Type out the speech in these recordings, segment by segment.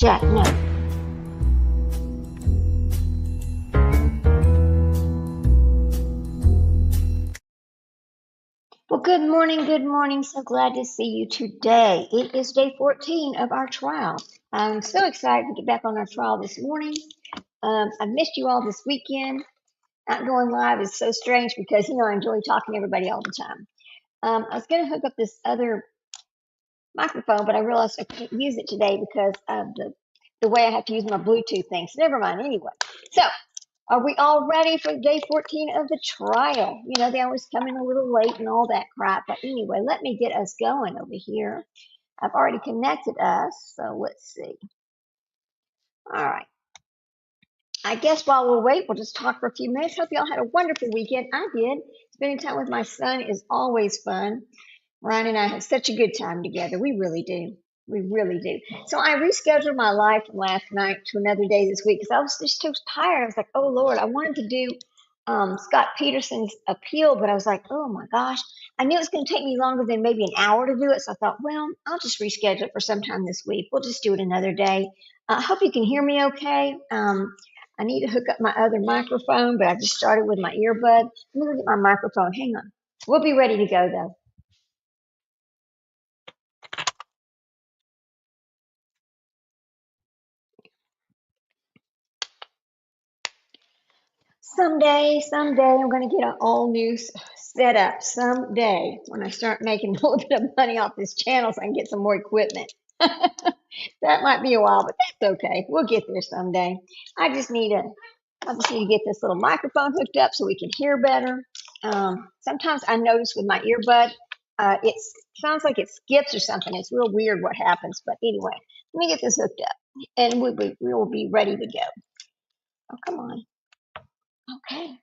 Jack, no. Well, good morning, good morning. So glad to see you today. It is day 14 of our trial. I'm so excited to get back on our trial this morning. I missed you all this weekend. Not going live is so strange because, I enjoy talking to everybody all the time. I was going to hook up this other microphone, but I realized I can't use it today because of the way I have to use my Bluetooth thing. So never mind anyway. So are we all ready for day 14 of the trial? They always come in a little late and all that crap. But anyway, let me get us going over here. I've already connected us, so let's see. All right. I guess while we'll wait, we'll just talk for a few minutes. Hope y'all had a wonderful weekend. I did. Spending time with my son is always fun. Ryan and I have such a good time together. We really do. We really do. So I rescheduled my live from last night to another day this week because I was just too tired. I was like, oh, Lord, I wanted to do Scott Peterson's appeal, but I was like, oh, my gosh. I knew it was going to take me longer than maybe an hour to do it. So I thought, well, I'll just reschedule it for sometime this week. We'll just do it another day. I hope you can hear me okay. I need to hook up my other microphone, but I just started with my earbud. Let me look at my microphone. Hang on. We'll be ready to go, though. Someday, I'm going to get an all new setup. Someday, when I start making a little bit of money off this channel, so I can get some more equipment. That might be a while, but that's okay. We'll get there someday. I just need to get this little microphone hooked up so we can hear better. Sometimes I notice with my earbud, it sounds like it skips or something. It's real weird what happens. But anyway, let me get this hooked up, and we will be ready to go. Oh, come on. Okay.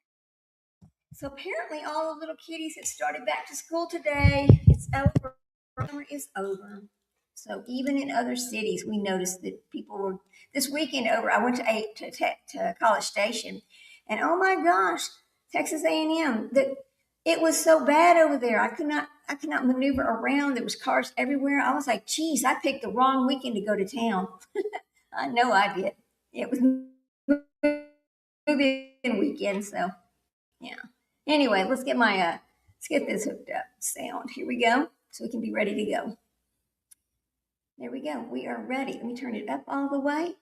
So apparently all the little kitties have started back to school today. It's over. Summer is over. So even in other cities, we noticed that people were this weekend over. I went to College Station, and oh my gosh, Texas A&M. That it was so bad over there. I could not maneuver around. There was cars everywhere. I was like, geez, I picked the wrong weekend to go to town. I know I did. It was moving weekend, so yeah. Anyway, let's get this hooked up. Sound. Here we go. So we can be ready to go. There we go. We are ready. Let me turn it up all the way.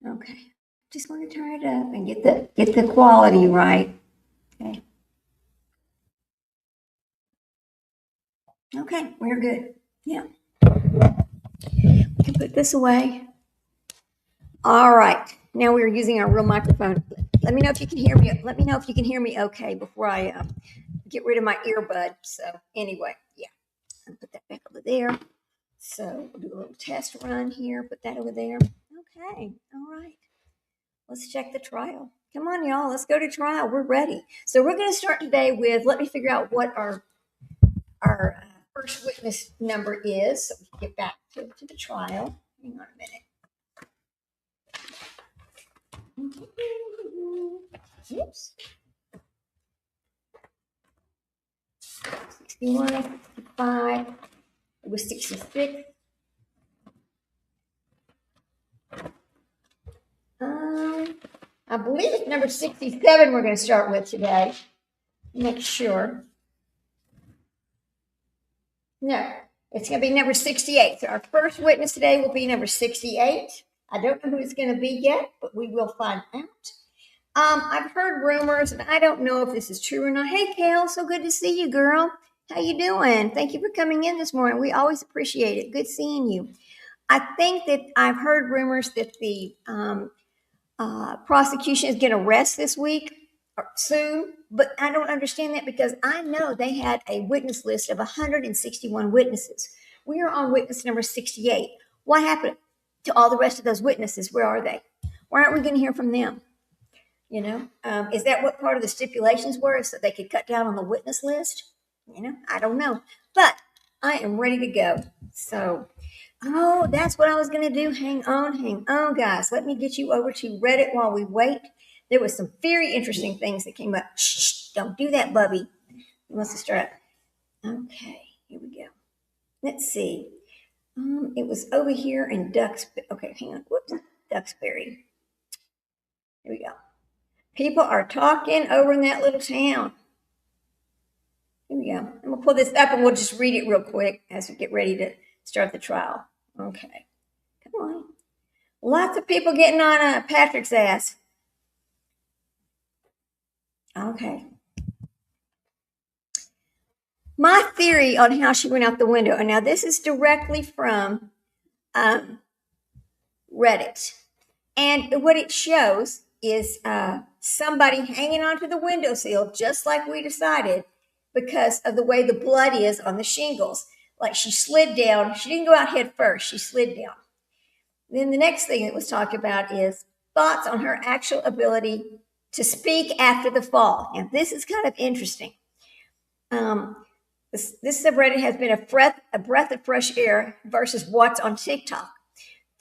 Okay. Just want to turn it up and get the quality right. Okay. Okay, we're good. Yeah. We can put this away. All right. Now we're using our real microphone. Let me know if you can hear me. Let me know if you can hear me okay before I get rid of my earbud. So anyway, yeah. I'll put that back over there. So we'll do a little test run here. Put that over there. Okay. All right. Let's check the trial. Come on, y'all. Let's go to trial. We're ready. So we're going to start today with, let me figure out what our first witness number is. So we can get back to the trial. Hang on a minute. Oops. 61, 65. It was 66. I believe it's number 67 we're going to start with today. Make sure. No, it's going to be number 68. So our first witness today will be number 68. I don't know who it's going to be yet, but we will find out. I've heard rumors, and I don't know if this is true or not. Hey, Kale, so good to see you, girl. How you doing? Thank you for coming in this morning. We always appreciate it. Good seeing you. I think that I've heard rumors that the prosecution is going to rest this week or soon, but I don't understand that because I know they had a witness list of 161 witnesses. We are on witness number 68. What happened to all the rest of those witnesses? Where are they? Why aren't we going to hear from them? Is that what part of the stipulations were, so they could cut down on the witness list? I don't know, but I am ready to go. So, that's what I was going to do. Hang on, guys. Let me get you over to Reddit while we wait. There was some very interesting things that came up. Shh, don't do that, Bubby. He wants to start. Okay, here we go. Let's see. It was over here in Duxbury. Okay, hang on. Whoops, Duxbury. Here we go. People are talking over in that little town. Here we go. I'm going to pull this up and we'll just read it real quick as we get ready to start the trial. Okay. Come on. Lots of people getting on Patrick's ass. Okay. My theory on how she went out the window, and now this is directly from Reddit. And what it shows is somebody hanging onto the windowsill, just like we decided, because of the way the blood is on the shingles. Like she slid down. She didn't go out head first. She slid down. Then the next thing that was talked about is thoughts on her actual ability to speak after the fall. And this is kind of interesting. This subreddit has been a breath of fresh air versus what's on TikTok.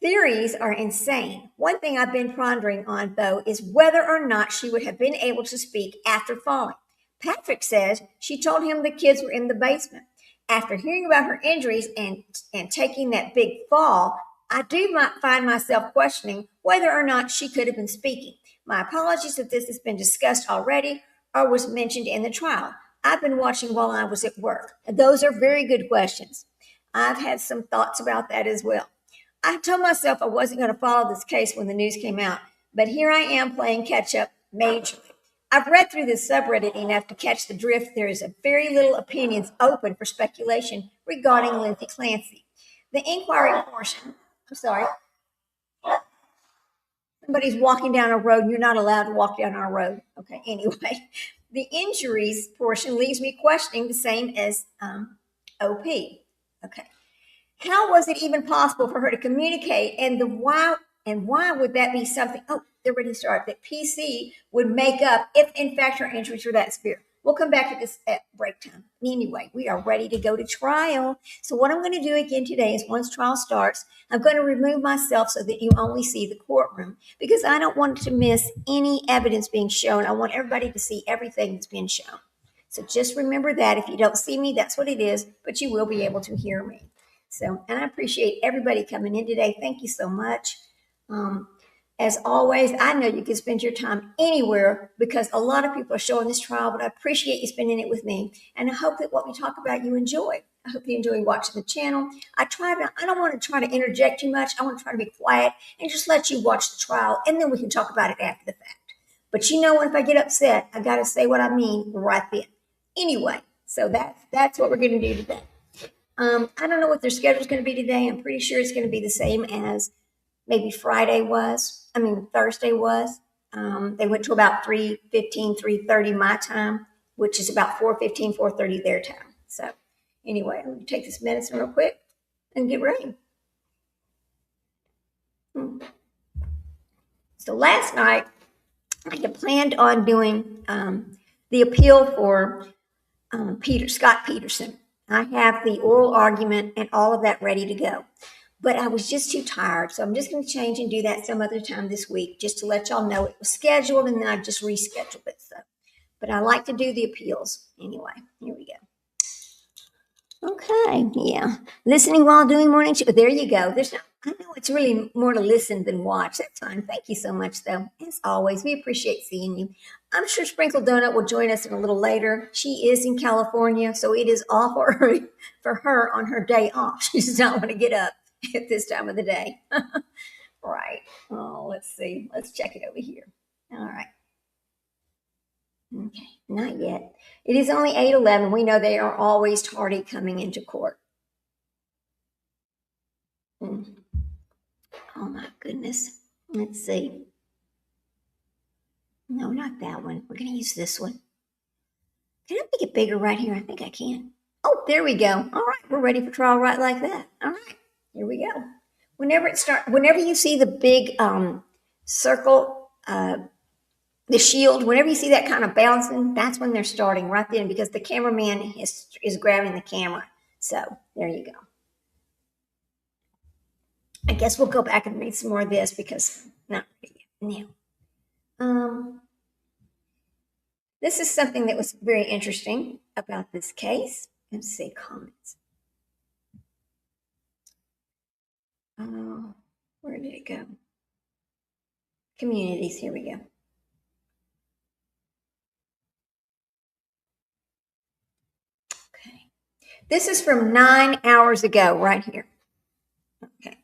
Theories are insane. One thing I've been pondering on, though, is whether or not she would have been able to speak after falling. Patrick says she told him the kids were in the basement. After hearing about her injuries and taking that big fall, I do find myself questioning whether or not she could have been speaking. My apologies if this has been discussed already or was mentioned in the trial. I've been watching while I was at work. Those are very good questions. I've had some thoughts about that as well. I told myself I wasn't going to follow this case when the news came out, but here I am playing catch up majorly. I've read through this subreddit enough to catch the drift. There is a very little opinions open for speculation regarding Lindsay Clancy. The inquiry portion, I'm sorry, somebody's walking down a road. You're not allowed to walk down our road. Okay, anyway, the injuries portion leaves me questioning the same as OP. Okay. How was it even possible for her to communicate? And why would that be something? Oh, they're ready to start. That PC would make up if in fact her injuries were that severe. We'll come back to this at break time. Anyway, we are ready to go to trial. So what I'm going to do again today is once trial starts, I'm going to remove myself so that you only see the courtroom because I don't want to miss any evidence being shown. I want everybody to see everything that's being shown. So just remember that if you don't see me, that's what it is, but you will be able to hear me. So, and I appreciate everybody coming in today. Thank you so much. As always, I know you can spend your time anywhere because a lot of people are showing this trial, but I appreciate you spending it with me. And I hope that what we talk about you enjoy. I hope you enjoy watching the channel. I don't want to try to interject too much. I want to try to be quiet and just let you watch the trial, and then we can talk about it after the fact. But you know, if I get upset, I got to say what I mean right then. Anyway, so that's what we're going to do today. I don't know what their schedule is going to be today. I'm pretty sure it's going to be the same as maybe Thursday was. They went to about 3:15, 3:30 my time, which is about 4:15, 4:30 their time. So anyway, I'm going to take this medicine real quick and get ready. So last night, I had planned on doing the appeal for Scott Peterson. I have the oral argument and all of that ready to go. But I was just too tired. So I'm just going to change and do that some other time this week just to let y'all know it was scheduled and then I just rescheduled it. So, but I like to do the appeals anyway. Here we go. Okay. Yeah. Listening while doing morning show. There you go. I know it's really more to listen than watch. That's fine. Thank you so much, though. As always, we appreciate seeing you. I'm sure Sprinkle Donut will join us in a little later. She is in California, so it is all for her on her day off. She does not want to get up at this time of the day. Right. Oh, let's see. Let's check it over here. All right. Okay. Not yet. It is only 8:11. We know they are always tardy coming into court. Oh my goodness. Let's see. No, not that one. We're going to use this one. Can I make it bigger right here? I think I can. Oh, there we go. All right. We're ready for trial right like that. All right. Here we go. Whenever you see the big circle, the shield, whenever you see that kind of bouncing, that's when they're starting right then because the cameraman is grabbing the camera. So there you go. I guess we'll go back and read some more of this because not now. This is something that was very interesting about this case. Let's see comments. did it go? Communities, here we go. Okay. This is from 9 hours ago, right here. Okay.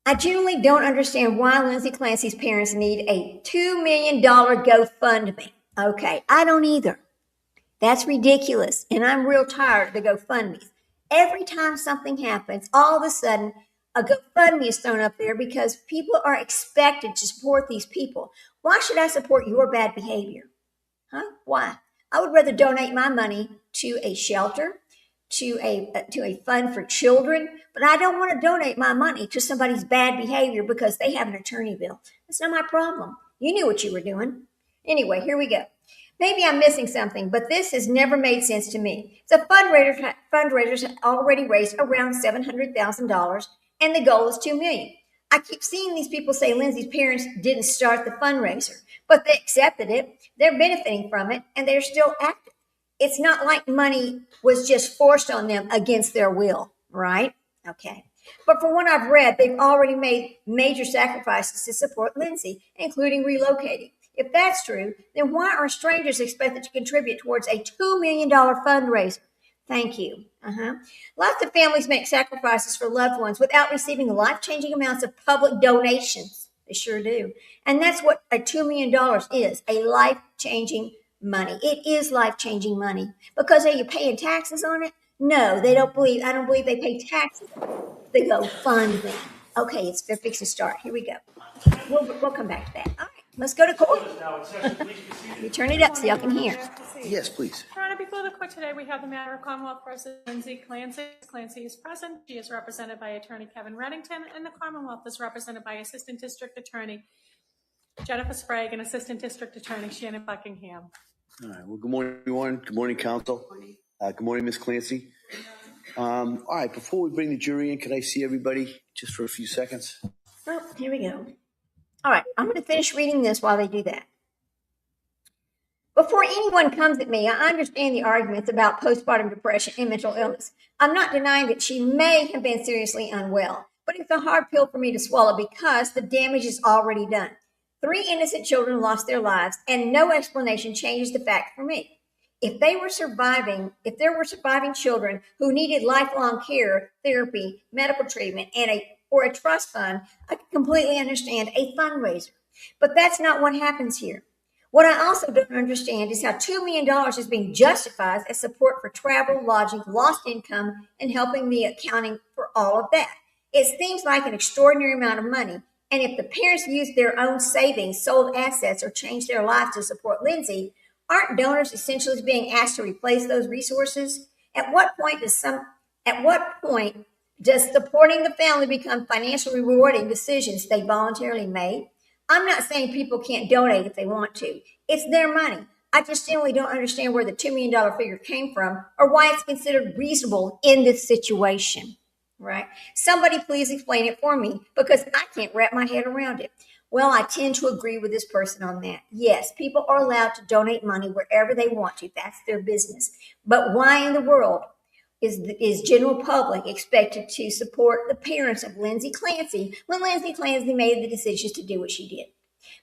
I genuinely don't understand why Lindsay Clancy's parents need a $2 million GoFundMe. Okay, I don't either. That's ridiculous. And I'm real tired of the GoFundMes. Every time something happens, all of a sudden, a GoFundMe is thrown up there because people are expected to support these people. Why should I support your bad behavior? Huh? Why? I would rather donate my money to a shelter, to a fund for children, but I don't want to donate my money to somebody's bad behavior because they have an attorney bill. That's not my problem. You knew what you were doing. Anyway, here we go. Maybe I'm missing something, but this has never made sense to me. The fundraisers already raised around $700,000, and the goal is $2 million. I keep seeing these people say Lindsay's parents didn't start the fundraiser, but they accepted it. They're benefiting from it, and they're still active. It's not like money was just forced on them against their will, right? Okay. But from what I've read, they've already made major sacrifices to support Lindsay, including relocating. If that's true, then why are strangers expected to contribute towards a $2 million fundraiser? Thank you. Lots of families make sacrifices for loved ones without receiving life-changing amounts of public donations. They sure do. And that's what a $2 million is, a life-changing money. It is life-changing money. Because are you paying taxes on it? No, I don't believe they pay taxes on it. They go fund them. Okay, it's fixing to start. Here we go. We'll come back to that. All right. Let's go to court. You turn it up so y'all can hear. Yes, please. Your Honor, before the court today, we have the matter of Commonwealth versus Lindsay Clancy. Clancy is present. She is represented by Attorney Kevin Reddington, and the Commonwealth is represented by Assistant District Attorney Jennifer Sprague and Assistant District Attorney Shannon Buckingham. All right. Well, good morning, everyone. Good morning, counsel. Good morning, Ms. Clancy. All right. Before we bring the jury in, could I see everybody just for a few seconds? Oh, here we go. All right, I'm going to finish reading this while they do that. Before anyone comes at me, I understand the arguments about postpartum depression and mental illness. I'm not denying that she may have been seriously unwell, but it's a hard pill for me to swallow because the damage is already done. 3 innocent children lost their lives, and no explanation changes the fact for me. If there were surviving children who needed lifelong care, therapy, medical treatment, or a trust fund, I can completely understand a fundraiser. But that's not what happens here. What I also don't understand is how $2 million is being justified as support for travel, lodging, lost income, and helping me accounting for all of that. It seems like an extraordinary amount of money. And if the parents used their own savings, sold assets, or changed their lives to support Lindsay, aren't donors essentially being asked to replace those resources? At what point does supporting the family become financially rewarding decisions they voluntarily made? I'm not saying people can't donate if they want to. It's their money. I just generally don't understand where the $2 million figure came from or why it's considered reasonable in this situation, right? Somebody please explain it for me because I can't wrap my head around it. Well, I tend to agree with this person on that. Yes, people are allowed to donate money wherever they want to. That's their business. But why in the world is general public expected to support the parents of Lindsay Clancy when Lindsay Clancy made the decisions to do what she did?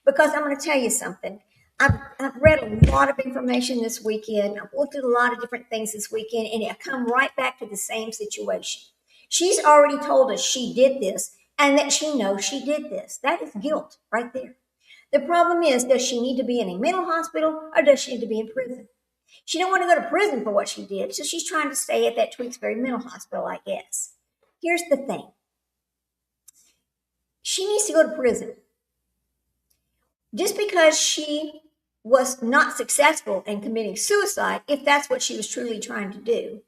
Because I'm going to tell you something. I've read a lot of information this weekend. I've looked at a lot of different things this weekend, and I come right back to the same situation. She's already told us she did this and that she knows she did this. That is guilt right there. The problem is, does she need to be in a mental hospital or does she need to be in prison? She don't want to go to prison for what she did, so she's trying to stay at that Tewksbury Mental Hospital, I guess. Here's the thing. She needs to go to prison. Just because she was not successful in committing suicide, if that's what she was truly trying to do,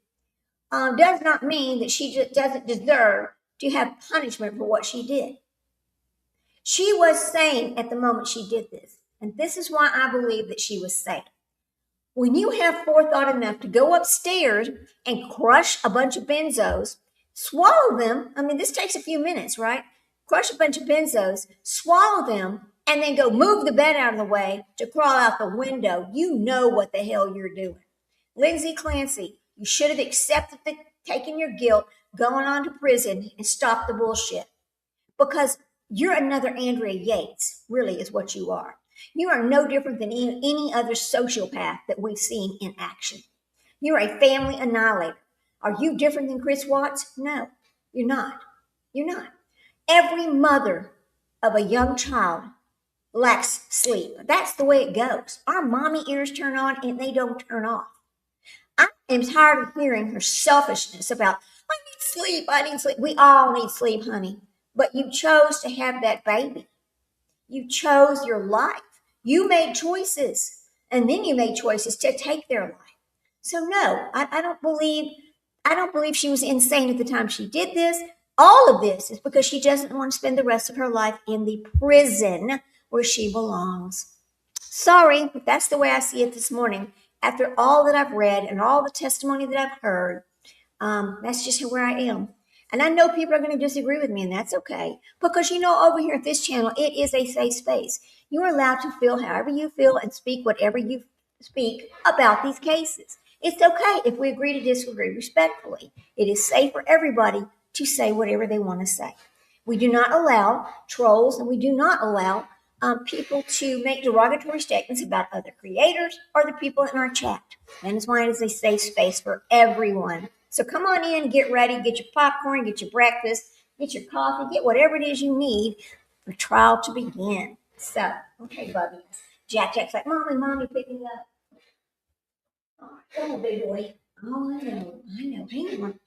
does not mean that she just doesn't deserve to have punishment for what she did. She was sane at the moment she did this, and this is why I believe that she was sane. When you have forethought enough to go upstairs and crush a bunch of benzos, swallow them. I mean, this takes a few minutes, right? Crush a bunch of benzos, swallow them, and then go move the bed out of the way to crawl out the window. You know what the hell you're doing. Lindsay Clancy, you should have accepted taking your guilt, going on to prison, and stopped the bullshit. Because You're another Andrea Yates, really, is what you are. You are no different than any other sociopath that we've seen in action. You're a family annihilator. Are you different than Chris Watts? No, you're not. You're not. Every mother of a young child lacks sleep. That's the way it goes. Our mommy ears turn on and they don't turn off. I am tired of hearing her selfishness about, I need sleep, I need sleep. We all need sleep, honey. But you chose to have that baby. You chose your life. You made choices. And then you made choices to take their life. So no, I don't believe she was insane at the time she did this. All of this is because she doesn't want to spend the rest of her life in the prison where she belongs. Sorry, but that's the way I see it this morning. After all that I've read and all the testimony that I've heard, that's just where I am. And I know people are going to disagree with me, and that's okay. Because, over here at this channel, it is a safe space. You are allowed to feel however you feel and speak whatever you speak about these cases. It's okay if we agree to disagree respectfully. It is safe for everybody to say whatever they want to say. We do not allow trolls, and we do not allow people to make derogatory statements about other creators or the people in our chat. That is why it is a safe space for everyone. So come on in, get ready, get your popcorn, get your breakfast, get your coffee, get whatever it is you need for trial to begin. So, okay, Bubby. Jack's like, Mommy, pick me up. Oh, come on, big boy. Oh, I know. Hang on.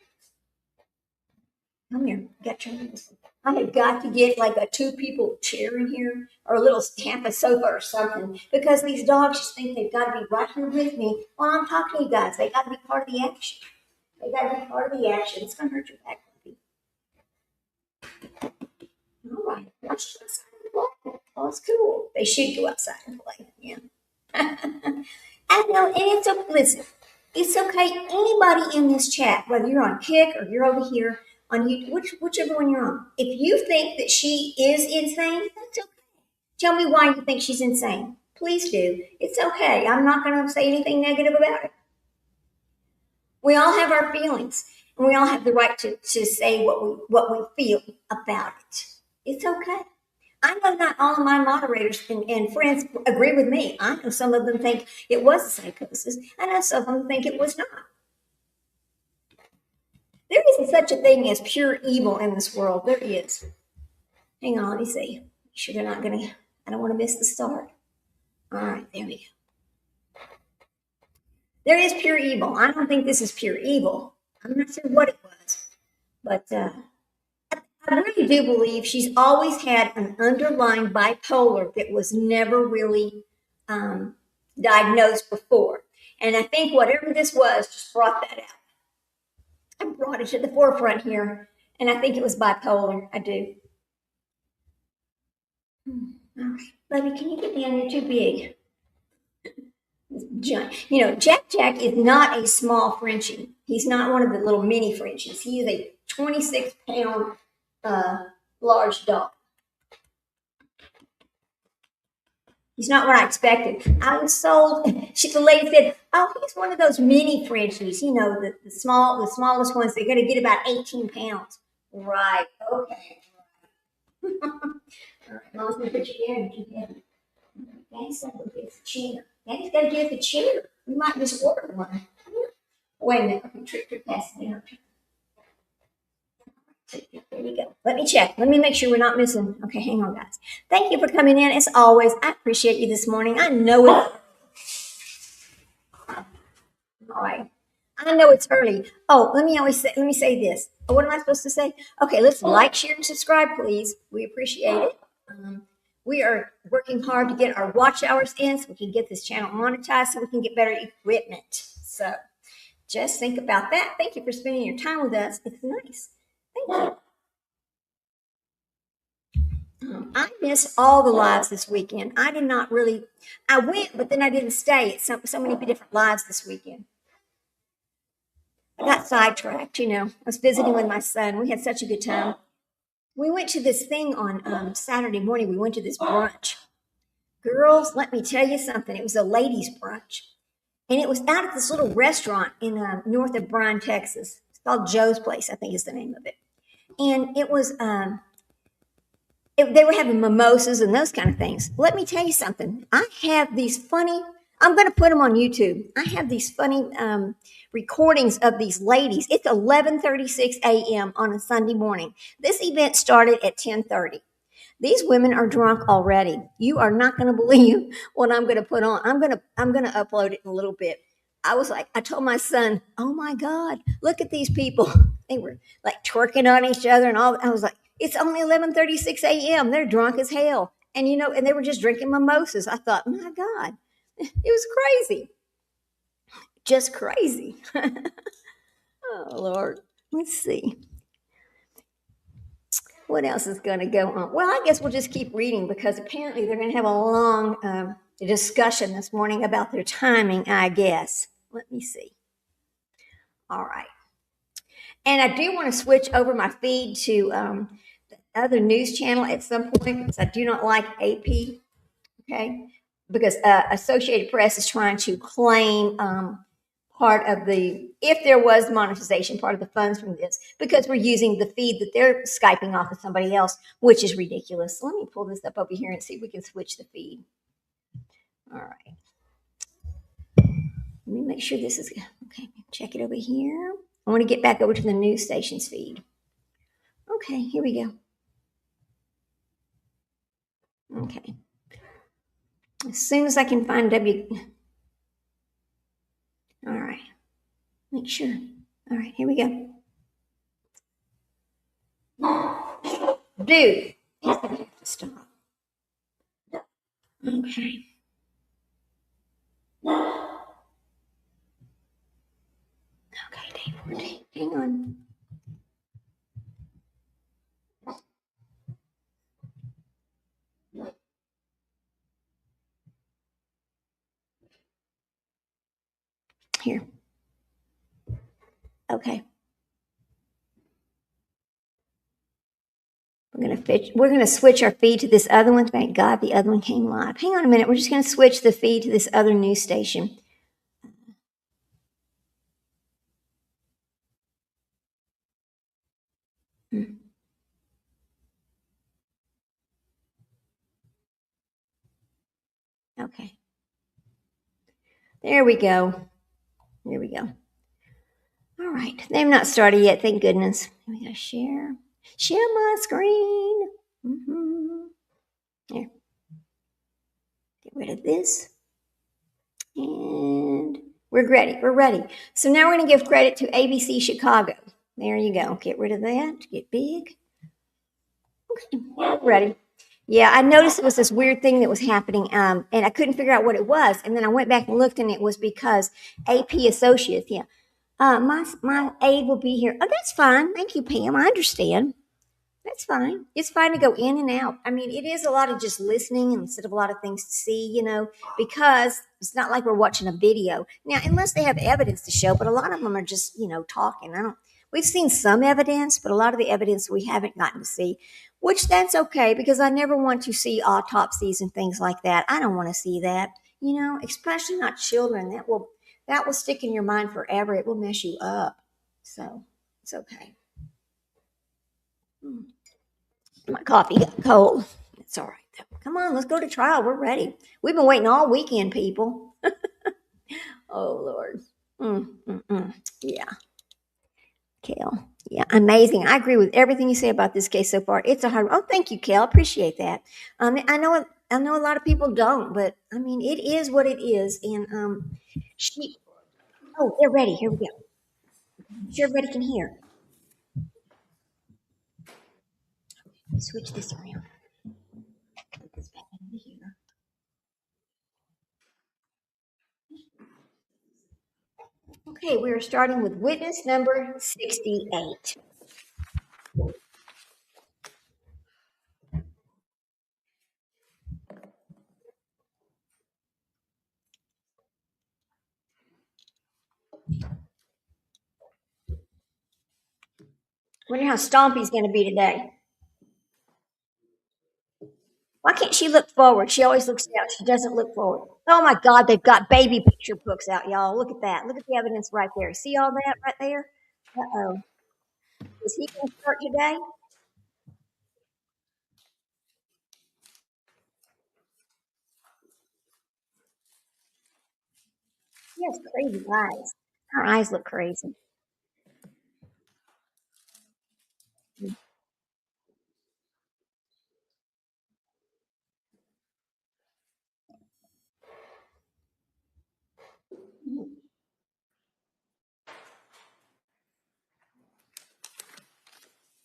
Come here. I have got to get like a 2-people chair in here or a little half sofa or something because these dogs just think they've got to be right here with me while I'm talking to you guys. They got to be part of the action. It's going to hurt your back, Bubby. All right. Watch you outside and play. Oh, it's cool. They should go outside and play. Yeah. I know, and it's okay. Listen, it's okay. Anybody in this chat, whether you're on Kick or you're over here on YouTube, whichever one you're on, if you think that she is insane, that's okay. Tell me why you think she's insane. Please do. It's okay. I'm not going to say anything negative about it. We all have our feelings, and we all have the right to say what we feel about it. It's okay. I know not all of my moderators and friends agree with me. I know some of them think it was a psychosis. I know some of them think it was not. There isn't such a thing as pure evil in this world. There is. Hang on, let me see. Make sure they're not going to, I don't want to miss the start. All right, there we go. There is pure evil. I don't think this is pure evil. I'm not sure what it was. But I really do believe she's always had an underlying bipolar that was never really diagnosed before. And I think whatever this was just brought that out. I brought it to the forefront here, and I think it was bipolar. I do. All right, Buddy, can you get down? You're too big. Jack is not a small Frenchie. He's not one of the little mini Frenchies. He is a 26-pound large dog. He's not what I expected. I was sold. The lady said, "Oh, he's one of those mini Frenchies. The smallest ones. They're going to get about 18 pounds." Right. Okay. All right. Mom's going to put you there and keep heavy. Daddy's got to get the chair. Daddy's got to get the chair. We might just order one. Wait a minute. Okay, trick pass it down. There we go. Let me check. Let me make sure we're not missing. Okay, hang on, guys. Thank you for coming in. As always, I appreciate you this morning. I know it. All right. I know it's early. Oh, let me say this. Oh, what am I supposed to say? Okay, let's like, share, and subscribe, please. We appreciate it. We are working hard to get our watch hours in so we can get this channel monetized so we can get better equipment. So just think about that. Thank you for spending your time with us. It's nice. Thank you. I missed all the lives this weekend. I went, but then I didn't stay at so many different lives this weekend. I got sidetracked, I was visiting with my son. We had such a good time. We went to this thing on Saturday morning. We went to this brunch. Girls, let me tell you something. It was a ladies' brunch. And it was out at this little restaurant in north of Bryan, Texas. It's called Joe's Place, I think is the name of it. And it was they were having mimosas and those kind of things. Let me tell you something. I have these funny. I'm going to put them on YouTube. I have these funny recordings of these ladies. It's 11:36 a.m. on a Sunday morning. This event started at 10:30. These women are drunk already. You are not going to believe what I'm going to put on. I'm going to upload it in a little bit. I was like, I told my son, "Oh my God, look at these people." They were like twerking on each other and all. I was like, it's only 11:36 a.m. They're drunk as hell, and and they were just drinking mimosas. I thought, my God, it was crazy, just crazy. Oh Lord, let's see. What else is going to go on? Well, I guess we'll just keep reading because apparently they're going to have a long discussion this morning about their timing, I guess. Let me see. All right. And I do want to switch over my feed to the other news channel at some point because I do not like AP, okay? Because Associated Press is trying to claim part of if there was monetization, part of the funds from this, because we're using the feed that they're Skyping off of somebody else, which is ridiculous. So let me pull this up over here and see if we can switch the feed. All right. Let me make sure this is, okay, check it over here. I want to get back over to the news station's feed. Okay, here we go. Okay. As soon as I can find all right. Make sure. All right, here we go. Dude, he's gonna have to stop. Okay. Okay, day 14. Hang on. Here. Okay. We're gonna switch our feed to this other one. Thank God the other one came live. Hang on a minute. We're just gonna switch the feed to this other news station. Okay. There we go. There we go. All right. They've not started yet. Thank goodness. We gotta share. Share my screen. Here. Get rid of this. And we're ready. We're ready. So now we're going to give credit to ABC Chicago. There you go. Get rid of that. Get big. Okay, we're ready. Yeah, I noticed it was this weird thing that was happening, and I couldn't figure out what it was. And then I went back and looked, and it was because AP Associates. Yeah, my aide will be here. Oh, that's fine. Thank you, Pam. I understand. That's fine. It's fine to go in and out. I mean, it is a lot of just listening instead of a lot of things to see, because it's not like we're watching a video. Now, unless they have evidence to show, but a lot of them are just, talking. We've seen some evidence, but a lot of the evidence we haven't gotten to see, which that's okay because I never want to see autopsies and things like that. I don't want to see that, especially not children. That will stick in your mind forever. It will mess you up. So it's okay. My coffee got cold. It's all right though. Come on, let's go to trial. We're ready. We've been waiting all weekend, people. Oh Lord. Yeah. Kel. Yeah, amazing. I agree with everything you say about this case so far. It's a hard. Oh, thank you, Kel. Appreciate that. I know a lot of people don't, but I mean, it is what it is. And she. Oh, they're ready. Here we go. Sure, everybody can hear. Switch this around. Put this back over here. Okay, we are starting with witness number 68. Wonder how Stompy's going to be today. Why can't she look forward? She always looks out. She doesn't look forward. Oh my God, they've got baby picture books out, y'all. Look at that. Look at the evidence right there. See all that right there? Uh-oh. Is he going to start today? has crazy eyes. Her eyes look crazy.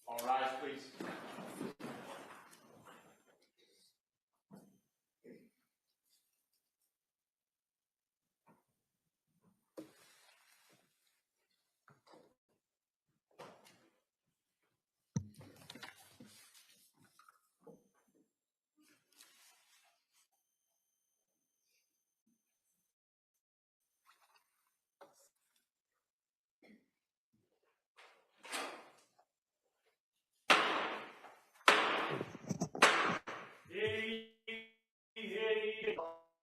All rise, please.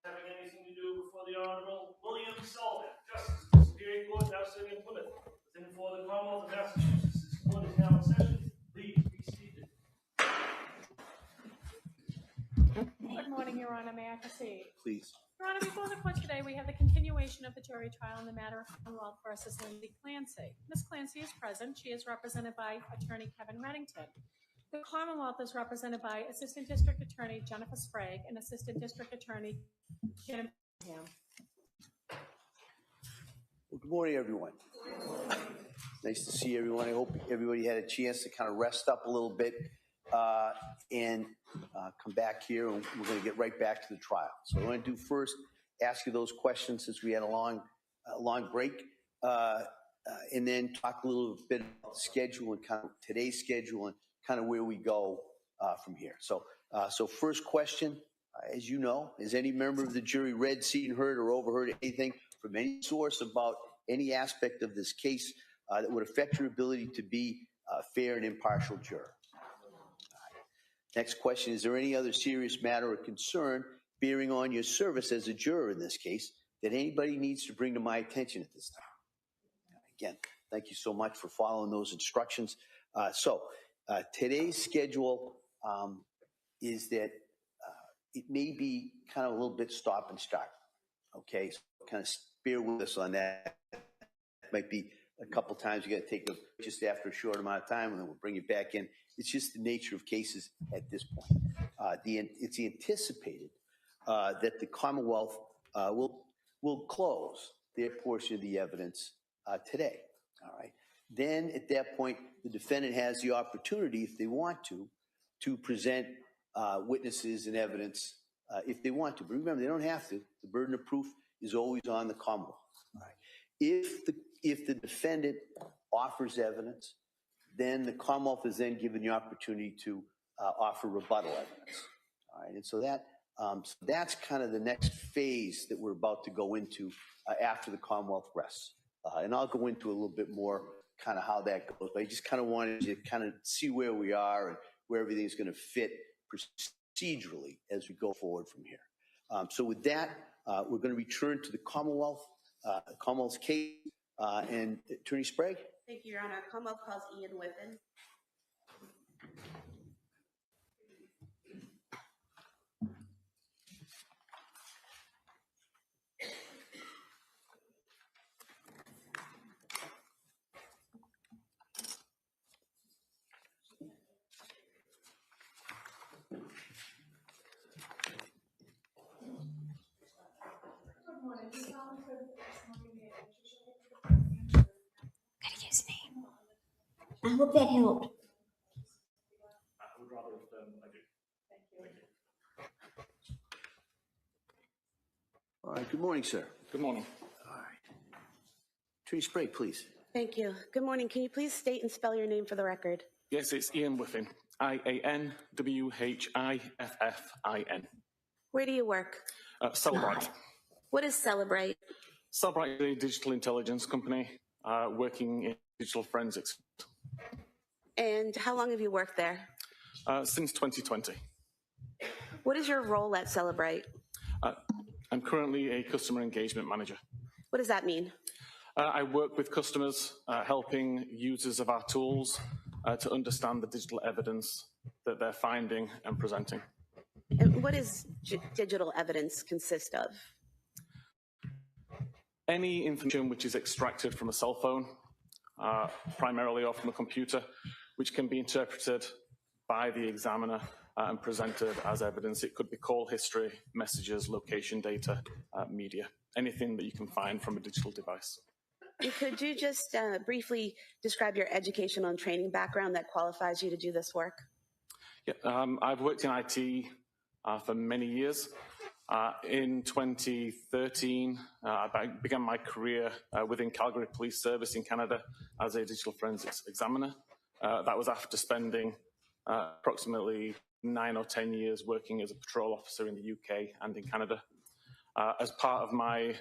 Having anything to do before the Honorable William Sullivan, Justice of the Superior Court, now sitting in Plymouth, within and for the Commonwealth of Massachusetts. This court is now in session. Please be seated. Good morning, Your Honor. May I proceed? Please. Your Honor, before the court today, we have the continuation of the jury trial in the matter of Commonwealth versus Lindsay Clancy. Ms. Clancy is present. She is represented by Attorney Kevin Reddington. The Commonwealth is represented by Assistant District Attorney Jennifer Sprague and Assistant District Attorney Jim Ham. Well, good morning, everyone. Nice to see everyone. I hope everybody had a chance to kind of rest up a little bit and come back here, and we're going to get right back to the trial. So I want to do first, ask you those questions since we had a long break, and then talk a little bit about the schedule and kind of today's schedule and kind of where we go from here. So first question, as you know, has any member of the jury read, seen, heard, or overheard anything from any source about any aspect of this case that would affect your ability to be a fair and impartial juror? Next question, is there any other serious matter or concern bearing on your service as a juror in this case that anybody needs to bring to my attention at this time? Again, thank you so much for following those instructions. Today's schedule is that it may be kind of a little bit stop and start. Okay, so kind of bear with us on that. It might be a couple times you got to take a just after a short amount of time, and then we'll bring you back in. It's just the nature of cases at this point. It's anticipated that the Commonwealth will close their portion of the evidence today. All right. Then at that point, the defendant has the opportunity, if they want to present witnesses and evidence if they want to. But remember, they don't have to. The burden of proof is always on the Commonwealth. All right. If the defendant offers evidence, then the Commonwealth is then given the opportunity to offer rebuttal evidence. All right. And so that's kind of the next phase that we're about to go into after the Commonwealth rests. And I'll go into a little bit more kind of how that goes. But I just kind of wanted you to kind of see where we are and where everything's going to fit procedurally as we go forward from here. So with that, we're going to return to the Commonwealth's case. And Attorney Sprague? Thank you, Your Honor. Commonwealth calls Ian Whiffen. Gotta use name. I hope that helped. I would rather I do. Thank you. All right. Good morning, sir. Good morning. All right. Attorney Sprague, please. Thank you. Good morning. Can you please state and spell your name for the record? Yes, it's Ian Whiffen. IANWHIFFIN. Where do you work? Celebrite. What is Celebrate? Celebrite is a digital intelligence company working in digital forensics. And how long have you worked there? Since 2020. What is your role at Celebrate? I'm currently a customer engagement manager. What does that mean? I work with customers, helping users of our tools to understand the digital evidence that they're finding and presenting. And what does digital evidence consist of? Any information which is extracted from a cell phone, primarily or from a computer, which can be interpreted by the examiner and presented as evidence. It could be call history, messages, location data, media, anything that you can find from a digital device. Could you just briefly describe your educational and training background that qualifies you to do this work? Yeah, I've worked in IT for many years. In 2013, I began my career within Calgary Police Service in Canada as a digital forensics examiner. That was after spending approximately 9 or 10 years working as a patrol officer in the UK and in Canada. As part of my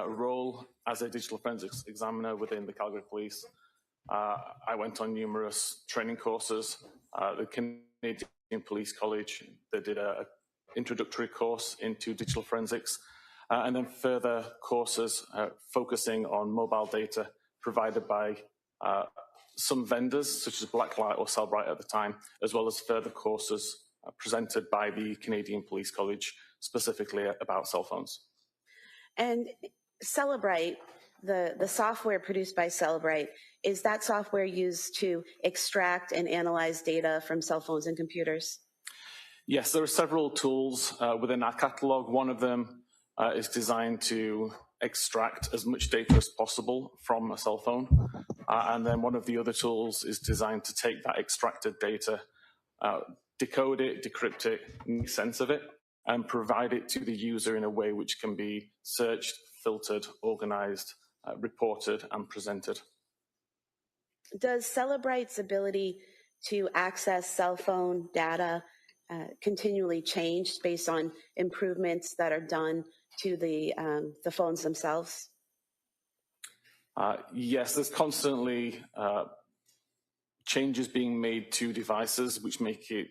role as a digital forensics examiner within the Calgary Police, I went on numerous training courses. The Canadian Police College, they did an introductory course into digital forensics, and then further courses focusing on mobile data provided by some vendors, such as Blacklight or Cellbrite at the time, as well as further courses presented by the Canadian Police College, specifically about cell phones. And Cellbrite, the software produced by Cellbrite, is that software used to extract and analyze data from cell phones and computers? Yes, there are several tools within our catalog. One of them is designed to extract as much data as possible from a cell phone. And then one of the other tools is designed to take that extracted data, decode it, decrypt it, make sense of it, and provide it to the user in a way which can be searched, filtered, organized, reported, and presented. Does Cellbrite's ability to access cell phone data continually change based on improvements that are done to the phones themselves? Yes, there's constantly changes being made to devices which make it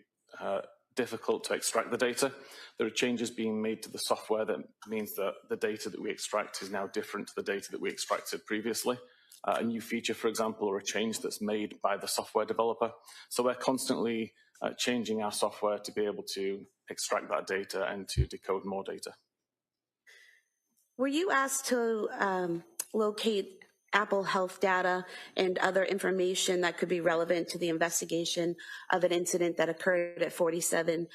difficult to extract the data. There are changes being made to the software that means that the data that we extract is now different to the data that we extracted previously. A new feature, for example, or a change that's made by the software developer. So we're constantly changing our software to be able to extract that data and to decode more data. Were you asked to locate Apple Health data and other information that could be relevant to the investigation of an incident that occurred at 47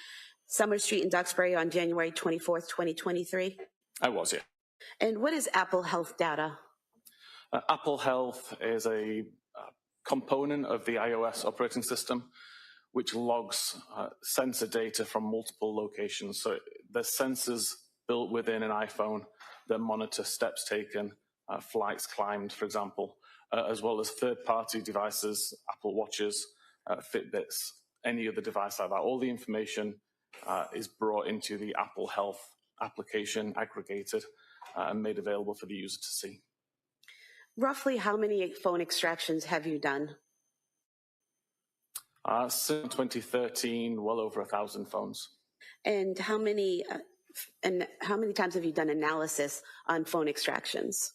Summer Street in Duxbury on January 24th, 2023? I was, yeah. And what is Apple Health data? Apple Health is a component of the iOS operating system, which logs sensor data from multiple locations. So there's sensors built within an iPhone that monitor steps taken, flights climbed, for example, as well as third-party devices, Apple Watches, Fitbits, any other device like that. All the information is brought into the Apple Health application, aggregated, and made available for the user to see. Roughly how many phone extractions have you done? Since 2013, well over 1,000 phones. And how many times have you done analysis on phone extractions?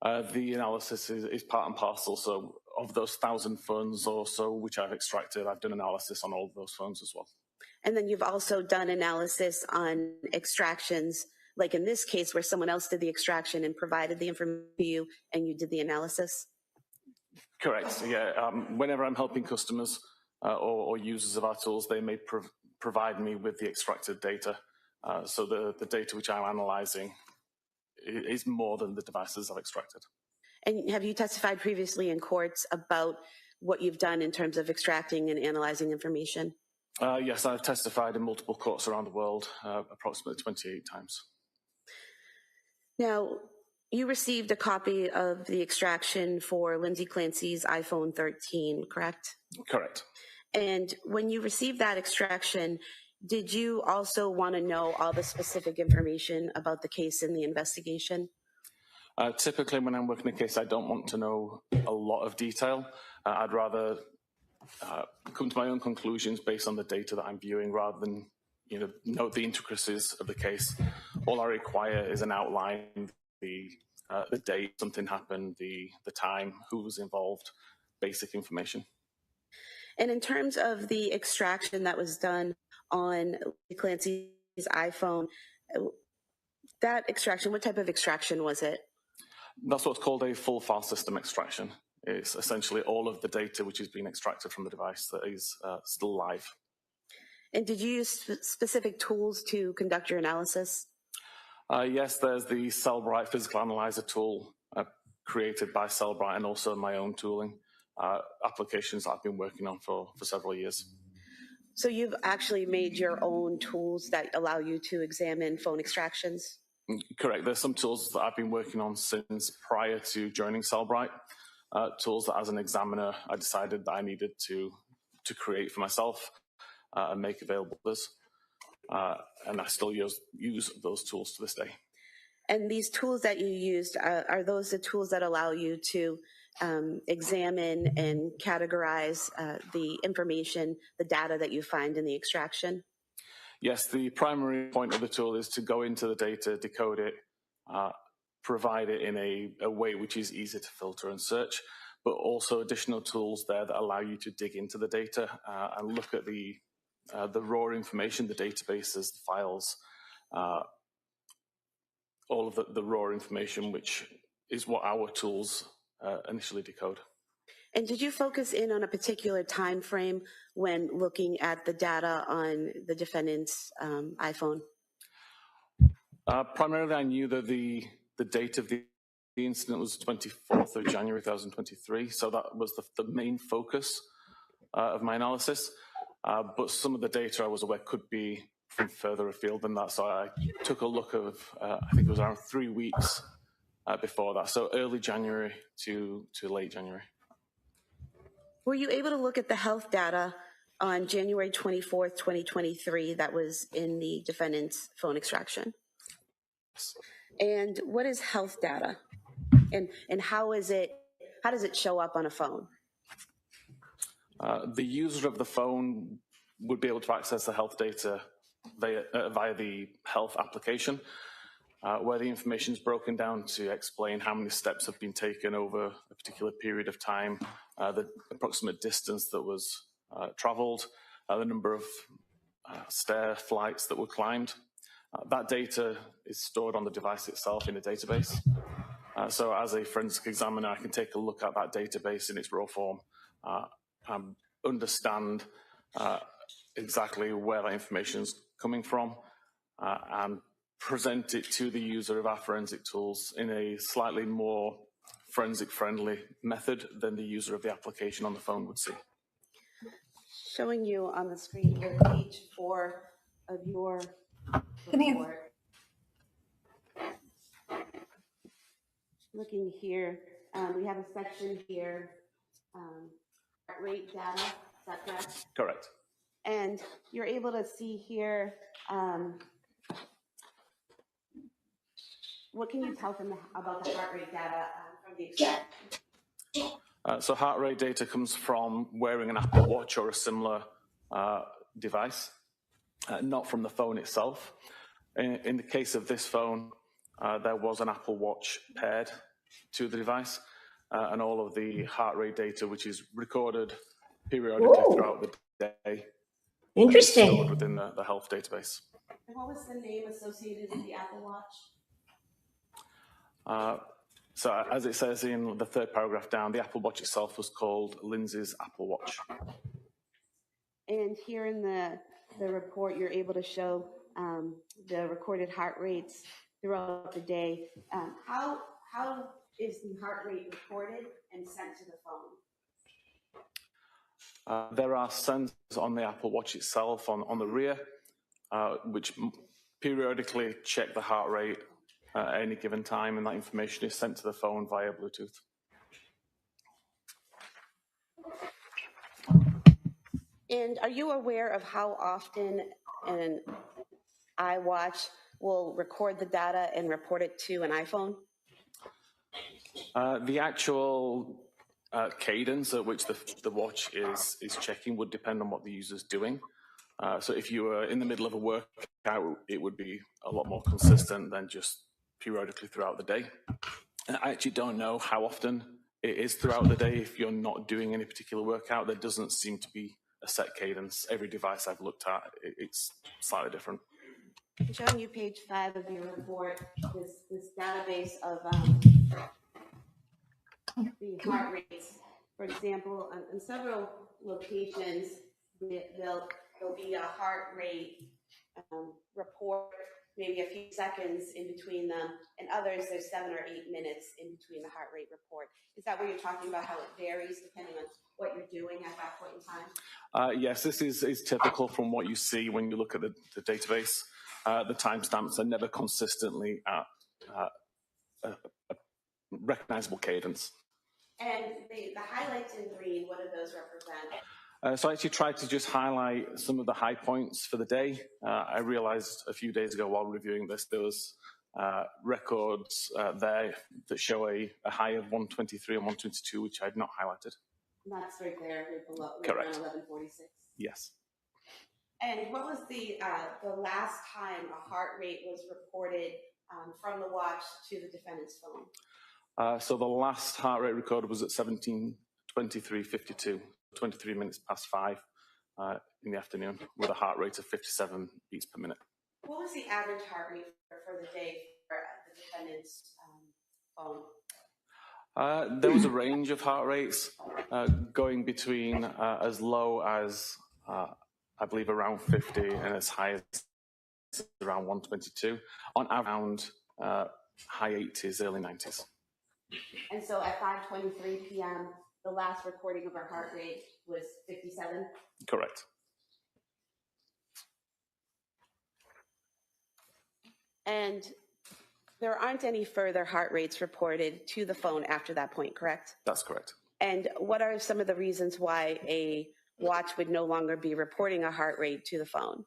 The analysis is part and parcel. So of those 1,000 phones or so which I've extracted, I've done analysis on all of those phones as well. And then you've also done analysis on extractions, like in this case where someone else did the extraction and provided the information to you and you did the analysis? Correct, yeah. Whenever I'm helping customers or users of our tools, they may provide me with the extracted data. So the data which I'm analyzing is more than the devices I've extracted. And have you testified previously in courts about what you've done in terms of extracting and analyzing information? Yes, I've testified in multiple courts around the world, approximately 28 times. Now, you received a copy of the extraction for Lindsay Clancy's iPhone 13, correct? Correct. And when you received that extraction, did you also want to know all the specific information about the case and the investigation? Typically, when I'm working a case, I don't want to know a lot of detail. I'd rather come to my own conclusions based on the data that I'm viewing rather than know the intricacies of the case. All I require is an outline, the date something happened, the time, who was involved, basic information. And in terms of the extraction that was done on Clancy's iPhone, that extraction, what type of extraction was it? That's what's called a full file system extraction. It's essentially all of the data which is being extracted from the device that is still live. And did you use specific tools to conduct your analysis? Yes, there's the Cellbrite physical analyzer tool created by Cellbrite, and also my own tooling applications that I've been working on for several years. So you've actually made your own tools that allow you to examine phone extractions? Correct. There's some tools that I've been working on since prior to joining Cellbrite, tools that as an examiner I decided that I needed to create for myself and make available to us. And I still use those tools to this day. And these tools that you used, are those the tools that allow you to examine and categorize the information, the data that you find in the extraction? Yes, the primary point of the tool is to go into the data, decode it, provide it in a way which is easy to filter and search, but also additional tools there that allow you to dig into the data and look at the raw information, the databases, the files, all of the raw information, which is what our tools initially decode. And did you focus in on a particular time frame when looking at the data on the defendant's iPhone? Primarily, I knew that the date of the incident was 24th of January 2023, so that was the main focus of my analysis. But some of the data I was aware could be from further afield than that, so I took a look of, I think it was around 3 weeks before that, so early January to late January. Were you able to look at the health data on January 24th, 2023 that was in the defendant's phone extraction? Yes. And what is health data? And how does it show up on a phone? The user of the phone would be able to access the health data via the health application, where the information is broken down to explain how many steps have been taken over a particular period of time, the approximate distance that was traveled, the number of stair flights that were climbed. That data is stored on the device itself in a database. So as a forensic examiner, I can take a look at that database in its raw form, and understand exactly where that information is coming from, and present it to the user of our forensic tools in a slightly more forensic-friendly method than the user of the application on the phone would see. Showing you on the screen here, page 4 of your report. Looking here, we have a section here, heart rate data, is that correct? Correct. And you're able to see here, what can you tell about the heart rate data from the extraction? So heart rate data comes from wearing an Apple Watch or a similar device, not from the phone itself. In the case of this phone, there was an Apple Watch paired to the device, and all of the heart rate data, which is recorded periodically throughout the day, Interesting. is stored within the health database. And what was the name associated with the Apple Watch? So as it says in the third paragraph down, the Apple Watch itself was called Lindsay's Apple Watch. And here in the report, you're able to show the recorded heart rates throughout the day. How is the heart rate recorded and sent to the phone? There are sensors on the Apple Watch itself on the rear, which periodically check the heart rate at any given time, and that information is sent to the phone via Bluetooth. And are you aware of how often an iWatch will record the data and report it to an iPhone? The actual cadence at which the watch is checking would depend on what the user's doing. So if you were in the middle of a workout, it would be a lot more consistent than just periodically throughout the day. And I actually don't know how often it is throughout the day. If you're not doing any particular workout, there doesn't seem to be a set cadence. Every device I've looked at, it's slightly different. I'm showing you page 5 of your report, this database of the heart rates. For example, on several locations, there'll be a heart rate report, maybe a few seconds in between them, and others there's 7 or 8 minutes in between the heart rate report. Is that what you're talking about, how it varies depending on what you're doing at that point in time? Yes, this is typical from what you see when you look at the database. The timestamps are never consistently at a recognizable cadence. And the highlights in green, what do those represent? So I actually tried to just highlight some of the high points for the day. I realized a few days ago while reviewing this, there was records there that show a high of 123 and 122, which I had not highlighted. And that's right there, below, correct. Around 1146. Yes. And what was the last time a heart rate was reported from the watch to the defendant's phone? So the last heart rate recorded was at 17:23:52, 23 minutes past 5 in the afternoon, with a heart rate of 57 beats per minute. What was the average heart rate for the day for the defendant's phone? There was a range of heart rates going between as low as, I believe, around 50 and as high as around 122, on around high 80s, early 90s. And so at 5:23 p.m., the last recording of our heart rate was 57? Correct. And there aren't any further heart rates reported to the phone after that point, correct? That's correct. And what are some of the reasons why a watch would no longer be reporting a heart rate to the phone?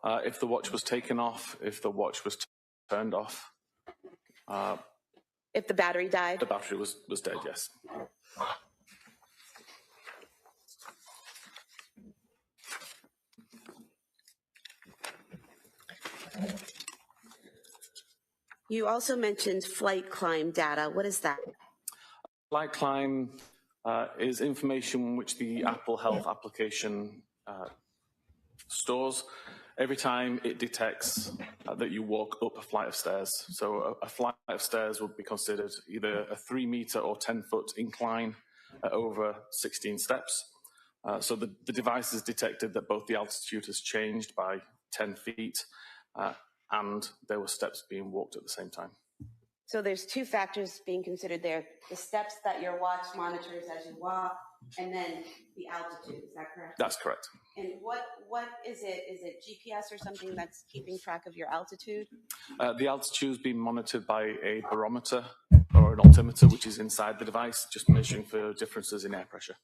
If the watch was taken off, if the watch was turned off. If the battery died? The battery was dead, yes. You also mentioned flight climb data. What is that? Flight climb is information which the Apple Health application stores every time it detects that you walk up a flight of stairs. So a flight of stairs would be considered either a 3-meter or 10-foot incline over 16 steps. So the device has detected that both the altitude has changed by 10 feet and there were steps being walked at the same time. So there's two factors being considered there: the steps that your watch monitors as you walk, and then the altitude. Is that correct? That's correct. And what is it? Is it GPS or something that's keeping track of your altitude? The altitude is being monitored by a barometer or an altimeter, which is inside the device, just measuring for differences in air pressure.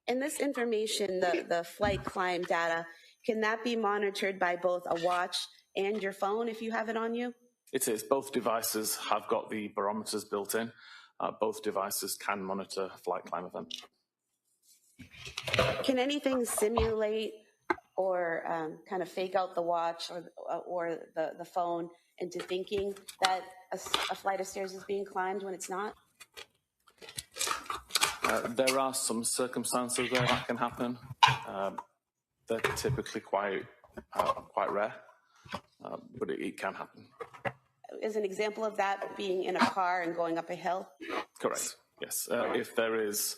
And this information, the flight climb data, can that be monitored by both a watch and your phone if you have it on you? It is. Both devices have got the barometers built in. Both devices can monitor a flight climb event. Can anything simulate or kind of fake out the watch or the phone into thinking that a flight of stairs is being climbed when it's not? There are some circumstances where that can happen. They're typically quite rare, but it can happen. Is an example of that being in a car and going up a hill? Correct, yes. If there is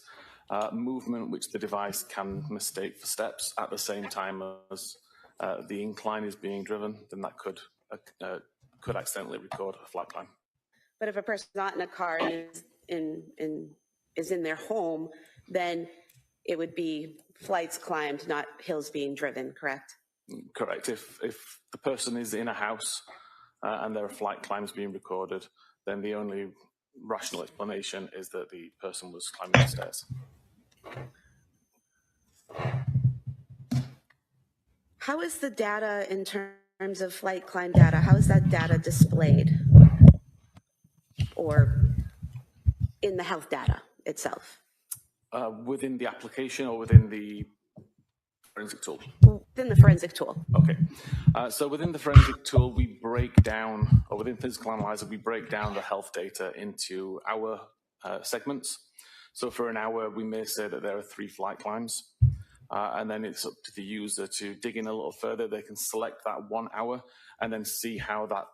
movement which the device can mistake for steps at the same time as the incline is being driven, then that could accidentally record a flight climb. But if a person's not in a car and is in their home, then it would be flights climbed, not hills being driven, correct? Correct. If the person is in a house and there are flight climbs being recorded, then the only rational explanation is that the person was climbing the stairs. How is the data in terms of flight climb data, how is that data displayed? Or in the health data itself? Within the application or within the forensic tool? Within the forensic tool. Okay. So within the forensic tool, we break down, or within Physical Analyzer, we break down the health data into hour segments. So for an hour, we may say that there are 3 flight climbs. And then it's up to the user to dig in a little further. They can select that 1 hour and then see how that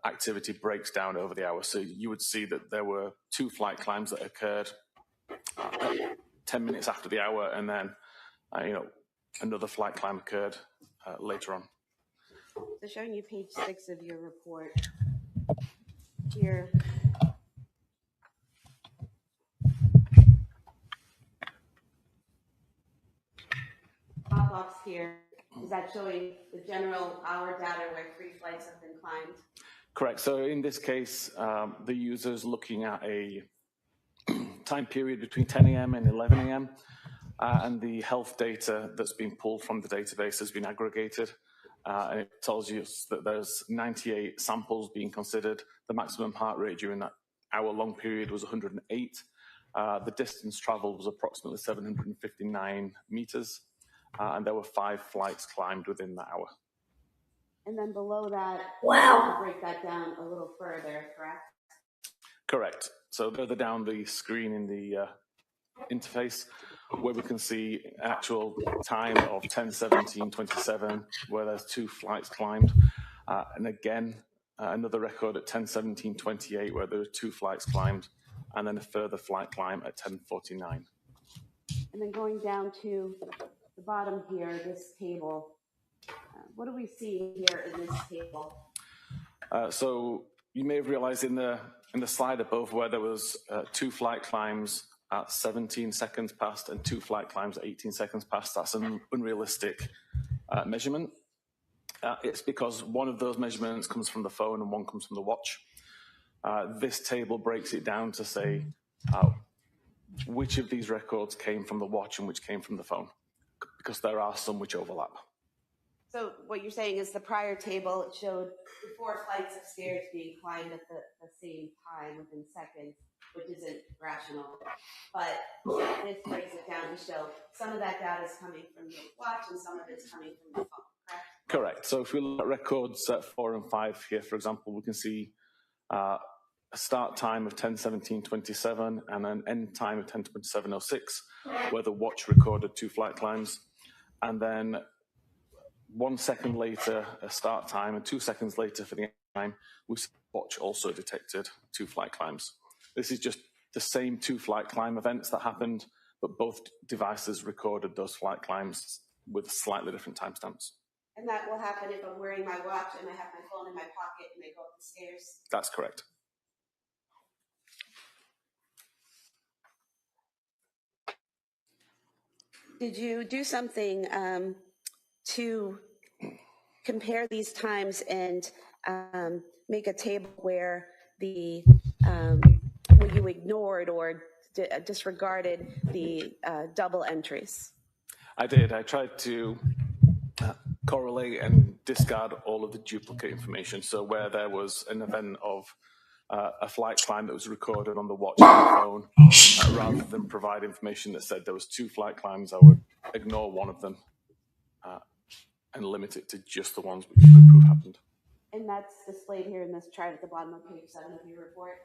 activity breaks down over the hour. So you would see that there were 2 flight climbs that occurred 10 minutes after the hour, and then another flight climb occurred later on. So showing you page 6 of your report here. Pop-ups here. Is that showing the general hour data where 3 flights have been climbed? Correct. So in this case, the user's looking at a time period between 10 a.m. and 11 a.m. And the health data that's been pulled from the database has been aggregated. And it tells you that there's 98 samples being considered. The maximum heart rate during that hour-long period was 108. The distance traveled was approximately 759 meters. And there were 5 flights climbed within the hour. And then below that, Wow. to break that down a little further, correct? Correct. So further down the screen in the interface, where we can see actual time of 10:17:27, where there's 2 flights climbed, and again another record at 10:17:28, where there were 2 flights climbed, and then a further flight climb at 10:49. And then going down to the bottom here, this table, what do we see here in this table? So you may have realized in the slide above where there was 2 flight climbs at 17 seconds past and 2 flight climbs at 18 seconds past. That's an unrealistic measurement. It's because one of those measurements comes from the phone and one comes from the watch. This table breaks it down to say which of these records came from the watch and which came from the phone, because there are some which overlap. So what you're saying is the prior table, it showed the 4 flights of stairs being climbed at the same time within seconds, which isn't rational. But this breaks it down to show some of that data is coming from the watch and some of it's coming from the phone, correct? Correct. So if we look at records at 4 and 5 here, for example, we can see a start time of 10:17:27 and an end time of 10:27:06, where the watch recorded 2 flight climbs. And then 1 second later, a start time, and 2 seconds later for the end time, we see the watch also detected 2 flight climbs. This is just the same 2 flight climb events that happened, but both devices recorded those flight climbs with slightly different timestamps. And that will happen if I'm wearing my watch and I have my phone in my pocket and I go up the stairs? That's correct. Did you do something to compare these times and make a table where the where you ignored or disregarded the double entries? I did. I tried to correlate and discard all of the duplicate information. So where there was an event of a flight climb that was recorded on the watch and the phone, rather than provide information that said there was 2 flight climbs, I would ignore one of them and limit it to just the ones which we could prove happened. And that's displayed here in this chart at the bottom of page 7 of your report.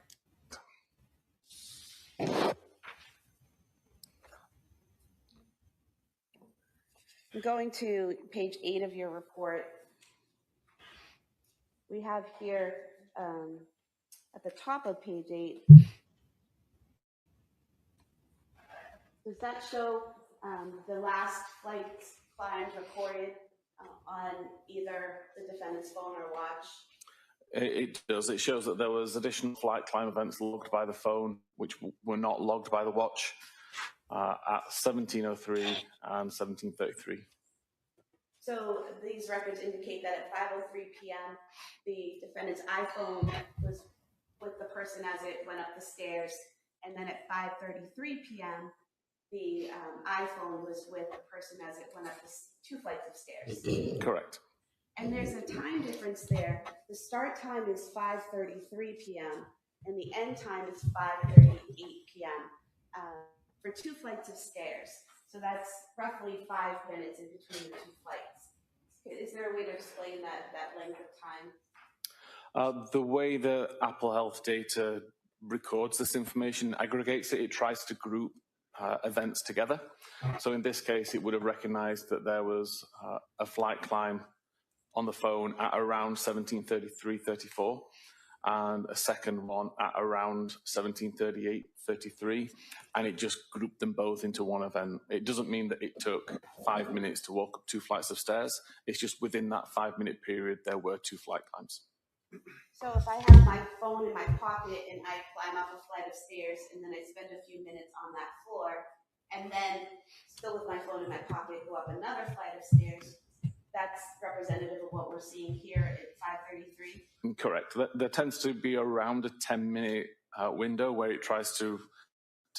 Going to page 8 of your report, we have here at the top of page 8, does that show the last flight climbs recorded on either the defendant's phone or watch? It does. It shows that there was additional flight climb events logged by the phone, which were not logged by the watch, at 17:03 and 17:33. So these records indicate that at 5:03 p.m., the defendant's iPhone was with the person as it went up the stairs, and then at 5:33 p.m., the iPhone was with the person as it went up the 2 flights of stairs. Correct. And there's a time difference there. The start time is 5:33 p.m. and the end time is 5:38 p.m. For 2 flights of stairs. So that's roughly 5 minutes in between the 2 flights. Is there a way to explain that length of time? The way the Apple Health data records this information, aggregates it, it tries to group events together. So in this case, it would have recognized that there was a flight climb on the phone at around 17:33:34, and a second one at around 17:38:33, and it just grouped them both into one event. It doesn't mean that it took 5 minutes to walk up 2 flights of stairs. It's just within that 5-minute period, there were 2 flight times. So if I have my phone in my pocket and I climb up a flight of stairs and then I spend a few minutes on that floor, and then still with my phone in my pocket go up another flight of stairs, that's representative of what we're seeing here at 5:33? Correct. There tends to be around a 10-minute window where it tries to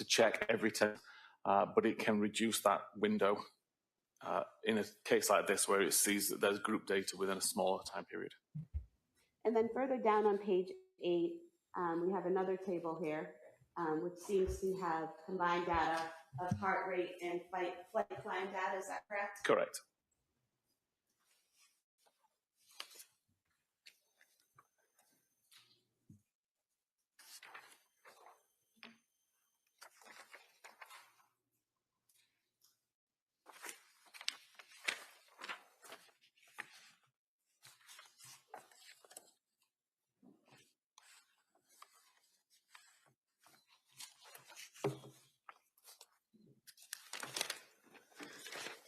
check every 10, but it can reduce that window in a case like this where it sees that there's group data within a smaller time period. And then further down on page 8, we have another table here, which seems to have combined data of heart rate and flight climb data. Is that correct? Correct.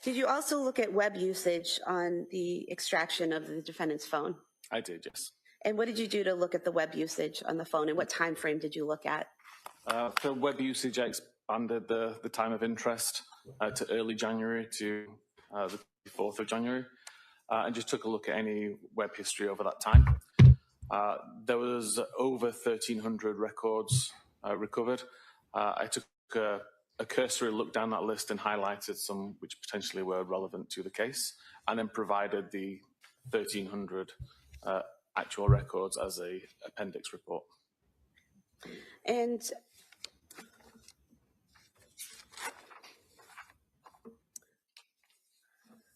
Did you also look at web usage on the extraction of the defendant's phone? I did, yes. And what did you do to look at the web usage on the phone, and what time frame did you look at? For web usage, I expanded the time of interest to early January to the 4th of January, and just took a look at any web history over that time. There was over 1,300 records recovered. I took a cursory look down that list and highlighted some which potentially were relevant to the case, and then provided the 1,300 actual records as a appendix report. And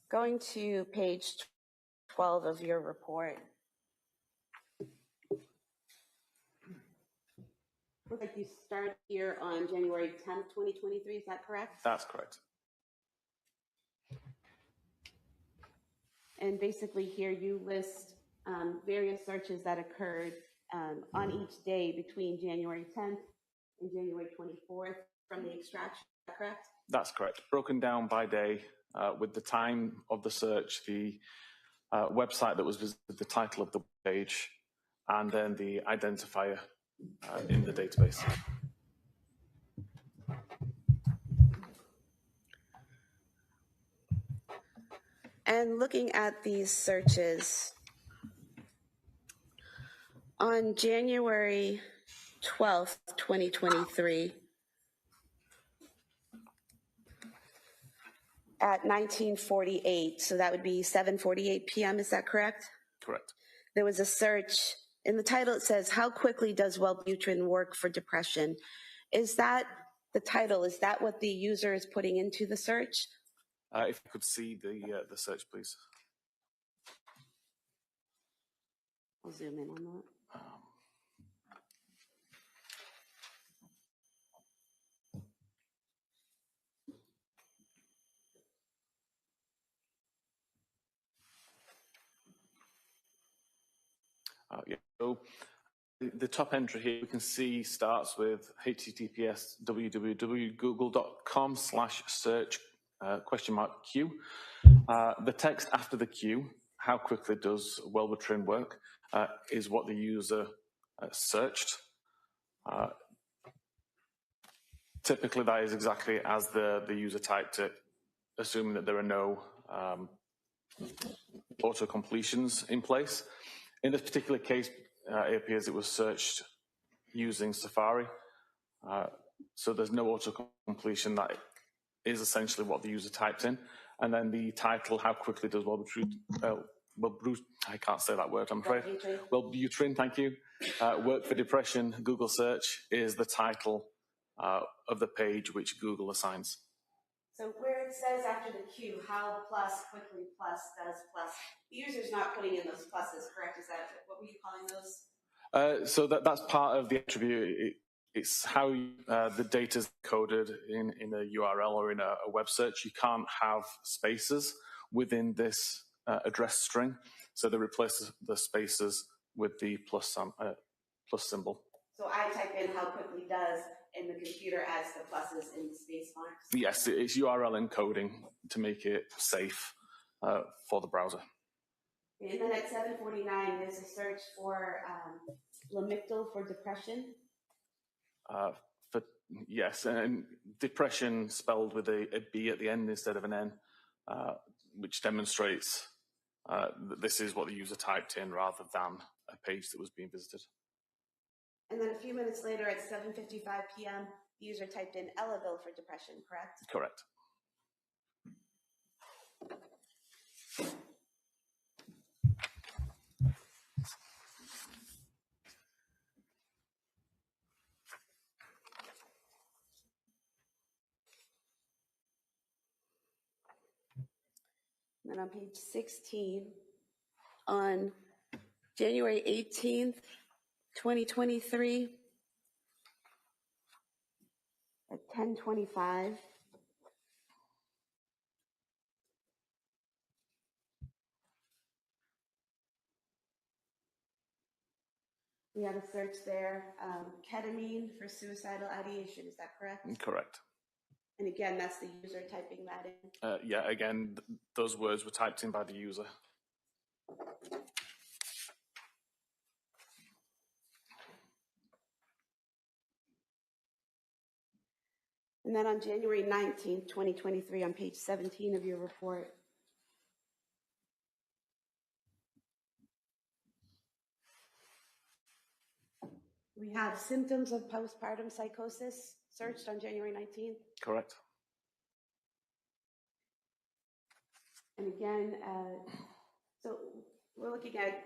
going to page 12 of your report, looks like you start here on January 10th, 2023, is that correct? That's correct. And basically here you list various searches that occurred on each day between January 10th and January 24th from the extraction, is that correct? That's correct. Broken down by day with the time of the search, the website that was visited, the title of the page, and then the identifier in the database. And looking at these searches, on January 12th, 2023, at 19:48, so that would be 7:48 p.m., is that correct? Correct. There was a search. In the title it says, "How quickly does Wellbutrin work for depression?" Is that the title? Is that what the user is putting into the search? If you could see the search, please. I'll zoom in on that. Yeah. So the top entry here we can see starts with https www.google.com/search $Q. The text after the Q, how quickly does Wellbutrin work, is what the user searched. Typically that is exactly as the user typed it, assuming that there are no auto-completions in place. In this particular case, it appears it was searched using Safari. So there's no auto-completion. That is essentially what the user typed in. And then the title, how quickly does Wellbutrin, I can't say that word, I'm afraid. Wellbutrin, thank you. Work for depression, Google search is the title of the page which Google assigns. So where it says after the Q, how plus, quickly plus, does plus, the user's not putting in those pluses, correct? Is that, what were you calling those? So that's part of the attribute. It's how the data is coded in a URL or in a web search. You can't have spaces within this address string. So they replace the spaces with the plus symbol. So I type in how quickly does, and the computer adds the pluses in space marks? Yes, it's URL encoding to make it safe for the browser. And then at 7:49, there's a search for Lamictal for depression. Yes, and depression spelled with a B at the end instead of an N, which demonstrates that this is what the user typed in rather than a page that was being visited. And then a few minutes later at 7:55 p.m., the user typed in Ellaville for depression, correct? Correct. And then on page 16, on January 18th, 2023, at 10:25, we have a search there, ketamine for suicidal ideation, is that correct? Correct. And again, that's the user typing that in. Yeah, again, those words were typed in by the user. And then on January 19th, 2023, on page 17 of your report, we have symptoms of postpartum psychosis searched on January 19th. Correct. And again, so we're looking at,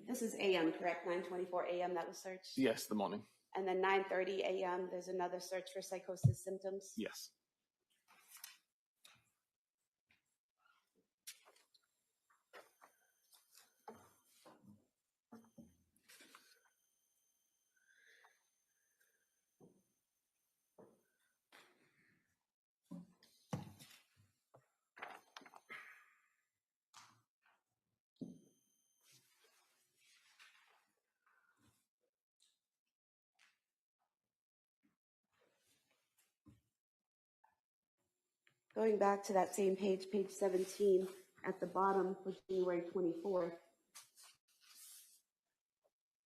this is AM, correct? 9:24 AM that was searched? Yes, the morning. And then 9:30 AM, there's another search for psychosis symptoms? Yes. Going back to that same page, page 17, at the bottom for January 24th,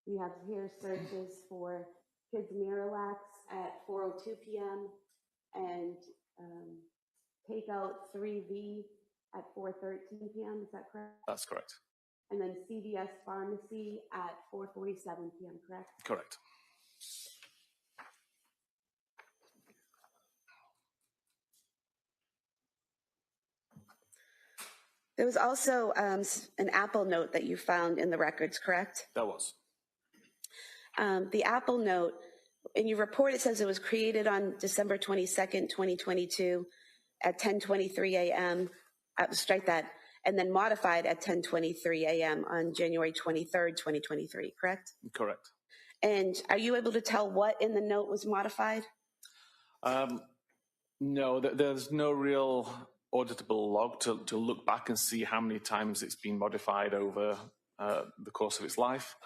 we have here searches for kids Miralax at 4:02 p.m. and Takeout 3V at 4:13 p.m. Is that correct? That's correct. And then CVS Pharmacy at 4:47 p.m. Correct? Correct. There was also an Apple note that you found in the records, correct? That was. The Apple note, in your report, it says it was created on December 22nd, 2022 at 10:23 a.m. Strike that, and then modified at 10:23 a.m. on January 23rd, 2023, correct? Correct. And are you able to tell what in the note was modified? No, there's no real auditable log to look back and see how many times it's been modified over the course of its life.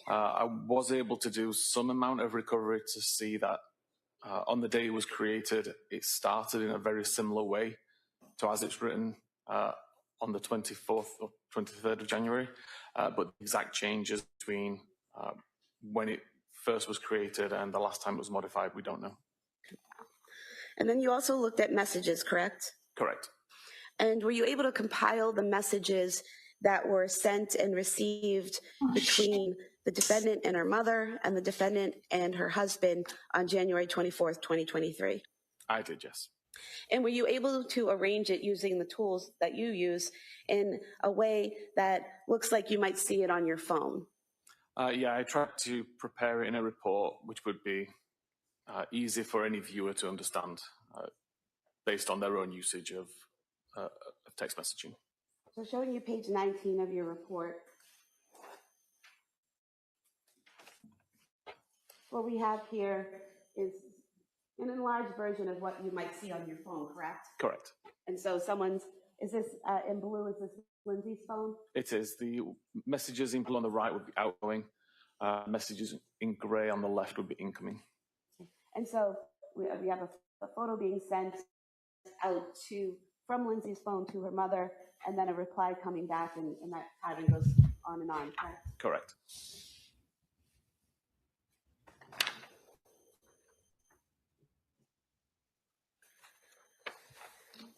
I was able to do some amount of recovery to see that on the day it was created, it started in a very similar way to as it's written on the 24th or 23rd of January, but the exact changes between when it first was created and the last time it was modified, we don't know. And then you also looked at messages, correct? Correct. And were you able to compile the messages that were sent and received between the defendant and her mother and the defendant and her husband on January 24th, 2023? I did, yes. And were you able to arrange it using the tools that you use in a way that looks like you might see it on your phone? Yeah, I tried to prepare it in a report which would be easy for any viewer to understand based on their own usage of text messaging. So showing you page 19 of your report, what we have here is an enlarged version of what you might see on your phone, correct? Correct. And so is this in blue, is this Lindsay's phone? It is. The messages in blue on the right would be outgoing. Messages in gray on the left would be incoming. And so we have a photo being sent out from Lindsay's phone to her mother, and then a reply coming back, and that pattern goes on and on, correct? Correct.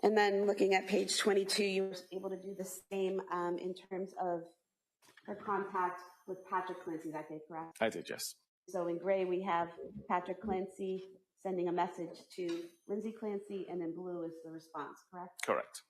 And then looking at page 22, you were able to do the same in terms of her contact with Patrick Clancy that day, correct? I did, yes. So in gray, we have Patrick Clancy sending a message to Lindsay Clancy, and in blue is the response, correct? Correct.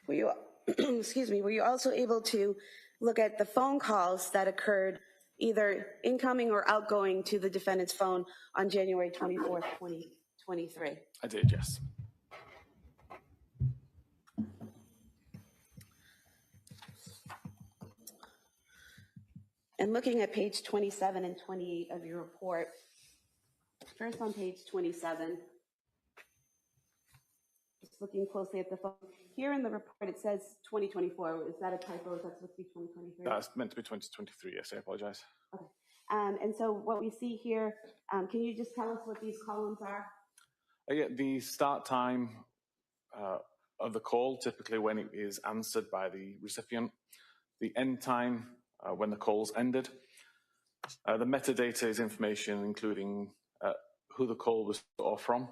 Were you, excuse me, were you also able to look at the phone calls that occurred either incoming or outgoing to the defendant's phone on January 24th, 2023? I did, yes. And looking at page 27 and 28 of your report, first on page 27, just looking closely at the phone. Here in the report, it says 2024. Is that a typo? Is that supposed to be 2023? That's meant to be 2023, yes, I apologize. Okay. And so what we see here, can you just tell us what these columns are? Yeah, the start time of the call, typically when it is answered by the recipient, the end time when the call's ended. The metadata is information including who the call was or from,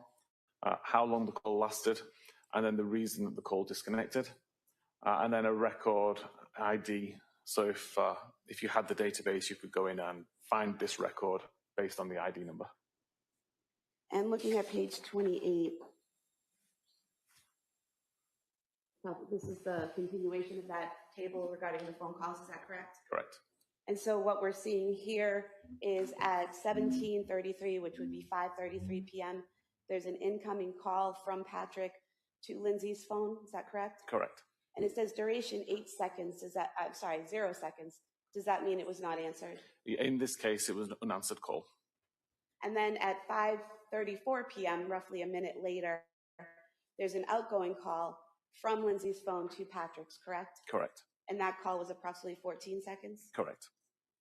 how long the call lasted, and then the reason that the call disconnected, and then a record ID. So if you had the database, you could go in and find this record based on the ID number. And looking at page 28, this is the continuation of that table regarding the phone calls, is that correct? Correct. And so what we're seeing here is at 17:33, which would be 5:33 p.m., there's an incoming call from Patrick to Lindsay's phone, is that correct? Correct. And it says duration 8 seconds, does that, I'm sorry, 0 seconds. Does that mean it was not answered? In this case, it was an unanswered call. And then at 5:34 p.m., roughly a minute later, there's an outgoing call from Lindsay's phone to Patrick's, correct? Correct. And that call was approximately 14 seconds? Correct.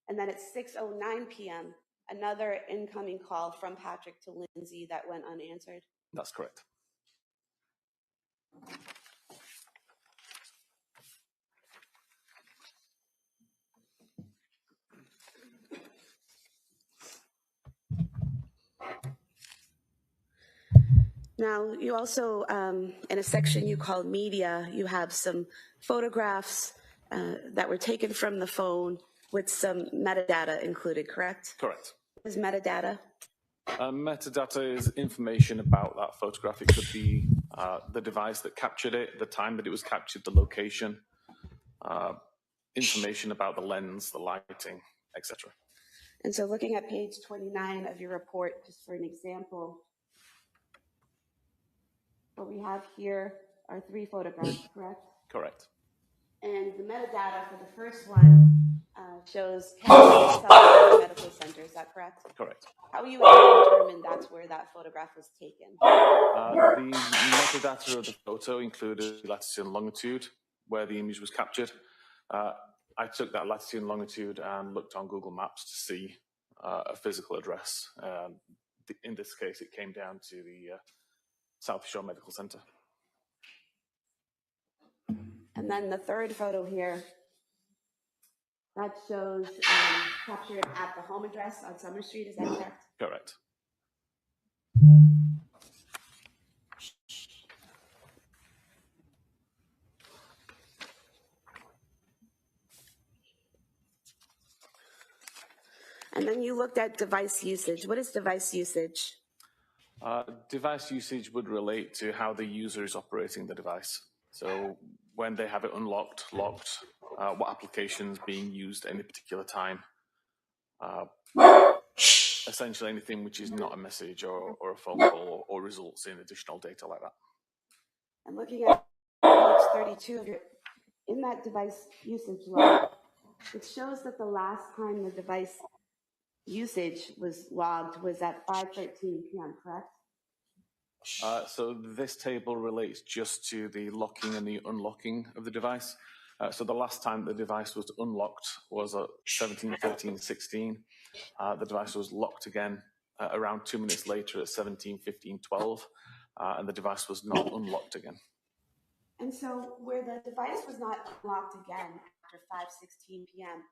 And then at 6:09 p.m., another incoming call from Patrick to Lindsay that went unanswered? That's correct. Now, you also, in a section you called media, you have some photographs that were taken from the phone with some metadata included, correct? Correct. What is metadata? Metadata is information about that photograph. It could be the device that captured it, the time that it was captured, the location, information about the lens, the lighting, etc. And so looking at page 29 of your report, just for an example, what we have here are 3 photographs, correct? Correct. And the metadata for the first one shows South Medical Center, is that correct? Correct. How are you able to determine that's where that photograph was taken? The metadata of the photo included latitude and longitude, where the image was captured. I took that latitude and longitude and looked on Google Maps to see a physical address. In this case, it came down to the South Shore Medical Center. And then the third photo here, that shows captured at the home address on Summer Street, is that correct? Correct. And then you looked at device usage. What is device usage? Device usage would relate to how the user is operating the device. So when they have it unlocked, locked, what applications being used at any particular time. Essentially anything which is not a message or a phone call or results in additional data like that. I'm looking at page 32 of it. In that device usage log, it shows that the last time the device usage was logged was at 5:13 p.m., correct? So this table relates just to the locking and the unlocking of the device. So the last time the device was unlocked was at 17:13:16. The device was locked again around 2 minutes later at 17:15:12, and the device was not unlocked again. And so where the device was not unlocked again after 5:16 p.m.,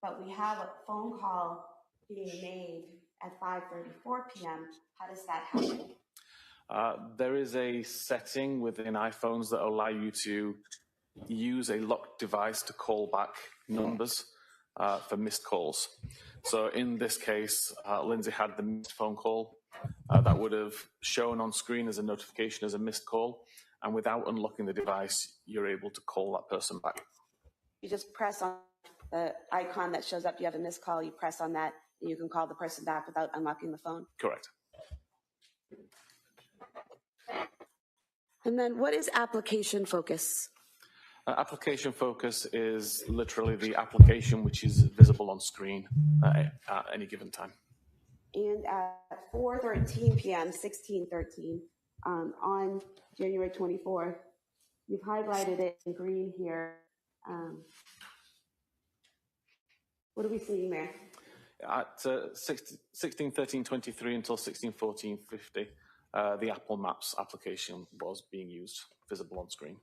but we have a phone call being made at 5:34 p.m., how does that happen? There is a setting within iPhones that allow you to use a locked device to call back numbers for missed calls. So in this case, Lindsay had the missed phone call that would have shown on screen as a notification as a missed call. And without unlocking the device, you're able to call that person back. You just press on the icon that shows up. You have a missed call, you press on that, and you can call the person back without unlocking the phone. Correct. And then what is application focus? Application focus is literally the application which is visible on screen at any given time. And at 4:13 p.m., 16:13, on January 24th, you've highlighted it in green here. What are we seeing there? At 16:13:23 until 16:14:50, the Apple Maps application was being used, visible on screen.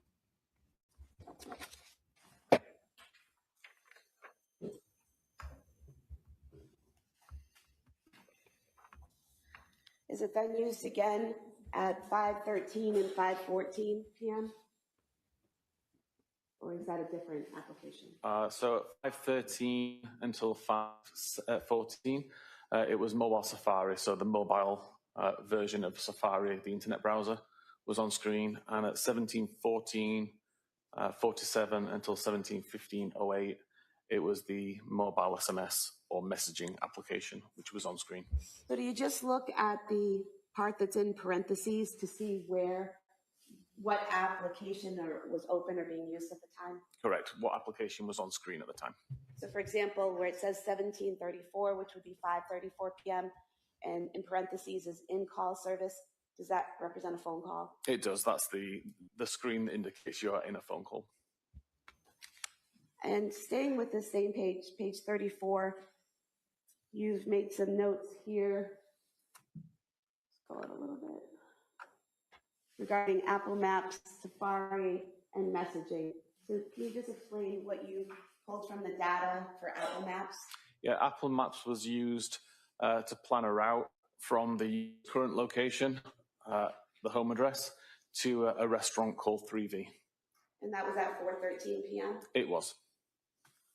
Is it then used again at 5:13 and 5:14 p.m.? Or is that a different application? So at 5:13 until 5:14, it was mobile Safari. So the mobile version of Safari, the internet browser, was on screen. And at 17:14:47 until 17:15:08, it was the mobile SMS or messaging application, which was on screen. So do you just look at the part that's in parentheses to see what application was open or being used at the time? Correct. What application was on screen at the time? So for example, where it says 17:34, which would be 5:34 p.m., and in parentheses is in-call service, does that represent a phone call? It does. That's the screen that indicates you are in a phone call. And staying with the same page, page 34, you've made some notes here. Let's go out a little bit. Regarding Apple Maps, Safari, and messaging. So can you just explain what you pulled from the data for Apple Maps? Yeah, Apple Maps was used to plan a route from the current location, the home address, to a restaurant called 3V. And that was at 4:13 p.m.? It was.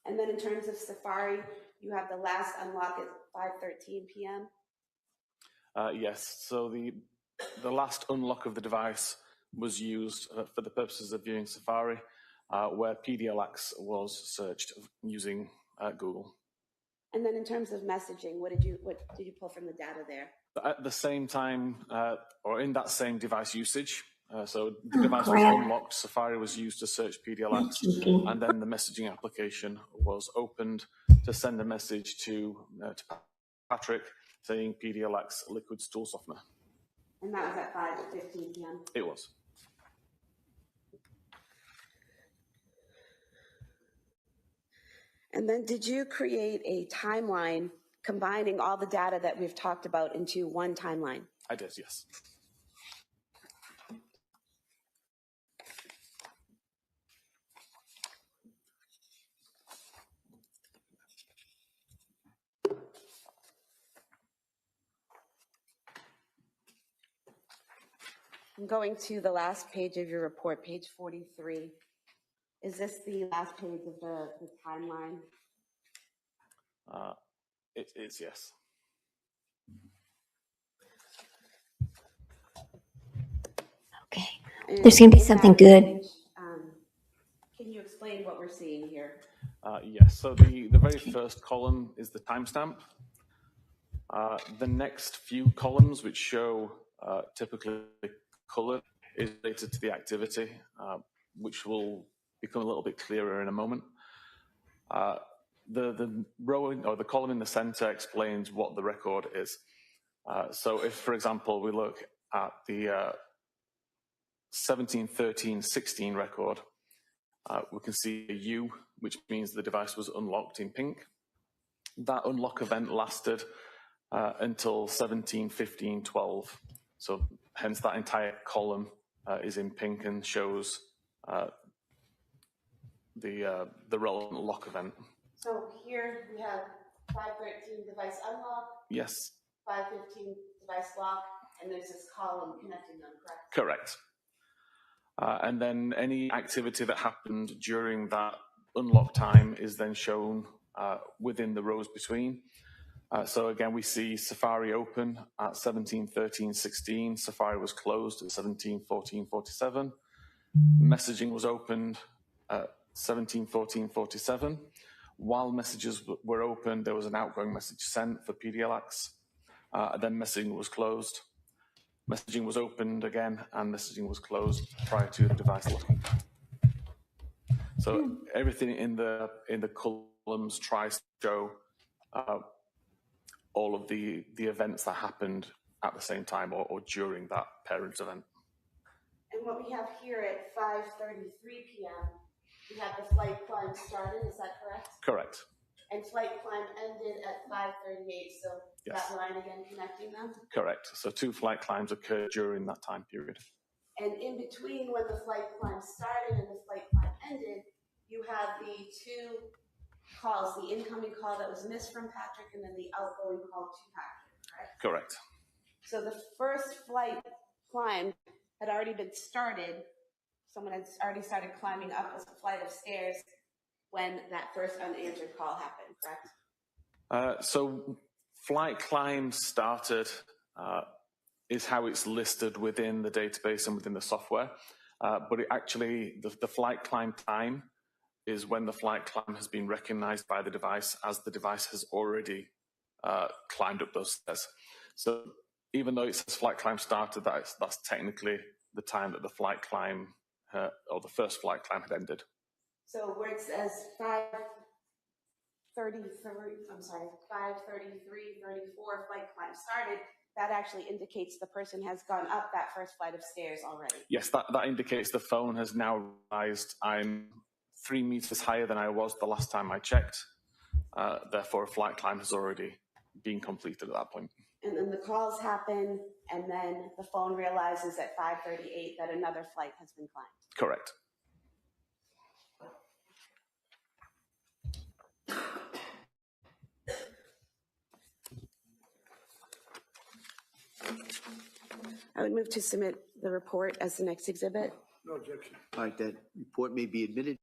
And then in terms of Safari, you have the last unlock at 5:13 p.m.? Yes, so the last unlock of the device was used for the purposes of viewing Safari, where PDLX was searched using Google. And then in terms of messaging, what did you pull from the data there? At the same time, or in that same device usage, so the device was unlocked, Safari was used to search PDLX, and then the messaging application was opened to send a message to Patrick saying PDLX liquid stool softener. And that was at 5:15 p.m.? It was. And then did you create a timeline combining all the data that we've talked about into one timeline? I did, yes. I'm going to the last page of your report, page 43. Is this the last page of the timeline? It is, yes. And There's going to be in something that good. image, can you explain what we're seeing here? Yes, so the very first column is the timestamp. The next few columns, which show typically color, is related to the activity, which will become a little bit clearer in a moment. The row or the column in the center explains what the record is. So if, for example, we look at the 17/13/16 record, we can see a U, which means the device was unlocked in pink. That unlock event lasted until 17/15/12. So hence that entire column is in pink and shows the relevant lock event. So here we have 513 device unlock. Yes. 515 device lock, and there's this column connecting them, correct? Correct. And then any activity that happened during that unlock time is then shown within the rows between. So again, we see Safari open at 17/13/16. Safari was closed at 17/14/47. Messaging was opened at 17/14/47. While messages were open, there was an outgoing message sent for PDLX. Then messaging was closed. Messaging was opened again, and messaging was closed prior to the device locking. So everything in the columns tries to show all of the events that happened at the same time or during that parent event. And what we have here at 5:33 p.m., we have the flight climb started, is that correct? Correct. And flight climb ended at 5:38, so yes. that line again connecting them? Correct. So 2 flight climbs occurred during that time period. And in between when the flight climb started and the flight climb ended, you have the 2 calls, the incoming call that was missed from Patrick and then the outgoing call to Patrick, correct? Correct. So the first flight climb had already been started. Someone had already started climbing up a flight of stairs when that first unanswered call happened, correct? So flight climb started is how it's listed within the database and within the software. But it actually, the flight climb time is when the flight climb has been recognized by the device as the device has already climbed up those stairs. So even though it says flight climb started, that's technically the time that the flight climb or the first flight climb had ended. So where it says 5:33:34 flight climb started, that actually indicates the person has gone up that first flight of stairs already. Yes, that indicates the phone has now realized I'm 3 meters higher than I was the last time I checked. Therefore, a flight climb has already been completed at that point. And then the calls happen, and then the phone realizes at 5:38 that another flight has been climbed. Correct. I would move to submit the report as the next exhibit. No objection. All right, that report may be admitted.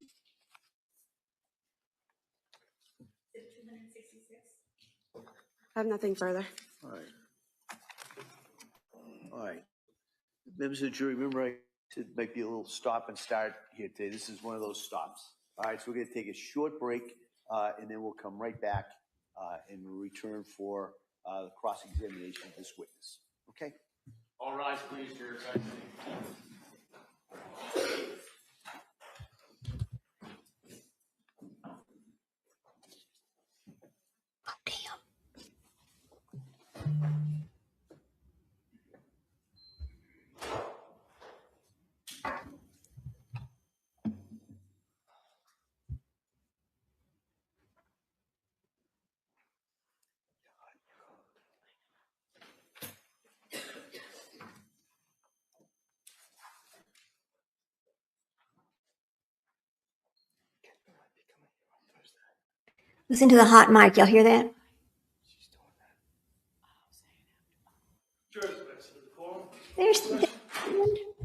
I have nothing further. All right. All right. Members of the jury, remember I said it might be a little stop and start here today. This is one of those stops. All right, so we're going to take a short break, and then we'll come right back and return for the cross-examination of this witness. Okay? All rise, please, for your attention. Oh, damn. Listen to the hot mic. Y'all hear that? There's the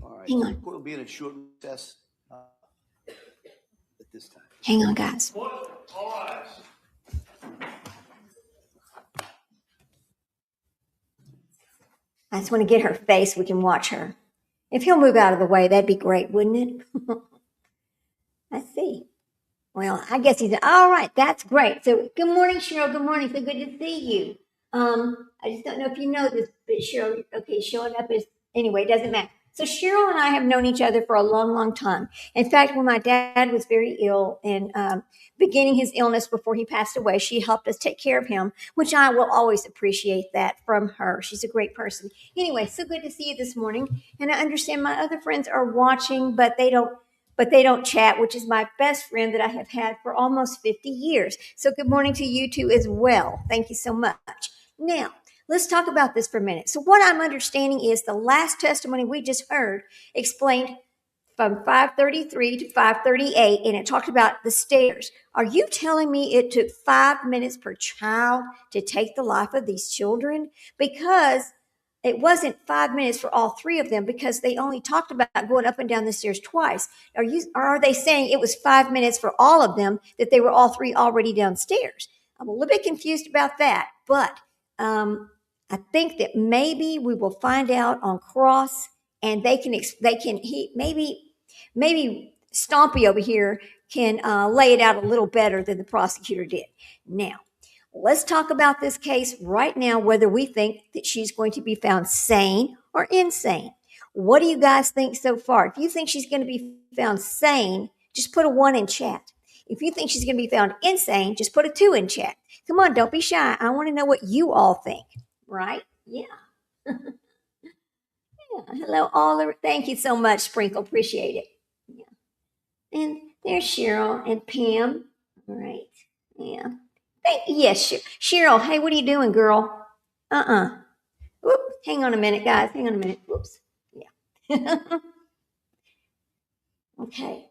All right. Hang on. The court will be in a short recess at this time. Hang on, guys. All eyes. I just want to get her face. We can watch her. If he'll move out of the way, that'd be great, wouldn't it? I see. Well, I guess he's all right. That's great. So, good morning, Cheryl. Good morning. So good to see you. I just don't know if you know this, but Cheryl, okay, showing up is anyway. It doesn't matter. So Cheryl and I have known each other for a long, long time. In fact, when my dad was very ill and beginning his illness before he passed away, she helped us take care of him, which I will always appreciate that from her. She's a great person. Anyway, so good to see you this morning. And I understand my other friends are watching, but they don't chat, which is my best friend that I have had for almost 50 years. So good morning to you two as well. Thank you so much. Now, let's talk about this for a minute. So what I'm understanding is the last testimony we just heard explained from 533 to 538, and it talked about the stairs. Are you telling me it took 5 minutes per child to take the life of these children? Because it wasn't 5 minutes for all three of them, because they only talked about going up and down the stairs twice. Are they saying it was 5 minutes for all of them, that they were all three already downstairs? I'm a little bit confused about that, but I think that maybe we will find out on cross, and maybe Stompy over here can lay it out a little better than the prosecutor did. Now, let's talk about this case right now, whether we think that she's going to be found sane or insane. What do you guys think so far? If you think she's going to be found sane, just put a 1 in chat. If you think she's going to be found insane, just put a 2 in chat. Come on, don't be shy. I want to know what you all think, right? Yeah. Yeah. Hello, all. Thank you so much, Sprinkle. Appreciate it. Yeah. And there's Cheryl and Pam. All right. Yeah. Yes, Cheryl. Hey, what are you doing, girl? Whoop. Hang on a minute, guys. Hang on a minute. Whoops. Yeah. Okay.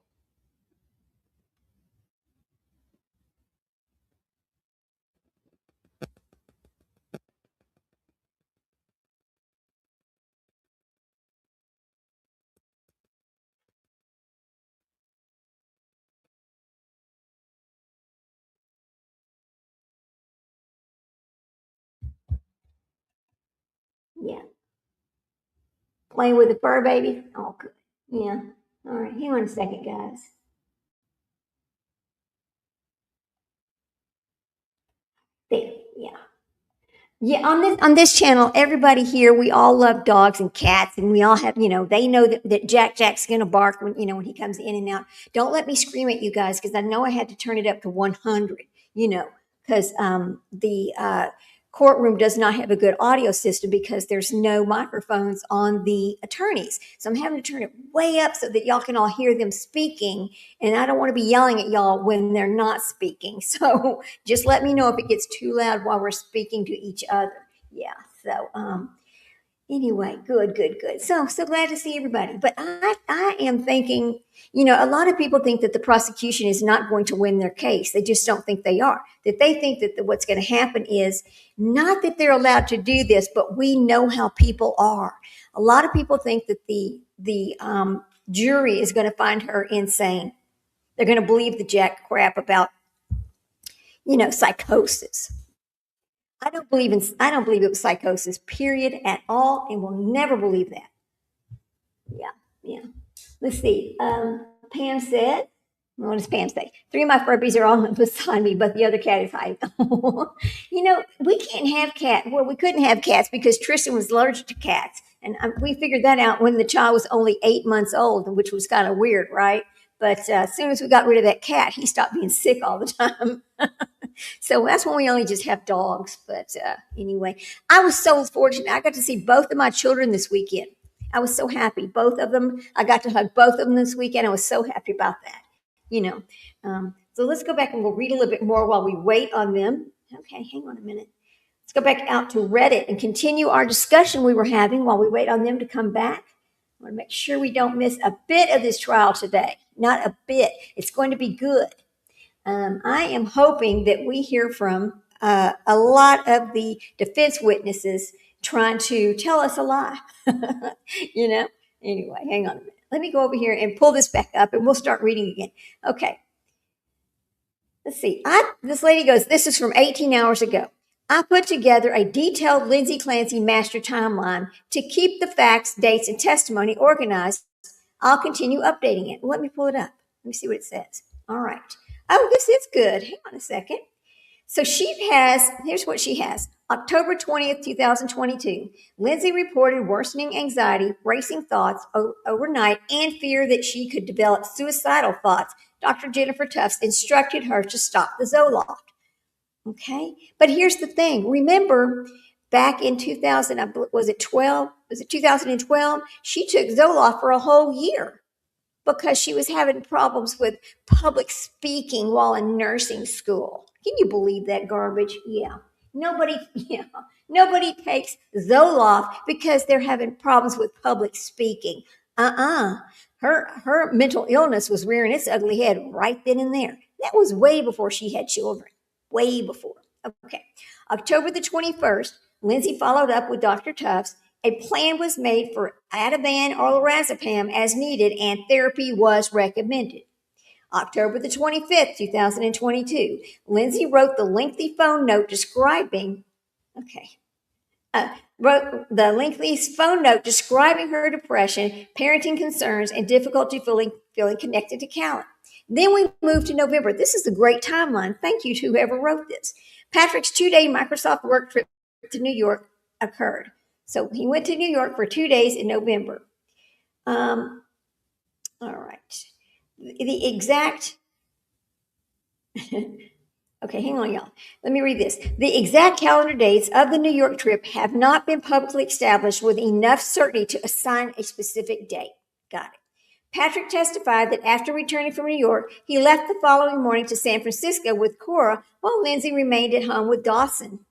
Yeah. Playing with the fur baby. Oh, good. Yeah. All right. Hang on a second, guys. There. Yeah. Yeah, on this channel, everybody here, we all love dogs and cats, and we all have, they know that Jack's gonna bark when he comes in and out. Don't let me scream at you guys, because I know I had to turn it up to 100, because the courtroom does not have a good audio system because there's no microphones on the attorneys. So I'm having to turn it way up so that y'all can all hear them speaking, and I don't want to be yelling at y'all when they're not speaking. So just let me know if it gets too loud while we're speaking to each other. Yeah. So anyway, good. So glad to see everybody. But I am thinking, a lot of people think that the prosecution is not going to win their case. They just don't think they are. That they think that what's going to happen is not that they're allowed to do this, but we know how people are. A lot of people think that the jury is going to find her insane. They're going to believe the jack crap about, psychosis. I don't believe it was psychosis, period, at all, and will never believe that. Yeah. Let's see. Pam said, what does Pam say? 3 of my Furbies are all beside me, but the other cat is hiding. We can't have cats. Well, we couldn't have cats because Tristan was allergic to cats. And we figured that out when the child was only 8 months old, which was kind of weird, right? But as soon as we got rid of that cat, he stopped being sick all the time. So that's when we only just have dogs. But anyway, I was so fortunate. I got to see both of my children this weekend. I was so happy. Both of them. I got to hug both of them this weekend. I was so happy about that. So let's go back and we'll read a little bit more while we wait on them. Okay, hang on a minute. Let's go back out to Reddit and continue our discussion we were having while we wait on them to come back. I want to make sure we don't miss a bit of this trial today. Not a bit. It's going to be good. I am hoping that we hear from a lot of the defense witnesses trying to tell us a lie. Anyway, hang on a minute. Let me go over here and pull this back up and we'll start reading again. Okay. Let's see. This lady goes, this is from 18 hours ago. I put together a detailed Lindsay Clancy master timeline to keep the facts, dates, and testimony organized. I'll continue updating it. Let me pull it up. Let me see what it says. All right. Oh, this is good. Hang on a second. So she has, here's what she has. October 20th, 2022. Lindsay reported worsening anxiety, racing thoughts overnight, and fear that she could develop suicidal thoughts. Dr. Jennifer Tufts instructed her to stop the Zoloft. Okay. But here's the thing. Remember, back in 2000, was it 2012? She took Zoloft for a whole year because she was having problems with public speaking while in nursing school. Can you believe that garbage? Yeah. Nobody takes Zoloft because they're having problems with public speaking. Her mental illness was rearing its ugly head right then and there. That was way before she had children. Way before. Okay. October the 21st, Lindsay followed up with Dr. Tufts. A plan was made for Ativan or lorazepam as needed, and therapy was recommended. October the 25th, 2022, Lindsay wrote the lengthy phone note describing her depression, parenting concerns, and difficulty feeling connected to Callan. Then we moved to November. This is a great timeline. Thank you to whoever wrote this. Patrick's 2-day Microsoft work trip to New York occurred. So he went to New York for 2 days in November. All right. The exact, okay, hang on, y'all. Let me read this. The exact calendar dates of the New York trip have not been publicly established with enough certainty to assign a specific date. Got it. Patrick testified that after returning from New York, he left the following morning to San Francisco with Cora while Lindsay remained at home with Dawson.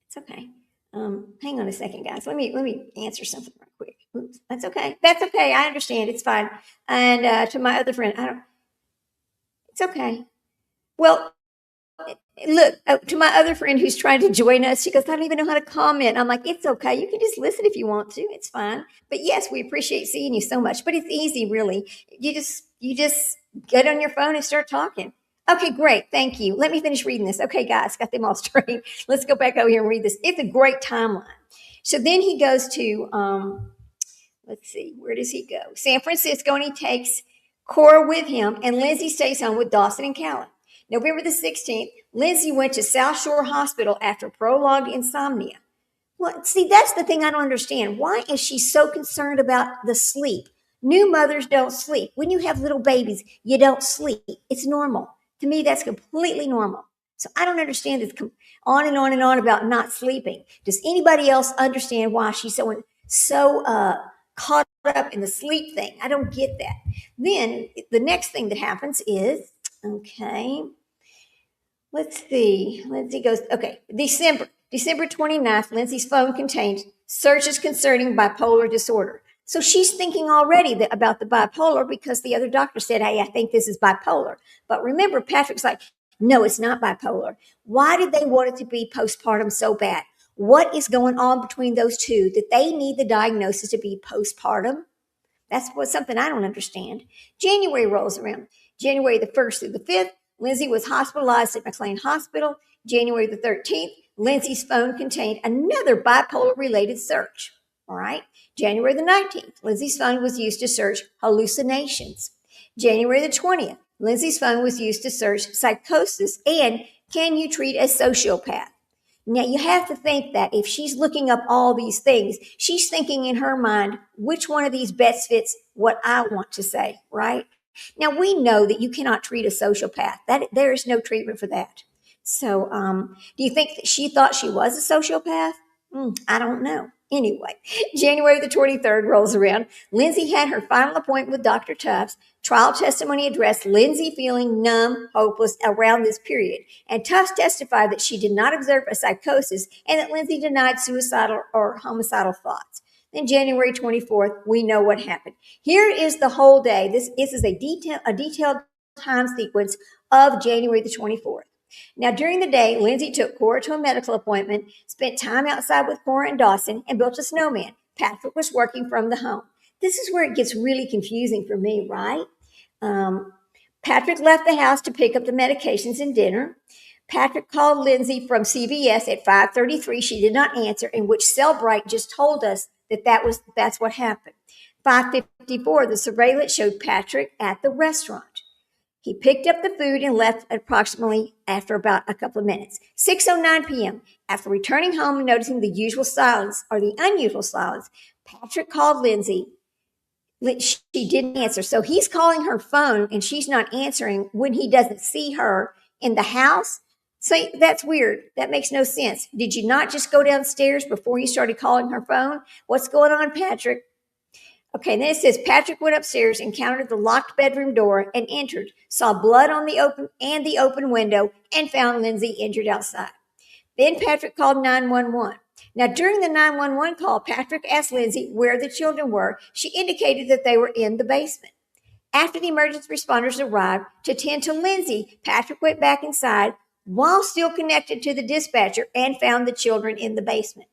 It's okay. Hang on a second, guys. Let me answer something real quick. Oops, that's okay. That's okay. I understand. It's fine. And to my other friend, it's okay. Well, look, to my other friend who's trying to join us, she goes, I don't even know how to comment. I'm like, it's okay. You can just listen if you want to. It's fine. But yes, we appreciate seeing you so much. But it's easy, really. You just get on your phone and start talking. Okay, great. Thank you. Let me finish reading this. Okay, guys, got them all straight. Let's go back over here and read this. It's a great timeline. So then he goes to, let's see, where does he go? San Francisco, and he takes Cora with him, and Lindsay stays home with Dawson and Callan. November the 16th, Lindsay went to South Shore Hospital after prolonged insomnia. Well, see, that's the thing I don't understand. Why is she so concerned about the sleep? New mothers don't sleep. When you have little babies, you don't sleep. It's normal. To me, that's completely normal. So I don't understand this on and on and on about not sleeping. Does anybody else understand why she's so caught up in the sleep thing? I don't get that. Then the next thing that happens is, okay, let's see. Lindsay goes, okay, December 29th, Lindsay's phone contained searches concerning bipolar disorder. So she's thinking already about the bipolar because the other doctor said, hey, I think this is bipolar. But remember, Patrick's like, no, it's not bipolar. Why did they want it to be postpartum so bad? What is going on between those two that they need the diagnosis to be postpartum? That's something I don't understand. January rolls around. January the 1st through the 5th, Lindsay was hospitalized at McLean Hospital. January the 13th, Lindsay's phone contained another bipolar-related search. All right. January the 19th, Lindsay's phone was used to search hallucinations. January the 20th, Lindsay's phone was used to search psychosis and can you treat a sociopath? Now, you have to think that if she's looking up all these things, she's thinking in her mind, which one of these best fits what I want to say, right? Now, we know that you cannot treat a sociopath. That there is no treatment for that. So do you think that she thought she was a sociopath? I don't know. Anyway, January the 23rd rolls around. Lindsay had her final appointment with Dr. Tufts. Trial testimony addressed Lindsay feeling numb, hopeless around this period. And Tufts testified that she did not observe a psychosis and that Lindsay denied suicidal or homicidal thoughts. Then January 24th, we know what happened. Here is the whole day. This is a detailed time sequence of January the 24th. Now, during the day, Lindsay took Cora to a medical appointment, spent time outside with Cora and Dawson, and built a snowman. Patrick was working from the home. This is where it gets really confusing for me, right? Patrick left the house to pick up the medications and dinner. Patrick called Lindsay from CVS at 5:33. She did not answer, in which Cellbrite just told us that's what happened. 5:54, the surveillance showed Patrick at the restaurant. He picked up the food and left approximately after about a couple of minutes. 6:09 p.m., after returning home and noticing the usual silence or the unusual silence, Patrick called Lindsay. She didn't answer. So he's calling her phone and she's not answering when he doesn't see her in the house. So that's weird. That makes no sense. Did you not just go downstairs before you started calling her phone? What's going on, Patrick? Okay, then it says Patrick went upstairs, encountered the locked bedroom door, and entered, saw blood on the open window, and found Lindsay injured outside. Then Patrick called 911. Now, during the 911 call, Patrick asked Lindsay where the children were. She indicated that they were in the basement. After the emergency responders arrived to tend to Lindsay, Patrick went back inside while still connected to the dispatcher and found the children in the basement.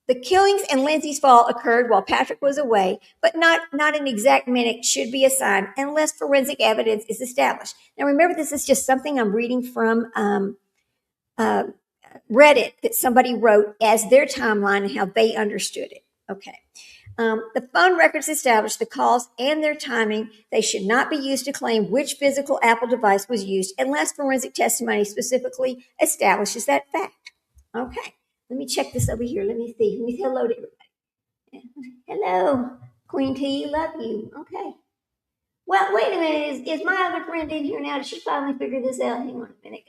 The killings and Lindsay's fall occurred while Patrick was away, but not an exact minute should be assigned unless forensic evidence is established. Now, remember, this is just something I'm reading from Reddit that somebody wrote as their timeline and how they understood it. Okay. The phone records establish the calls and their timing. They should not be used to claim which physical Apple device was used unless forensic testimony specifically establishes that fact. Okay. Let me check this over here. Let me see. Let me say hello to everybody. Hello, Queen T. Love you. Okay. Well, wait a minute. Is my other friend in here now? Did she finally figure this out? Hang on a minute.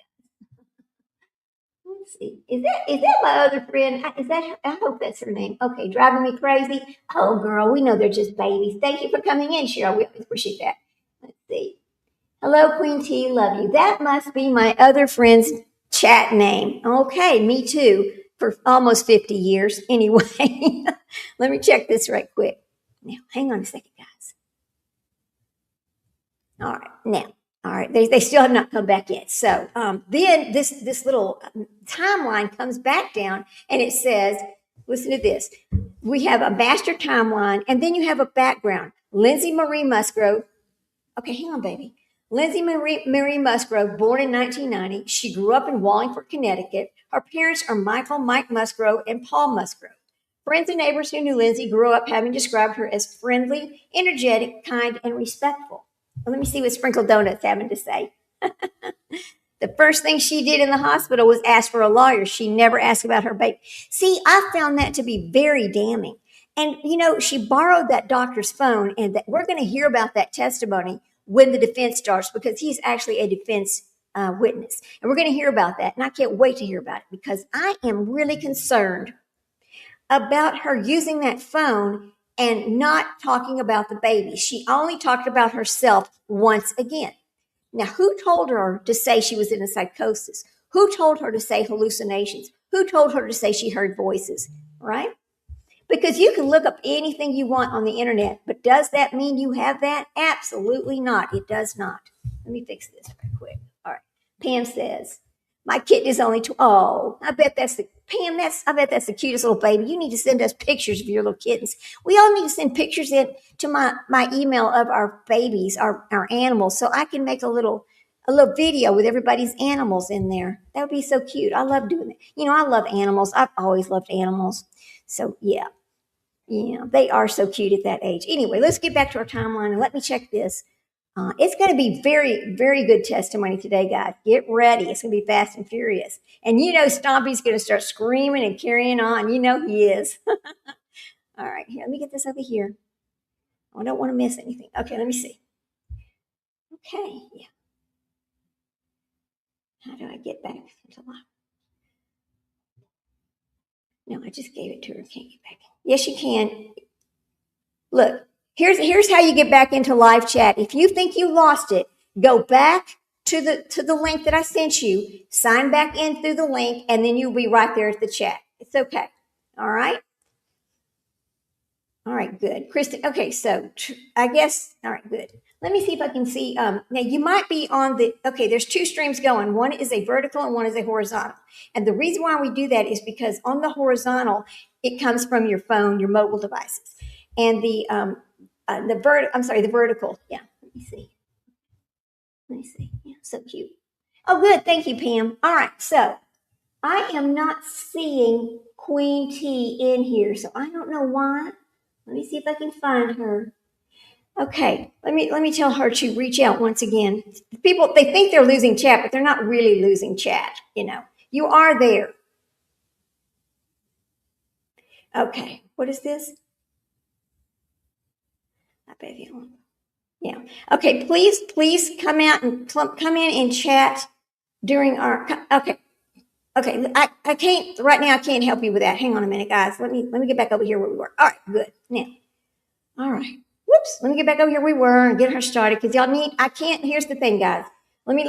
Let's see. Is that my other friend? Is that her? I hope that's her name. Okay, driving me crazy. Oh, girl, we know they're just babies. Thank you for coming in, Cheryl. We always appreciate that. Let's see. Hello, Queen T. Love you. That must be my other friend's chat name. Okay, me too. For almost 50 years. Anyway, let me check this right quick. Now, hang on a second, guys. All right, now. All right, they still have not come back yet. So then this little timeline comes back down and it says, listen to this. We have a master timeline and then you have a background. Lindsay Marie Musgrove. Okay, hang on, baby. Lindsay Marie Musgrove, born in 1990. She grew up in Wallingford, Connecticut. Her parents are Mike Musgrove and Paul Musgrove. Friends and neighbors who knew Lindsay grew up having described her as friendly, energetic, kind, and respectful. Well, let me see what Sprinkled Donuts having to say. The first thing she did in the hospital was ask for a lawyer. She never asked about her baby. See, I found that to be very damning. And, she borrowed that doctor's phone, and that we're going to hear about that testimony when the defense starts because he's actually a defense witness. And we're going to hear about that. And I can't wait to hear about it because I am really concerned about her using that phone and not talking about the baby. She only talked about herself once again. Now, who told her to say she was in a psychosis? Who told her to say hallucinations? Who told her to say she heard voices, right? Because you can look up anything you want on the internet, but does that mean you have that? Absolutely not. It does not. Let me fix this right quick. All right. Pam says, my kitten is only two. Oh, I bet that's the cutest little baby. You need to send us pictures of your little kittens. We all need to send pictures in to my email of our babies, our animals, so I can make a little video with everybody's animals in there. That would be so cute. I love doing it. I love animals. I've always loved animals. So yeah, they are so cute at that age. Anyway, let's get back to our timeline and let me check this. It's going to be very, very good testimony today, guys. Get ready. It's going to be fast and furious. And Stompy's going to start screaming and carrying on. He is. All right, here, let me get this over here. I don't want to miss anything. Okay, let me see. Okay, yeah. How do I get back into live? No, I just gave it to her. Can't get back. Yes, you can. Look, here's how you get back into live chat. If you think you lost it, go back to the link that I sent you, sign back in through the link, and then you'll be right there at the chat. It's okay. All right. All right, good. Kristen, okay, so I guess, all right, good. Let me see if I can see. Now, you might be on there's two streams going. One is a vertical and one is a horizontal. And the reason why we do that is because on the horizontal, it comes from your phone, your mobile devices. And the vertical, yeah, let me see. Yeah, so cute. Oh, good. Thank you, Pam. All right. So I am not seeing Queen T in here, so I don't know why. Let me see if I can find her. Okay, let me tell her to reach out once again. People, they think they're losing chat, but they're not really losing chat. You are there. Okay, what is this? I bet you. Yeah. Okay, please come out and come in and chat during our. Okay. Okay, I can't right now. I can't help you with that. Hang on a minute, guys. Let me get back over here where we were. All right, good. Now, all right. Whoops. Let me get back over here. We were and get her started because y'all need. I can't. Here's the thing, guys. Let me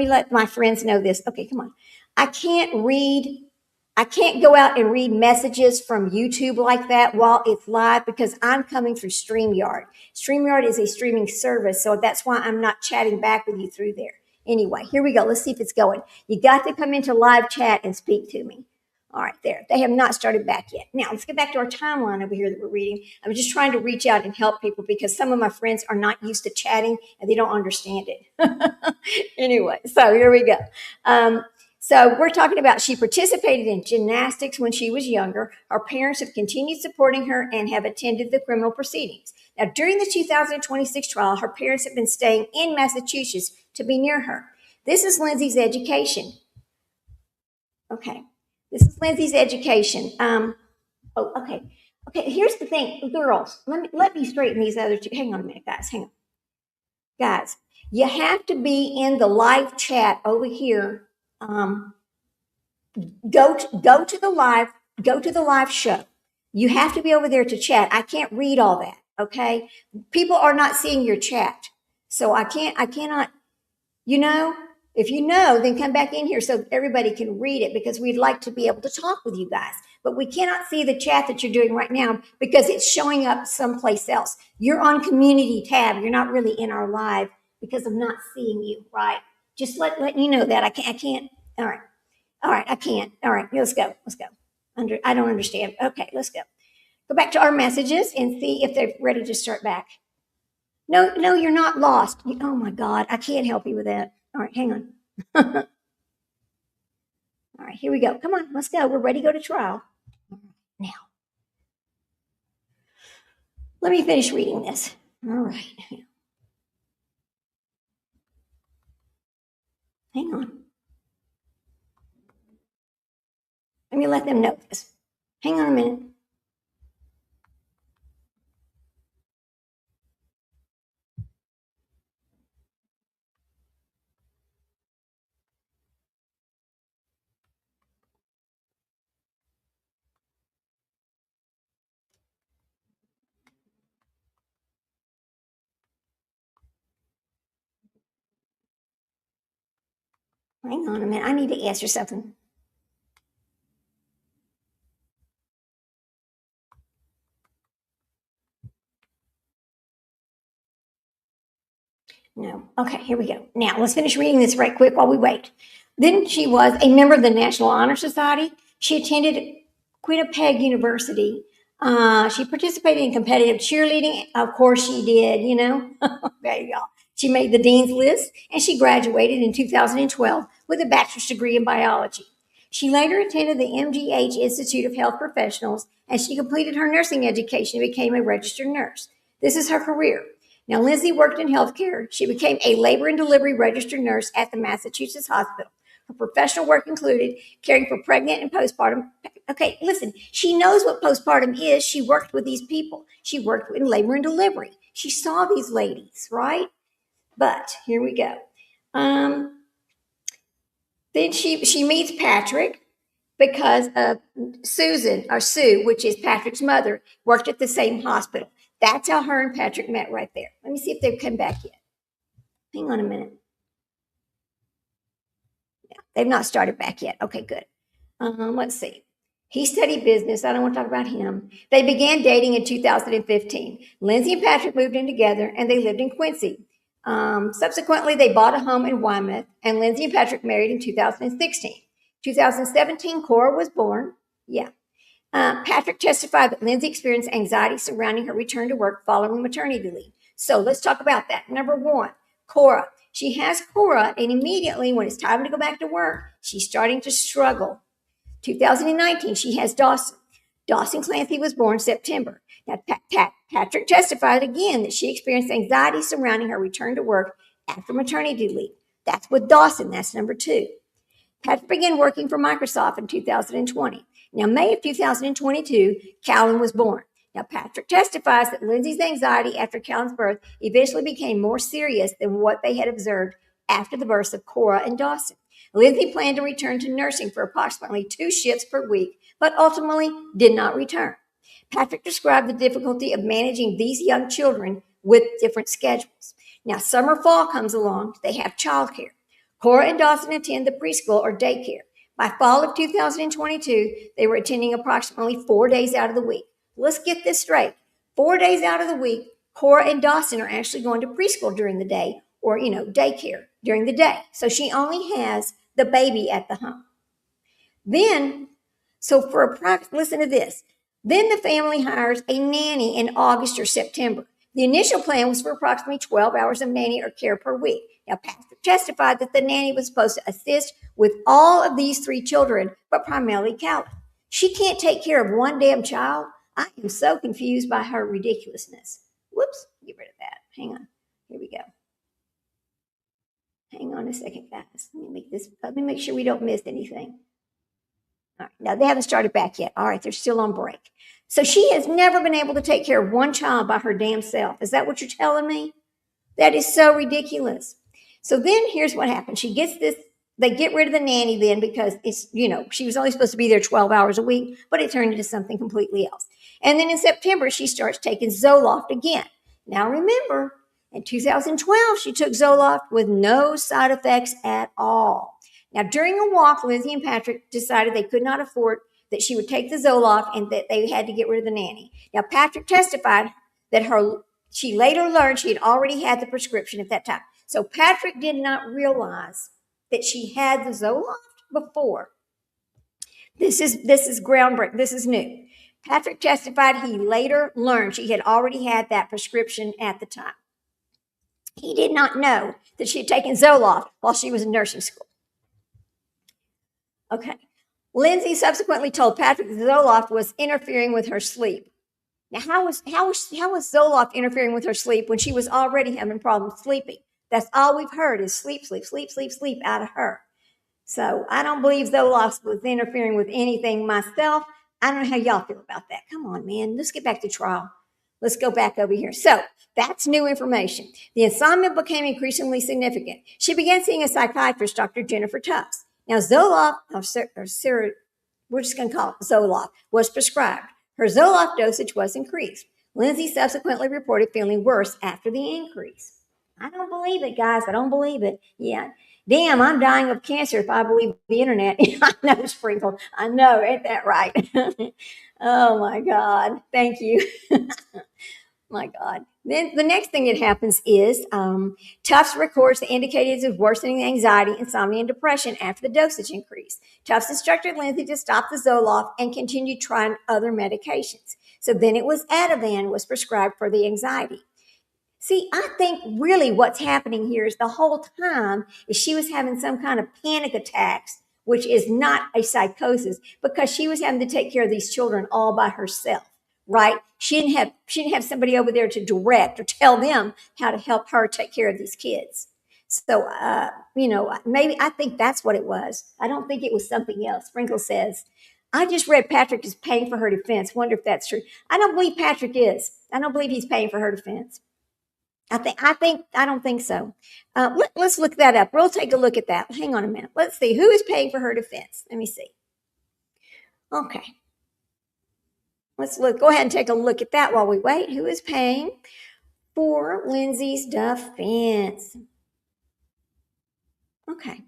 let my friends know this. Okay, come on. I can't read. I can't go out and read messages from YouTube like that while it's live because I'm coming through StreamYard. StreamYard is a streaming service, so that's why I'm not chatting back with you through there. Anyway, here we go. Let's see if it's going. You got to come into live chat and speak to me. All right, there. They have not started back yet. Now, let's get back to our timeline over here that we're reading. I'm just trying to reach out and help people because some of my friends are not used to chatting and they don't understand it. Anyway, so here we go. So we're talking about she participated in gymnastics when she was younger. Her parents have continued supporting her and have attended the criminal proceedings. Now, during the 2026 trial, her parents have been staying in Massachusetts to be near her. This is Lindsay's education. Okay. This is Lindsay's education. Okay. Okay, here's the thing, girls. Let me straighten these other two. Hang on a minute, guys. Hang on. Guys, you have to be in the live chat over here. Go to the live show. You have to be over there to chat. I can't read all that. Okay. People are not seeing your chat. So I cannot, if you know, then come back in here so everybody can read it because we'd like to be able to talk with you guys. But we cannot see the chat that you're doing right now because it's showing up someplace else. You're on community tab. You're not really in our live because I'm not seeing you, right? Just letting you know that I can't. All right. All right. I can't. All right. Let's go. I don't understand. Okay. Let's go. Go back to our messages and see if they're ready to start back. No, you're not lost. Oh my God. I can't help you with that. All right, hang on. All right, here we go. Come on, let's go. We're ready to go to trial. Now, let me finish reading this. All right. Hang on. Let me let them know this. Hang on a minute. Hang on a minute. I need to answer something. No. Okay, here we go. Now, let's finish reading this right quick while we wait. Then she was a member of the National Honor Society. She attended Quinnipiac University. She participated in competitive cheerleading. Of course she did, There you go. She made the dean's list and she graduated in 2012 with a bachelor's degree in biology. She later attended the MGH Institute of Health Professionals and she completed her nursing education and became a registered nurse. This is her career. Now, Lindsay worked in healthcare. She became a labor and delivery registered nurse at the Massachusetts Hospital. Her professional work included caring for pregnant and postpartum. Okay, listen, she knows what postpartum is. She worked with these people. She worked in labor and delivery. She saw these ladies, right? But here we go. Then she meets Patrick because Sue, which is Patrick's mother, worked at the same hospital. That's how her and Patrick met right there. Let me see if they've come back yet. Hang on a minute. Yeah, they've not started back yet. Okay, good. Let's see. He studied business. I don't want to talk about him. They began dating in 2015. Lindsay and Patrick moved in together and they lived in Quincy. Subsequently, they bought a home in Weymouth and Lindsay and Patrick married in 2016. 2017, Cora was born. Yeah. Patrick testified that Lindsay experienced anxiety surrounding her return to work following maternity leave. So let's talk about that. Number one, Cora. She has Cora, and immediately when it's time to go back to work, she's starting to struggle. 2019, she has Dawson. Dawson Clancy was born September. Now, Patrick testified again that she experienced anxiety surrounding her return to work after maternity leave. That's with Dawson. That's number 2. Patrick began working for Microsoft in 2020. Now, May of 2022, Callan was born. Now, Patrick testifies that Lindsay's anxiety after Callan's birth eventually became more serious than what they had observed after the births of Cora and Dawson. Lindsay planned to return to nursing for approximately 2 shifts per week, but ultimately did not return. Patrick described the difficulty of managing these young children with different schedules. Now, summer, fall comes along, they have childcare. Cora and Dawson attend the preschool or daycare. By fall of 2022, they were attending approximately 4 days out of the week. Let's get this straight. 4 days out of the week, Cora and Dawson are actually going to preschool during the day or, daycare during the day. So she only has the baby at the home. Then, listen to this. Then the family hires a nanny in August or September. The initial plan was for approximately 12 hours of nanny or care per week. Now, Patrick testified that the nanny was supposed to assist with all of these 3 children, but primarily Callan. She can't take care of one damn child. I am so confused by her ridiculousness. Whoops, get rid of that. Hang on. Here we go. Hang on a second, guys. Let me make sure we don't miss anything. All right, now they haven't started back yet. All right, they're still on break. So she has never been able to take care of one child by her damn self. Is that what you're telling me? That is so ridiculous. So then here's what happened. She gets this, they get rid of the nanny then because it's, she was only supposed to be there 12 hours a week, but it turned into something completely else. And then in September, she starts taking Zoloft again. Now remember, in 2012, she took Zoloft with no side effects at all. Now, during a walk, Lindsay and Patrick decided they could not afford that she would take the Zoloft and that they had to get rid of the nanny. Now, Patrick testified that she later learned she had already had the prescription at that time. So Patrick did not realize that she had the Zoloft before. This is groundbreaking. This is new. Patrick testified he later learned she had already had that prescription at the time. He did not know that she had taken Zoloft while she was in nursing school. Okay. Lindsay subsequently told Patrick that Zoloft was interfering with her sleep. Now, how was Zoloft interfering with her sleep when she was already having problems sleeping? That's all we've heard is sleep out of her. So I don't believe Zoloft was interfering with anything myself. I don't know how y'all feel about that. Come on, man. Let's get back to trial. Let's go back over here. So that's new information. The insomnia became increasingly significant. She began seeing a psychiatrist, Dr. Jennifer Tufts. Now, Zoloft, we're just going to call it Zoloft, was prescribed. Her Zoloft dosage was increased. Lindsay subsequently reported feeling worse after the increase. I don't believe it, guys. I don't believe it. Yeah. Damn, I'm dying of cancer if I believe the internet. I know, Sprinkle. I know. Ain't that right? Oh, my God. Thank you. My God. Then the next thing that happens is Tufts records the indicators of worsening anxiety, insomnia, and depression after the dosage increase. Tufts instructed Lindsay to stop the Zoloft and continue trying other medications. So then it was Ativan was prescribed for the anxiety. See, I think really what's happening here is the whole time is she was having some kind of panic attacks, which is not a psychosis, because she was having to take care of these children all by herself, right? She didn't have somebody over there to direct or tell them how to help her take care of these kids. So, maybe I think that's what it was. I don't think it was something else. Sprinkle says, I just read Patrick is paying for her defense. Wonder if that's true. I don't believe Patrick is. I don't believe he's paying for her defense. I don't think so. Let's look that up. We'll take a look at that. Hang on a minute. Let's see. Who is paying for her defense? Let me see. Okay. Let's look. Go ahead and take a look at that while we wait. Who is paying for Lindsay's defense? Okay.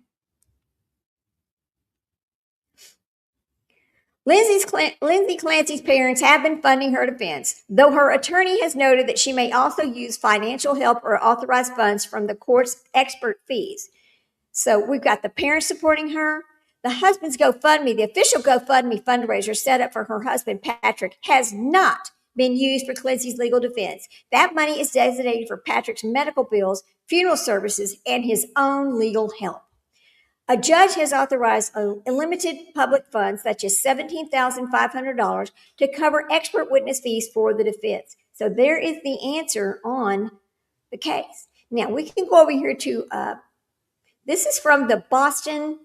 Lindsay Clancy's parents have been funding her defense, though her attorney has noted that she may also use financial help or authorized funds from the court's expert fees. So we've got the parents supporting her. The husband's GoFundMe, the official GoFundMe fundraiser set up for her husband, Patrick, has not been used for Clancy's legal defense. That money is designated for Patrick's medical bills, funeral services, and his own legal help. A judge has authorized unlimited public funds, such as $17,500, to cover expert witness fees for the defense. So there is the answer on the case. Now we can go over here to, this is from the Boston.com.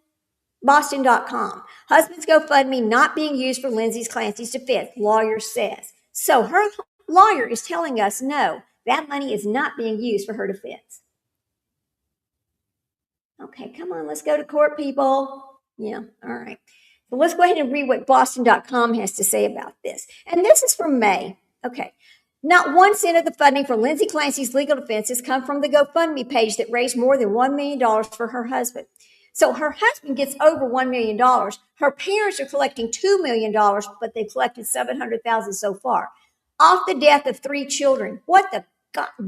Husband's GoFundMe not being used for Lindsay Clancy's defense, lawyer says. So her lawyer is telling us, no, that money is not being used for her defense. Okay, come on, let's go to court, people. Yeah, all right. So let's go ahead and read what Boston.com has to say about this. And this is from May. Okay. Not 1 cent of the funding for Lindsay Clancy's legal defense has come from the GoFundMe page that raised more than $1 million for her husband. So her husband gets over $1 million. Her parents are collecting $2 million, but they've collected $700,000 so far. Off the death of 3 children. What the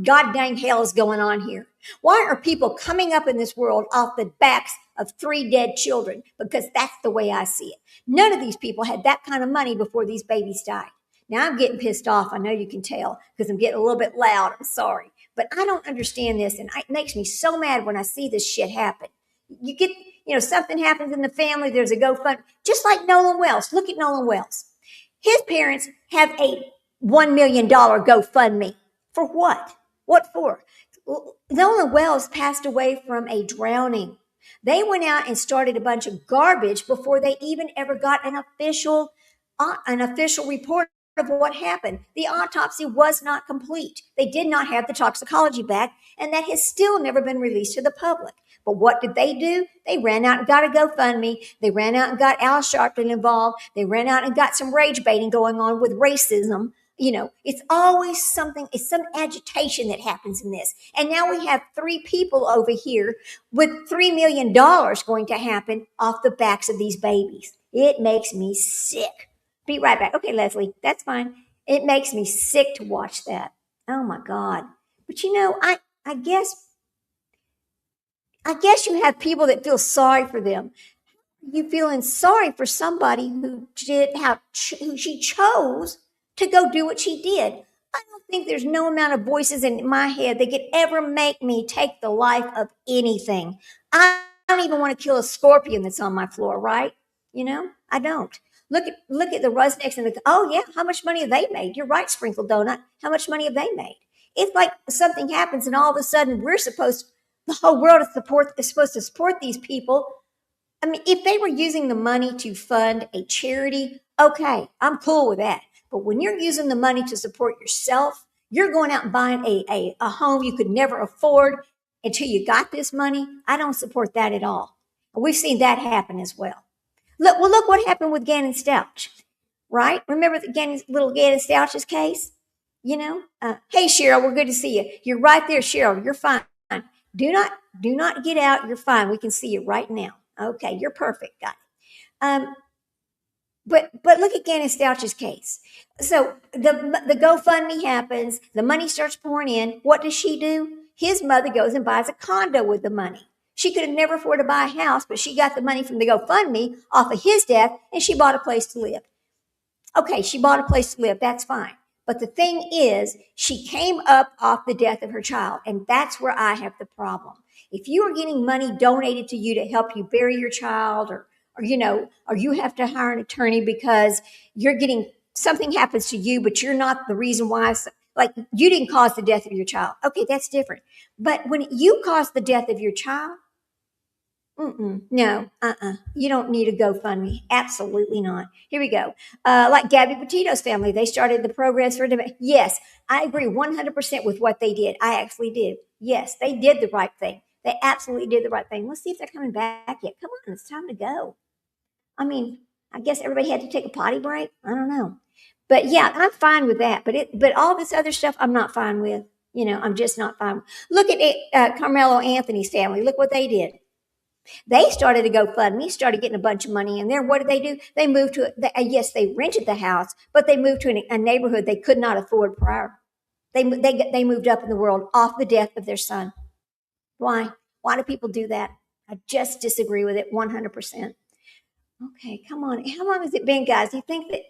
God dang hell is going on here? Why are people coming up in this world off the backs of 3 dead children? Because that's the way I see it. None of these people had that kind of money before these babies died. Now I'm getting pissed off. I know you can tell because I'm getting a little bit loud. I'm sorry. But I don't understand this. And it makes me so mad when I see this shit happen. You get, something happens in the family. There's a GoFundMe. Just like Nolan Wells. Look at Nolan Wells. His parents have a $1 million GoFundMe. For what? What for? Nolan Wells passed away from a drowning. They went out and started a bunch of garbage before they even ever got an official report of what happened. The autopsy was not complete. They did not have the toxicology back, and that has still never been released to the public. But what did they do? They ran out and got a GoFundMe. They ran out and got Al Sharpton involved. They ran out and got some rage baiting going on with racism. It's always something, it's some agitation that happens in this. And now we have 3 people over here with $3 million going to happen off the backs of these babies. It makes me sick. Be right back. Okay, Leslie, that's fine. It makes me sick to watch that. Oh my God. But I guess you have people that feel sorry for them. You feeling sorry for somebody who she chose to go do what she did. I don't think there's no amount of voices in my head that could ever make me take the life of anything. I don't even want to kill a scorpion that's on my floor, right? I don't. Look at the Rusnecks and oh yeah, how much money have they made? You're right, Sprinkle Donut. How much money have they made? It's like something happens and all of a sudden the whole world is supposed to support these people. I mean, if they were using the money to fund a charity, okay, I'm cool with that. But when you're using the money to support yourself, you're going out and buying a home you could never afford until you got this money. I don't support that at all. And we've seen that happen as well. Look what happened with Gannon Stouch, right? Remember little Gannon Stouch's case? Hey, Cheryl, we're good to see you. You're right there, Cheryl. You're fine. Do not get out. You're fine. We can see you right now. Okay, you're perfect. Got it. But look at Gannon Stouch's case. So the GoFundMe happens. The money starts pouring in. What does she do? His mother goes and buys a condo with the money. She could have never afforded to buy a house, but she got the money from the GoFundMe off of his death, and she bought a place to live. Okay, she bought a place to live. That's fine. But the thing is, she came up off the death of her child, and that's where I have the problem. If you are getting money donated to you to help you bury your child, or you have to hire an attorney because you're getting something happens to you, but you're not the reason why. Like you didn't cause the death of your child. Okay, that's different. But when you cause the death of your child, no, you don't need a GoFundMe. Absolutely not. Here we go. Like Gabby Petito's family, they started the programs for debate. Yes, I agree 100% with what they did. I actually did. Yes, they did the right thing. They absolutely did the right thing. Let's see if they're coming back yet. Come on, it's time to go. I mean, I guess everybody had to take a potty break. I don't know. But yeah, I'm fine with that. But all this other stuff, I'm not fine with. I'm just not fine. Look at Carmelo Anthony's family. Look what they did. They started a GoFundMe, started getting a bunch of money in there. What did they do? They moved to, yes, they rented the house, but they moved to a neighborhood they could not afford prior. They moved up in the world off the death of their son. Why? Why do people do that? I just disagree with it 100%. Okay, come on. How long has it been, guys? You think that?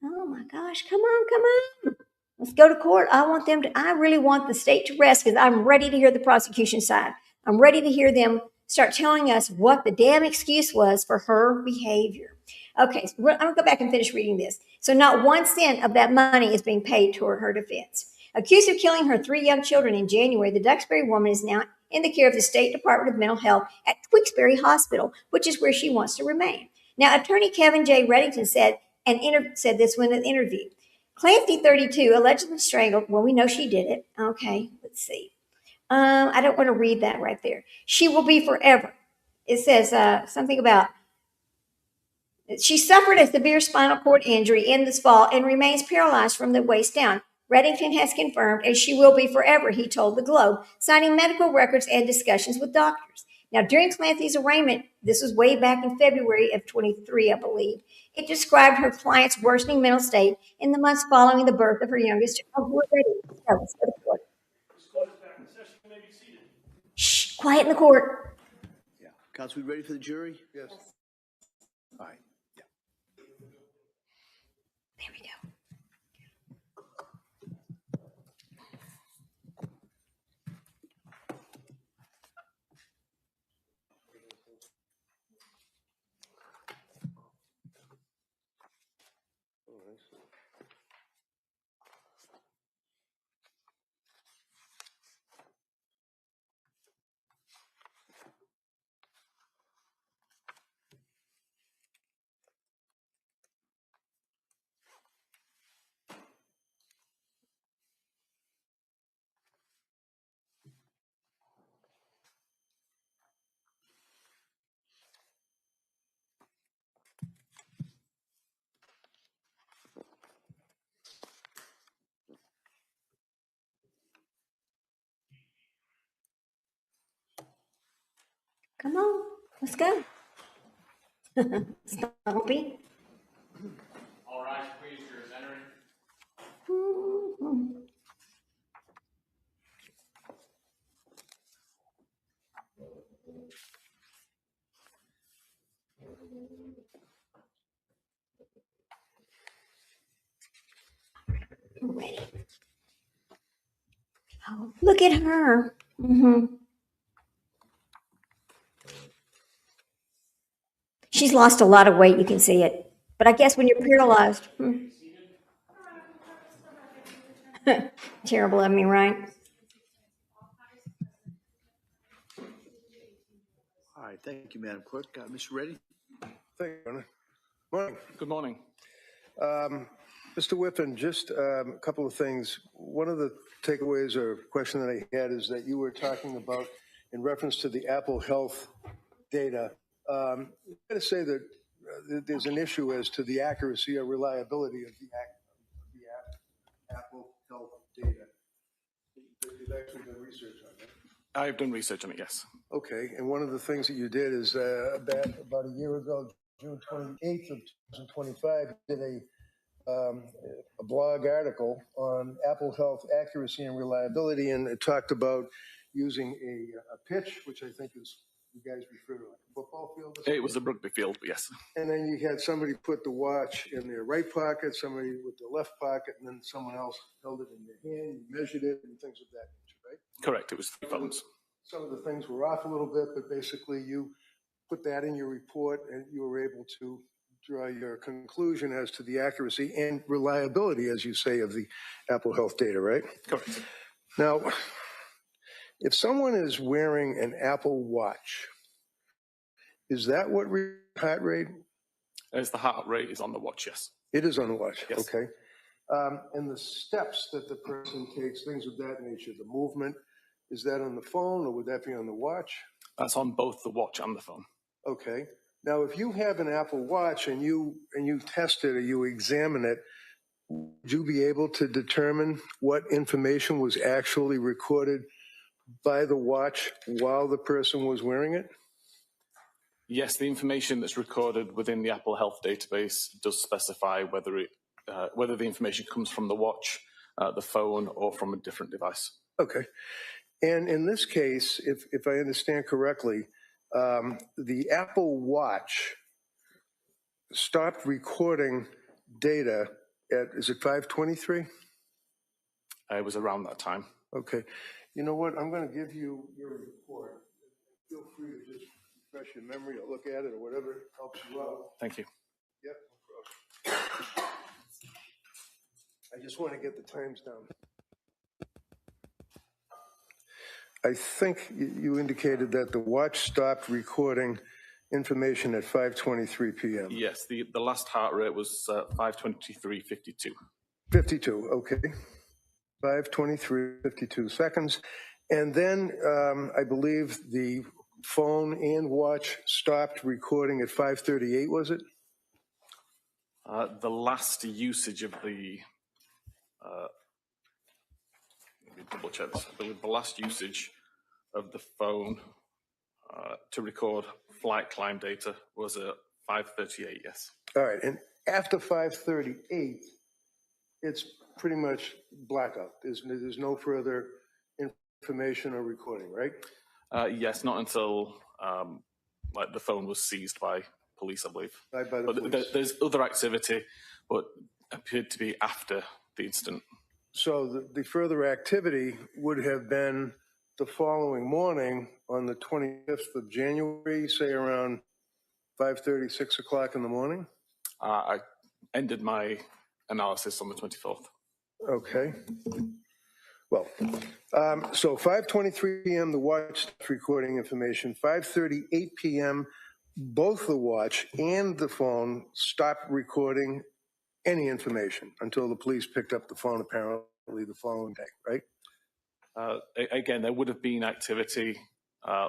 Oh my gosh, come on, come on. Let's go to court. I really want the state to rest because I'm ready to hear the prosecution side. I'm ready to hear them start telling us what the damn excuse was for her behavior. Okay, so I'm going to go back and finish reading this. So, not 1 cent of that money is being paid toward her defense. Accused of killing her 3 young children in January, the Duxbury woman is now in the care of the State Department of Mental Health at Tewksbury Hospital, which is where she wants to remain. Now, attorney Kevin J. Reddington said this in an interview. Clancy, 32, allegedly strangled. Well, we know she did it. Okay, let's see. I don't want to read that right there. She will be forever. It says something about she suffered a severe spinal cord injury in this fall and remains paralyzed from the waist down. Reddington has confirmed, and she will be forever, he told the Globe, citing medical records and discussions with doctors. Now, during Clancy's arraignment, this was way back in February of 23, I believe, it described her client's worsening mental state in the months following the birth of her youngest child. Let's go to court. This court is back in session. You may be seated. Shh, quiet in the court. Yeah. Counsel, we ready for the jury? Yes. All right. Yeah. There we go. Come on, let's go. Stumpy. All right, please, you're entering. Ready. Oh, look at her. She's lost a lot of weight. You can see it. But I guess when you're paralyzed, terrible of me, right? All right. Thank you, Madam Clerk. Mr. Reddy? Thank you, Your Honor. Morning. Good morning. Mr. Whiffen, just a couple of things. One of the takeaways or question that I had is that you were talking about, in reference to the Apple Health data, I'm going to say that there's an issue as to the accuracy or reliability of the Apple Health data. You've actually done research on that. I've done research on it, yes. Okay, and one of the things that you did is about a year ago, June 28th of 2025, you did a blog article on Apple Health accuracy and reliability, and it talked about using a pitch, which I think is, you guys refer to like a football field. It was a rugby field, but yes. And then you had somebody put the watch in their right pocket, somebody with the left pocket, and then someone else held it in their hand, you measured it, and things of that nature, right? Correct, it was 3 phones. Some of the things were off a little bit, but basically you put that in your report and you were able to draw your conclusion as to the accuracy and reliability, as you say, of the Apple Health data, right? Correct. Now, if someone is wearing an Apple Watch, is that what heart rate? As the heart rate is on the watch, yes. It is on the watch, yes. Okay. And the steps that the person takes, things of that nature, the movement, is that on the phone or would that be on the watch? That's on both the watch and the phone. Okay. Now, if you have an Apple Watch and you test it or you examine it, would you be able to determine what information was actually recorded by the watch while the person was wearing it? Yes, the information that's recorded within the Apple Health database does specify whether the information comes from the watch, the phone, or from a different device. Okay. And in this case, if I understand correctly, the Apple Watch stopped recording data is it 5:23? It was around that time. Okay. You know what? I'm going to give you your report. Feel free to just refresh your memory or look at it or whatever helps you out. Thank you. Yep, no problem. I just want to get the times down. I think you indicated that the watch stopped recording information at 5:23 p.m. Yes, the last heart rate was 5:23:52. 52, okay. 5:23, 52 seconds. And then I believe the phone and watch stopped recording at 5:38, was it? The last usage of the, let me double check this. I believe the last usage of the phone to record flight climb data was at 5:38, yes. All right, and after 5:38, it's pretty much blackout. There's no further information or recording, right? Yes, not until like the phone was seized by police, I believe. By the police. There's other activity, but appeared to be after the incident. So the further activity would have been the following morning on the 25th of January, say around 5:30, 6 o'clock in the morning? I ended my analysis on the 24th. Okay. Well, so 5:23 p.m., the watch stopped recording information. 5:38 p.m., both the watch and the phone stopped recording any information until the police picked up the phone apparently the following day, right? Again, there would have been activity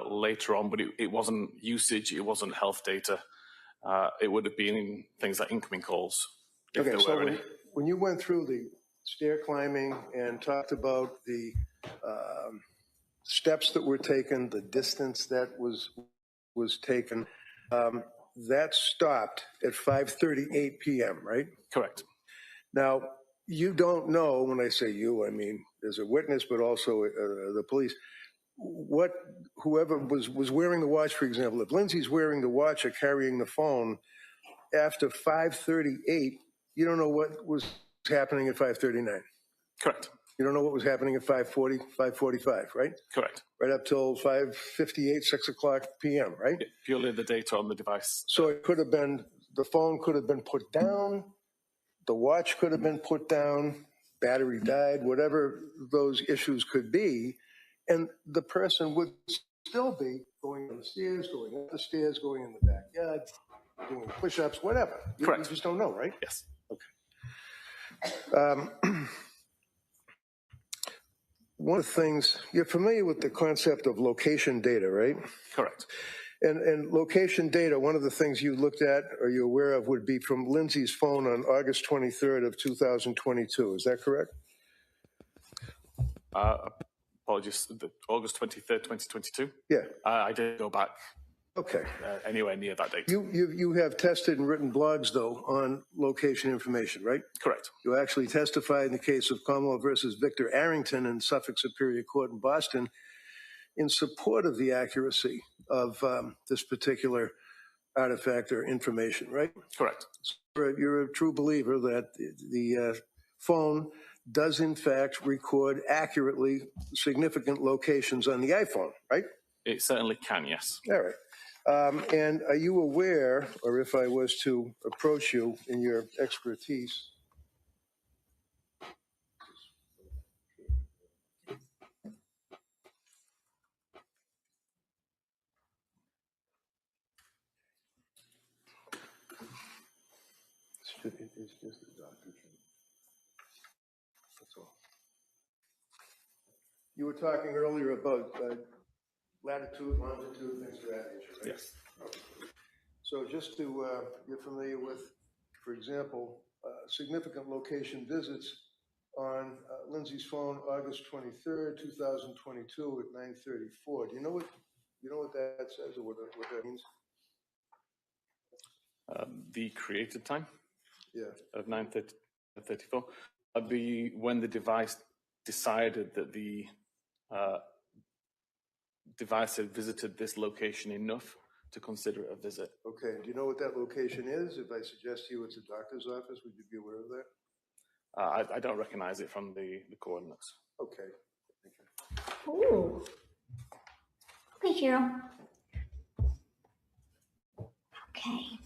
later on, but it wasn't usage, it wasn't health data. It would have been things like incoming calls. Okay, so when you went through the stair climbing and talked about the steps that were taken, the distance that was taken, that stopped at 5:38 p.m., right? Correct. Now, you don't know, when I say you, I mean there's a witness, but also the police, whoever was wearing the watch, for example, if Lindsay's wearing the watch or carrying the phone, after 5:38, you don't know what was happening at 5:39. Correct. You don't know what was happening at 5:40, 5:45, right? Correct. Right up till 5:58, 6 o'clock p.m., right? Purely the data on the device. So it could have been, the phone could have been put down, the watch could have been put down, battery died, whatever those issues could be, and the person would still be going down the stairs, going up the stairs, going in the backyard, doing push-ups, whatever. Correct. You just don't know, right? Yes. Okay. One of the things, you're familiar with the concept of location data, right? Correct. And location data, one of the things you looked at or you're aware of would be from Lindsay's phone on August 23rd of 2022. Is that correct? Apologies, August 23rd, 2022? Yeah. I didn't go back Okay. anywhere near that date. You have tested and written blogs, though, on location information, right? Correct. You actually testified in the case of Commonwealth versus Victor Arrington in Suffolk Superior Court in Boston in support of the accuracy of this particular artifact or information, right? Correct. You're a true believer that the phone does, in fact, record accurately significant locations on the iPhone, right? It certainly can, yes. All right. And are you aware, or if I was to approach you in your expertise, it's just a doctor. That's all. You were talking earlier about latitude, longitude, things of that nature, right? Yes. So just to, you're familiar with, for example, significant location visits on Lindsay's phone, August 23rd, 2022 at 9:34. Do you know what that says or what that means? The created time? Yeah. Of 9:34. That'd be when the device decided that the device had visited this location enough to consider it a visit. Okay. Do you know what that location is? If I suggest to you it's a doctor's office, would you be aware of that? I don't recognize it from the coordinates. Okay. Ooh. Okay, Cheryl. Okay.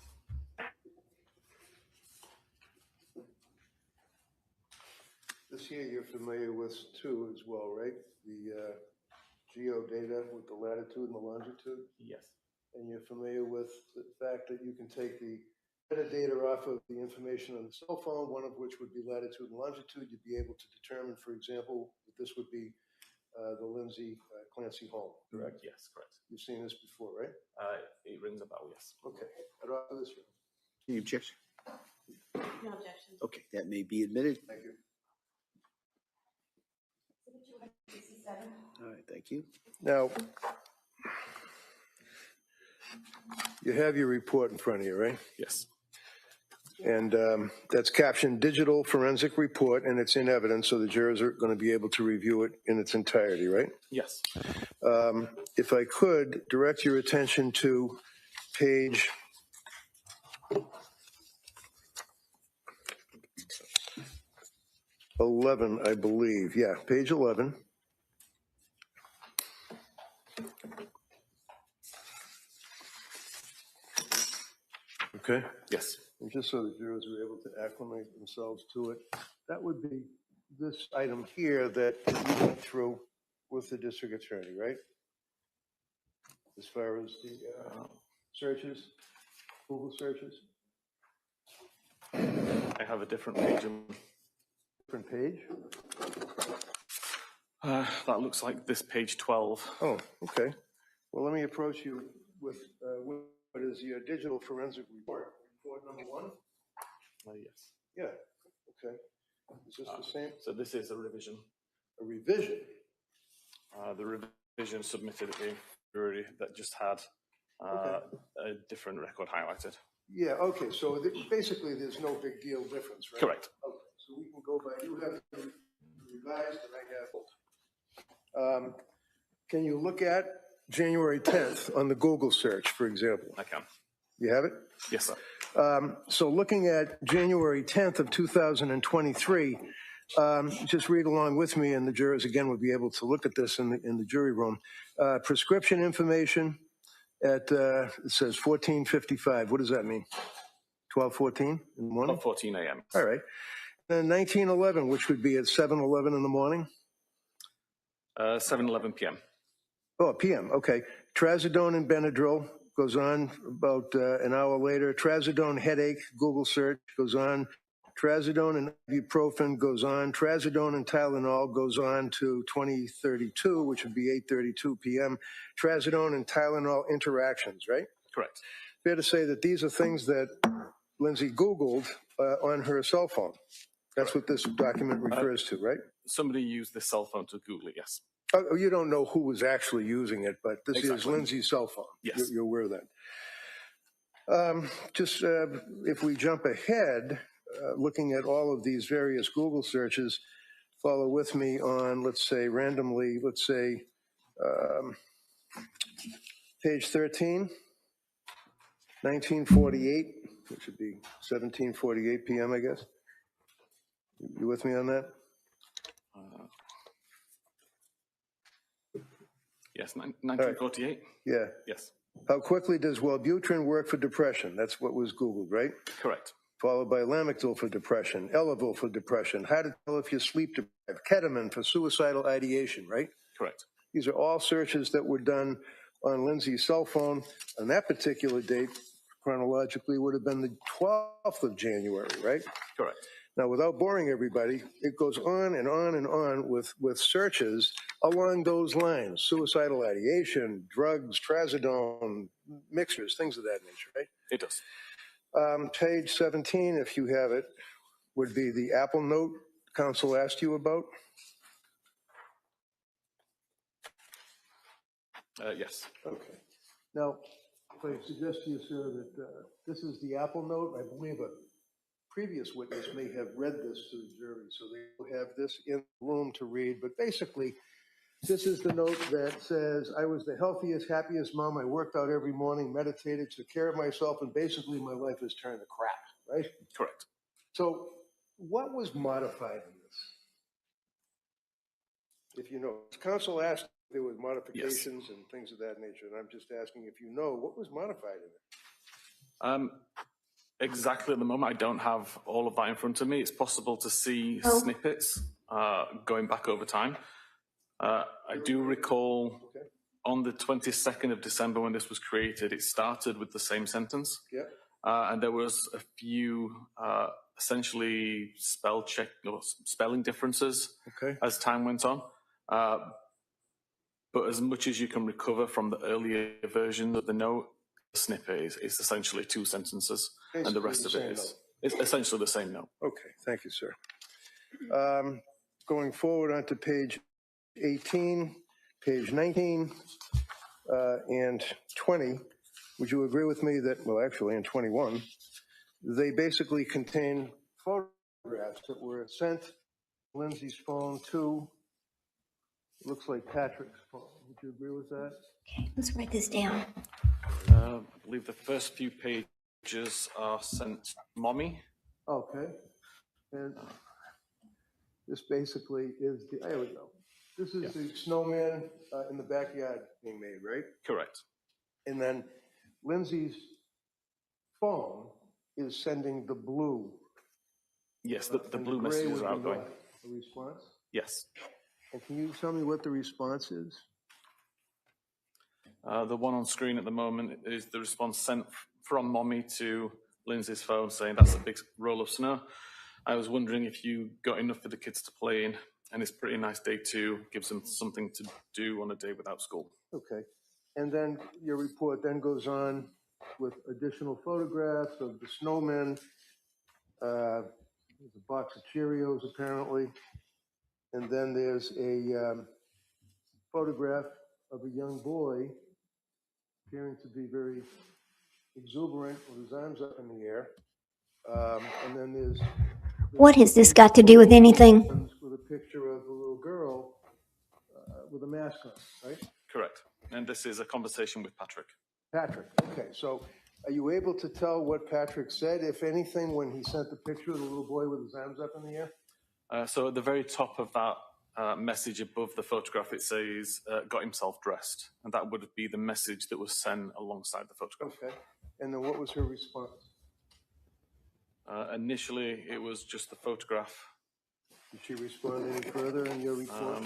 This here you're familiar with too as well, right? The geo data with the latitude and the longitude? Yes. And you're familiar with the fact that you can take the metadata off of the information on the cell phone, one of which would be latitude and longitude. You'd be able to determine, for example, that this would be the Lindsay Clancy home, correct? Yes, correct. You've seen this before, right? It rings a bell, yes. Okay. I'd offer this here. Any objection? No objection. Okay, that may be admitted. Thank you. All right, thank you. Now, you have your report in front of you, right? Yes. And that's captioned Digital Forensic Report, and it's in evidence, so the jurors are going to be able to review it in its entirety, right? Yes. If I could direct your attention to page 11, I believe. Yeah, page 11. Okay. Yes. And just so the jurors are able to acclimate themselves to it, that would be this item here that you went through with the district attorney, right? As far as the searches, Google searches. I have a different page. Different page? That looks like this page 12. Oh, okay. Well, let me approach you with what is your digital forensic report, report number 1? Yes. Yeah, okay. Is this the same? So this is a revision. A revision? The revision submitted a jury that just had a different record highlighted. Yeah, okay, so basically there's no big deal difference, right? Correct. Okay, so we can go by, you have revised and I have. Can you look at January 10th on the Google search, for example? I can. You have it? Yes, sir. So looking at January 10th of 2023, just read along with me, and the jurors again would be able to look at this in the jury room. Prescription information at it says 14:55. What does that mean? 12:14 in the morning? 12:14 a.m. All right. Then 19:11, which would be at 7:11 in the morning. 7:11 p.m. Oh, p.m. Okay. Trazodone and Benadryl goes on about an hour later. Trazodone headache, Google search goes on. Trazodone and ibuprofen goes on. Trazodone and Tylenol goes on to 20:32, which would be 8:32 p.m. Trazodone and Tylenol interactions, right? Correct. Fair to say that these are things that Lindsay Googled on her cell phone. That's what this document refers to, right? Somebody used the cell phone to Google it, yes. Oh, you don't know who was actually using it, but this is Lindsay's cell phone. Yes. You're aware of that. If we jump ahead, looking at all of these various Google searches, follow with me on, let's say, randomly, page 13, 1948, which would be 17:48 p.m., I guess. You with me on that? Yes, 1948. Yeah. Yes. How quickly does Wellbutrin work for depression? That's what was Googled, right? Correct. Followed by Lamictal for depression, Elavil for depression, how to tell if you're sleep deprived, ketamine for suicidal ideation, right? Correct. These are all searches that were done on Lindsay's cell phone on that particular date. Chronologically would have been the 12th of January, right? Correct. Now, without boring everybody, it goes on and on and on with searches along those lines: suicidal ideation, drugs, trazodone, mixers, things of that nature, right? It does. Page 17, if you have it, would be the Apple Note counsel asked you about. Yes. Okay. Now, if I suggest to you, sir, that this is the Apple Note, I believe a previous witness may have read this to the jury, so they will have this in the room to read. But basically, this is the note that says, I was the healthiest, happiest mom. I worked out every morning, meditated, took care of myself, and basically my life has turned to crap, right? Correct. So what was modified in this? If you know, council asked if there was modifications and things of that nature, and I'm just asking if you know what was modified in it. Exactly at the moment, I don't have all of that in front of me. It's possible to see snippets going back over time. I do recall on the 22nd of December when this was created, it started with the same sentence. Yep. And there was a few essentially spelling differences as time went on. But as much as you can recover from the earlier version of the note, the snippet is essentially 2 sentences, basically, and the rest of it is it's essentially the same note. Okay, thank you, sir. Going forward onto page 18, page 19, and 20, would you agree with me that, well, actually, in 21, they basically contain photographs that were sent Lindsay's phone to, looks like Patrick's phone. Would you agree with that? Okay, let's write this down. I believe the first few pages are sent Mommy. Okay. And this basically is the, there we go. This is the snowman in the backyard being made, right? Correct. And then Lindsay's phone is sending the blue. Yes, the blue messages are outgoing. The response? Yes. And can you tell me what the response is? The one on screen at the moment is the response sent from Mommy to Lindsay's phone saying that's a big roll of snow. I was wondering if you got enough for the kids to play in, and it's a pretty nice day too. Gives them something to do on a day without school. Okay. And then your report then goes on with additional photographs of the snowmen. There's a box of Cheerios apparently. And then there's a photograph of a young boy appearing to be very exuberant with his arms up in the air. And then there's What has this got to do with anything? with a picture of a little girl with a mask on, right? Correct. And this is a conversation with Patrick. Patrick, okay. So are you able to tell what Patrick said, if anything, when he sent the picture of the little boy with his arms up in the air? So at the very top of that message above the photograph, it says, got himself dressed. And that would be the message that was sent alongside the photograph. Okay. And then what was her response? Initially, it was just the photograph. Did she respond any further in your report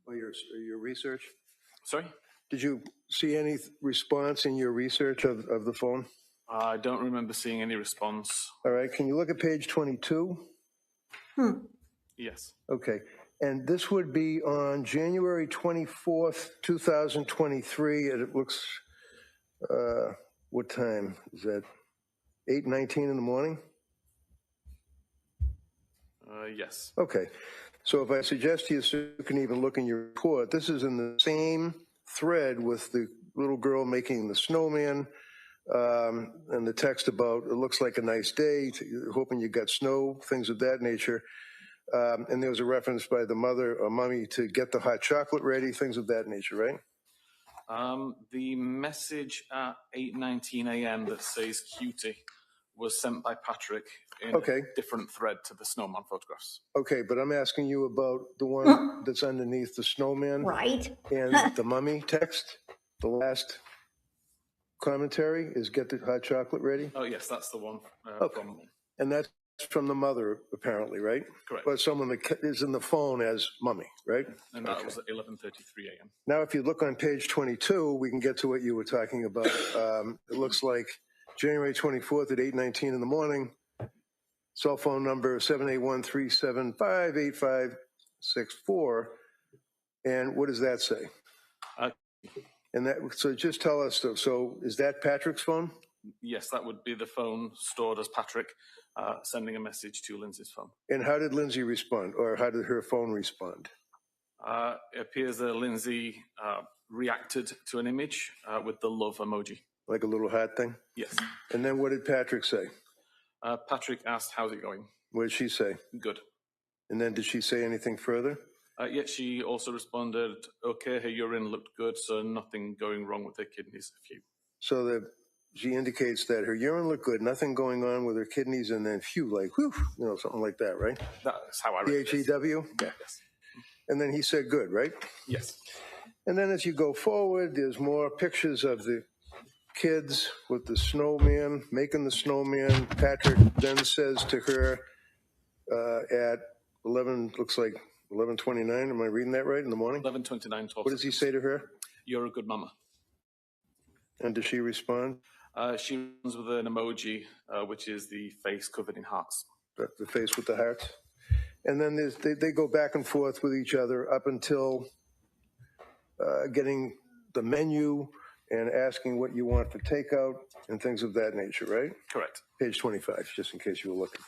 or your research? Sorry? Did you see any response in your research of the phone? I don't remember seeing any response. All right. Can you look at page 22? Yes. Okay. And this would be on January 24th, 2023. And it looks, what time is that? 8:19 in the morning? Yes. Okay. So if I suggest to you, so you can even look in your report, this is in the same thread with the little girl making the snowman and the text about, it looks like a nice day, hoping you got snow, things of that nature. And there was a reference by the mother or mommy to get the hot chocolate ready, things of that nature, right? The message at 8:19 a.m. that says cutie was sent by Patrick in a different thread to the snowman photographs. Okay, but I'm asking you about the one that's underneath the snowman. Right. And the mummy text. The last commentary is get the hot chocolate ready. Oh, yes, that's the one from. And that's from the mother, apparently, right? Correct. But someone that is in the phone as mummy, right? And that was at 11:33 a.m. Now, if you look on page 22, we can get to what you were talking about. It looks like January 24th at 8:19 in the morning. Cell phone number 781-375-8564. And what does that say? And that, so just tell us, so is that Patrick's phone? Yes, that would be the phone stored as Patrick sending a message to Lindsay's phone. And how did Lindsay respond, or how did her phone respond? It appears that Lindsay reacted to an image with the love emoji. Like a little heart thing? Yes. And then what did Patrick say? Patrick asked, how's it going? What did she say? Good. And then did she say anything further? Yet she also responded, okay, her urine looked good, so nothing going wrong with her kidneys. A few. So she indicates that her urine looked good, nothing going on with her kidneys, and then phew, like whew, something like that, right? That's how I read this. PHEW? Yeah. Yes. And then he said good, right? Yes. And then as you go forward, there's more pictures of the kids with the snowman, making the snowman. Patrick then says to her at 11, looks like 11:29. Am I reading that right in the morning? 11:29. What does he say to her? You're a good mama. And does she respond? She runs with an emoji, which is the face covered in hearts. The face with the hearts. And then they go back and forth with each other up until getting the menu and asking what you want for takeout and things of that nature, right? Correct. Page 25, just in case you were looking.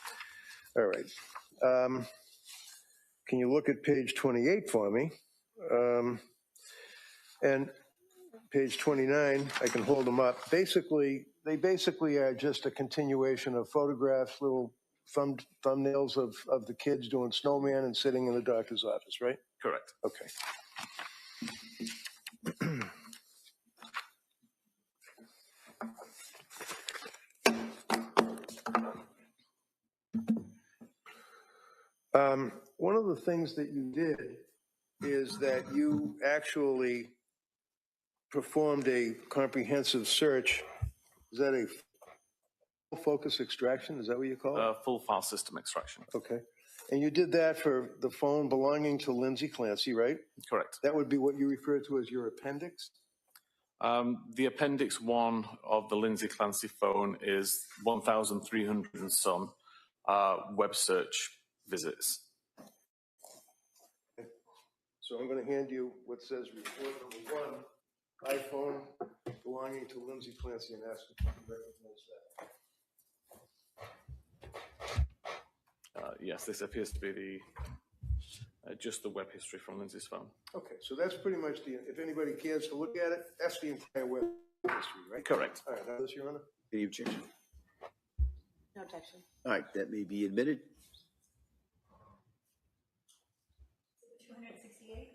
All right. Can you look at page 28 for me? And page 29, I can hold them up. They basically are just a continuation of photographs, little thumbnails of the kids doing snowman and sitting in the doctor's office, right? Correct. Okay. One of the things that you did is that you actually performed a comprehensive search. Is that a full focus extraction? Is that what you call it? Full file system extraction. Okay. And you did that for the phone belonging to Lindsay Clancy, right? Correct. That would be what you refer to as your appendix? The appendix 1 of the Lindsay Clancy phone is 1,300 and some web search visits. So I'm going to hand you what says report number 1, iPhone belonging to Lindsay Clancy, and ask if you can recognize that. Yes, this appears to be the just the web history from Lindsay's phone. Okay, so that's pretty much if anybody cares to look at it, that's the entire web history, right? Correct. All right, now this, Your Honor. Any objection? No objection. All right, that may be admitted. 268.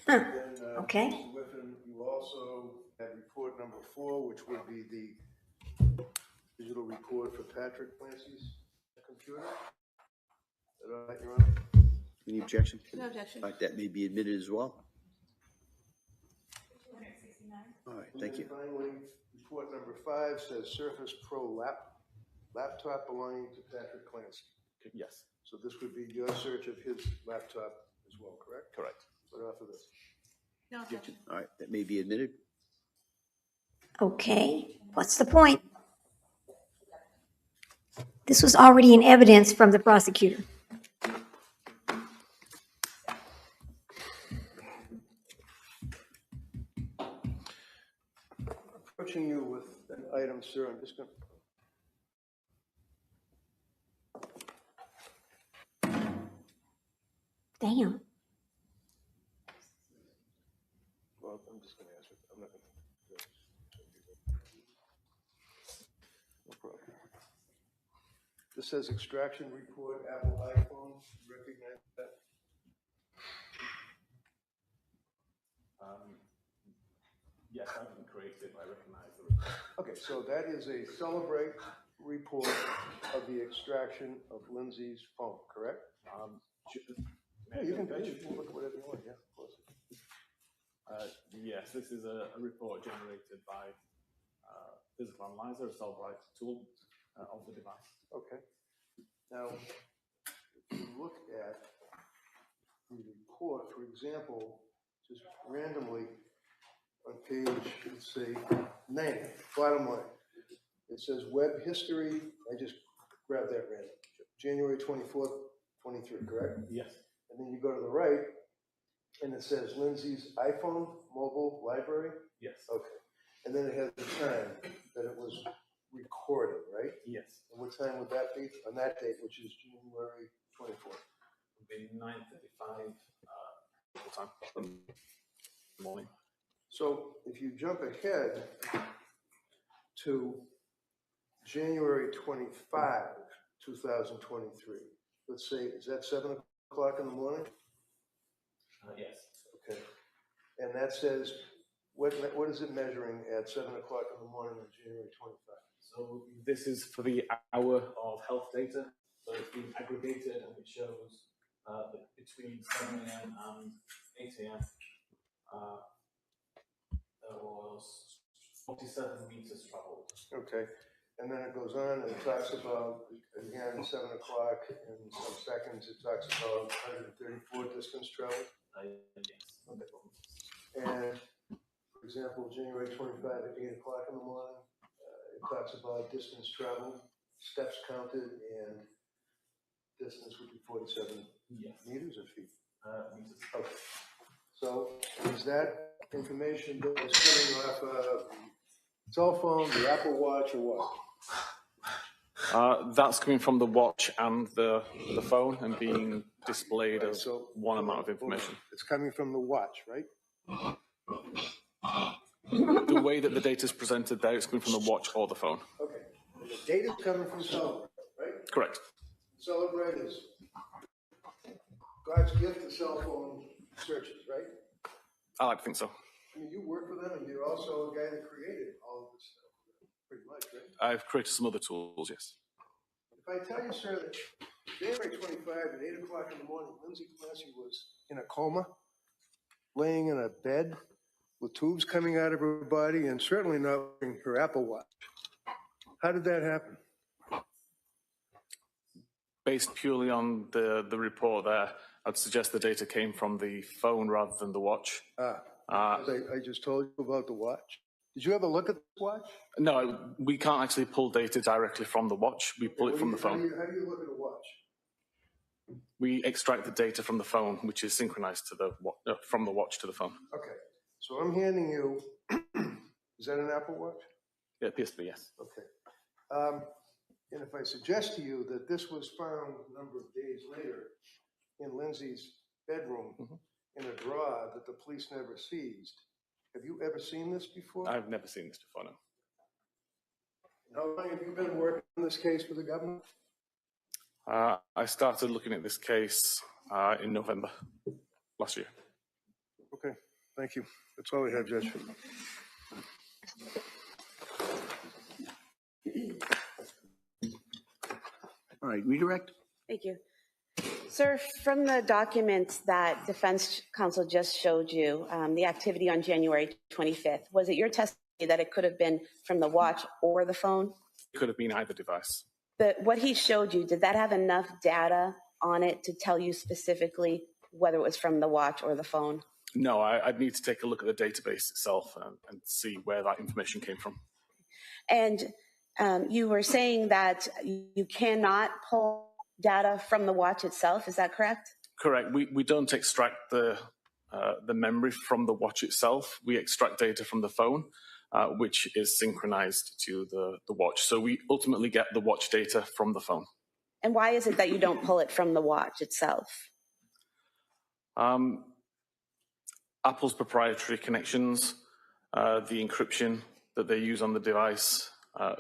Then, Okay. Mr. Whiffen, you also had report number 4, which would be the digital report for Patrick Clancy's computer. Is that all right, Your Honor? Any objection? No objection. All right, that may be admitted as well. 269. All right, thank you. And finally, report number 5 says Surface Pro laptop belonging to Patrick Clancy. Yes. So this would be your search of his laptop as well, correct? Correct. What off of this? No objection. All right, that may be admitted. Okay. What's the point? This was already in evidence from the prosecutor. Approaching you with an item, sir, I'm just going to. Damn. Well, I'm just going to ask it. I'm not going to. No problem. This says extraction report, Apple iPhone. Recognize that? Yes, I didn't create it, but I recognize it. Okay, so that is a Celebrate report of the extraction of Lindsay's phone, correct? Yeah, you can look at whatever you want, yeah, of course. Yes, this is a report generated by Physical Analyzer, a Celebrite tool of the device. Okay. Now, if you look at the report, for example, just randomly on page, let's say, 9, bottom line, it says web history. I just grabbed that random. January 24th, 23, correct? Yes. And then you go to the right, and it says Lindsay's iPhone mobile library. Yes. Okay. And then it has the time that it was recorded, right? Yes. And what time would that be on that date, which is January 24th? It would be 9:55 local time in the morning. So if you jump ahead to January 25, 2023, let's say, is that 7 o'clock in the morning? Yes. Okay. And that says What is it measuring at 7 o'clock in the morning on January 25? So this is for the hour of health data. So it's been aggregated and it shows that between 7 a.m. and 8 a.m. There was 47 meters traveled. Okay. And then it goes on and it talks about, again, 7 o'clock in some seconds, it talks about 134 distance traveled. Yes. Okay. And, for example, January 25 at 8 o'clock in the morning, it talks about distance traveled, steps counted, and distance would be 47 meters or feet? Meters. Okay. So is that information that was coming off a cell phone, the Apple Watch, or what? That's coming from the watch and the phone and being displayed as one amount of information. It's coming from the watch, right? The way that the data is presented there, it's coming from the watch or the phone. Okay. And the data is coming from Celebrate, right? Correct. Celebrate is God's gift to cell phone searches, right? I like to think so. I mean, you work for them, and you're also a guy that created all of this stuff, pretty much, right? I've created some other tools, yes. If I tell you, sir, that January 25 at 8 o'clock in the morning, Lindsay Clancy was in a coma, laying in a bed with tubes coming out of her body, and certainly not wearing her Apple Watch. How did that happen? Based purely on the report there, I'd suggest the data came from the phone rather than the watch. I just told you about the watch. Did you ever look at the watch? No, we can't actually pull data directly from the watch. We pull it from the phone. How do you look at a watch? We extract the data from the phone, which is synchronized to from the watch to the phone. Okay, so I'm handing you, is that an Apple Watch? Yeah, it appears to be, yes. Okay. And if I suggest to you that this was found a number of days later in Lindsay's bedroom in a drawer that the police never seized, have you ever seen this before? I've never seen this before, no. How long have you been working on this case for the government? I started looking at this case in November last year. Okay, thank you. That's all we have, Judge. All right, redirect. Thank you. Sir, from the documents that defense counsel just showed you, the activity on January 25th, was it your testimony that it could have been from the watch or the phone? It could have been either device. But what he showed you, did that have enough data on it to tell you specifically whether it was from the watch or the phone? No, I'd need to take a look at the database itself and see where that information came from. And you were saying that you cannot pull data from the watch itself, is that correct? Correct. We don't extract the memory from the watch itself. We extract data from the phone, which is synchronized to the watch. So we ultimately get the watch data from the phone. And why is it that you don't pull it from the watch itself? Apple's proprietary connections, the encryption that they use on the device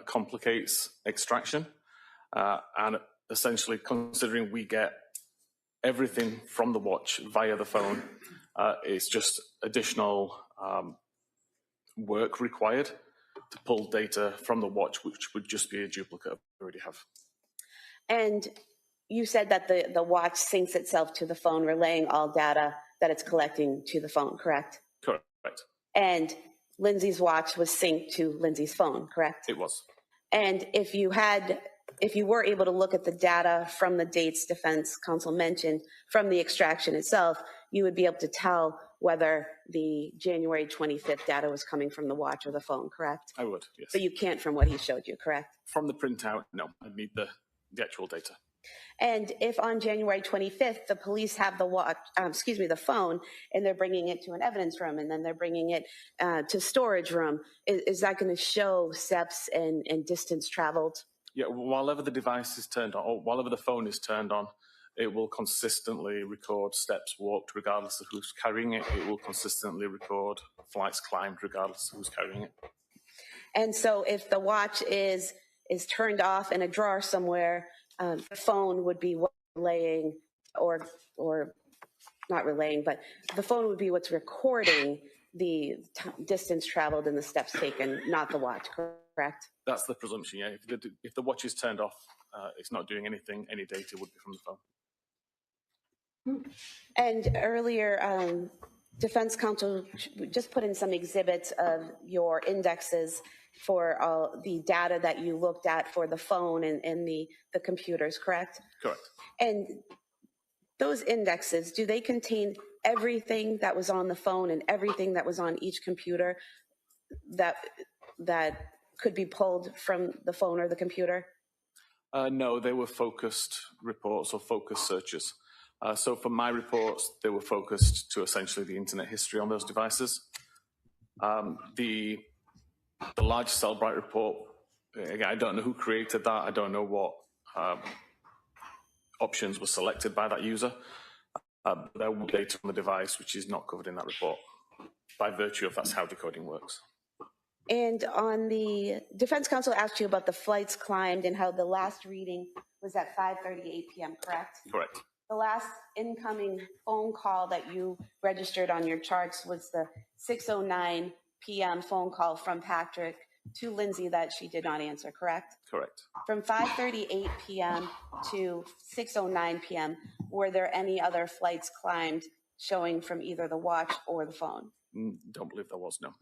complicates extraction. And essentially, considering we get everything from the watch via the phone, it's just additional work required to pull data from the watch, which would just be a duplicate of what we already have. And you said that the watch syncs itself to the phone, relaying all data that it's collecting to the phone, correct? Correct. And Lindsay's watch was synced to Lindsay's phone, correct? It was. And if you were able to look at the data from the dates defense counsel mentioned from the extraction itself, you would be able to tell whether the January 25th data was coming from the watch or the phone, correct? I would, yes. But you can't from what he showed you, correct? From the printout, no. I'd need the actual data. And if on January 25th, the police have the phone, and they're bringing it to an evidence room, and then they're bringing it to storage room, is that going to show steps and distance traveled? Yeah, whenever the device is turned on, or whenever the phone is turned on, it will consistently record steps walked regardless of who's carrying it. It will consistently record flights climbed regardless of who's carrying it. And so if the watch is turned off in a drawer somewhere, the phone would be relaying, or not relaying, but the phone would be what's recording the distance traveled and the steps taken, not the watch, correct? That's the presumption, yeah. If the watch is turned off, it's not doing anything, any data would be from the phone. And earlier, Defense Counsel just put in some exhibits of your indexes for all the data that you looked at for the phone and the computers, correct? Correct. And those indexes, do they contain everything that was on the phone and everything that was on each computer that could be pulled from the phone or the computer? No, they were focused reports or focused searches. So for my reports, they were focused to essentially the internet history on those devices. The large Cellbrite report, again, I don't know who created that. I don't know what options were selected by that user. There was data on the device which is not covered in that report by virtue of that's how decoding works. And on the Defense Counsel asked you about the flights climbed and how the last reading was at 5:38 p.m., correct? Correct. The last incoming phone call that you registered on your charts was the 6:09 p.m. phone call from Patrick to Lindsay that she did not answer, correct? Correct. From 5:38 p.m. to 6:09 p.m., were there any other flights climbed showing from either the watch or the phone? Don't believe there was, no.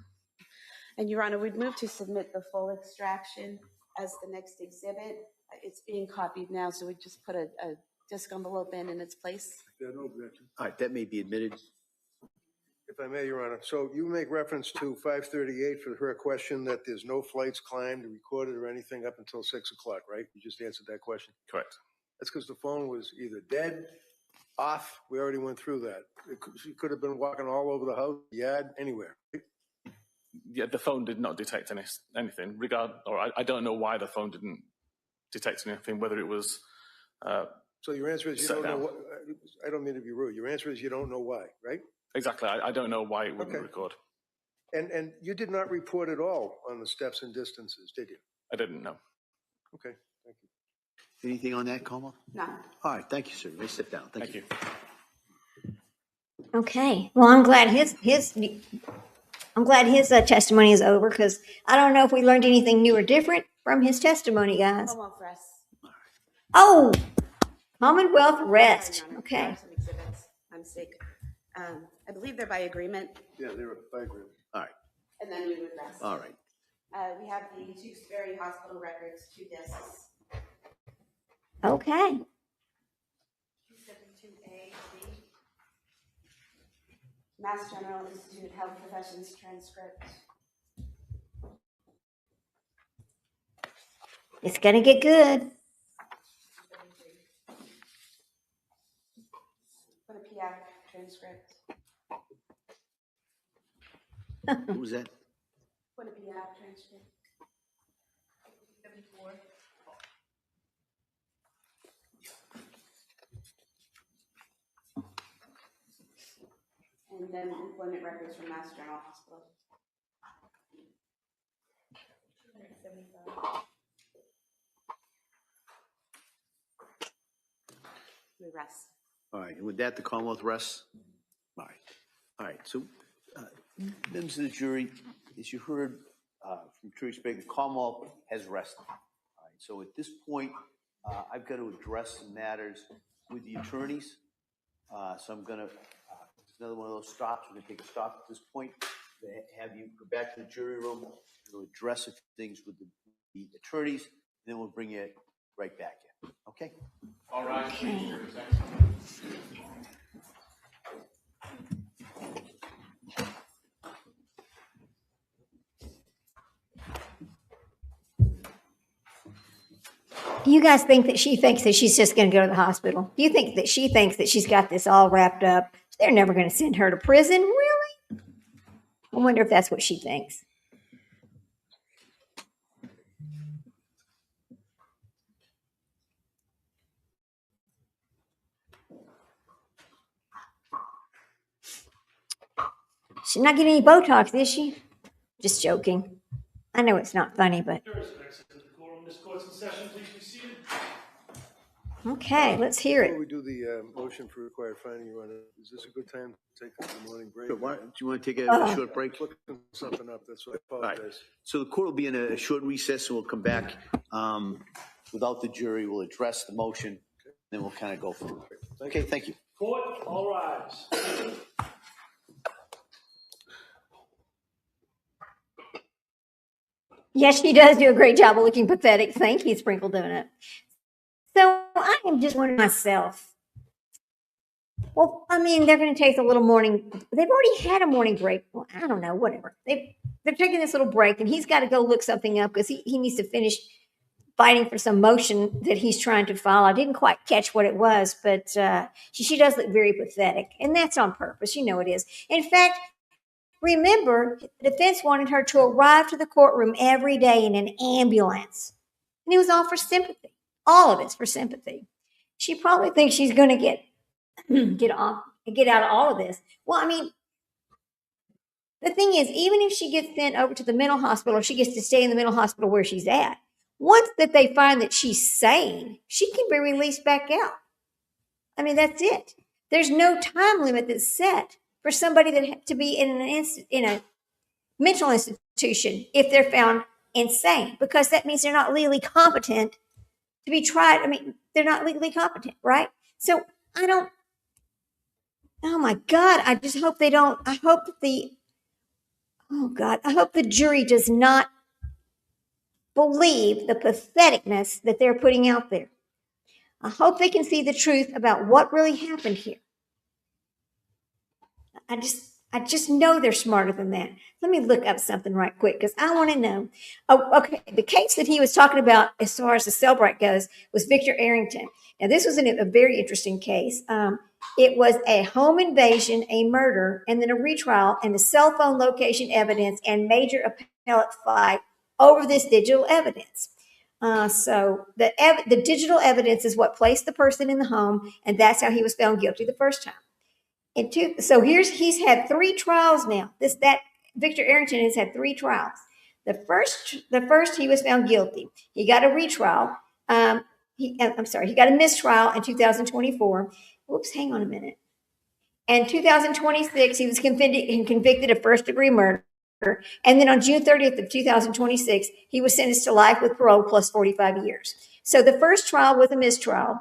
And Your Honor, we'd move to submit the full extraction as the next exhibit. It's being copied now, so we just put a disk envelope in its place. There are no objection. All right, that may be admitted. If I may, Your Honor. So you make reference to 5:38 for her question that there's no flights climbed, recorded, or anything up until 6 o'clock, right? You just answered that question. Correct. That's because the phone was either dead, off. We already went through that. She could have been walking all over the house, yard, anywhere. Yeah, the phone did not detect anything. I don't know why the phone didn't detect anything, whether it was. So your answer is you don't know what, I don't mean to be rude. Your answer is you don't know why, right? Exactly. I don't know why it wouldn't record. And you did not report at all on the steps and distances, did you? I didn't know. Okay, thank you. Anything on that, Como? No. All right, thank you, sir. You may sit down. Thank you. Okay. Well, I'm glad his testimony is over, because I don't know if we learned anything new or different from his testimony, guys. Commonwealth rest. Oh, Commonwealth rest. Sorry, Your Honor. Okay. There are some exhibits. I'm sick. I believe they're by agreement, Yeah, they were by agreement. All right. and then we would rest. All right. We have the Tewksbury Hospital records, 2 discs. Okay. 272A, B. Mass General Institute Health Professions transcript. It's going to get good. For the PIAC transcript. What was that? For the PIAC transcript. 74. And then employment records from Mass General Hospital. 275. We rest. All right. And with that, the Commonwealth rests. All right. All right. So, members of the jury, as you heard from Attorney Sprague, the Commonwealth has rested. All right. So at this point, I've got to address some matters with the attorneys. So I'm going to, another one of those stops. We're going to take a stop at this point. Have you go back to the jury room. We'll address a few things with the attorneys, and then we'll bring you right back in. Okay? All right. Okay. Do you guys think that she thinks that she's just going to go to the hospital? Do you think that she thinks that she's got this all wrapped up? They're never going to send her to prison, really? I wonder if that's what she thinks. She's not getting any Botox, is she? Just joking. I know it's not funny, but. There is an exit to the courtroom. This court's in session. Please be seated. Okay, let's hear Before it. we do the motion for required finding, is this a good time to take the morning break? Sure, do you want to take Uh, a short break? Looking something up, that's what I All right. apologize. So the court will be in a short recess, and we'll come back without the jury. We'll address the motion, then we'll kind of go from there. Okay, thank you. Court, all rise. yes, she does do a great job of looking pathetic. Thank you, Sprinkle Donut. So I am just wondering myself. Well, I mean, they're going to take a little morning. They've already had a morning break. Well, I don't know, whatever. They're taking this little break, and he's got to go look something up because he needs to finish fighting for some motion that he's trying to file. I didn't quite catch what it was, but she does look very pathetic, and that's on purpose. You know it is. In fact, remember, the defense wanted her to arrive to the courtroom every day in an ambulance, and it was all for sympathy. All of it's for sympathy. She probably thinks she's going to get out of all of this. Well, I mean, the thing is, even if she gets sent over to the mental hospital, she gets to stay in the mental hospital where she's at. Once that they find that she's sane, she can be released back out. I mean, that's it. There's no time limit that's set for somebody that to be in a mental institution if they're found insane, because that means they're not legally competent to be tried. I mean, they're not legally competent, right? So I don't. Oh my God! I just hope they don't. I hope that oh God, I hope the jury does not believe the patheticness that they're putting out there. I hope they can see the truth about what really happened here. I just know they're smarter than that. Let me look up something right quick because I want to know. Oh, okay. The case that he was talking about as far as the Cellbrite goes was Victor Arrington. Now, this was a very interesting case. It was a home invasion, a murder, and then a retrial, and the cell phone location evidence and major appellate fight over this digital evidence. So the digital evidence is what placed the person in the home, and that's how he was found guilty the first time. So he's had 3 trials now. That Victor Arrington has had 3 trials. The first he was found guilty. He got a retrial. He got a mistrial in 2024. Whoops, hang on a minute. In 2026, he was convicted of first-degree murder. And then on June 30th of 2026, he was sentenced to life with parole plus 45 years. So the first trial was a mistrial.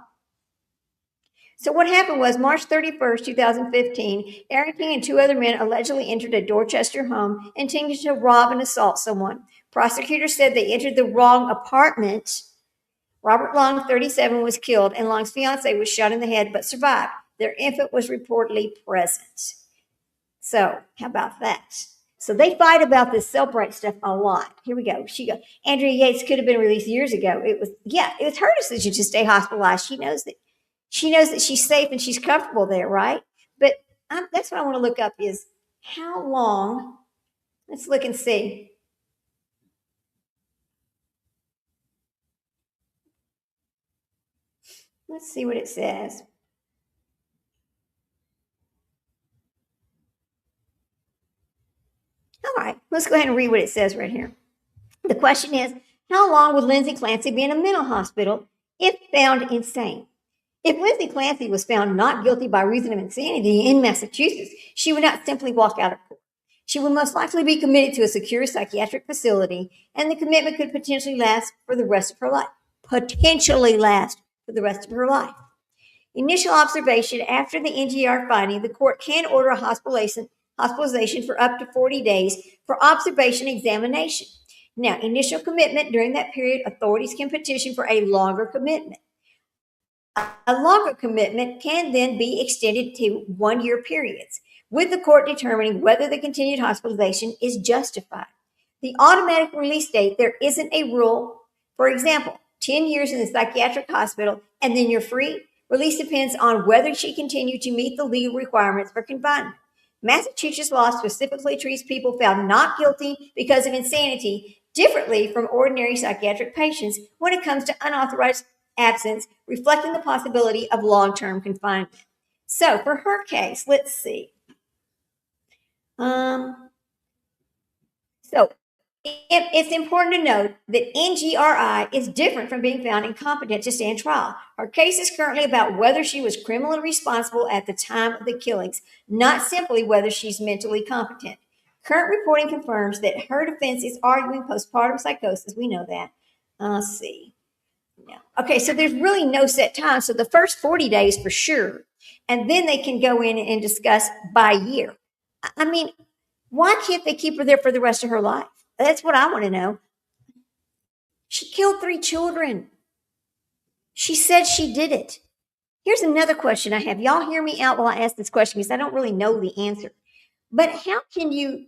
So what happened was March 31st, 2015, Arrington and 2 other men allegedly entered a Dorchester home intending to rob and assault someone. Prosecutors said they entered the wrong apartment. Robert Long, 37, was killed, and Long's fiancee was shot in the head but survived. Their infant was reportedly present. So how about that? So they fight about this Cellbrite stuff a lot. Here we go. Andrea Yates could have been released years ago. It was her decision to stay hospitalized. She knows that she's safe and she's comfortable there, right? But that's what I want to look up is how long. Let's look and see. Let's see what it says. All right, let's go ahead and read what it says right here. The question is, how long would Lindsay Clancy be in a mental hospital if found insane? If Lindsay Clancy was found not guilty by reason of insanity in Massachusetts, she would not simply walk out of court. She would most likely be committed to a secure psychiatric facility, and the commitment could potentially last for the rest of her life. Initial observation after the NGR finding, the court can order a hospitalization for up to 40 days for observation examination. Now, initial commitment during that period, authorities can petition for a longer commitment. A longer commitment can then be extended to 1-year periods, with the court determining whether the continued hospitalization is justified. The automatic release date, there isn't a rule. For example, 10 years in the psychiatric hospital and then you're free. Release depends on whether she continued to meet the legal requirements for confinement. Massachusetts law specifically treats people found not guilty because of insanity differently from ordinary psychiatric patients when it comes to unauthorized absence, reflecting the possibility of long-term confinement. So for her case, let's see. So It's important to note that NGRI is different from being found incompetent to stand trial. Her case is currently about whether she was criminally responsible at the time of the killings, not simply whether she's mentally competent. Current reporting confirms that her defense is arguing postpartum psychosis. We know that. Let's see. Yeah. Okay, so there's really no set time. So the first 40 days for sure. And then they can go in and discuss by year. I mean, why can't they keep her there for the rest of her life? That's what I want to know. She killed 3 children. She said she did it. Here's another question I have. Y'all hear me out while I ask this question because I don't really know the answer. But how can you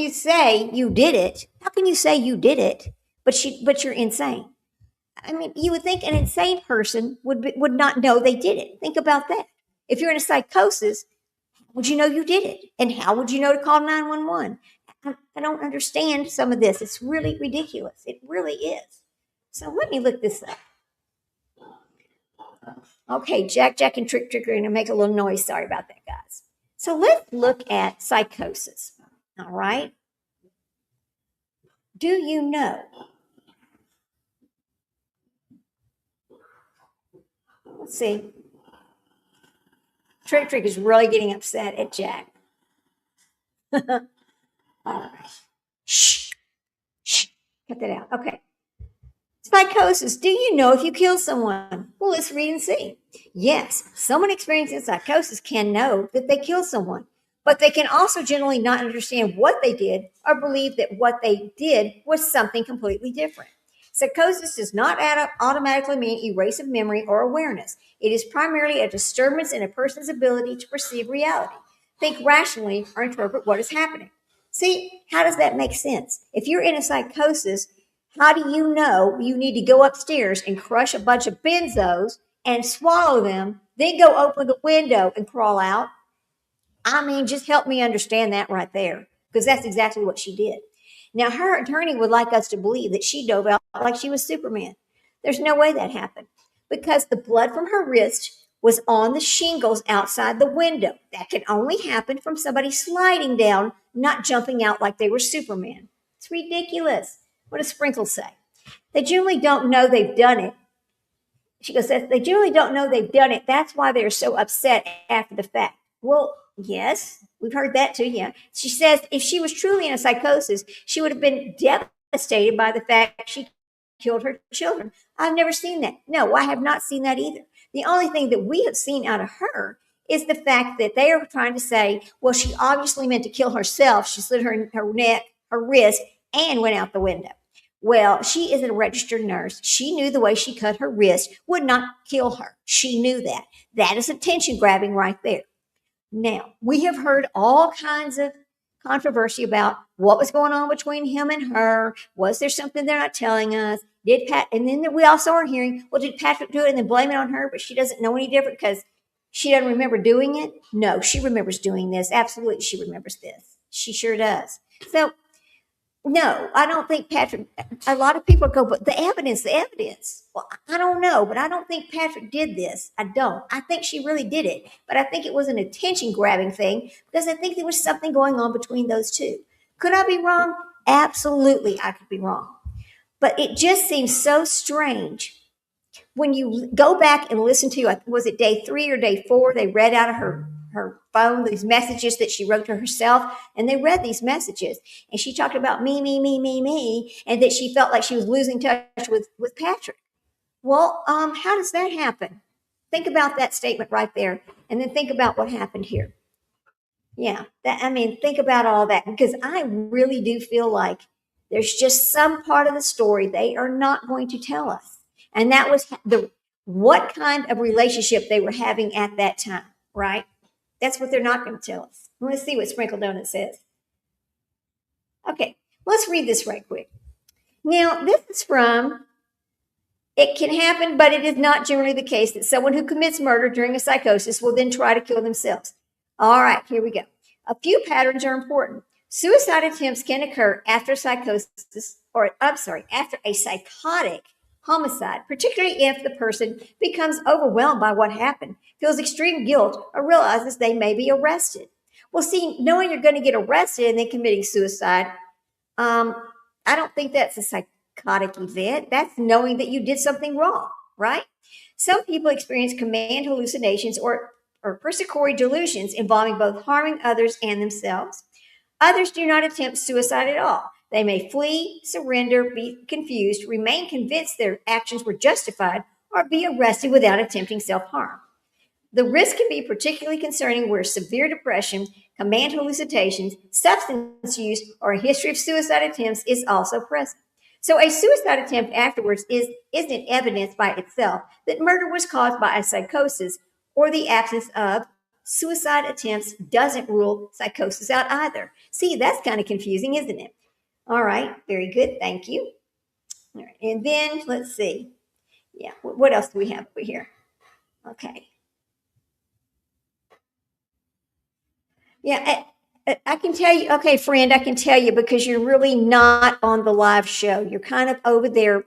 say you did it? How can you say you did it, but you're insane? I mean, you would think an insane person would not know they did it. Think about that. If you're in a psychosis, would you know you did it? And how would you know to call 911? I don't understand some of this. It's really ridiculous. It really is. So let me look this up. Okay, Jack, and Trick are going to make a little noise. Sorry about that, guys. So let's look at psychosis. All right. Do you know? Let's see. Trick is really getting upset at Jack. All right. Shh. Cut that out. Okay. Psychosis. Do you know if you kill someone? Well, let's read and see. Yes, someone experiencing psychosis can know that they killed someone, but they can also generally not understand what they did or believe that what they did was something completely different. Psychosis does not automatically mean erase of memory or awareness. It is primarily a disturbance in a person's ability to perceive reality, think rationally, or interpret what is happening. See, how does that make sense? If you're in a psychosis, how do you know you need to go upstairs and crush a bunch of benzos and swallow them, then go open the window and crawl out? I mean, just help me understand that right there, because that's exactly what she did. Now, her attorney would like us to believe that she dove out like she was Superman. There's no way that happened because the blood from her wrist was on the shingles outside the window. That can only happen from somebody sliding down, not jumping out like they were Superman. It's ridiculous. What does Sprinkle say? They generally don't know they've done it. She goes, they generally don't know they've done it. That's why they're so upset after the fact. Well, yes, we've heard that too. Yeah. She says if she was truly in a psychosis, she would have been devastated by the fact she killed her children. I've never seen that. No, I have not seen that either. The only thing that we have seen out of her is the fact that they are trying to say, well, she obviously meant to kill herself. She slit her neck, her wrist, and went out the window. Well, she is a registered nurse. She knew the way she cut her wrist would not kill her. She knew that. That is attention grabbing right there. Now, we have heard all kinds of controversy about what was going on between him and her. Was there something they're not telling us? And then we also are hearing, well, did Patrick do it and then blame it on her, but she doesn't know any different because she doesn't remember doing it? No, she remembers doing this. Absolutely, she remembers this. She sure does. So, no, I don't think Patrick, a lot of people go, but the evidence. Well, I don't know, but I don't think Patrick did this. I don't. I think she really did it. But I think it was an attention grabbing thing because I think there was something going on between those two. Could I be wrong? Absolutely, I could be wrong. But it just seems so strange when you go back and listen to, was it day 3 or day 4? They read out of her phone these messages that she wrote to herself, and they read these messages, and she talked about me, and that she felt like she was losing touch with Patrick. Well, how does that happen? Think about that statement right there, and then think about what happened here. Yeah, think about all that, because I really do feel like there's just some part of the story they are not going to tell us, and that was what kind of relationship they were having at that time, right? That's what they're not going to tell us. Let's see what Sprinkle Donut says. Okay, let's read this right quick. Now, this is from, it can happen, but it is not generally the case that someone who commits murder during a psychosis will then try to kill themselves. All right, here we go. A few patterns are important. Suicide attempts can occur after psychosis, after a psychotic homicide, particularly if the person becomes overwhelmed by what happened, feels extreme guilt, or realizes they may be arrested. Well, see, knowing you're going to get arrested and then committing suicide, I don't think that's a psychotic event. That's knowing that you did something wrong, right? Some people experience command hallucinations or persecutory delusions involving both harming others and themselves. Others do not attempt suicide at all. They may flee, surrender, be confused, remain convinced their actions were justified, or be arrested without attempting self harm. The risk can be particularly concerning where severe depression, command hallucinations, substance use, or a history of suicide attempts is also present. So, a suicide attempt afterwards isn't evidence by itself that murder was caused by a psychosis, or the absence of suicide attempts doesn't rule psychosis out either. See, that's kind of confusing, isn't it? All right, very good. Thank you. All right, and then let's see. Yeah, what else do we have over here? Okay. Yeah, I can tell you. Okay, friend, I can tell you because you're really not on the live show. You're kind of over there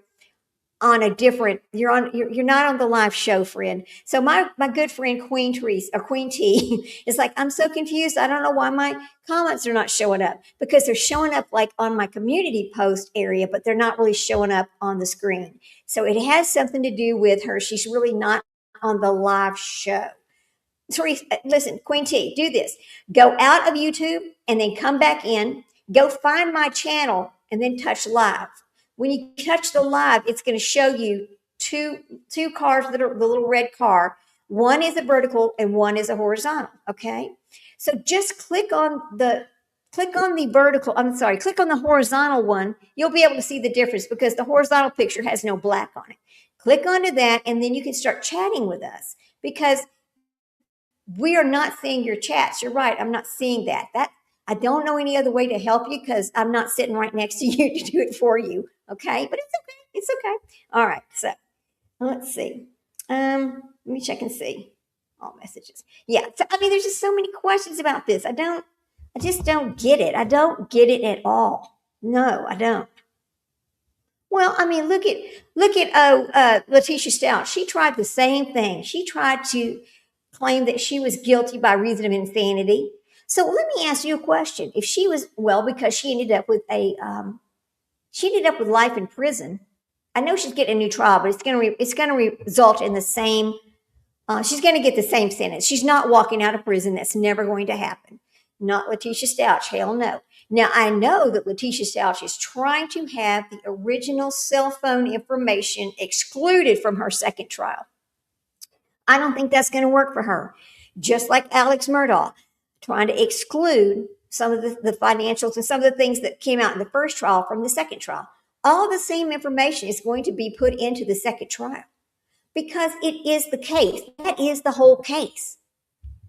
on a different. You're not on the live show, friend. So my good friend Queen Therese or Queen T is like, I'm so confused. I don't know why my comments are not showing up because they're showing up like on my community post area, but they're not really showing up on the screen. So it has something to do with her. She's really not on the live show. Teresa, listen, Queen T, do this. Go out of YouTube and then come back in. Go find my channel and then touch live. When you touch the live, it's going to show you two cars that are the little red car. One is a vertical and one is a horizontal. Okay, so just click on the vertical. I'm sorry, click on the horizontal one. You'll be able to see the difference because the horizontal picture has no black on it. Click onto that, and then you can start chatting with us because we are not seeing your chats. You're right. I'm not seeing that. I don't know any other way to help you because I'm not sitting right next to you to do it for you. Okay. But it's okay. It's okay. All right. So let's see. Let me check and see all messages. Yeah. So, I mean, there's just so many questions about this. I just don't get it. I don't get it at all. No, I don't. Well, I mean, look at Letitia Stout. She tried the same thing. She tried to claim that she was guilty by reason of insanity. So let me ask you a question. If she was, well, because she ended up with life in prison. I know she's getting a new trial, but it's going to result in the same. She's going to get the same sentence. She's not walking out of prison. That's never going to happen. Not Letitia Stouch. Hell no. Now, I know that Letitia Stouch is trying to have the original cell phone information excluded from her second trial. I don't think that's going to work for her. Just like Alex Murdaugh, trying to exclude some of the financials and some of the things that came out in the first trial from the second trial. All the same information is going to be put into the second trial because it is the case. That is the whole case.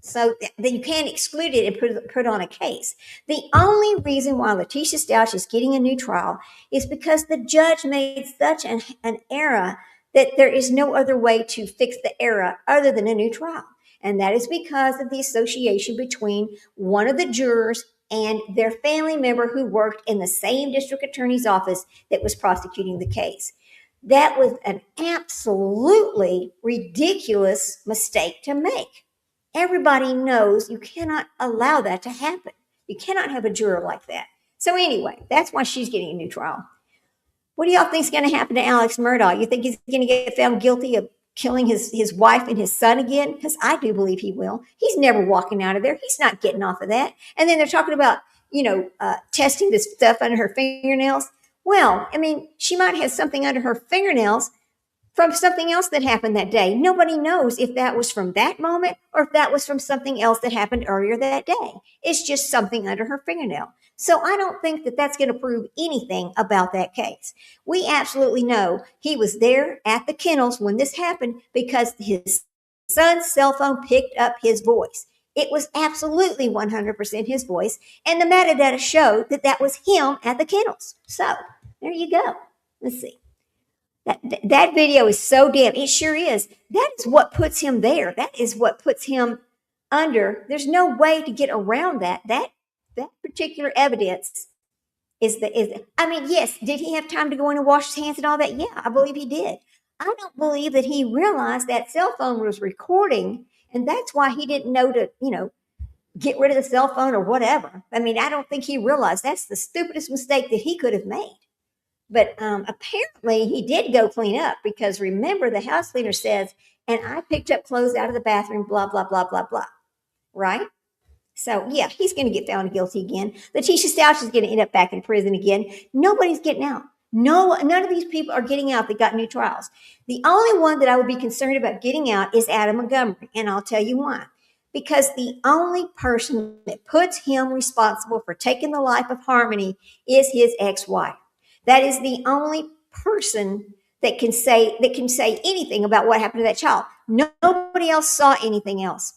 So that you can't exclude it and put on a case. The only reason why Letitia Stouch is getting a new trial is because the judge made such an error that there is no other way to fix the error other than a new trial. And that is because of the association between one of the jurors and their family member who worked in the same district attorney's office that was prosecuting the case. That was an absolutely ridiculous mistake to make. Everybody knows you cannot allow that to happen. You cannot have a juror like that. So anyway, that's why she's getting a new trial. What do y'all think is going to happen to Alex Murdaugh? You think he's going to get found guilty of killing his wife and his son again? Because I do believe he will. He's never walking out of there. He's not getting off of that. And then they're talking about, testing this stuff under her fingernails. Well, I mean, she might have something under her fingernails from something else that happened that day. Nobody knows if that was from that moment or if that was from something else that happened earlier that day. It's just something under her fingernail. So I don't think that that's going to prove anything about that case. We absolutely know he was there at the kennels when this happened because his son's cell phone picked up his voice. It was absolutely 100% his voice, and the metadata showed that that was him at the kennels. So there you go. Let's see. That video is so damn, it sure is. That is what puts him there. That is what puts him under. There's no way to get around that. That particular evidence I mean, yes, did he have time to go in and wash his hands and all that? Yeah, I believe he did. I don't believe that he realized that cell phone was recording, and that's why he didn't know to, get rid of the cell phone or whatever. I mean, I don't think he realized that's the stupidest mistake that he could have made. But apparently he did go clean up, because remember, the house cleaner says, and I picked up clothes out of the bathroom, blah, blah, blah, blah, blah. Right? So, yeah, he's going to get found guilty again. Letitia Stouch is going to end up back in prison again. Nobody's getting out. No, none of these people are getting out that got new trials. The only one that I would be concerned about getting out is Adam Montgomery, and I'll tell you why. Because the only person that puts him responsible for taking the life of Harmony is his ex-wife. That is the only person that can say anything about what happened to that child. Nobody else saw anything else.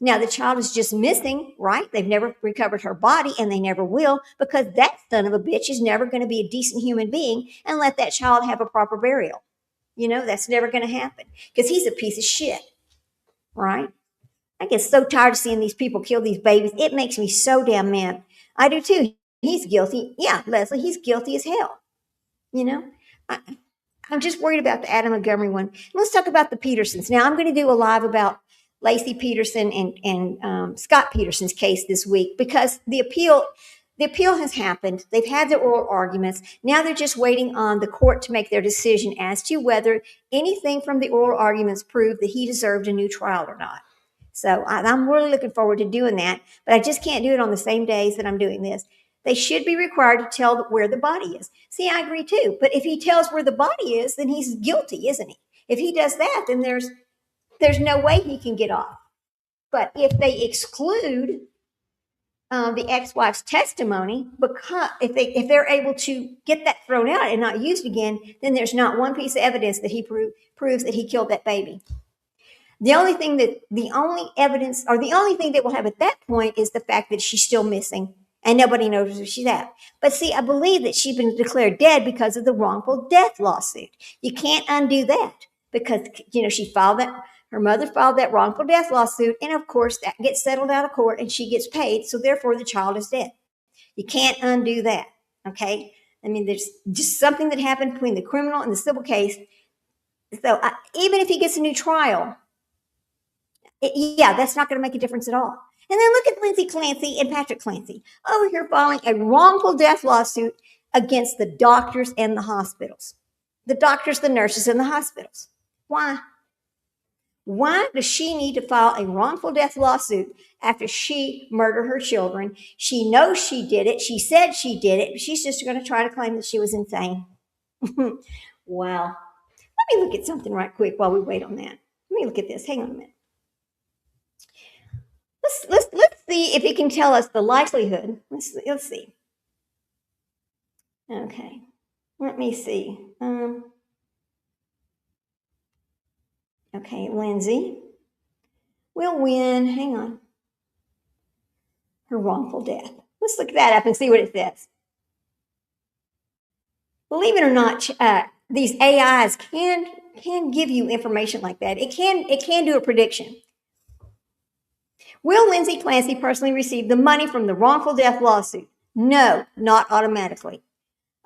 Now, the child is just missing, right? They've never recovered her body, and they never will, because that son of a bitch is never going to be a decent human being and let that child have a proper burial. You know, that's never going to happen, because he's a piece of shit, right? I get so tired of seeing these people kill these babies. It makes me so damn mad. I do too. He's guilty. Yeah, Leslie, he's guilty as hell. You know, I'm just worried about the Adam Montgomery one. Let's talk about the Petersons. Now, I'm going to do a live about Lacey Peterson and Scott Peterson's case this week, because the appeal has happened. They've had their oral arguments. Now they're just waiting on the court to make their decision as to whether anything from the oral arguments proved that he deserved a new trial or not. So I'm really looking forward to doing that, but I just can't do it on the same days that I'm doing this. They should be required to tell where the body is. See, I agree too. But if he tells where the body is, then he's guilty, isn't he? If he does that, then there's no way he can get off. But if they exclude the ex-wife's testimony, because if they're able to get that thrown out and not used again, then there's not one piece of evidence that he proves that he killed that baby. The only thing that we'll have at that point is the fact that she's still missing and nobody knows where she's at. But see, I believe that she's been declared dead because of the wrongful death lawsuit. You can't undo that, because, you know, her mother filed that wrongful death lawsuit, and of course that gets settled out of court and she gets paid. So therefore the child is dead. You can't undo that. Okay. I mean, there's just something that happened between the criminal and the civil case. So even if he gets a new trial, that's not going to make a difference at all. And then look at Lindsay Clancy and Patrick Clancy over here filing a wrongful death lawsuit against the doctors and the hospitals. The doctors, the nurses, and the hospitals. Why? Why does she need to file a wrongful death lawsuit after she murdered her children? She knows she did it. She said she did it. But she's just going to try to claim that she was insane. Wow. Let me look at something right quick while we wait on that. Let me look at this. Hang on a minute. Let's see if it can tell us the likelihood. Let's see. Okay. Let me see. Okay, Lindsay will win. Hang on. Her wrongful death. Let's look that up and see what it says. Believe it or not, these AIs can give you information like that. It can do a prediction. Will Lindsay Clancy personally receive the money from the wrongful death lawsuit? No, not automatically.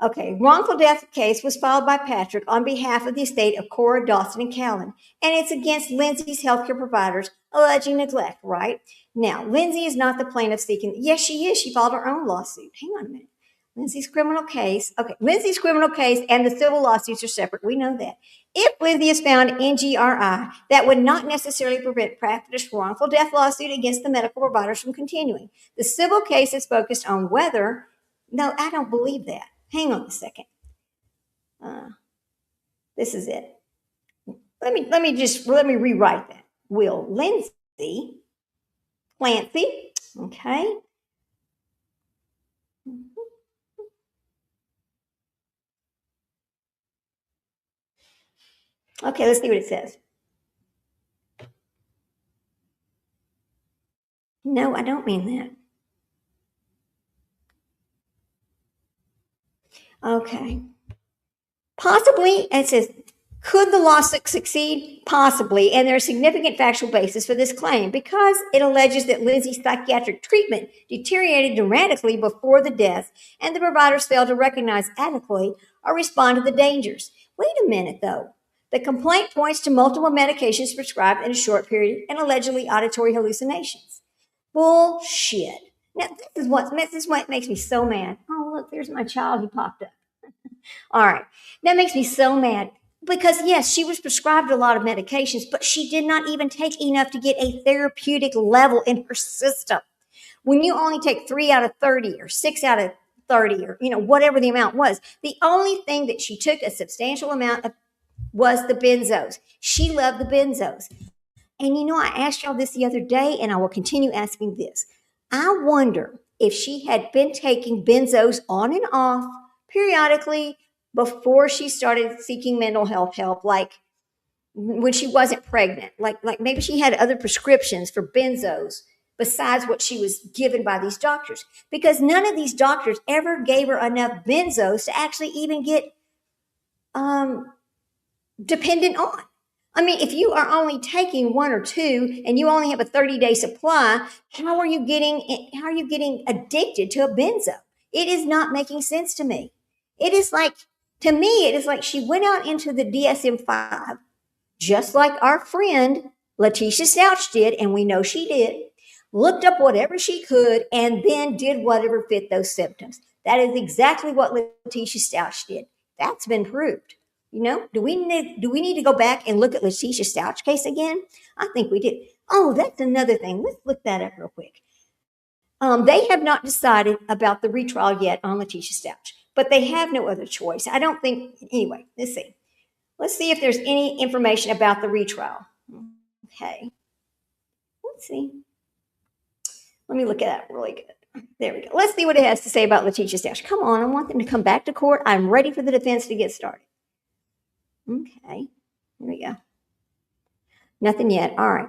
Okay, wrongful death case was filed by Patrick on behalf of the estate of Cora, Dawson, and Callan, and it's against Lindsay's healthcare providers alleging neglect, right? Now, Lindsay is not the plaintiff seeking. Yes, she is. She filed her own lawsuit. Hang on a minute. Lindsay's criminal case and the civil lawsuits are separate. We know that. If Lindsay is found in GRI, that would not necessarily prevent Patrick's wrongful death lawsuit against the medical providers from continuing. The civil case is focused on whether. No, I don't believe that. Hang on a second. This is it. Let me rewrite that. Will Lindsay Clancy, okay. Okay, let's see what it says. No, I don't mean that. Okay. Possibly, it says, could the lawsuit succeed? Possibly, and there's significant factual basis for this claim because it alleges that Lindsay's psychiatric treatment deteriorated dramatically before the death, and the providers failed to recognize adequately or respond to the dangers. Wait a minute, though. The complaint points to multiple medications prescribed in a short period and allegedly auditory hallucinations. Bullshit. Now, this is what makes me so mad. Oh, look, there's my child. He popped up. All right. That makes me so mad because, yes, she was prescribed a lot of medications, but she did not even take enough to get a therapeutic level in her system. When you only take 3 out of 30 or 6 out of 30 or, whatever the amount was, the only thing that she took a substantial amount of was the benzos. She loved the benzos. And I asked y'all this the other day, and I will continue asking this. I wonder if she had been taking benzos on and off periodically before she started seeking mental health help, like when she wasn't pregnant, like maybe she had other prescriptions for benzos besides what she was given by these doctors, because none of these doctors ever gave her enough benzos to actually even get dependent on. I mean, if you are only taking 1 or 2 and you only have a 30-day supply, how are you getting addicted to a benzo? It is not making sense to me. It is like she went out into the DSM-5, just like our friend Letitia Stouch did, and we know she did, looked up whatever she could, and then did whatever fit those symptoms. That is exactly what Letitia Stouch did. That's been proved. Do we need to go back and look at Letitia Stouch case again? I think we did. Oh, that's another thing. Let's look that up real quick. They have not decided about the retrial yet on Letitia Stouch, but they have no other choice. I don't think. Anyway, let's see. Let's see if there's any information about the retrial. Okay. Let's see. Let me look at that really good. There we go. Let's see what it has to say about Letitia Stouch. Come on, I want them to come back to court. I'm ready for the defense to get started. Okay, here we go. Nothing yet. All right.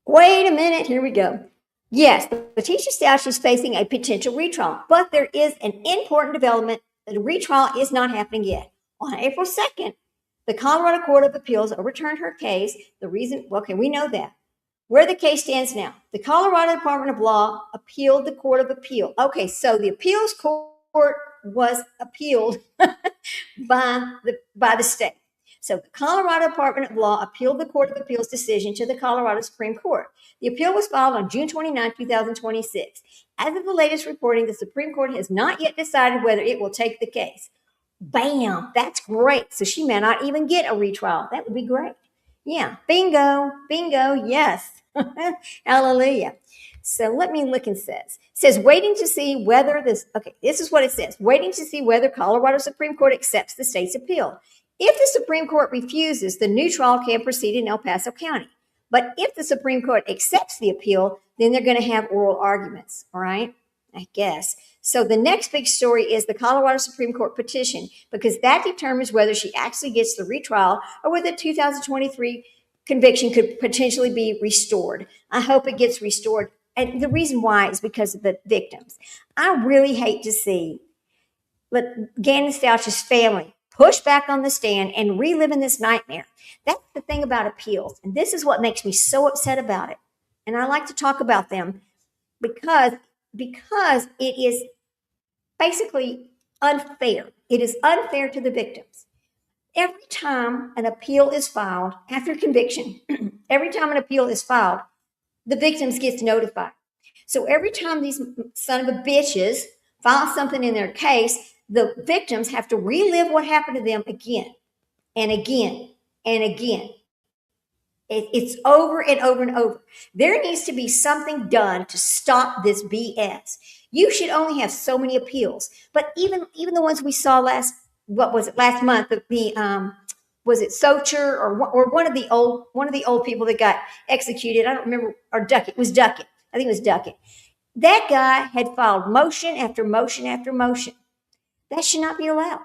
Wait a minute. Here we go. Yes, Letitia Stouch is facing a potential retrial, but there is an important development. The retrial is not happening yet. On April 2nd, the Colorado Court of Appeals overturned her case. We know that. Where the case stands now, the Colorado Department of Law appealed the Court of Appeal. Okay, so the appeals court was appealed by the state. So the Colorado Department of Law appealed the Court of Appeals decision to the Colorado Supreme Court. The appeal was filed on June 29, 2026. As of the latest reporting, the Supreme Court has not yet decided whether it will take the case. Bam, that's great. So she may not even get a retrial. That would be great. Yeah, bingo, yes. Hallelujah. So let me look and says waiting to see whether this is what it says. Waiting to see whether Colorado Supreme Court accepts the state's appeal. If the Supreme Court refuses, the new trial can proceed in El Paso County. But if the Supreme Court accepts the appeal, then they're going to have oral arguments. All right, I guess. So the next big story is the Colorado Supreme Court petition, because that determines whether she actually gets the retrial or whether the 2023 conviction could potentially be restored. I hope it gets restored. And the reason why is because of the victims. I really hate to see Gannon Stouch's family push back on the stand and reliving this nightmare. That's the thing about appeals. And this is what makes me so upset about it. And I like to talk about them because it is basically unfair. It is unfair to the victims. Every time an appeal is filed after conviction, every time an appeal is filed, the victims get notified. So every time these son of a bitches file something in their case, the victims have to relive what happened to them again and again and again. It's over and over and over. There needs to be something done to stop this BS. You should only have so many appeals. But even the ones we saw last month? Was it Socher or one of the old people that got executed? I don't remember. Or Duckett. It was Duckett. I think it was Duckett. That guy had filed motion after motion after motion. That should not be allowed.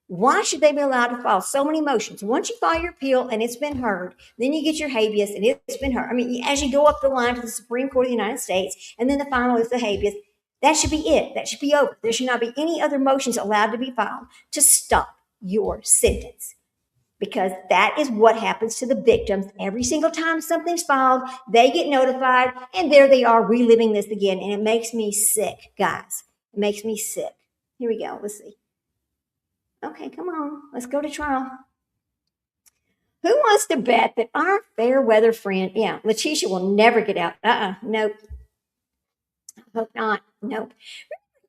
Why should they be allowed to file so many motions? Once you file your appeal and it's been heard, then you get your habeas and it's been heard. I mean, as you go up the line to the Supreme Court of the United States, and then the final is the habeas, that should be it. That should be over. There should not be any other motions allowed to be filed to stop your sentence, because that is what happens to the victims. Every single time something's filed, they get notified, and there they are reliving this again, and it makes me sick, guys. It makes me sick. Here we go. Let's see. Okay, come on. Let's go to trial. Who wants to bet that our fair weather friend, yeah, Letitia will never get out? Nope. Hope not. Nope.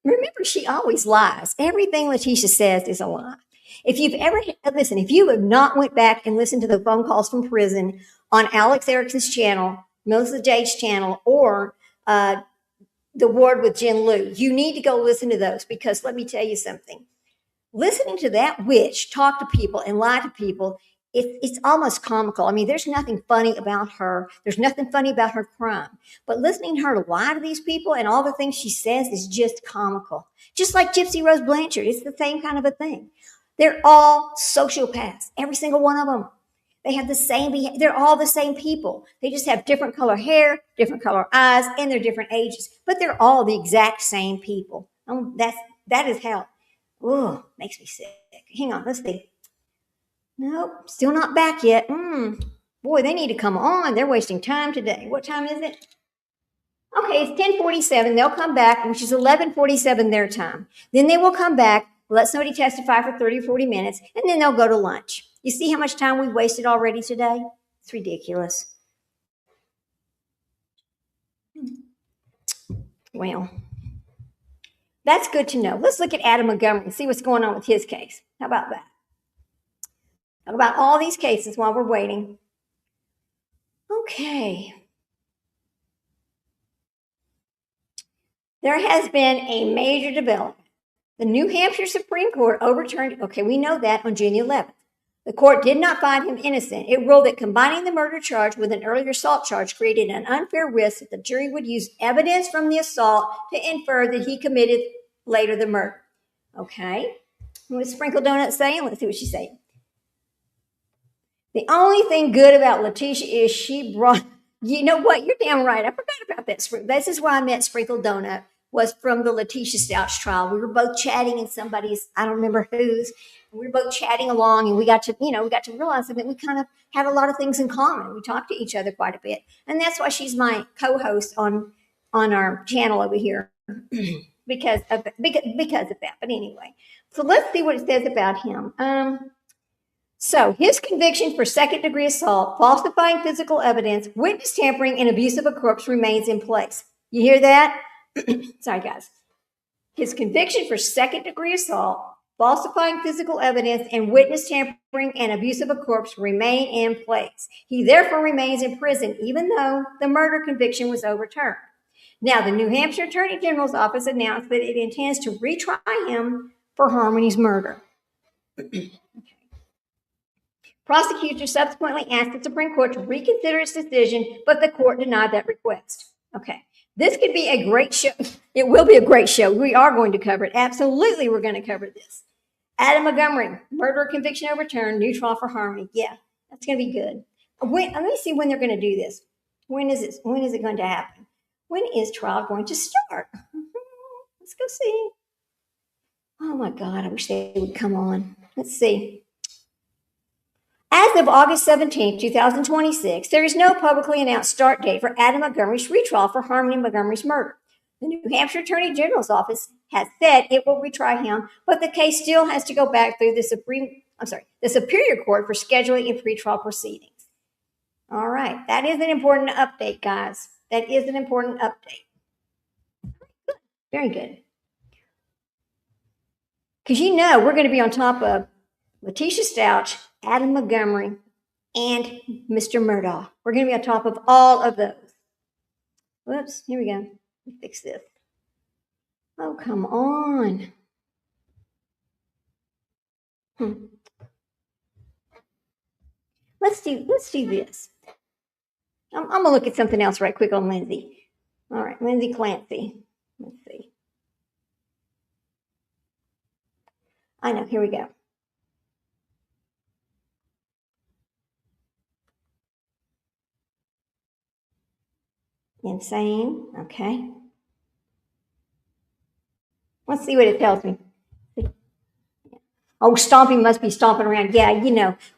Remember, she always lies. Everything Letitia says is a lie. If you've ever listen, if you have not went back and listened to the phone calls from prison on Alex Erickson's channel, Melissa Jade's channel, or the Ward with Jen Lou, you need to go listen to those, because let me tell you something. Listening to that witch talk to people and lie to people, it's almost comical. I mean, there's nothing funny about her. There's nothing funny about her crime. But listening to her lie to these people and all the things she says is just comical. Just like Gypsy Rose Blanchard, it's the same kind of a thing. They're all sociopaths, every single one of them. They have the same behavior. They're all the same people. They just have different color hair, different color eyes, and they're different ages. But they're all the exact same people. That is how. Oh, makes me sick. Hang on, let's see. Nope, still not back yet. Boy, they need to come on. They're wasting time today. What time is it? Okay, it's 10:47. They'll come back, which is 11:47 their time. Then they will come back, let somebody testify for 30 or 40 minutes, and then they'll go to lunch. You see how much time we've wasted already today? It's ridiculous. Well, that's good to know. Let's look at Adam Montgomery and see what's going on with his case. How about that? Talk about all these cases while we're waiting. Okay. There has been a major development. The New Hampshire Supreme Court overturned, okay, we know that, on June 11th. The court did not find him innocent. It ruled that combining the murder charge with an earlier assault charge created an unfair risk that the jury would use evidence from the assault to infer that he committed later the murder. Okay. What does Sprinkle Donut saying? Let's see what she's saying. The only thing good about Letitia is she brought, you know what? You're damn right. I forgot about that. This is where I met Sprinkle Donut, was from the Letitia Stouch trial. We were both chatting in somebody's, I don't remember whose, we were both chatting along, and we got to realize that we kind of had a lot of things in common. We talked to each other quite a bit. And that's why she's my co-host on our channel over here because of that. But anyway, so let's see what it says about him. So his conviction for second-degree assault, falsifying physical evidence, witness tampering, and abuse of a corpse remains in place. You hear that? Sorry, guys. His conviction for second-degree assault, falsifying physical evidence, and witness tampering and abuse of a corpse remain in place. He therefore remains in prison, even though the murder conviction was overturned. Now, the New Hampshire Attorney General's office announced that it intends to retry him for Harmony's murder. Prosecutors subsequently asked the Supreme Court to reconsider its decision, but the court denied that request. Okay. This could be a great show. It will be a great show. We are going to cover it. Absolutely, we're going to cover this. Adam Montgomery, murder conviction overturned, new trial for Harmony. Yeah, that's going to be good. Let me see when they're going to do this. When is it going to happen? When is trial going to start? Let's go see. Oh my God, I wish they would come on. Let's see. As of August 17, 2026, there is no publicly announced start date for Adam Montgomery's retrial for Harmony Montgomery's murder. The New Hampshire Attorney General's office has said it will retry him, but the case still has to go back through the Superior Court for scheduling and pretrial proceedings. All right, that is an important update, guys. That is an important update. Very good. Because we're going to be on top of Letitia Stouch, Adam Montgomery, and Mr. Murdaugh. We're going to be on top of all of those. Whoops, here we go. Let me fix this. Oh, come on. Let's do this. I'm going to look at something else right quick on Lindsay. All right, Lindsay Clancy. Let's see. I know, here we go. Insane. Okay. Let's see what it tells me. Oh, stomping must be stomping around. Yeah,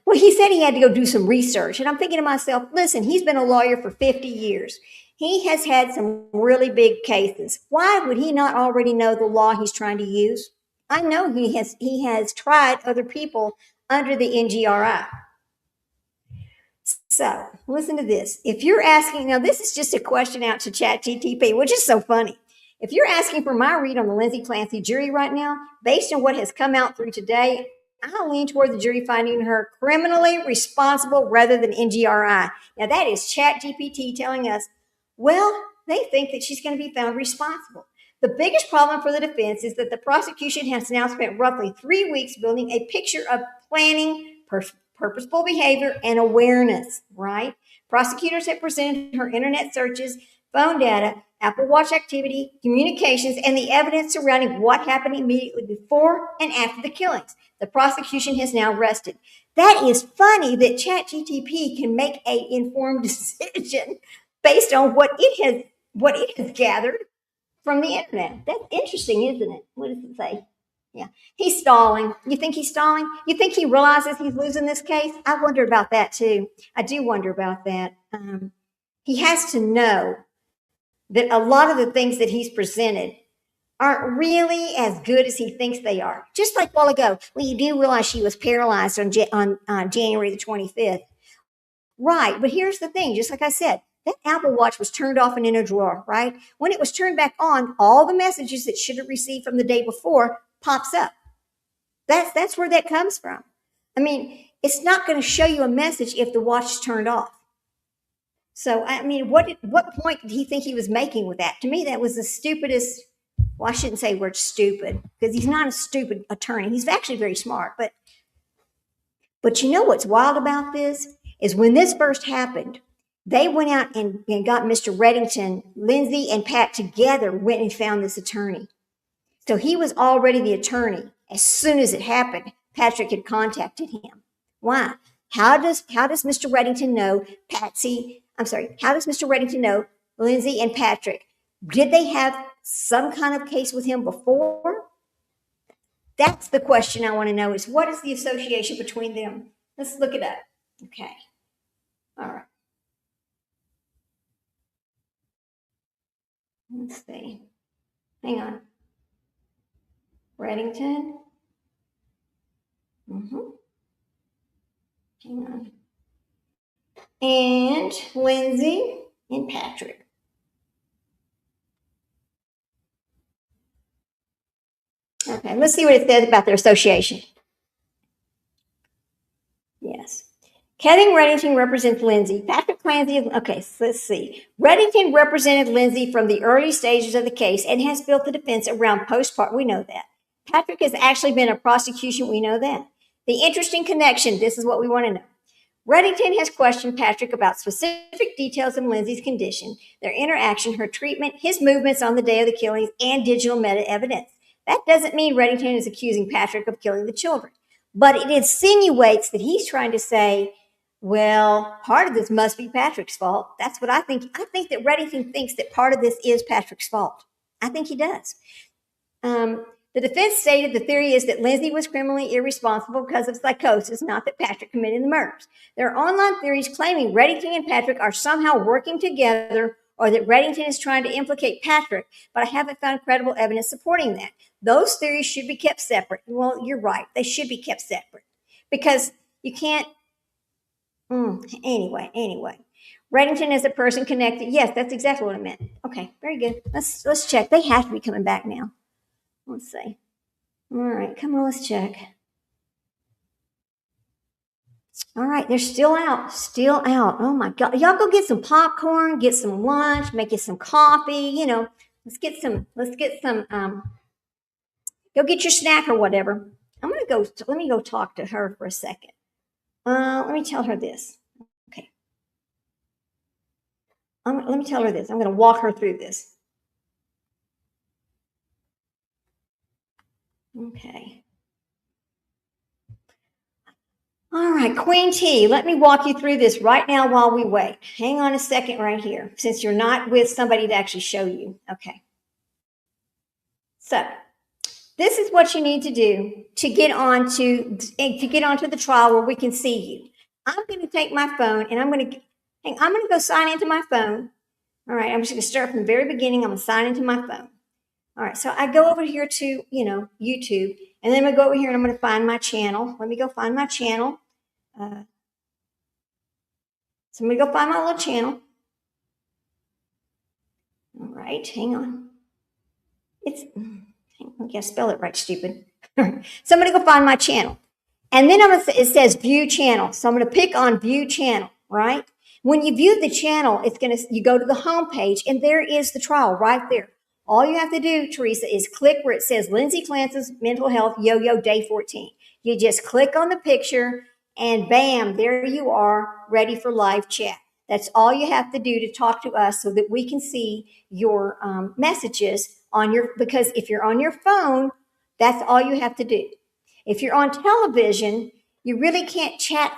Well, he said he had to go do some research. And I'm thinking to myself, listen, he's been a lawyer for 50 years. He has had some really big cases. Why would he not already know the law he's trying to use? I know he has tried other people under the NGRI. So listen to this. If you're asking, now this is just a question out to ChatGTP, which is so funny. If you're asking for my read on the Lindsay Clancy jury right now, based on what has come out through today, I lean toward the jury finding her criminally responsible rather than NGRI. Now that is ChatGPT telling us, well, they think that she's going to be found responsible. The biggest problem for the defense is that the prosecution has now spent roughly 3 weeks building a picture of planning, purposeful behavior, and awareness, right? Prosecutors have presented her internet searches, phone data, Apple Watch activity, communications, and the evidence surrounding what happened immediately before and after the killings. The prosecution has now rested. That is funny that ChatGTP can make an informed decision based on what it has gathered from the internet. That's interesting, isn't it? What does it say? Yeah, he's stalling. You think he's stalling? You think he realizes he's losing this case? I wonder about that too. I do wonder about that. He has to know that a lot of the things that he's presented aren't really as good as he thinks they are. Just like a while ago, well, you do realize she was paralyzed on January the 25th. Right, but here's the thing, just like I said, that Apple Watch was turned off and in a drawer, right? When it was turned back on, all the messages that should have received from the day before pops up. That's where that comes from. I mean, it's not going to show you a message if the watch is turned off. So, I mean, what point did he think he was making with that? To me, that was the stupidest. Well, I shouldn't say word stupid because he's not a stupid attorney. He's actually very smart. But you know what's wild about this is when this first happened, they went out and got Mr. Reddington, Lindsay and Pat together went and found this attorney. So he was already the attorney. As soon as it happened, Patrick had contacted him. Why? How does Mr. Reddington know how does Mr. Reddington know Lindsay and Patrick? Did they have some kind of case with him before? That's the question I want to know is what is the association between them? Let's look it up. Okay. All right. Let's see. Hang on. Reddington. Hang on. And Lindsay and Patrick. Okay, let's see what it says about their association. Yes. Kevin Reddington represents Lindsay. Patrick Clancy, okay, so let's see. Reddington represented Lindsay from the early stages of the case and has built the defense around postpartum. We know that. Patrick has actually been a prosecution. We know that. The interesting connection, this is what we want to know. Reddington has questioned Patrick about specific details of Lindsay's condition, their interaction, her treatment, his movements on the day of the killings, and digital meta evidence. That doesn't mean Reddington is accusing Patrick of killing the children, but it insinuates that he's trying to say, well, part of this must be Patrick's fault. That's what I think. I think that Reddington thinks that part of this is Patrick's fault. I think he does. The defense stated the theory is that Lindsay was criminally irresponsible because of psychosis, not that Patrick committed the murders. There are online theories claiming Reddington and Patrick are somehow working together or that Reddington is trying to implicate Patrick, but I haven't found credible evidence supporting that. Those theories should be kept separate. Well, you're right. They should be kept separate because you can't. Anyway. Reddington is a person connected. Yes, that's exactly what I meant. Okay, very good. Let's check. They have to be coming back now. Let's see. All right, come on, let's check. All right, they're still out. Oh my God. Y'all go get some popcorn, get some lunch, make you some coffee, let's get some, go get your snack or whatever. Let me go talk to her for a second. Let me tell her this. Okay. Let me tell her this. I'm going to walk her through this. Okay. All right, Queen T, let me walk you through this right now while we wait. Hang on a second right here, since you're not with somebody to actually show you. Okay. So, this is what you need to do to get onto the trial where we can see you. I'm going to take my phone and I'm going to go sign into my phone. All right, I'm just going to start from the very beginning. I'm going to sign into my phone. All right, so I go over here to, YouTube, and then I'm going to go over here and I'm going to find my channel. Let me go find my channel. Somebody go find my little channel. All right, hang on. I can't spell it right, stupid. Somebody go find my channel. And then it says view channel. So I'm going to pick on view channel, right? When you view the channel, you go to the home page and there is the trial right there. All you have to do, Teresa, is click where it says Lindsay Clancy's Mental Health Yo-Yo Day 14. You just click on the picture and bam, there you are, ready for live chat. That's all you have to do to talk to us so that we can see your messages because if you're on your phone, that's all you have to do. If you're on television, you really can't chat.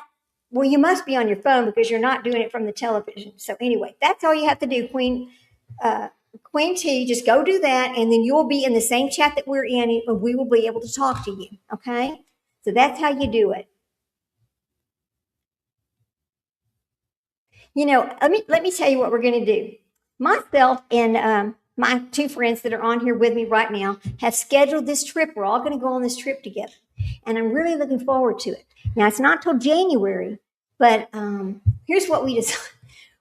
Well, you must be on your phone because you're not doing it from the television. So anyway, that's all you have to do, Queen T. Just go do that, and then you'll be in the same chat that we're in, and we will be able to talk to you. Okay? So that's how you do it. Let me tell you what we're going to do. Myself and my two friends that are on here with me right now have scheduled this trip. We're all going to go on this trip together, and I'm really looking forward to it. Now, it's not till January, but here's what we decided.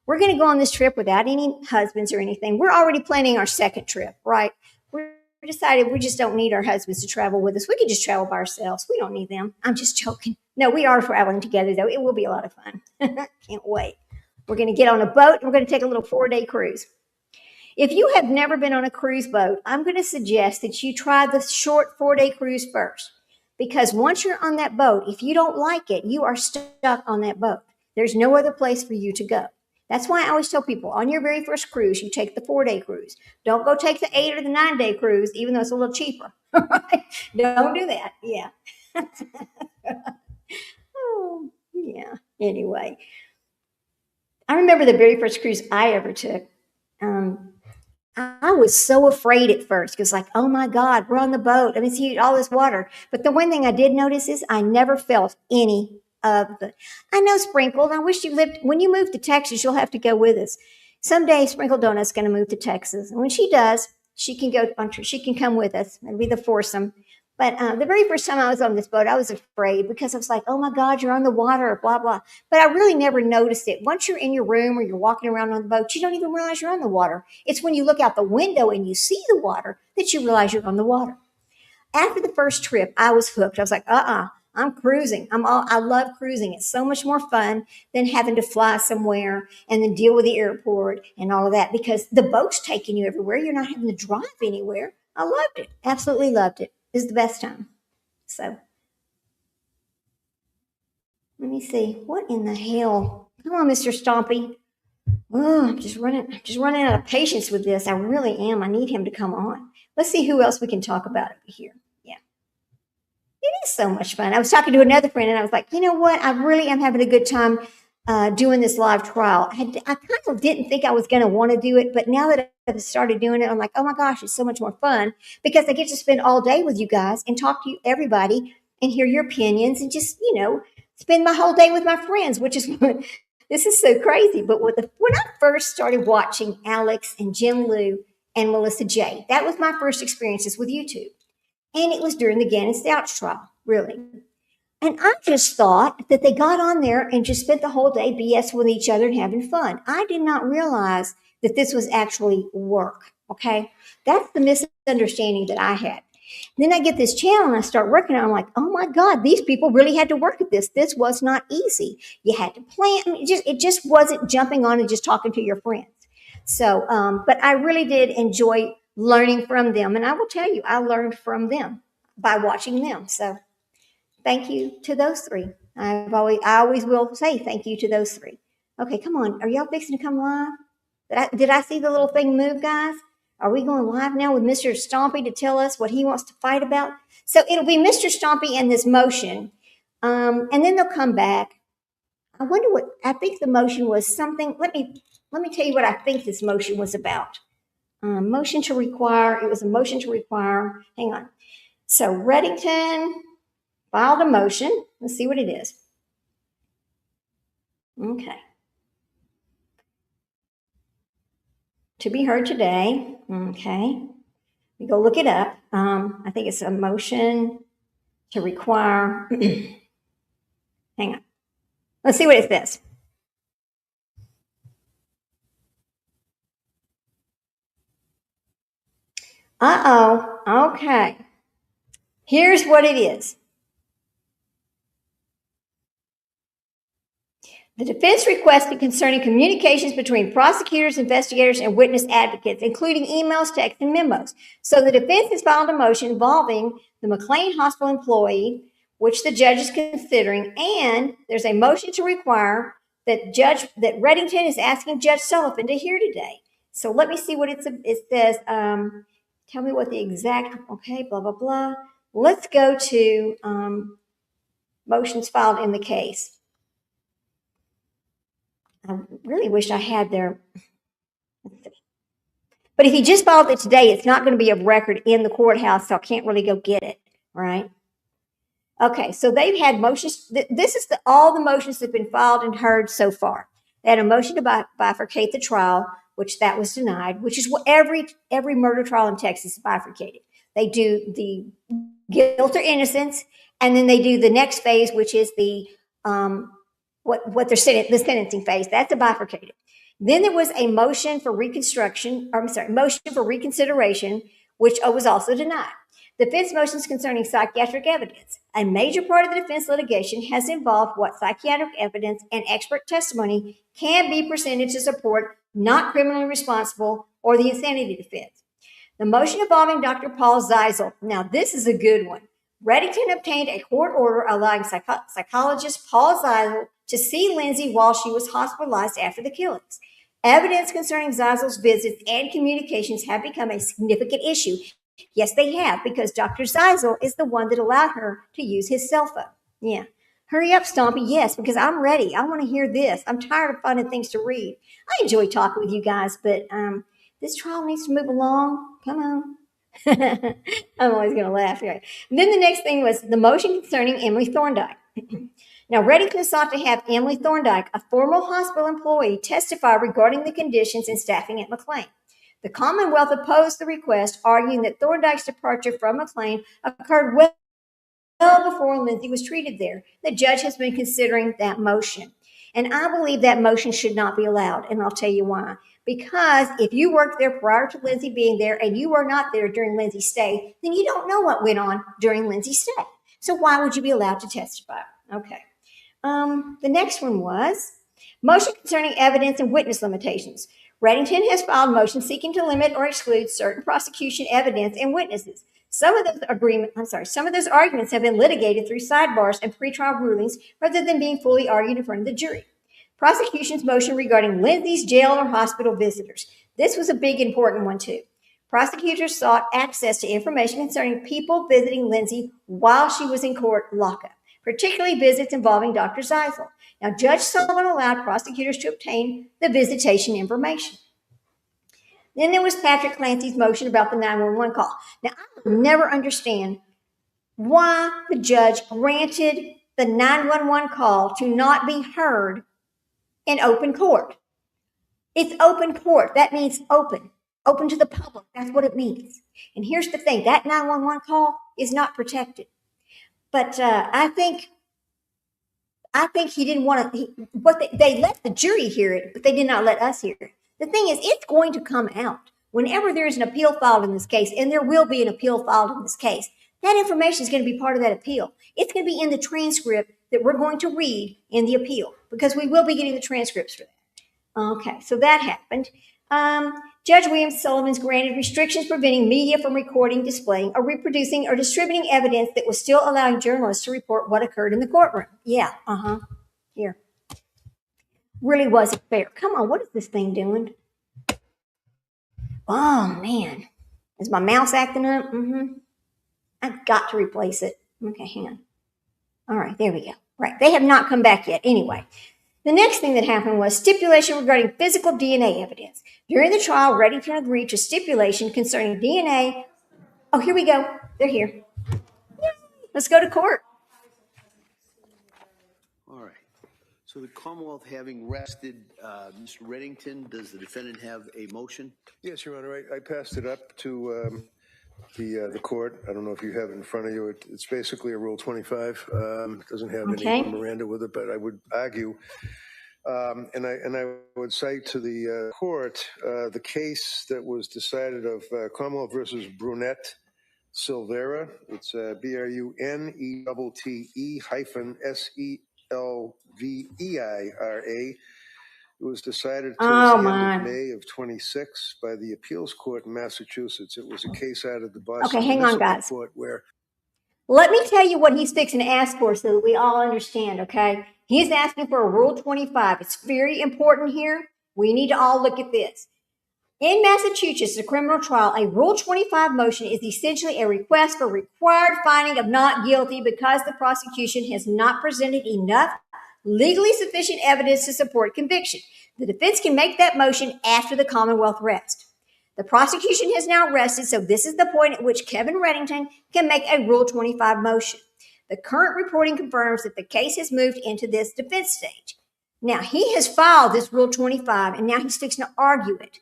We're going to go on this trip without any husbands or anything. We're already planning our second trip, right? We decided we just don't need our husbands to travel with us. We can just travel by ourselves. We don't need them. I'm just joking. No, we are traveling together, though. It will be a lot of fun. Can't wait. We're going to get on a boat and we're going to take a little 4-day cruise. If you have never been on a cruise boat, I'm going to suggest that you try the short 4-day cruise first. Because once you're on that boat, if you don't like it, you are stuck on that boat. There's no other place for you to go. That's why I always tell people, on your very first cruise, you take the 4-day cruise. Don't go take the 8 or the 9-day cruise, even though it's a little cheaper. Don't do that. Yeah. Oh, yeah. Anyway, I remember the very first cruise I ever took. I was so afraid at first because, like, oh my God, we're on the boat. I mean, see all this water. But the one thing I did notice is I never felt any of the. I know Sprinkled. I wish you lived. When you move to Texas, you'll have to go with us. Someday, Sprinkle Donut's going to move to Texas, and when she does, she can go. She can come with us. It'll be the foursome. But the very first time I was on this boat, I was afraid because I was like, oh my God, you're on the water, blah, blah. But I really never noticed it. Once you're in your room or you're walking around on the boat, you don't even realize you're on the water. It's when you look out the window and you see the water that you realize you're on the water. After the first trip, I was hooked. I was like, I'm cruising. I love cruising. It's so much more fun than having to fly somewhere and then deal with the airport and all of that because the boat's taking you everywhere. You're not having to drive anywhere. I loved it. Absolutely loved it. It was the best time. So let me see. What in the hell? Come on, Mr. Stompy. Oh, I'm just running out of patience with this. I really am. I need him to come on. Let's see who else we can talk about over here. Yeah. It is so much fun. I was talking to another friend and I was like, you know what? I really am having a good time doing this live trial. I kind of didn't think I was going to want to do it, but now that I've started doing it, I'm like, oh my gosh, it's so much more fun because I get to spend all day with you guys and talk to everybody and hear your opinions and just, spend my whole day with my friends, which is this is so crazy. But when I first started watching Alex and Jim Lou and Melissa J, that was my first experiences with YouTube. And it was during the Gannon Stouch trial, really. And I just thought that they got on there and just spent the whole day BS with each other and having fun. I did not realize that this was actually work, okay? That's the misunderstanding that I had. Then I get this channel and I start working on it. I'm like, oh my God, these people really had to work at this. This was not easy. You had to plan. I mean, it just wasn't jumping on and just talking to your friends. So, but I really did enjoy learning from them. And I will tell you, I learned from them by watching them. So thank you to those three. I always will say thank you to those three. Okay, come on. Are y'all fixing to come live? Did I see the little thing move, guys? Are we going live now with Mr. Stompy to tell us what he wants to fight about? So it'll be Mr. Stompy and this motion. And then they'll come back. I wonder I think the motion was something. Let me tell you what I think this motion was about. It was a motion to require, hang on. So Reddington filed a motion. Let's see what it is. Okay. To be heard today. Okay. We go look it up. I think it's a motion to require. Hang on. Let's see what it says. Uh-oh. Okay. Here's what it is. The defense requested concerning communications between prosecutors, investigators, and witness advocates, including emails, texts, and memos. So the defense has filed a motion involving the McLean Hospital employee, which the judge is considering, and there's a motion to require that Reddington is asking Judge Sullivan to hear today. So let me see what it says. Tell me what the exact, okay, blah, blah, blah. Let's go to motions filed in the case. I really wish I had their, but if he just filed it today, it's not going to be of record in the courthouse, so I can't really go get it, right? Okay, so they've had motions. This is all the motions that have been filed and heard so far. They had a motion to bifurcate the trial, which that was denied, which is what every murder trial in Texas is bifurcated. They do the guilt or innocence, and then they do the next phase, which is the the sentencing phase. That's a bifurcated. Then there was a motion for motion for reconsideration, which was also denied. The defense motions concerning psychiatric evidence. A major part of the defense litigation has involved what psychiatric evidence and expert testimony can be presented to support not criminally responsible or the insanity defense. The motion involving Dr. Paul Zeisel. Now, this is a good one. Reddington obtained a court order allowing psychologist Paul Zeisel to see Lindsay while she was hospitalized after the killings. Evidence concerning Zeisel's visits and communications have become a significant issue. Yes, they have, because Dr. Zeisel is the one that allowed her to use his cell phone. Yeah. Hurry up, Stompy. Yes, because I'm ready. I want to hear this. I'm tired of finding things to read. I enjoy talking with you guys, but this trial needs to move along. Come on. I'm always going to laugh. Right? And then the next thing was the motion concerning Emily Thorndike. Now, Reddington sought to have Emily Thorndike, a former hospital employee, testify regarding the conditions and staffing at McLean. The Commonwealth opposed the request, arguing that Thorndike's departure from McLean occurred well before Lindsay was treated there. The judge has been considering that motion. And I believe that motion should not be allowed, and I'll tell you why. Because if you worked there prior to Lindsay being there and you were not there during Lindsay's stay, then you don't know what went on during Lindsay's stay. So why would you be allowed to testify? Okay. The next one was motion concerning evidence and witness limitations. Reddington has filed motions seeking to limit or exclude certain prosecution evidence and witnesses. Some of those arguments have been litigated through sidebars and pretrial rulings rather than being fully argued in front of the jury. Prosecution's motion regarding Lindsay's jail or hospital visitors. This was a big, important one, too. Prosecutors sought access to information concerning people visiting Lindsay while she was in court lockup, particularly visits involving Dr. Zeisel. Now, Judge Sullivan allowed prosecutors to obtain the visitation information. Then there was Patrick Clancy's motion about the 911 call. Now, I will never understand why the judge granted the 911 call to not be heard in open court. It's open court. That means open to the public. That's what it means. And here's the thing, that 911 call is not protected. But I think he didn't want to, they let the jury hear it, but they did not let us hear it. The thing is, it's going to come out. Whenever there's an appeal filed in this case, and there will be an appeal filed in this case, that information is going to be part of that appeal. It's going to be in the transcript that we're going to read in the appeal, because we will be getting the transcripts for that. Okay, so that happened. Judge William Sullivan's granted restrictions preventing media from recording, displaying, or reproducing or distributing evidence that was still allowing journalists to report what occurred in the courtroom. Yeah, here. Really wasn't fair. Come on, what is this thing doing? Oh, man. Is my mouse acting up? I've got to replace it. Okay, hang on. All right, there we go. Right, they have not come back yet. Anyway, the next thing that happened was stipulation regarding physical DNA evidence. During the trial, Reddington agreed to stipulation concerning DNA. Oh, here we go. They're here. Let's go to court. All right. So the Commonwealth having rested Mr. Reddington, does the defendant have a motion? Yes, Your Honor. I passed it up to the court. I don't know if you have it in front of you. It's basically a Rule 25. It doesn't have any Miranda with it, but I would argue And I would cite to the court the case that was decided of Commonwealth versus Brunette Silvera. It's BRUNETTE-SELVEIRA. It was decided towards the end of May of 26 by the appeals court in Massachusetts. It was a case out of the Boston Okay, hang on, Municipal guys. Court where. Let me tell you what he's fixing to ask for so that we all understand, okay? He's asking for a Rule 25. It's very important here. We need to all look at this. In Massachusetts, a criminal trial, a Rule 25 motion is essentially a request for required finding of not guilty because the prosecution has not presented enough legally sufficient evidence to support conviction. The defense can make that motion after the Commonwealth rest. The prosecution has now rested, so this is the point at which Kevin Reddington can make a Rule 25 motion. The current reporting confirms that the case has moved into this defense stage. Now, he has filed this Rule 25, and now he's fixing to argue it.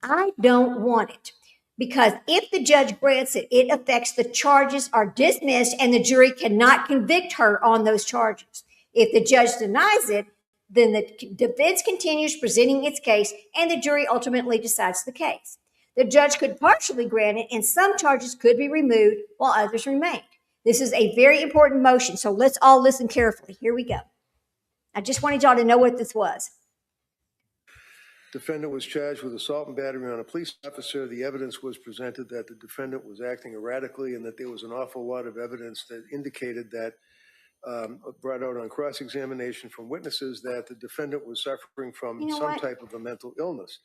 I don't want it because if the judge grants it, it affects the charges are dismissed and the jury cannot convict her on those charges. If the judge denies it, then the defense continues presenting its case and the jury ultimately decides the case. The judge could partially grant it and some charges could be removed while others remain. This is a very important motion, so let's all listen carefully. Here we go. I just wanted y'all to know what this was. Defendant was charged with assault and battery on a police officer. The evidence was presented that the defendant was acting erratically and that there was an awful lot of evidence that indicated that, brought out on cross-examination from witnesses, that the defendant was suffering from some type of a mental illness.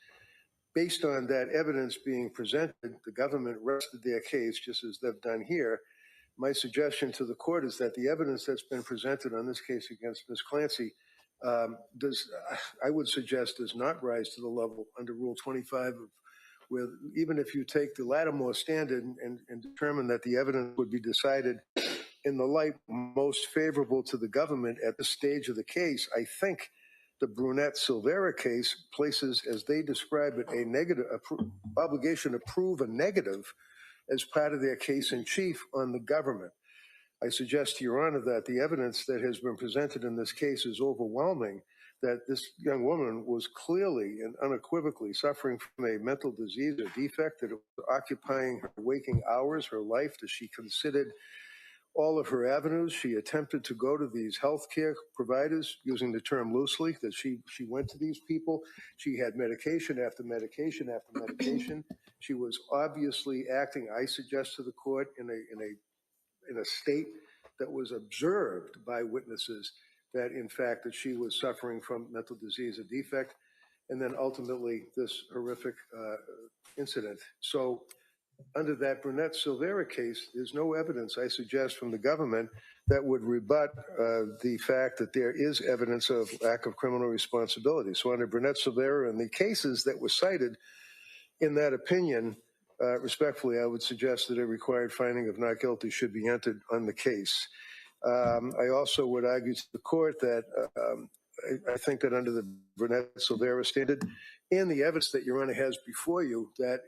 Based on that evidence being presented, the government rested their case, just as they've done here. My suggestion to the court is that the evidence that's been presented on this case against Ms. Clancy I would suggest does not rise to the level under Rule 25 where even if you take the Lattimore standard and determine that the evidence would be decided in the light most favorable to the government at this stage of the case, I think the Brunette Silvera case places, as they describe it, a negative obligation to prove a negative as part of their case in chief on the government. I suggest to Your Honor that the evidence that has been presented in this case is overwhelming, that this young woman was clearly and unequivocally suffering from a mental disease or defect, that it was occupying her waking hours, her life, that she considered all of her avenues. She attempted to go to these healthcare providers, using the term loosely, that she went to these people. She had medication after medication after medication. She was obviously acting, I suggest to the court, in a state that was observed by witnesses that, in fact, that she was suffering from mental disease or defect, and then ultimately this horrific incident. So under that Brunette Silvera case, there's no evidence, I suggest, from the government that would rebut the fact that there is evidence of lack of criminal responsibility. So under Brunette Silvera and the cases that were cited in that opinion, respectfully, I would suggest that a required finding of not guilty should be entered on the case. I also would argue to the court that I think that under the Brunette Silvera standard and the evidence that Your Honor has before you, that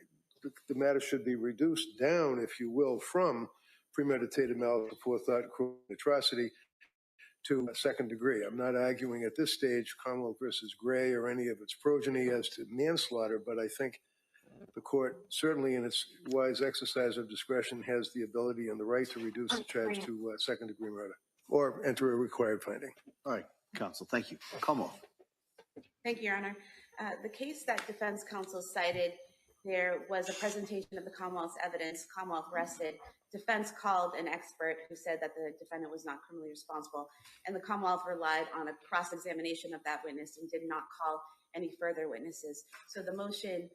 the matter should be reduced down, if you will, from premeditated malice, forethought, and cruel atrocity to a second degree. I'm not arguing at this stage Commonwealth versus Gray or any of its progeny as to manslaughter, but I think the court, certainly in its wise exercise of discretion, has the ability and the right to reduce the charge to second-degree murder or enter a required finding. All right, counsel, thank you. Come on. Thank you, Your Honor. The case that defense counsel cited, there was a presentation of the Commonwealth's evidence. Commonwealth rested. Defense called an expert who said that the defendant was not criminally responsible, and the Commonwealth relied on a cross-examination of that witness and did not call any further witnesses. So the motion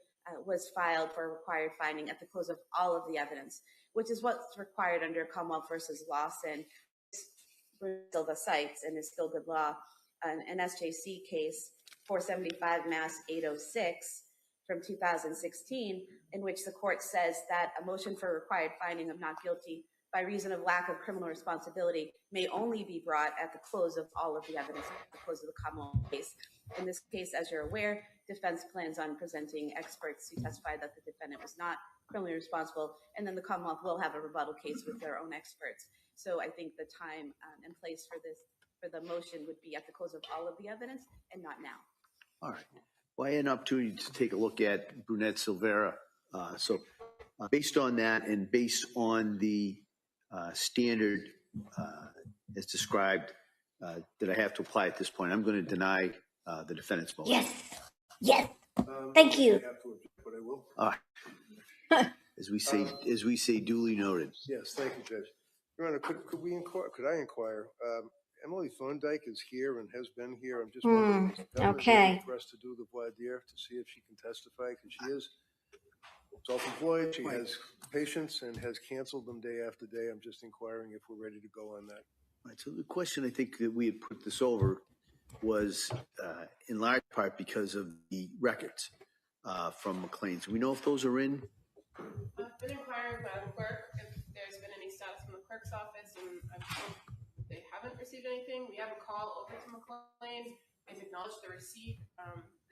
was filed for a required finding at the close of all of the evidence, which is what's required under Commonwealth versus Lawson. Still the cites and is still good law. An SJC case, 475 Mass 806 from 2016, in which the court says that a motion for required finding of not guilty by reason of lack of criminal responsibility may only be brought at the close of all of the evidence, at the close of the Commonwealth case. In this case, as you're aware, defense plans on presenting experts who testified that the defendant was not criminally responsible, and then the Commonwealth will have a rebuttal case with their own experts. So I think the time and place for this for the motion would be at the close of all of the evidence and not now. All right. Well, I had an opportunity to take a look at Brunette Silvera. Based on that and based on the standard as described that I have to apply at this point, I'm going to deny the defendant's motion. Yes. Yes. Thank you. I have to object, but I will. As we say, duly noted. Yes, thank you, Judge. Your Honor, could I inquire? Emily Thorndike is here and has been here. I'm just wondering, is the government okay. ready for us to do the voir dire to see if she can testify? Because she is self-employed, she has patients and has canceled them day after day. I'm just inquiring if we're ready to go on that. Right, so the question I think that we had put this over was in large part because of the records from McLean's. We know if those are in? I've been inquiring by the clerk if there's been any status from the clerk's office, and I've told they haven't received anything. We have a call over to McLean's. They've acknowledged the receipt.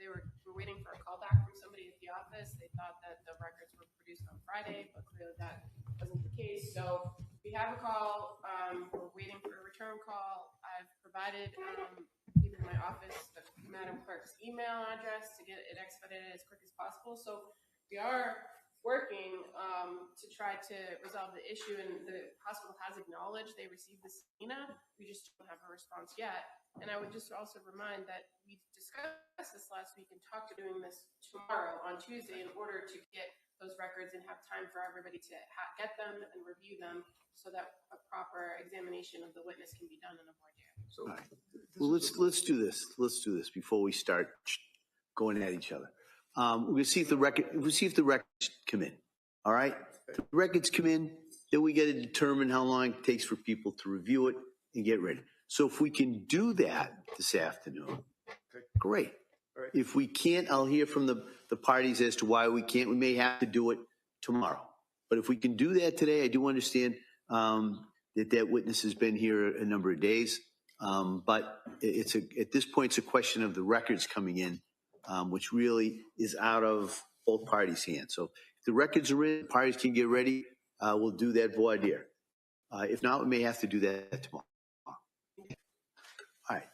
They were waiting for a call back from somebody at the office. They thought that the records were produced on Friday, but clearly that wasn't the case. So we have a call. We're waiting for a return call. I've provided people in my office the Madam Clerk's email address to get it expedited as quick as possible. So we are working to try to resolve the issue, and the hospital has acknowledged they received the subpoena. We just don't have a response yet. And I would just also remind that we discussed this last week and talked to doing this tomorrow on Tuesday in order to get those records and have time for everybody to get them and review them so that a proper examination of the witness can be done in a voir dire. So, right. Well, let's do this. Let's do this before we start going at each other. We'll see if the records come in. All right. If the records come in, then we got to determine how long it takes for people to review it and get ready. So if we can do that this afternoon, great. Right. If we can't, I'll hear from the parties as to why we can't. We may have to do it tomorrow. But if we can do that today, I do understand that witness has been here a number of days. But at this point, it's a question of the records coming in, which really is out of both parties' hands. So if the records are in, parties can get ready. We'll do that voir dire. If not, we may have to do that tomorrow. All right.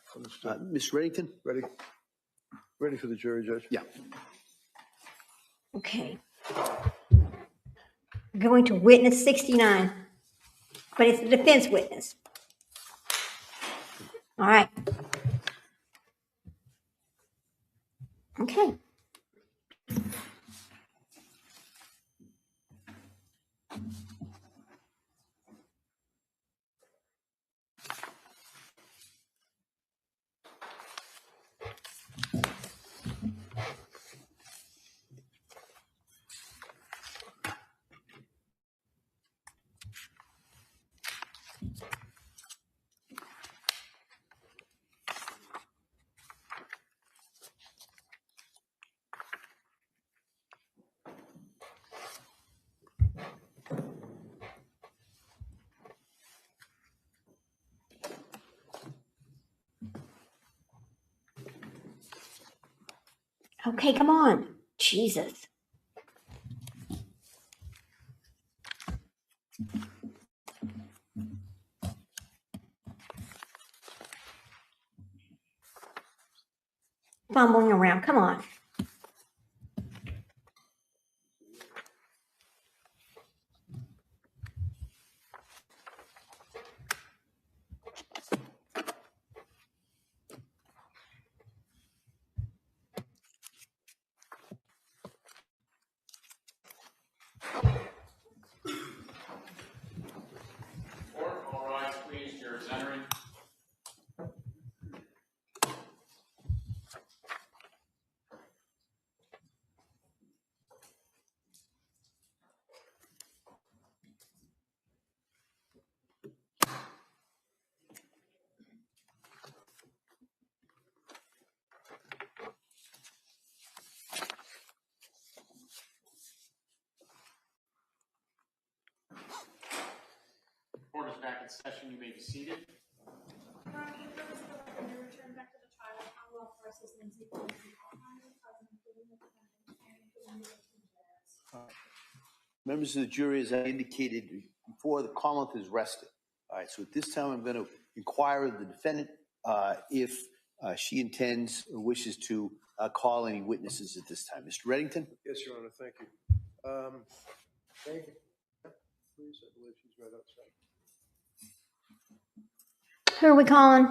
Ms. Reddington? Ready? Ready for the jury, Judge? Yeah. Okay. Going to witness 69, but it's a defense witness. All right. Okay. Okay, come on. Jesus. Fumbling around. Come on. All rise, please. Jurors entering. Court is back in session. You may be seated. Return back to the trial. Commonwealth versus Lindsay Clancy. Members of the jury, as I indicated before, the Commonwealth is rested. All right, so at this time, I'm going to inquire of the defendant if she intends or wishes to call any witnesses at this time. Mr. Reddington? Yes, Your Honor, thank you. Thank you. Please, I believe she's right outside. Who are we calling?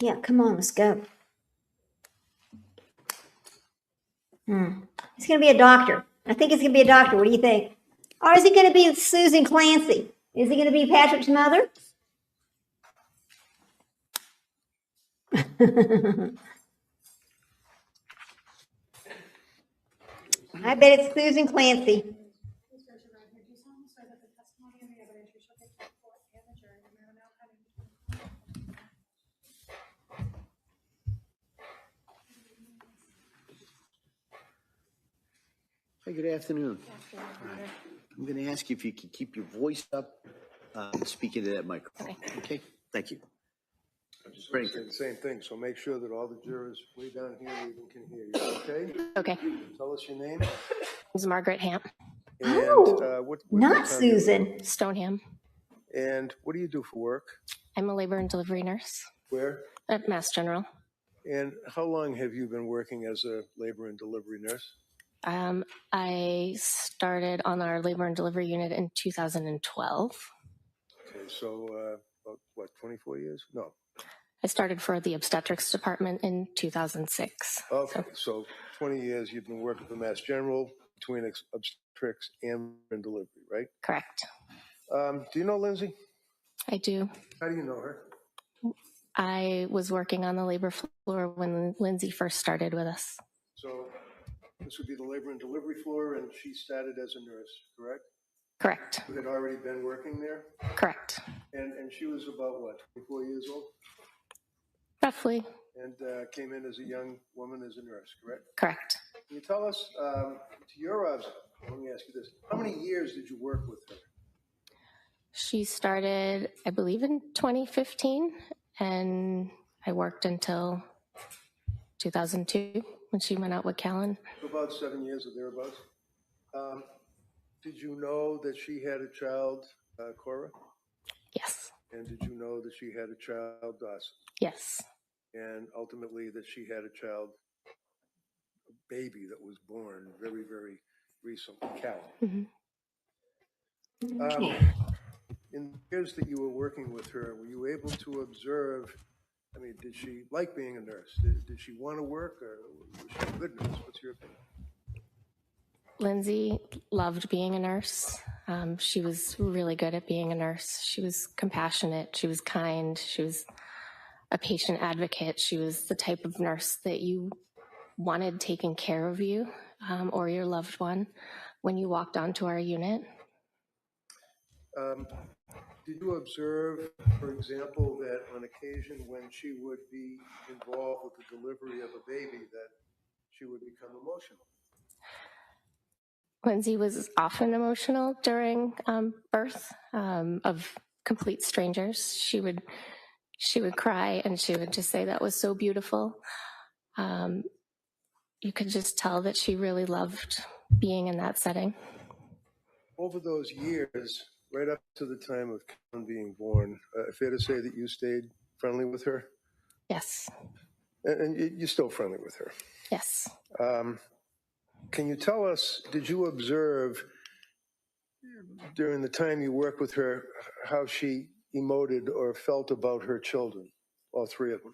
Yeah, come on, let's go. It's going to be a doctor. I think it's going to be a doctor. What do you think? Or is it going to be Susan Clancy? Is it going to be Patrick's mother? I bet it's Susan Clancy. Hi, good afternoon. I'm going to ask you if you could keep your voice up and speak into that microphone. Okay? Thank you. I'm just going to say the same thing, so make sure that all the jurors way down here even can hear you, okay? Okay. Tell us your name. It's Margaret Hamp. And what Not town do you live Susan. Stoneham. in? And what do you do for work? I'm a labor and delivery nurse Where? at Mass General. And how long have you been working as a labor and delivery nurse? I started on our labor and delivery unit in 2012. Okay, so about, what, 24 years? No. I started for the obstetrics department in 2006. Okay, so 20 years you've been working for Mass General between obstetrics and delivery, right? Correct. Do you know Lindsay? I do. How do you know her? I was working on the labor floor when Lindsay first started with us. So this would be the labor and delivery floor, and she started as a nurse, correct? Correct. You had already been working there? Correct. And she was about, what, 24 years old? Roughly. And came in as a young woman as a nurse, correct? Correct. Can you tell us, to your observation, let me ask you this, how many years did you work with her? She started, I believe, in 2015, and I worked until 2002 when she went out with Callan. For about 7 years or thereabouts. Did you know that she had a child, Cora? Yes. And did you know that she had a child, Dawson? Yes. And ultimately that she had a child, a baby that was born very, very recently, Callan? Mm-hmm. In the years that you were working with her, were you able to observe, I mean, did she like being a nurse? Did she want to work, or was she a good nurse? What's your opinion? Lindsay loved being a nurse. She was really good at being a nurse. She was compassionate. She was kind. She was a patient advocate. She was the type of nurse that you wanted taking care of you or your loved one when you walked onto our unit. Did you observe, for example, that on occasion when she would be involved with the delivery of a baby that she would become emotional? Lindsay was often emotional during birth of complete strangers. She would cry and she would just say that was so beautiful. You could just tell that she really loved being in that setting. Over those years, right up to the time of Callan being born, fair to say that you stayed friendly with her? Yes. And you're still friendly with her? Yes. Can you tell us, did you observe during the time you worked with her how she emoted or felt about her children, all three of them?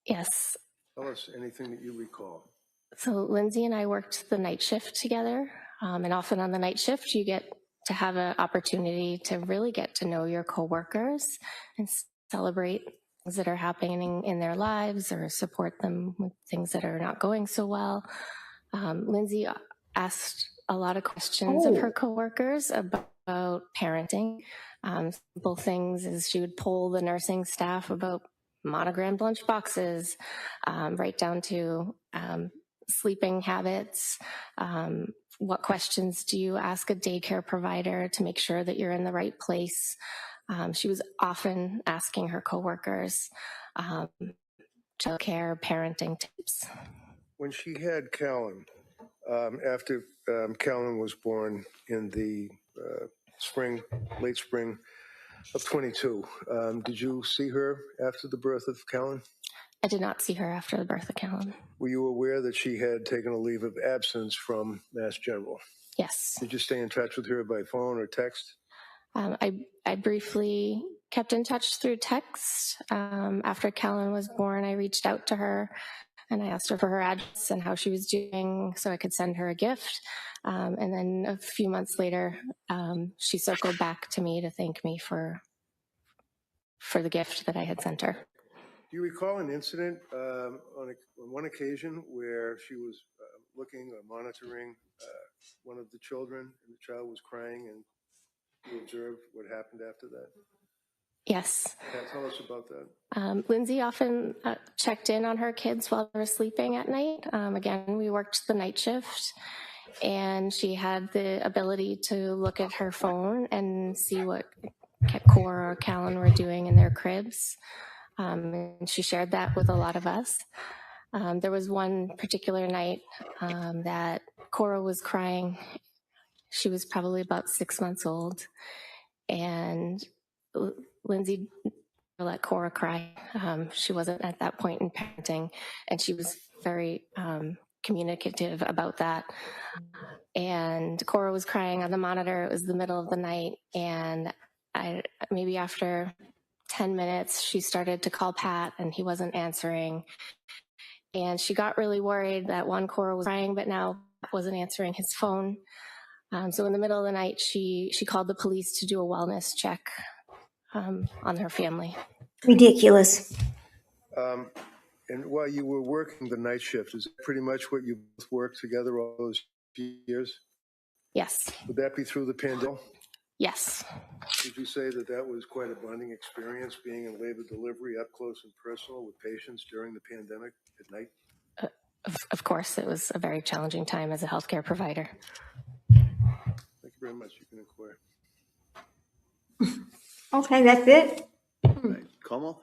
Yes. Tell us anything that you recall. So Lindsay and I worked the night shift together, and often on the night shift you get to have an opportunity to really get to know your coworkers and celebrate things that are happening in their lives or support them with things that are not going so well. Lindsay asked a lot of questions of her coworkers about parenting. Simple things is she would poll the nursing staff about monogrammed lunch boxes, right down to sleeping habits. What questions do you ask a daycare provider to make sure that you're in the right place? She was often asking her coworkers childcare, parenting tips. When she had Callan, after Callan was born in the late spring of 22, did you see her after the birth of Callan? I did not see her after the birth of Callan. Were you aware that she had taken a leave of absence from Mass General? Yes. Did you stay in touch with her by phone or text? I briefly kept in touch through text. After Callan was born, I reached out to her and I asked her for her address and how she was doing so I could send her a gift. And then a few months later, she circled back to me to thank me for the gift that I had sent her. Do you recall an incident on one occasion where she was looking or monitoring one of the children and the child was crying and you observed what happened after that? Yes. Tell us about that. Lindsay often checked in on her kids while they were sleeping at night. Again, we worked the night shift, and she had the ability to look at her phone and see what Cora or Callan were doing in their cribs. And she shared that with a lot of us. There was one particular night that Cora was crying. She was probably about 6 months old, and Lindsay let Cora cry. She wasn't at that point in parenting, and she was very communicative about that. And Cora was crying on the monitor. It was the middle of the night, and maybe after 10 minutes, she started to call Pat, and he wasn't answering. And she got really worried that Cora was crying, but now wasn't answering his phone. So in the middle of the night, she called the police to do a wellness check on her family. Ridiculous. And while you were working the night shift, is that pretty much what you both worked together all those years? Yes. Would that be through the pandemic? Yes. Would you say that was quite a bonding experience, being in labor delivery up close and personal with patients during the pandemic at night? Of course, it was a very challenging time as a healthcare provider. Thank you very much. You can inquire. Okay, that's it? Right. Como?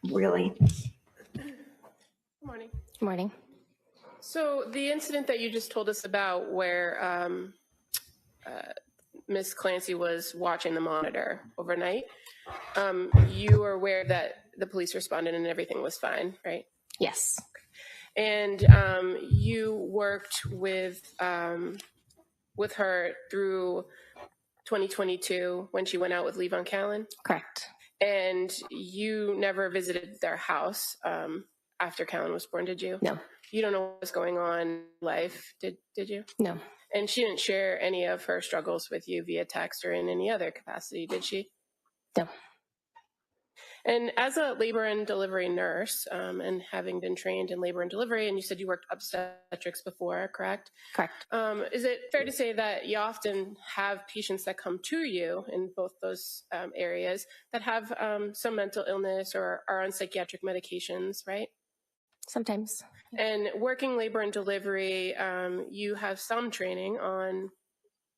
Really? Good morning. Good morning. So the incident that you just told us about where Miss Clancy was watching the monitor overnight, you were aware that the police responded and everything was fine, right? Yes. And you worked with her through 2022 when she went out with leave on Callan? Correct. And you never visited their house after Callan was born, did you? No. You don't know what was going on in life, did you? No. And she didn't share any of her struggles with you via text or in any other capacity, did she? No. And as a labor and delivery nurse, and having been trained in labor and delivery, and you said you worked obstetrics before, correct? Correct. Is it fair to say that you often have patients that come to you in both those areas that have some mental illness or are on psychiatric medications, right? Sometimes. And working labor and delivery, you have some training on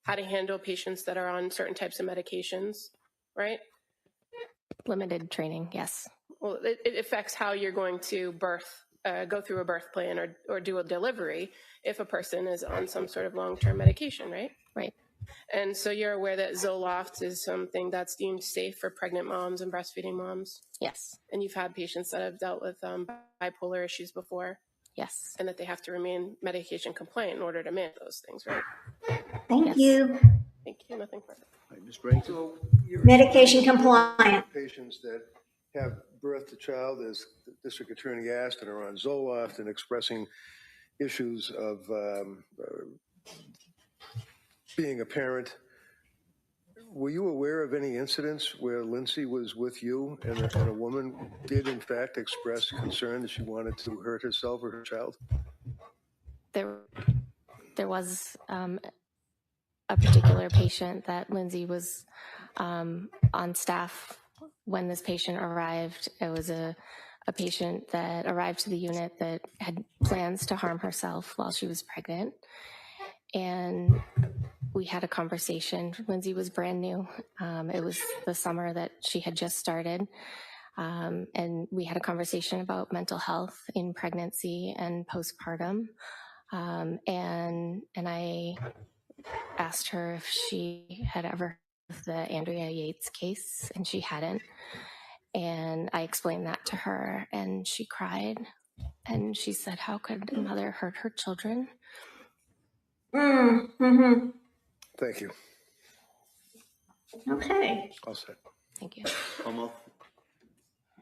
how to handle patients that are on certain types of medications, right? Limited training, yes. Well, it affects how you're going to go through a birth plan or do a delivery if a person is on some sort of long-term medication, right? Right. And so you're aware that Zoloft is something that's deemed safe for pregnant moms and breastfeeding moms? Yes. And you've had patients that have dealt with bipolar issues before? Yes. And that they have to remain medication compliant in order to manage those things, right? Thank you. Thank you. Nothing further. Ms. Brayton? So Medication compliant. Patients that have birthed a child, as the district attorney asked, and are on Zoloft and expressing issues of being a parent. Were you aware of any incidents where Lindsay was with you and a woman did in fact express concern that she wanted to hurt herself or her child? there was a particular patient that Lindsay was on staff when this patient arrived. It was a patient that arrived to the unit that had plans to harm herself while she was pregnant. And we had a conversation. Lindsay was brand new. It was the summer that she had just started. And we had a conversation about mental health in pregnancy and postpartum. And I asked her if she had ever heard of the Andrea Yates case, and she hadn't. And I explained that to her, and she cried. And she said, "How could a mother hurt her children?" Mm-hmm. Thank you. Okay. All set. Thank you. Homo?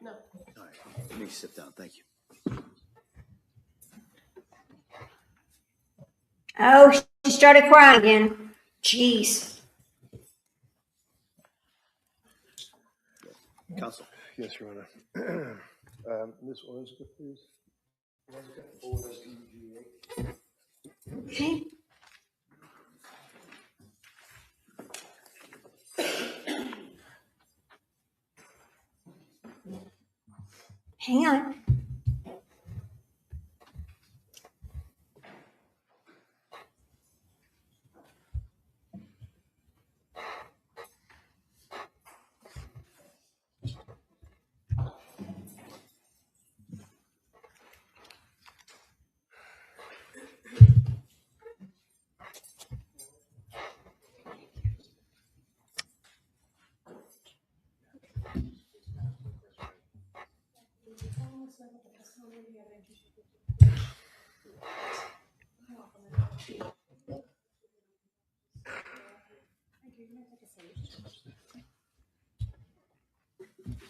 No. All right, let me sit down. Thank you. Oh, she started crying again. Jeez. Counsel. Yes, Your Honor. Ms. Orska, please. OSDGA. Okay. Hang on.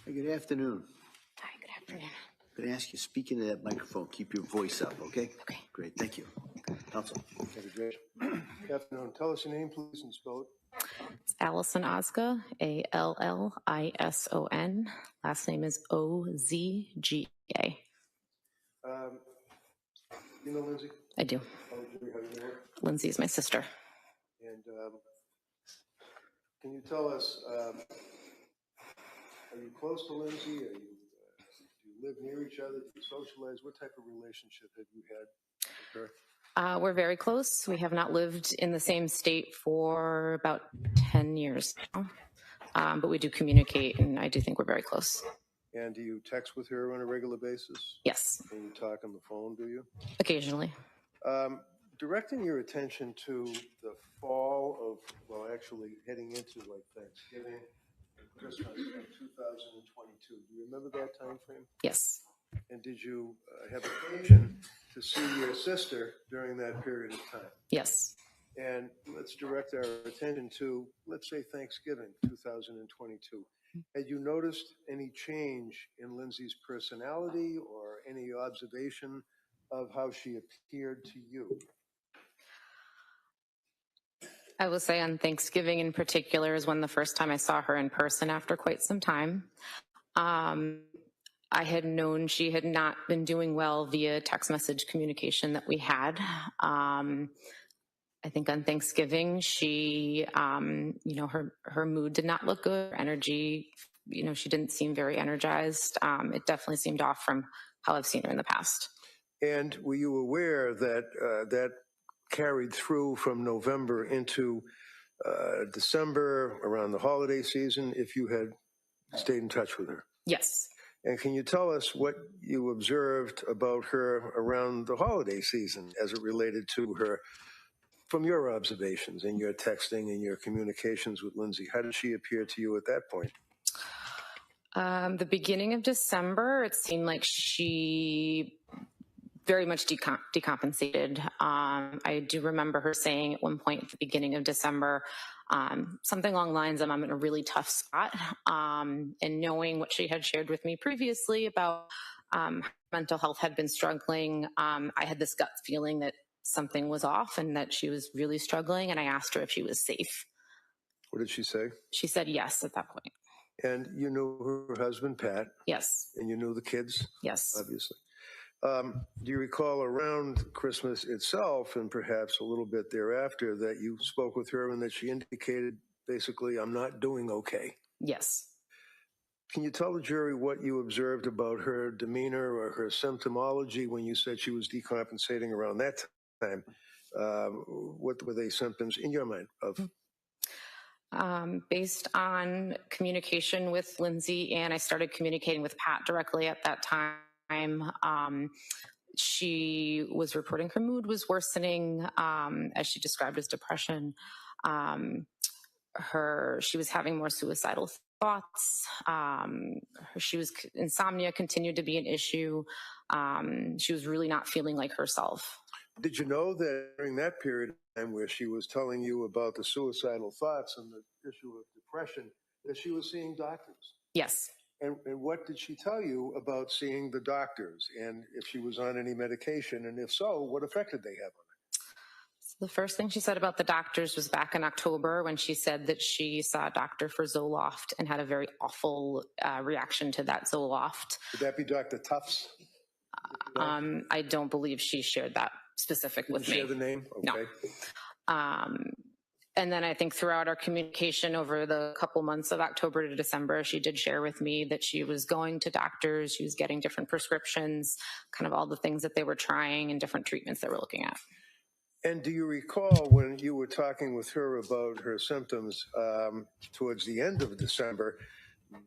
Hey, good afternoon. Hi, good afternoon. I'm going to ask you, speak into that microphone. Keep your voice up, okay? Okay. Great, thank you. Counsel. Thank you, Judge. Good afternoon. Tell us your name, please, and spell it. It's Allison Ozga, Allison. Last name is Ozga. You know Lindsay? I do. How do you know her? Lindsay is my sister. And can you tell us, are you close to Lindsay? Do you live near each other? Do you socialize? What type of relationship have you had with her? We're very close. We have not lived in the same state for about 10 years now, but we do communicate, and I do think we're very close. And do you text with her on a regular basis? Yes. And you talk on the phone, do you? Occasionally. Directing your attention to the fall of, well, actually heading into like Thanksgiving and Christmas of 2022. Do you remember that time frame? Yes. And did you have occasion to see your sister during that period of time? Yes. And let's direct our attention to, let's say, Thanksgiving 2022. Had you noticed any change in Lindsay's personality or any observation of how she appeared to you? I will say on Thanksgiving in particular is when the first time I saw her in person after quite some time. I had known she had not been doing well via text message communication that we had. I think on Thanksgiving, she, her mood did not look good. Her energy, she didn't seem very energized. It definitely seemed off from how I've seen her in the past. And were you aware that that carried through from November into December around the holiday season if you had stayed in touch with her? Yes. And can you tell us what you observed about her around the holiday season as it related to her from your observations and your texting and your communications with Lindsay? How did she appear to you at that point? The beginning of December, it seemed like she very much decompensated. I do remember her saying at one point at the beginning of December, something along the lines of, I'm in a really tough spot. And knowing what she had shared with me previously about mental health had been struggling, I had this gut feeling that something was off and that she was really struggling. And I asked her if she was safe. What did she say? She said yes at that point. And you knew her husband, Pat? Yes. And you knew the kids? Yes. Obviously. Do you recall around Christmas itself, and perhaps a little bit thereafter, that you spoke with her and that she indicated basically, I'm not doing okay? Yes. Can you tell the jury what you observed about her demeanor or her symptomology when you said she was decompensating around that time? What were the symptoms in your mind of? Based on communication with Lindsay, and I started communicating with Pat directly at that time, she was reporting her mood was worsening, as she described as depression. She was having more suicidal thoughts. Insomnia continued to be an issue. She was really not feeling like herself. Did you know that during that period of time where she was telling you about the suicidal thoughts and the issue of depression, that she was seeing doctors? Yes. And what did she tell you about seeing the doctors, and if she was on any medication, and if so, what effect did they have on her? So the first thing she said about the doctors was back in October when she said that she saw a doctor for Zoloft and had a very awful reaction to that Zoloft. Would that be Dr. Tufts? I don't believe she shared that specific with me. Share the name? Okay. No. And then I think throughout our communication over the couple months of October to December, she did share with me that she was going to doctors, she was getting different prescriptions, kind of all the things that they were trying and different treatments they were looking at. And do you recall when you were talking with her about her symptoms towards the end of December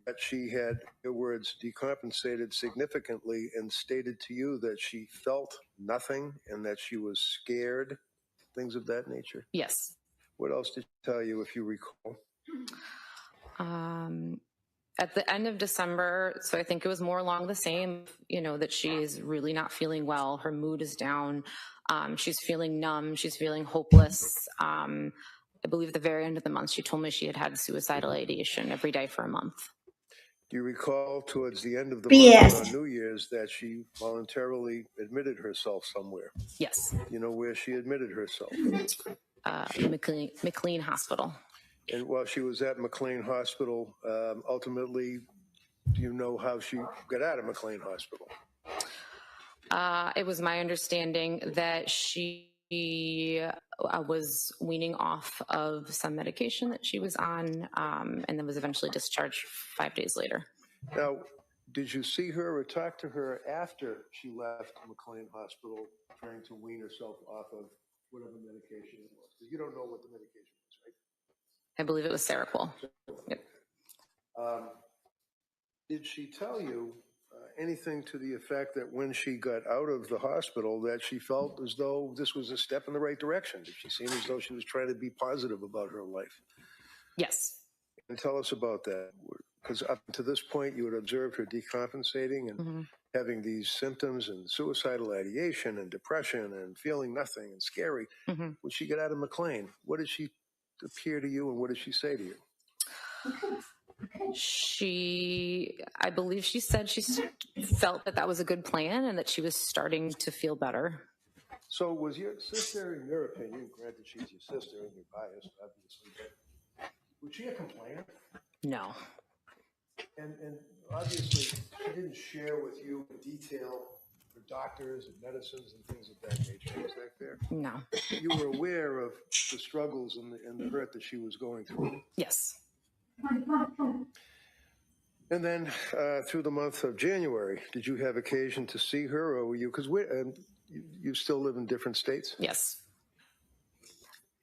that she had, in other words, decompensated significantly and stated to you that she felt nothing and that she was scared, things of that nature? Yes. What else did she tell you, if you recall? At the end of December, so I think it was more along the same, that she's really not feeling well. Her mood is down. She's feeling numb. She's feeling hopeless. I believe at the very end of the month, she told me she had suicidal ideation every day for a month. Do you recall towards the end of the BS. month on New Year's that she voluntarily admitted herself somewhere? Yes. You know where she admitted herself? McLean Hospital. And while she was at McLean Hospital, ultimately, do you know how she got out of McLean Hospital? It was my understanding that she was weaning off of some medication that she was on, and then was eventually discharged 5 days later. Now, did you see her or talk to her after she left McLean Hospital trying to wean herself off of whatever medication it was? Because you don't know what the medication was, right? I believe it was Seroquel. Yep. Did she tell you anything to the effect that when she got out of the hospital that she felt as though this was a step in the right direction? Did she seem as though she was trying to be positive about her life? Yes. And tell us about that. Because up to this point, you had observed her decompensating and having these symptoms and suicidal ideation and depression and feeling nothing and scary. When she got out of McLean, what did she appear to you and what did she say to you? I believe she said she felt that was a good plan and that she was starting to feel better. So was your sister, in your opinion, granted she's your sister and you're biased, obviously, but was she a complainer? No. And obviously, she didn't share with you in detail her doctors and medicines and things of that nature. Is that fair? No. You were aware of the struggles and the hurt that she was going through? Yes. And then through the month of January, did you have occasion to see her, or were you, because you still live in different states? Yes.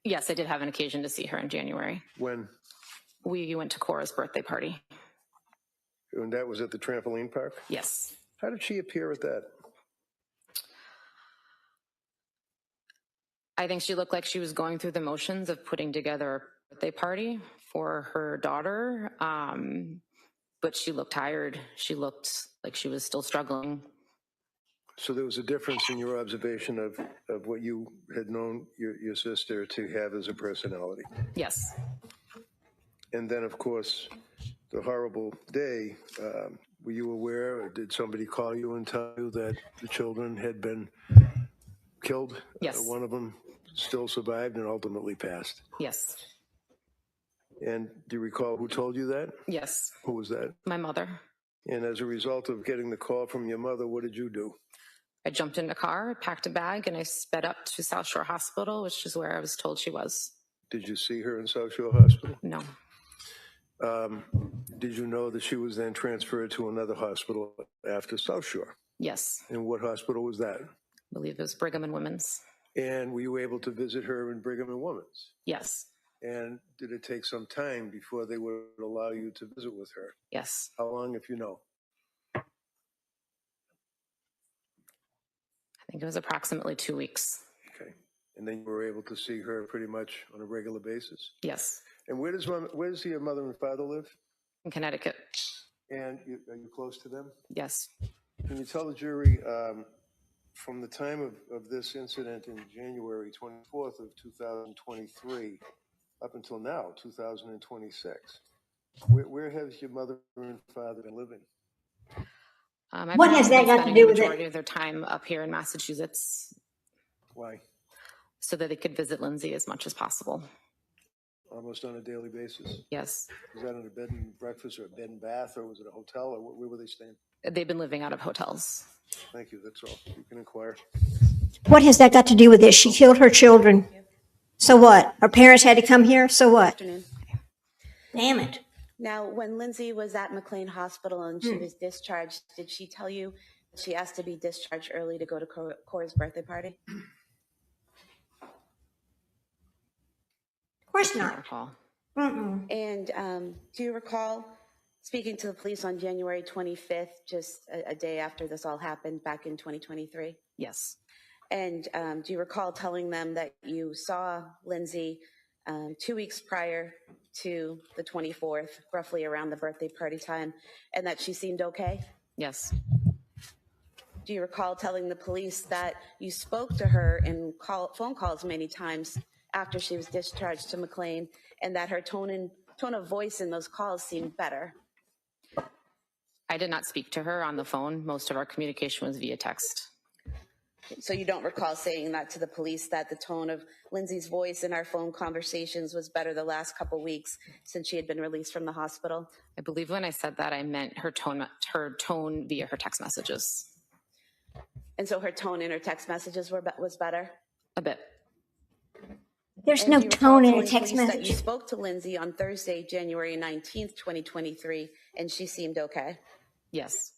Yes, I did have an occasion to see her in January. When? We went to Cora's birthday party. And that was at the trampoline park? Yes. How did she appear at that? I think she looked like she was going through the motions of putting together a birthday party for her daughter. But she looked tired. She looked like she was still struggling. So there was a difference in your observation of what you had known your sister to have as a personality? Yes. And then, of course, the horrible day, were you aware, or did somebody call you and tell you that the children had been killed? Yes. One of them still survived and ultimately passed? Yes. And do you recall who told you that? Yes. Who was that? My mother. And as a result of getting the call from your mother, what did you do? I jumped in a car, packed a bag, and I sped up to South Shore Hospital, which is where I was told she was. Did you see her in South Shore Hospital? No. Did you know that she was then transferred to another hospital after South Shore? Yes. And what hospital was that? I believe it was Brigham and Women's. And were you able to visit her in Brigham and Women's? Yes. And did it take some time before they would allow you to visit with her? Yes. How long, if you know? I think it was approximately 2 weeks. Okay. And then you were able to see her pretty much on a regular basis? Yes. And where does your mother and father live? In Connecticut. And are you close to them? Yes. Can you tell the jury from the time of this incident in January 24th of 2023 up until now, 2026, where has your mother and father been living? What has that got to do with it? it? Majority of their time up here in Massachusetts. Why? So that they could visit Lindsay as much as possible. Almost on a daily basis? Yes. Was that in a bed and breakfast or a bed and bath, or was it a hotel, or where were they staying? They've been living out of hotels. Thank you, that's all. You can inquire. What has that got to do with this? She killed her children. So what? Her parents had to come here? So what? Afternoon. Damn it. Now, when Lindsay was at McLean Hospital and she was discharged, did she tell you she asked to be discharged early to go to Cora's birthday party? Of course I not. can't recall. Mm-mm. And do you recall speaking to the police on January 25th, just a day after this all happened back in 2023? Yes. And do you recall telling them that you saw Lindsay 2 weeks prior to the 24th, roughly around the birthday party time, and that she seemed okay? Yes. Do you recall telling the police that you spoke to her in phone calls many times after she was discharged to McLean, and that her tone of voice in those calls seemed better? I did not speak to her on the phone. Most of our communication was via text. So you don't recall saying that to the police, that the tone of Lindsay's voice in our phone conversations was better the last couple weeks since she had been released from the hospital? I believe when I said that, I meant her tone via her text messages. And so her tone in her text messages was better? A bit. There's And no do you recall tone in a telling text police that you message. spoke to Lindsay on Thursday, January 19th, 2023, and she seemed okay? Yes.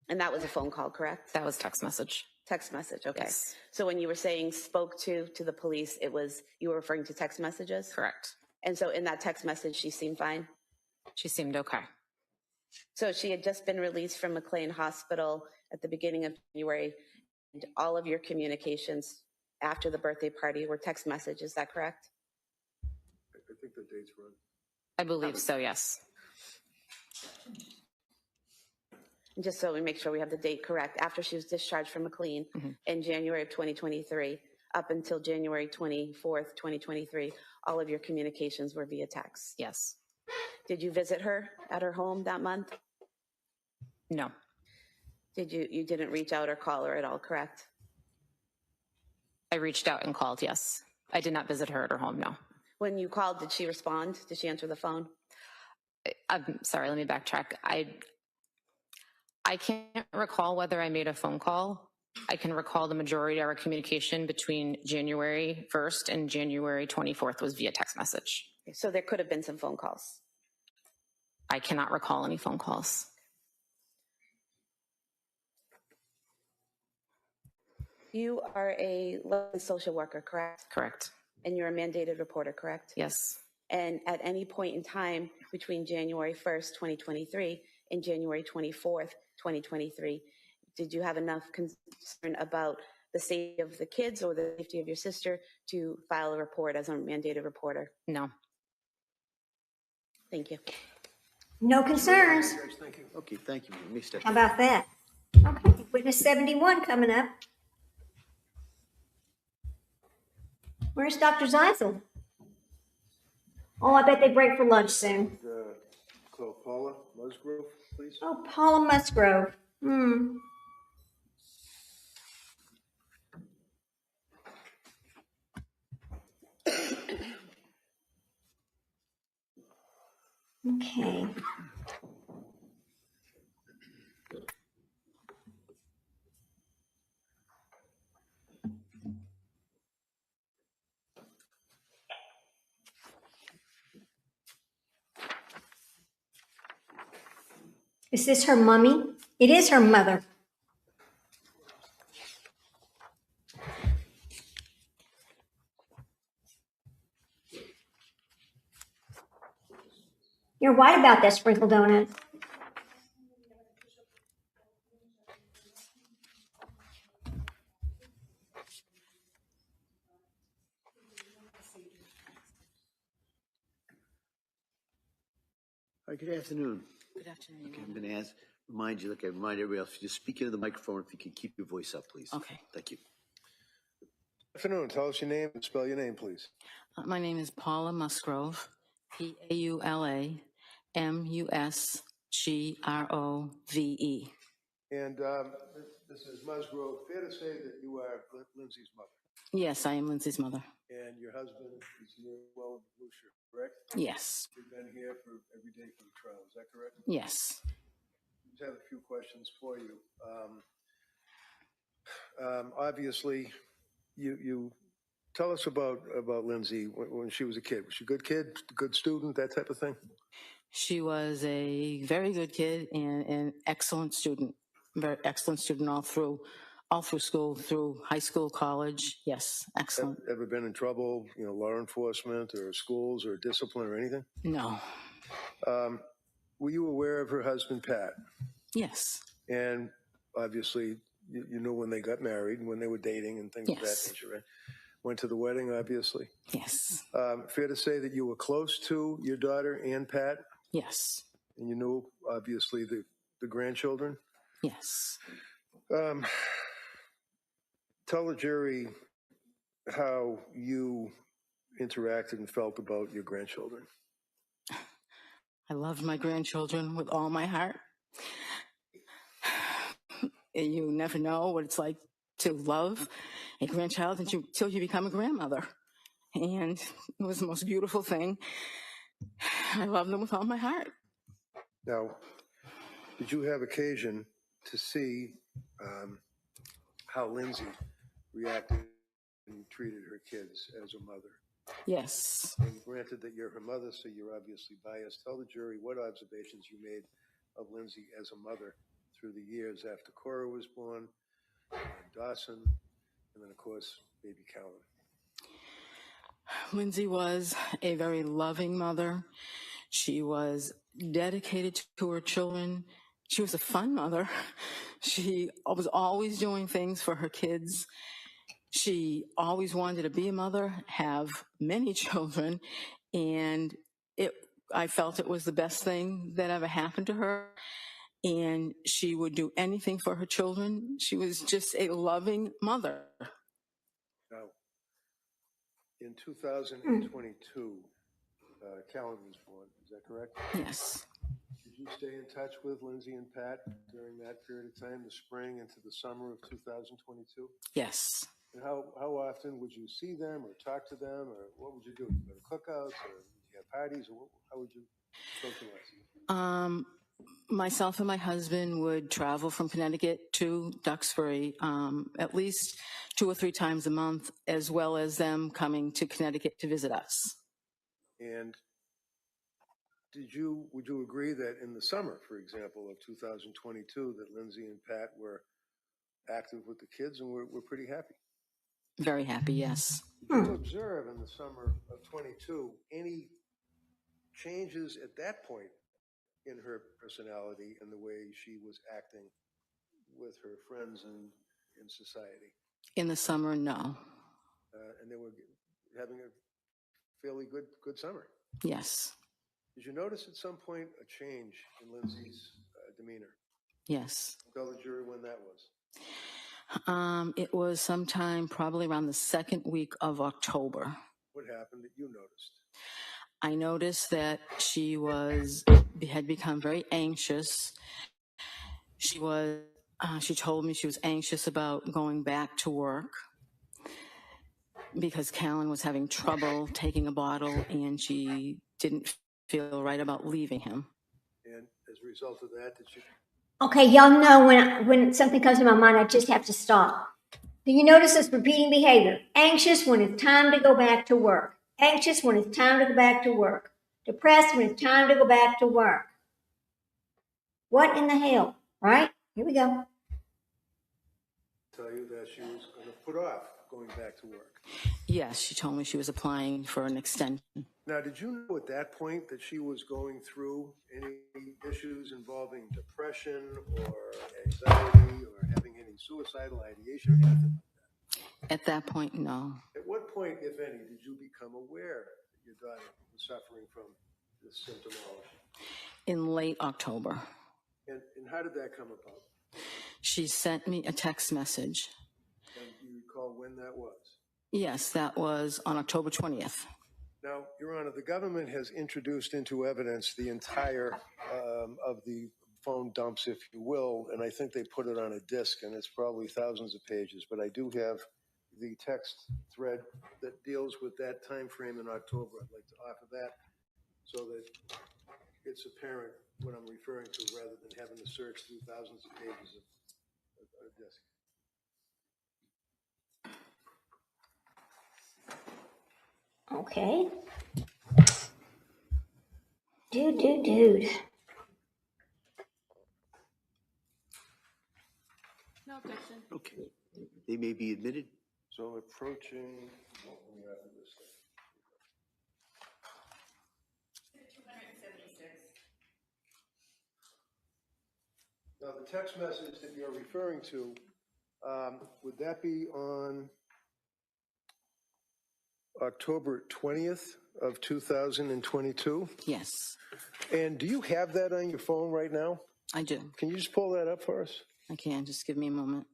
And that was a phone call, correct? That was text message. Text message, okay. Yes. So when you were saying spoke to the police, you were referring to text messages? Correct. And so in that text message, she seemed fine? She seemed okay. So she had just been released from McLean Hospital at the beginning of January, and all of your communications after the birthday party were text messages, is that correct? I think the date's wrong. I believe so, yes. And just so we make sure we have the date correct, after she was discharged from McLean in January of 2023, up until January 24th, 2023, all of your communications were via text. Yes. Did you visit her at her home that month? No. You didn't reach out or call her at all, correct? I reached out and called, yes. I did not visit her at her home, no. When you called, did she respond? Did she answer the phone? I'm sorry, let me backtrack. I can't recall whether I made a phone call. I can recall the majority of our communication between January 1st and January 24th was via text message. So there could have been some phone calls. I cannot recall any phone calls. You are a licensed social worker, correct? Correct. And you're a mandated reporter, correct? Yes. And at any point in time between January 1st, 2023 and January 24th, 2023, did you have enough concern about the safety of the kids or the safety of your sister to file a report as a mandated reporter? No. Thank you. No concerns. Thank you. Okay, thank you. Let me step How about that? Okay, witness 71 coming up. Where's Dr. Zeisel? Oh, I bet they break for lunch soon. Call Paula Musgrove, please. Oh, Paula Musgrove. Okay. Is this her mummy? It is her mother. You're white about that sprinkled donut. All right, good afternoon. Good afternoon. Okay, I'm going to remind you, like I remind everybody else, just speak into the microphone if you can keep your voice up, please. Okay. Thank you. Good afternoon. Tell us your name and spell your name, please. My name is Paula Musgrove, Paula Musgrove. And Mrs. Musgrove, fair to say that you are Lindsay's mother, Yes, I am Lindsay's mother. and your husband is here as well in the blue shirt, correct? Yes, You've been here for every day for the trial, is that correct? yes. I just have a few questions for you. Obviously, you tell us about Lindsay when she was a kid. Was she a good kid, good student, that type of thing? She was a very good kid and an excellent student. Very excellent student all through school, through high school, college. Yes, excellent. Ever been in trouble, law enforcement or schools or discipline or anything? No. Were you aware of her husband, Pat? Yes. And obviously, you knew when they got married and when they were dating and things of that nature, right? Went to the wedding, obviously. Yes. Fair to say that you were close to your daughter and Pat? Yes. And you knew, obviously, the grandchildren? Yes. Tell the jury how you interacted and felt about your grandchildren. I loved my grandchildren with all my heart. And you never know what it's like to love a grandchild until you become a grandmother. And it was the most beautiful thing. I love them with all my heart. Now, did you have occasion to see how Lindsay reacted and treated her kids as a mother? Yes. And granted that you're her mother, so you're obviously biased. Tell the jury what observations you made of Lindsay as a mother through the years after Cora was born, and Dawson, and then, of course, baby Callan. Lindsay was a very loving mother. She was dedicated to her children. She was a fun mother. She was always doing things for her kids. She always wanted to be a mother, have many children, and I felt it was the best thing that ever happened to her. And she would do anything for her children. She was just a loving mother. Now, in 2022, Callan was born. Is that correct? Yes. Did you stay in touch with Lindsay and Pat during that period of time, the spring into the summer of 2022? Yes. And how often would you see them or talk to them, or what would you do? You go to cookouts, or would you have parties, or how would you socialize? Myself and my husband would travel from Connecticut to Duxbury at least 2 or 3 times a month, as well as them coming to Connecticut to visit us. And would you agree that in the summer, for example, of 2022, that Lindsay and Pat were active with the kids and were pretty happy? Very happy, yes. Did you observe in the summer of 22 any changes at that point in her personality and the way she was acting with her friends and in society? In the summer, no. And they were having a fairly good summer. Yes. Did you notice at some point a change in Lindsay's demeanor? Yes. Tell the jury when that was. It was sometime probably around the second week of October. What happened that you noticed? I noticed that she had become very anxious. She told me she was anxious about going back to work because Callan was having trouble taking a bottle and she didn't feel right about leaving him. And as a result of that, did she? Okay, y'all know when something comes to my mind, I just have to stop. Do you notice this repeating behavior? Anxious when it's time to go back to work. Anxious when it's time to go back to work. Depressed when it's time to go back to work. What in the hell, right? Here we go. Tell you that she was going to put off going back to work. Yes, she told me she was applying for an extension. Now, did you know at that point that she was going through any issues involving depression or anxiety or having any suicidal ideation or anything like that? At that point, no. At what point, if any, did you become aware that your daughter was suffering from this symptomology? In late October. And how did that come about? She sent me a text message. And do you recall when that was? Yes, that was on October 20th. Now, Your Honor, the government has introduced into evidence the entire of the phone dumps, if you will, and I think they put it on a disc, and it's probably thousands of pages, but I do have the text thread that deals with that time frame in October. I'd like to offer that so that it's apparent what I'm referring to rather than having to search through thousands of pages of a disc. Okay. Dude. No objection. Okay. They may be admitted. So approaching, let me have this thing. 276. Now, the text message that you're referring to, would that be on October 20th of 2022? Yes, And do you have that on your phone right now? I do. Can you just pull that up for us? I can. Just give me a moment.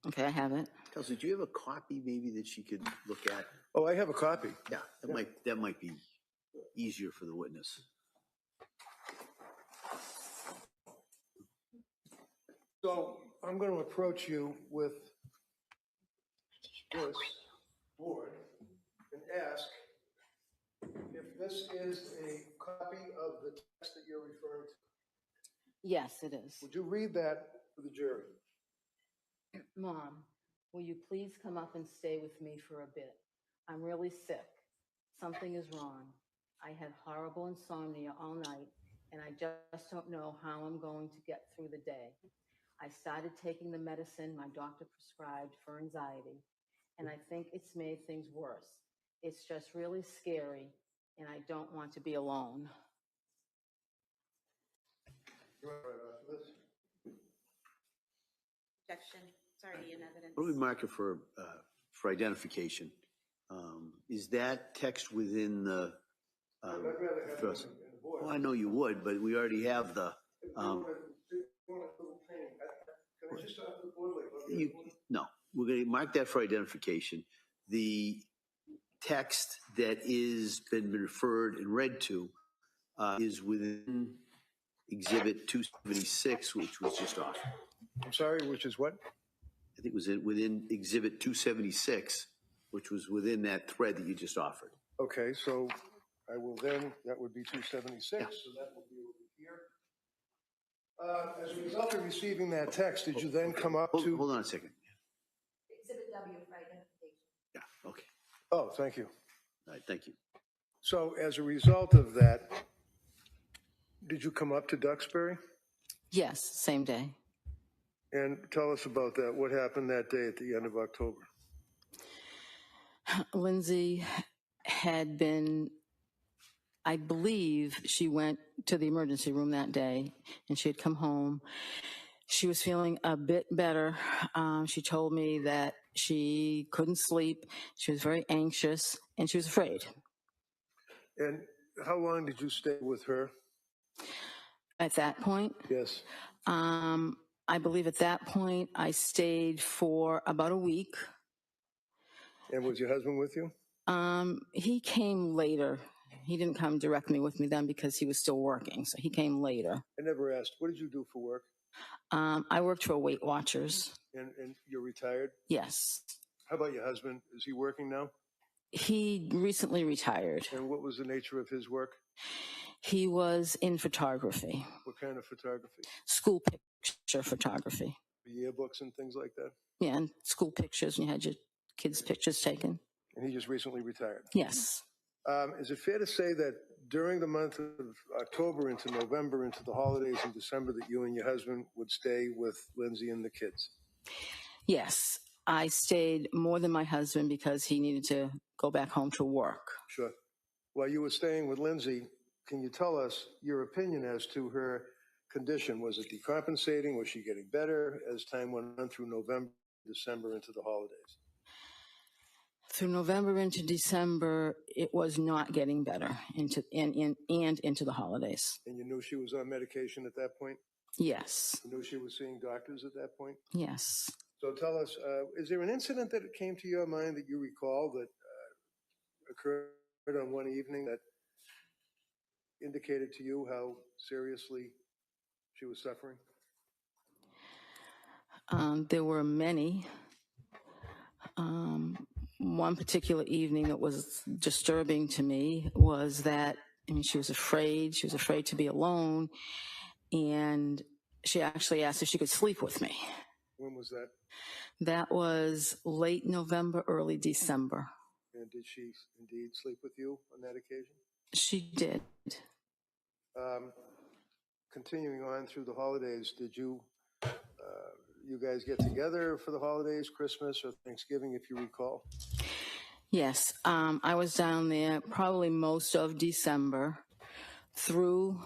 Okay, I have it. Counselor, do you have a copy maybe that she could look at? Oh, I have a copy. Yeah, that might be easier for the witness. So I'm going to approach you with this board and ask if this is a copy of the text that you're referring to. Yes, it is. Would you read that for the jury? Mom, will you please come up and stay with me for a bit? I'm really sick. Something is wrong. I had horrible insomnia all night, and I just don't know how I'm going to get through the day. I started taking the medicine my doctor prescribed for anxiety, and I think it's made things worse. It's just really scary, and I don't want to be alone. You want to write off of this? Objection. It's already in evidence. What do we mark it for identification? Is that text within the? I'd rather have it in the board. Well, I know you would, but we already have the. Can I just talk to the board like No, we're going to mark that for identification. The text that is been referred and read to is within Exhibit 276, which was just off. I'm sorry, which is what? I think it was within Exhibit 276, which was within that thread that you just offered. Okay, so I will then, that would be 276, Yeah. so that will be over here. As a result of receiving that text, did you then come up to? Hold on a second. Exhibit W for identification. Yeah, okay. Oh, thank you. All right, thank you. So as a result of that, did you come up to Duxbury? Yes, same day. And tell us about that. What happened that day at the end of October? Lindsay had been, I believe she went to the emergency room that day, and she had come home. She was feeling a bit better. She told me that she couldn't sleep. She was very anxious, and she was afraid. And how long did you stay with her? At that point? Yes. I believe at that point I stayed for about a week. And was your husband with you? He came later. He didn't come directly with me then because he was still working, so he came later. I never asked. What did you do for work? I worked for Weight Watchers. And you're retired? Yes. How about your husband? Is he working now? He recently retired. And what was the nature of his work? He was in photography. What kind of photography? School picture photography. Yearbooks and things like that? Yeah, and school pictures, and you had your kids' pictures taken. And he just recently retired? Yes. Is it fair to say that during the month of October into November, into the holidays in December, that you and your husband would stay with Lindsay and the kids? Yes, I stayed more than my husband because he needed to go back home to work. Sure. While you were staying with Lindsay, can you tell us your opinion as to her condition? Was it decompensating? Was she getting better as time went on through November, December, into the holidays? Through November into December, it was not getting better into the holidays. And you knew she was on medication at that point? Yes. You knew she was seeing doctors at that point? Yes. So tell us, is there an incident that came to your mind that you recall that occurred on one evening that indicated to you how seriously she was suffering? There were many. One particular evening that was disturbing to me was that, she was afraid. She was afraid to be alone. And she actually asked if she could sleep with me. When was that? That was late November, early December. And did she indeed sleep with you on that occasion? She did. Continuing on through the holidays, did you guys get together for the holidays, Christmas or Thanksgiving, if you recall? Yes, I was down there probably most of December through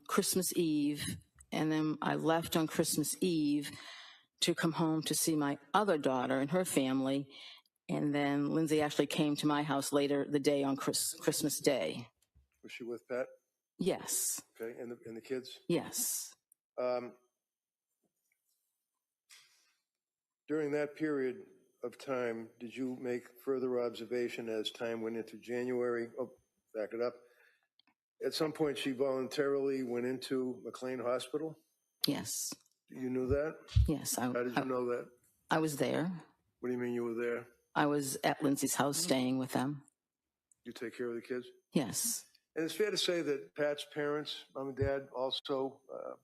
Christmas Eve, and then I left on Christmas Eve to come home to see my other daughter and her family, and then Lindsay actually came to my house later the day on Christmas Day. Was she with Pat? Yes. Okay, and the kids? Yes. During that period of time, did you make further observation as time went into January? Oh, back it up. At some point, she voluntarily went into McLean Hospital? Yes. You knew that? Yes. How did you know that? I was there. What do you mean you were there? I was at Lindsay's house staying with them. You take care of the kids? Yes. And it's fair to say that Pat's parents, mom and dad, also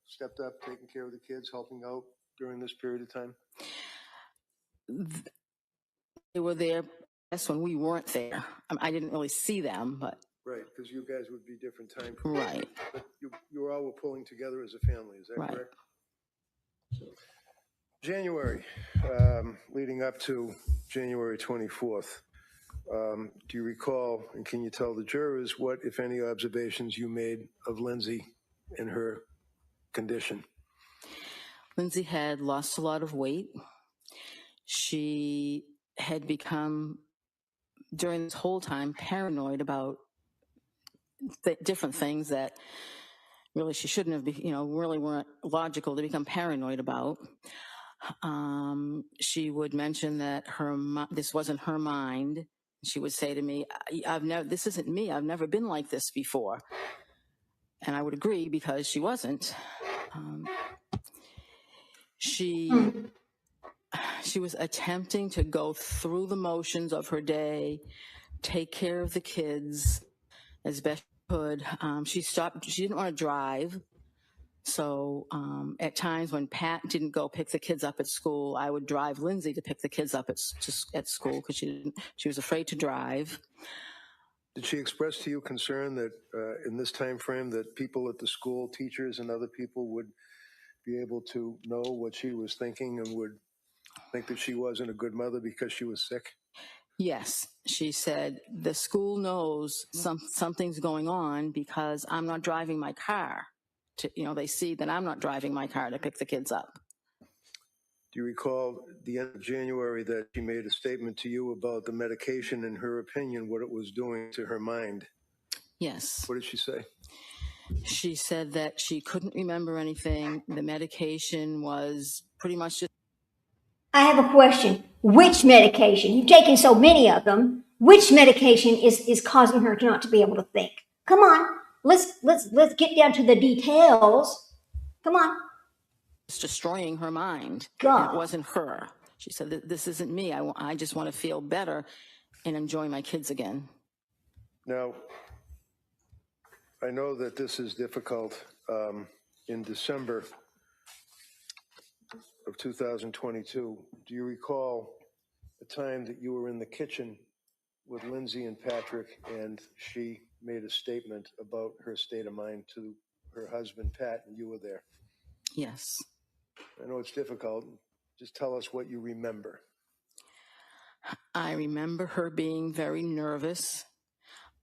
stepped up, taking care of the kids, helping out during this period of time? They were there, that's when we weren't there. I didn't really see them, but. Right, because you guys would be different time frames. Right. But you all were pulling together as a family, is that Right. correct? January, leading up to January 24th, do you recall, and can you tell the jurors what, if any, observations you made of Lindsay and her condition? Lindsay had lost a lot of weight. She had become, during this whole time, paranoid about different things that really she shouldn't have, really weren't logical to become paranoid about. She would mention that this wasn't her mind. She would say to me, this isn't me. I've never been like this before. And I would agree because she wasn't. She was attempting to go through the motions of her day, take care of the kids as best she could. She didn't want to drive. So at times when Pat didn't go pick the kids up at school, I would drive Lindsay to pick the kids up at school because she was afraid to drive. Did she express to you concern that in this time frame that people at the school, teachers and other people would be able to know what she was thinking and would think that she wasn't a good mother because she was sick? Yes, she said the school knows something's going on because I'm not driving my car. They see that I'm not driving my car to pick the kids up. Do you recall the end of January that she made a statement to you about the medication, in her opinion, what it was doing to her mind? Yes. What did she say? She said that she couldn't remember anything. The medication was pretty much just... I have a question. Which medication? You've taken so many of them. Which medication is causing her not to be able to think? Come on. Let's get down to the details. Come on. It's destroying her mind. God. And it wasn't her. She said, this isn't me. I just want to feel better and enjoy my kids again. Now, I know that this is difficult. In December of 2022, do you recall the time that you were in the kitchen with Lindsay and Patrick, and she made a statement about her state of mind to her husband, Pat, and you were there. Yes. I know it's difficult. Just tell us what you remember. I remember her being very nervous.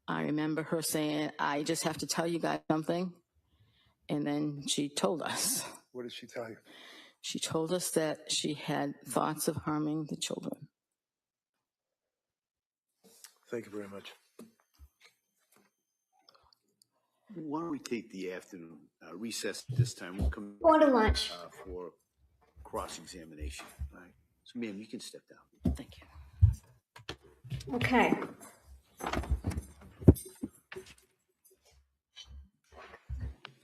I remember her saying, I just have to tell you guys something. And then she told us. What did she tell you? She told us that she had thoughts of harming the children. Thank you very much. Why don't we take the afternoon recess at this time? We'll come Going to lunch. for cross-examination. All right. So, ma'am, you can step down. Thank you. Okay.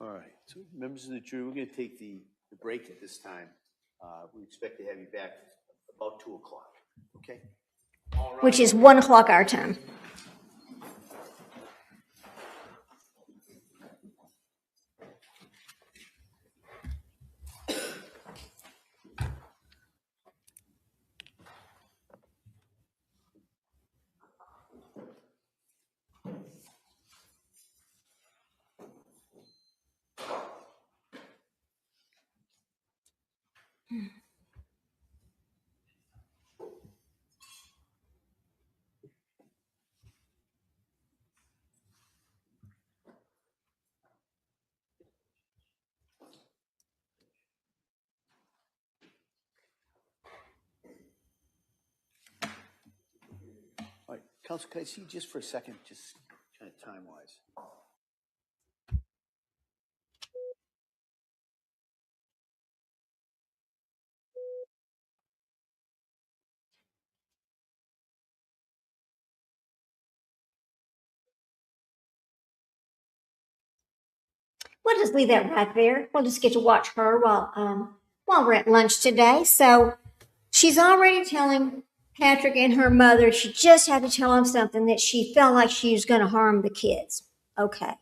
All right. So, members of the jury, we're going to take the break at this time. We expect to have you back about 2 o'clock. Okay? Which is 1 o'clock our time. All right. Counsel, can I see you just for a second, just kind of time-wise? We'll just leave that right there. We'll just get to watch her while we're at lunch today. So she's already telling Patrick and her mother she just had to tell him something that she felt like she was going to harm the kids. Okay.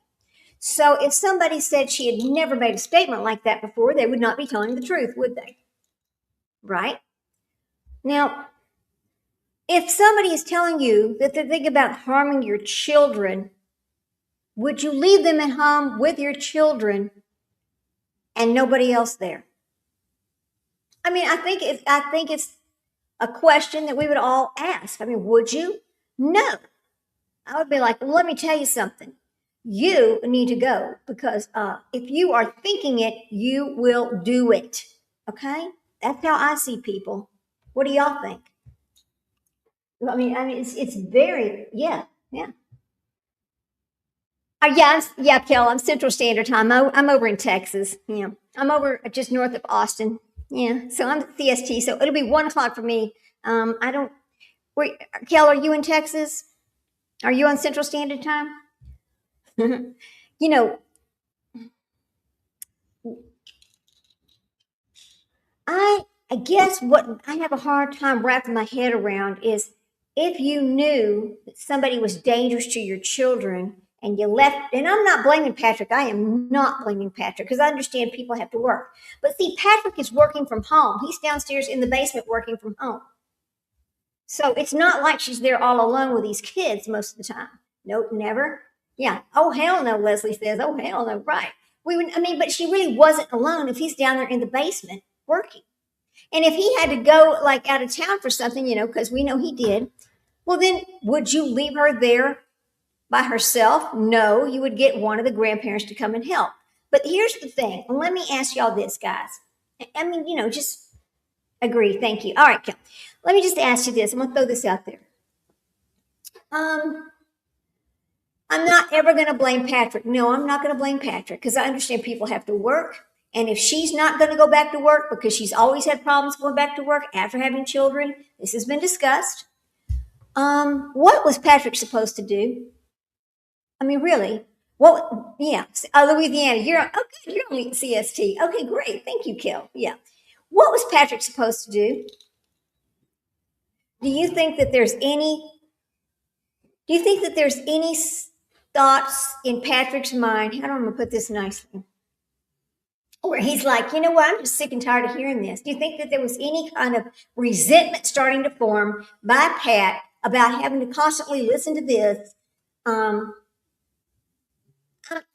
So if somebody said she had never made a statement like that before, they would not be telling the truth, would they? Right? Now, if somebody is telling you that they're thinking about harming your children, would you leave them at home with your children and nobody else there? I mean, I think it's a question that we would all ask. I mean, would you? No. I would be like, well, let me tell you something. You need to go because if you are thinking it, you will do it. Okay? That's how I see people. What do y'all think? I mean, it's very, yeah. Yeah, Kel, I'm Central Standard Time. I'm over in Texas. Yeah, I'm over just north of Austin. Yeah, so I'm CST, so it'll be 1 o'clock for me. Kel, are you in Texas? Are you on Central Standard Time? You know, I guess what I have a hard time wrapping my head around is if you knew that somebody was dangerous to your children and you left, and I'm not blaming Patrick. I am not blaming Patrick because I understand people have to work. But see, Patrick is working from home. He's downstairs in the basement working from home. So it's not like she's there all alone with these kids most of the time. Nope, never. Yeah. Oh, hell no, Leslie says. Oh, hell no, right. But she really wasn't alone if he's down there in the basement working. And if he had to go like out of town for something, because we know he did, well, then would you leave her there by herself? No, you would get one of the grandparents to come and help. But here's the thing. And let me ask y'all this, guys. Just agree. Thank you. All right, Kim. Let me just ask you this. I'm going to throw this out there. I'm not ever going to blame Patrick. No, I'm not going to blame Patrick because I understand people have to work. And if she's not going to go back to work because she's always had problems going back to work after having children, this has been discussed. What was Patrick supposed to do? I mean, really? Well, yeah. Louisiana, you're only CST. Okay, great. Thank you, Kel. Yeah. What was Patrick supposed to do? Do you think that there's any thoughts in Patrick's mind? How do I going to put this nicely? Where he's like, you know what? I'm just sick and tired of hearing this. Do you think that there was any kind of resentment starting to form by Pat about having to constantly listen to this. I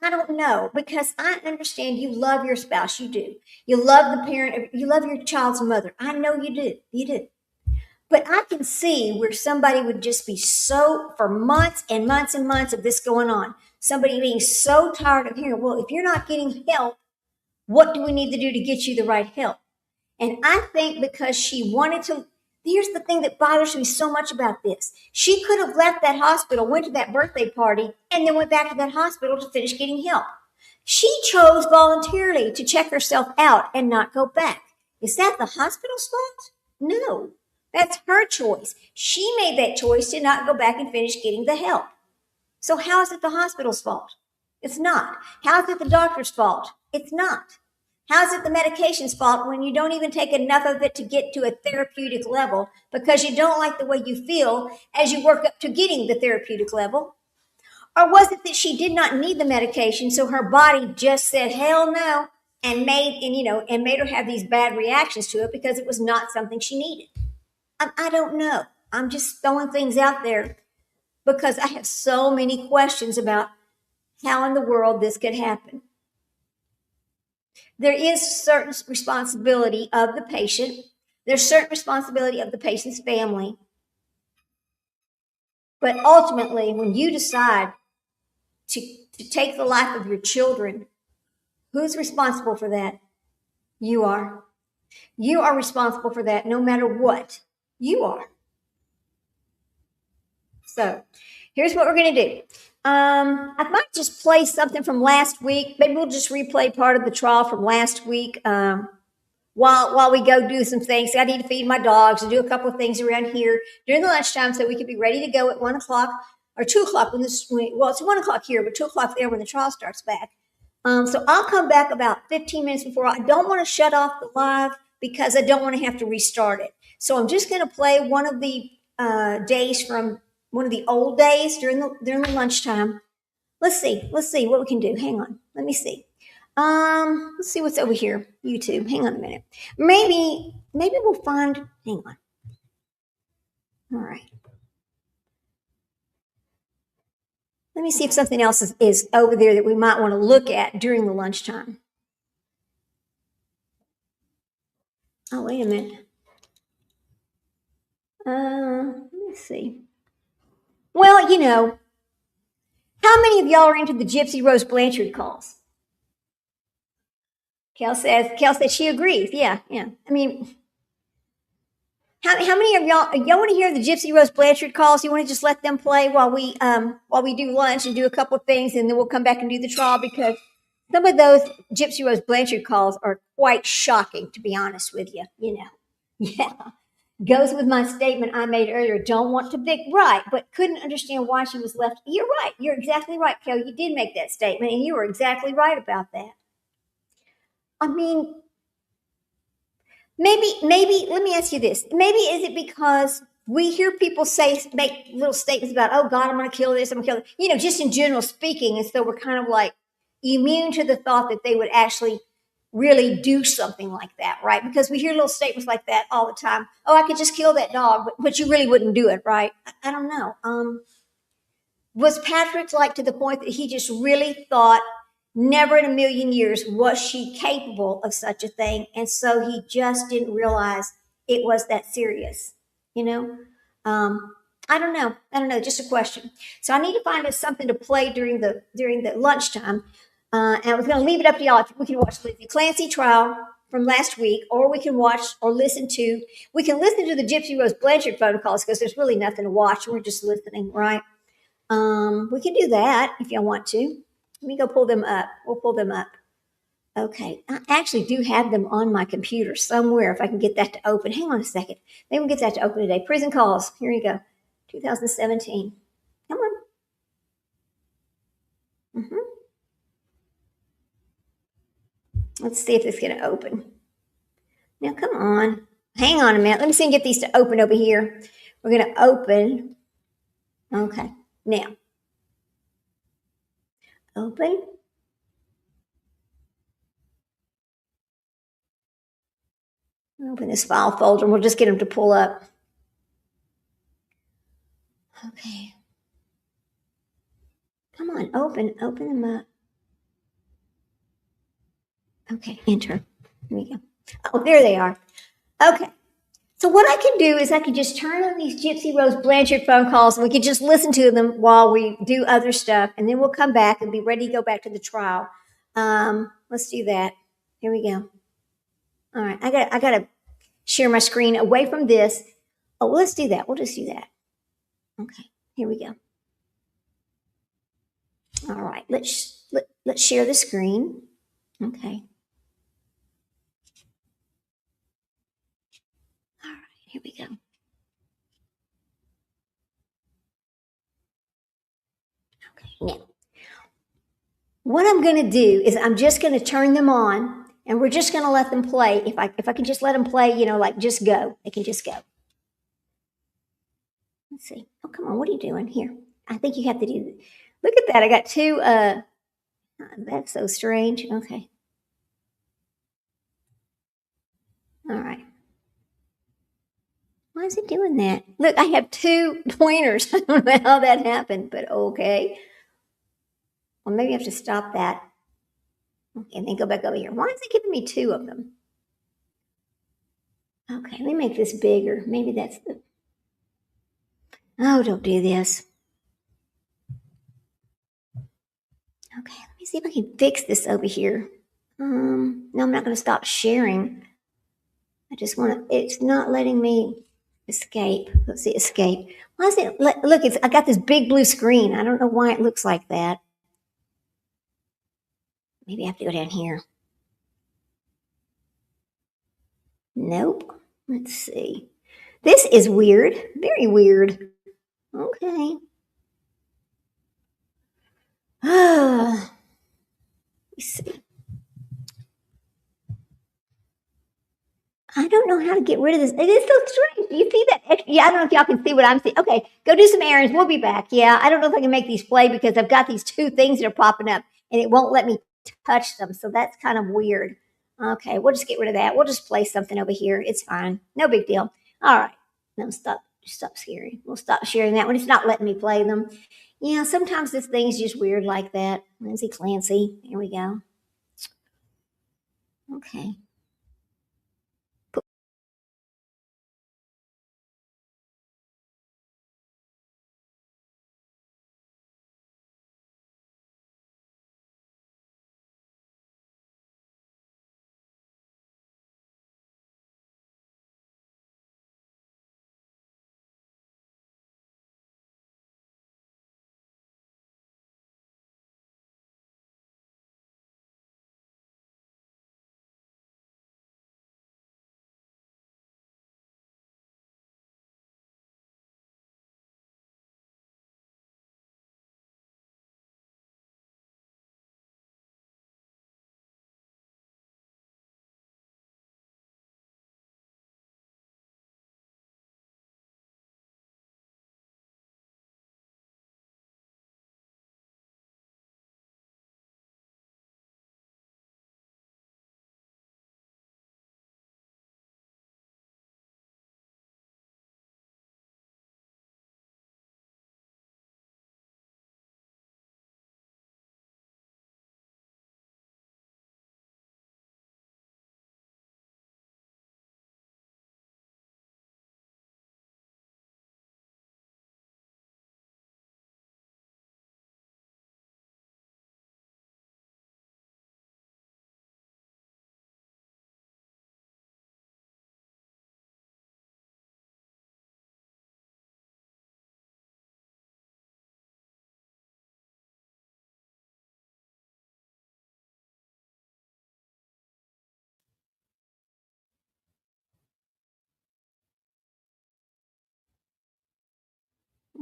don't know, because I understand you love your spouse. You do. You love the parent. You love your child's mother. I know you do. You do. But I can see where somebody would just be so, for months and months and months of this going on, somebody being so tired of hearing, well, if you're not getting help, what do we need to do to get you the right help? And I think because she wanted to, here's the thing that bothers me so much about this. She could have left that hospital, went to that birthday party, and then went back to that hospital to finish getting help. She chose voluntarily to check herself out and not go back. Is that the hospital's fault? No, that's her choice. She made that choice to not go back and finish getting the help. So how is it the hospital's fault? It's not. How is it the doctor's fault? It's not. How is it the medication's fault when you don't even take enough of it to get to a therapeutic level because you don't like the way you feel as you work up to getting the therapeutic level? Or was it that she did not need the medication, so her body just said hell no and made her have these bad reactions to it because it was not something she needed? I don't know. I'm just throwing things out there because I have so many questions about how in the world this could happen. There is certain responsibility of the patient. There's certain responsibility of the patient's family. But ultimately, when you decide to take the life of your children, who's responsible for that? You are. You are responsible for that no matter what. You are. So here's what we're going to do. I might just play something from last week. Maybe we'll just replay part of the trial from last week while we go do some things. I need to feed my dogs and do a couple of things around here during the lunchtime so we could be ready to go at 1 o'clock or 2 o'clock it's 1 o'clock here, but 2 o'clock there when the trial starts back. So I'll come back about 15 minutes before. I don't want to shut off the live because I don't want to have to restart it. So I'm just going to play one of the days from one of the old days during the lunchtime. Let's see what we can do. Hang on. Let me see. Let's see what's over here. YouTube. Hang on a minute. Maybe we'll find, hang on. All right. Let me see if something else is over there that we might want to look at during the lunchtime. Oh, wait a minute. Let me see. Well, how many of y'all are into the Gypsy Rose Blanchard calls? Kel says she agrees. Yeah. I mean, how many of y'all want to hear the Gypsy Rose Blanchard calls? You want to just let them play while we do lunch and do a couple of things, and then we'll come back and do the trial, because some of those Gypsy Rose Blanchard calls are quite shocking, to be honest with you. Yeah. Goes with my statement I made earlier. Don't want to pick right, but couldn't understand why she was left. You're right. You're exactly right, Kel. You did make that statement, and you were exactly right about that. I mean, maybe, let me ask you this. Maybe is it because we hear people make little statements about, oh God, I'm going to kill this, I'm going to kill it, just in general speaking. And so we're kind of like immune to the thought that they would actually really do something like that, right? Because we hear little statements like that all the time. Oh, I could just kill that dog, but you really wouldn't do it, right? I don't know. Was Patrick like to the point that he just really thought, never in a million years was she capable of such a thing, and so he just didn't realize it was that serious? I don't know. Just a question. So I need to find us something to play during the lunchtime, and I was going to leave it up to y'all. We can watch the Lindsay Clancy trial from last week, or we can listen to the Gypsy Rose Blanchard phone calls, because there's really nothing to watch. We're just listening, right? We can do that if y'all want to. Let me go pull them up. We'll pull them up. Okay. I actually do have them on my computer somewhere if I can get that to open. Hang on a second. Maybe we'll get that to open today. Prison calls. Here you go. 2017. Come on. Let's see if it's going to open. Now, come on. Hang on a minute. Let me see and get these to open over here. We're going to open. Okay. Now. Open. Open this file folder and we'll just get them to pull up. Okay. Come on, open them up. Okay, enter. Here we go. Oh, there they are. Okay. So what I can do is I can just turn on these Gypsy Rose Blanchard phone calls and we can just listen to them while we do other stuff. And then we'll come back and be ready to go back to the trial. Let's do that. Here we go. All right. I gotta share my screen away from this. Oh, let's do that. We'll just do that. Okay. Here we go. All right. Let's share the screen. Okay. All right. Here we go. Okay. Now, what I'm going to do is I'm just going to turn them on and we're just going to let them play. If I can just let them play, like just go. They can just go. Let's see. Oh, come on. What are you doing here? I think you have to do. Look at that. I got two. That's so strange. Okay. All right. Why is it doing that? Look, I have two pointers. I don't know how that happened, but okay. Well, maybe I have to stop that. Okay, and then go back over here. Why is it giving me two of them? Okay, let me make this bigger. Maybe that's the. Oh, don't do this. Okay, let me see if I can fix this over here. No, I'm not going to stop sharing. I just want to. It's not letting me escape. Let's see, escape. Why is it? Look, I got this big blue screen. I don't know why it looks like that. Maybe I have to go down here. Nope. Let's see. This is weird. Very weird. Okay. Let's see. I don't know how to get rid of this. It is so strange. Do you see that? Yeah, I don't know if y'all can see what I'm seeing. Okay, go do some errands. We'll be back. Yeah, I don't know if I can make these play because I've got these two things that are popping up and it won't let me touch them. So that's kind of weird. Okay, we'll just get rid of that. We'll just play something over here. It's fine. No big deal. All right. No, stop sharing. We'll stop sharing that one. It's not letting me play them. Yeah, sometimes this thing's just weird like that. Lindsay Clancy. Here we go. Okay.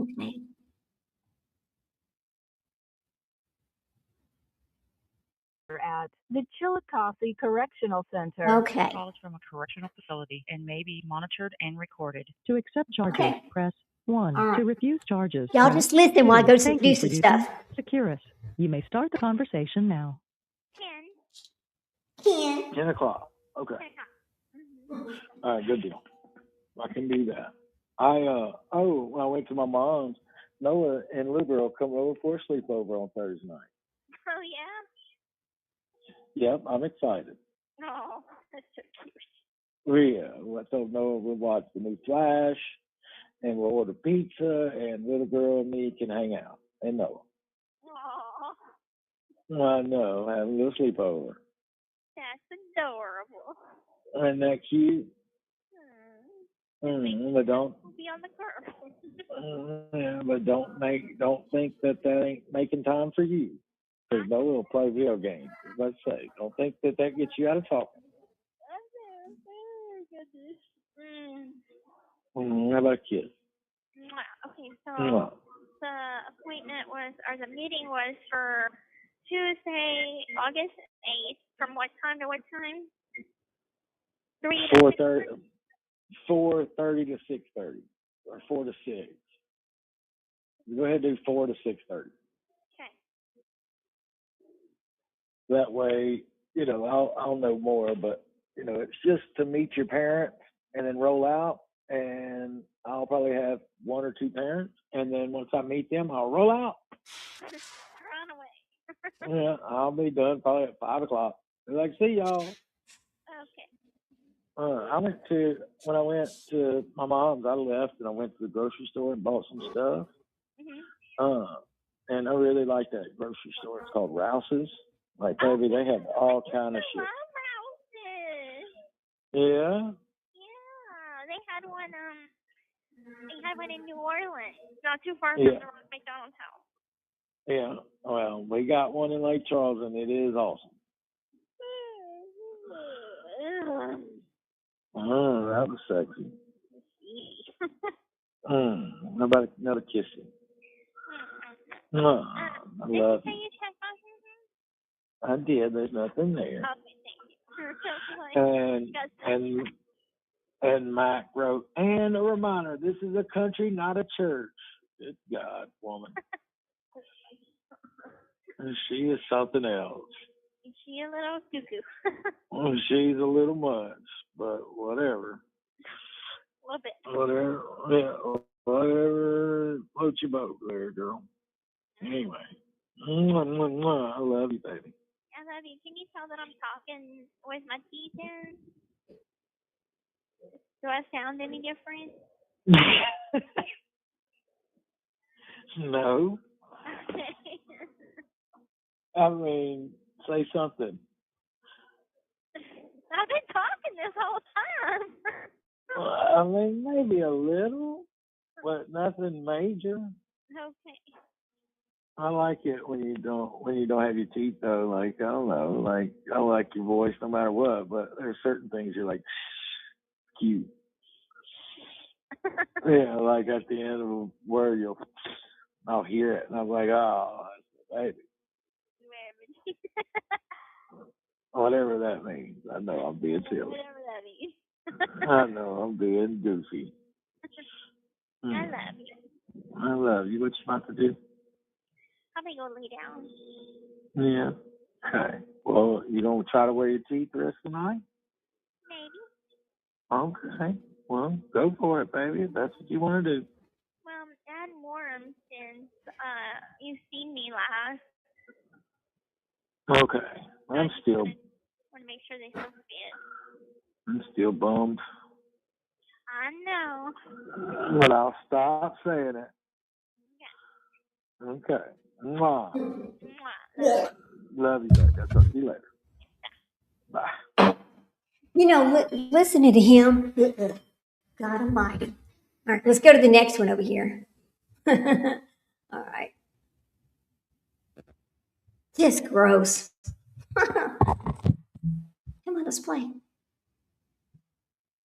Okay. At the Chillicothe Correctional Center. Okay. Call is from a correctional facility and may be monitored and recorded. To accept charges, Okay. press 1. All right. To refuse charges, Y'all press just listen while I 2. go Thank do you some for stuff. using Securus. You may start the conversation now. Ken. 10 o'clock. Okay. All right, good deal. I can do that. When I went to my mom's, Noah and little girl come over for a sleepover on Thursday night. Oh, yeah? Yep, I'm excited. Oh, that's so cute. Yeah, I told Noah we'll watch the new Flash, and we'll order pizza, and little girl and me can hang out. And Noah. Oh, I know, have a little sleepover. that's adorable. Isn't that cute? But don't. Be on the curve. Yeah, but don't think that ain't making time for you. Because Noah will play video games. Let's say, don't think that gets you out of talking. Oh, goodness. How about a kiss? Okay, so the appointment was, or the meeting was for Tuesday, August 8th. From what time to what time? 4:30 to 6:30, or 4 to 6. Go ahead and do 4 to 6:30. Okay. That way, I'll know more, but it's just to meet your parents and then roll out, and I'll probably have one or two parents, and then once I meet them, I'll roll out. Run away. Yeah, I'll be done probably at 5 o'clock. I'd like to see y'all. Okay. When I went to my mom's, I left and I went to the grocery store and bought some stuff. And I really like that grocery store. It's called Rouse's. Like, baby, they have all kind of shit. I love Rouse's. Yeah? Yeah, they had one in New Orleans, not too far from the McDonald's house. Yeah. Well, we got one in Lake Charles, and it is awesome. Oh, that was sexy. How about another kissing? I love you. You check out I did. There's nothing there. Okay, thank you. And Mike wrote, and a reminder, this is a country, not a church. Good God, woman. And she is something else. Is she a little cuckoo? Well, she's a little much, but whatever. A little bit. Whatever. Yeah, whatever. Float your boat there, girl. Anyway. I love you, baby. I love you. Can you tell that I'm talking with my teeth in? Do I sound any different? No. I mean, say something. I've been talking this whole time. I mean, maybe a little, but nothing major. Okay. I like it when you don't have your teeth though. Like, I don't know, like I like your voice no matter what, but there's certain things you're like cute. Yeah, like at the end of a word I'll hear it and I'm like, oh, baby. Whatever that means. I know I'm being silly. Whatever that means. I know I'm being goofy. I love you. I love you. What you about to do? I'm gonna go lay down. Yeah. Okay. Well, you gonna try to wear your teeth the rest of the night? Maybe. Okay. Well, go for it, baby. If that's what you want to do. Well, add more since you've seen me last. Okay. I'm still. Want to make sure they still fit. I'm still bummed. I know. But I'll stop saying it. Yeah. Okay. Mwah. Mwah. Love you, baby. I'll talk to you later. Bye. Listening to him, God almighty. All right, let's go to the next one over here. All right. Just gross. Come on, let's play.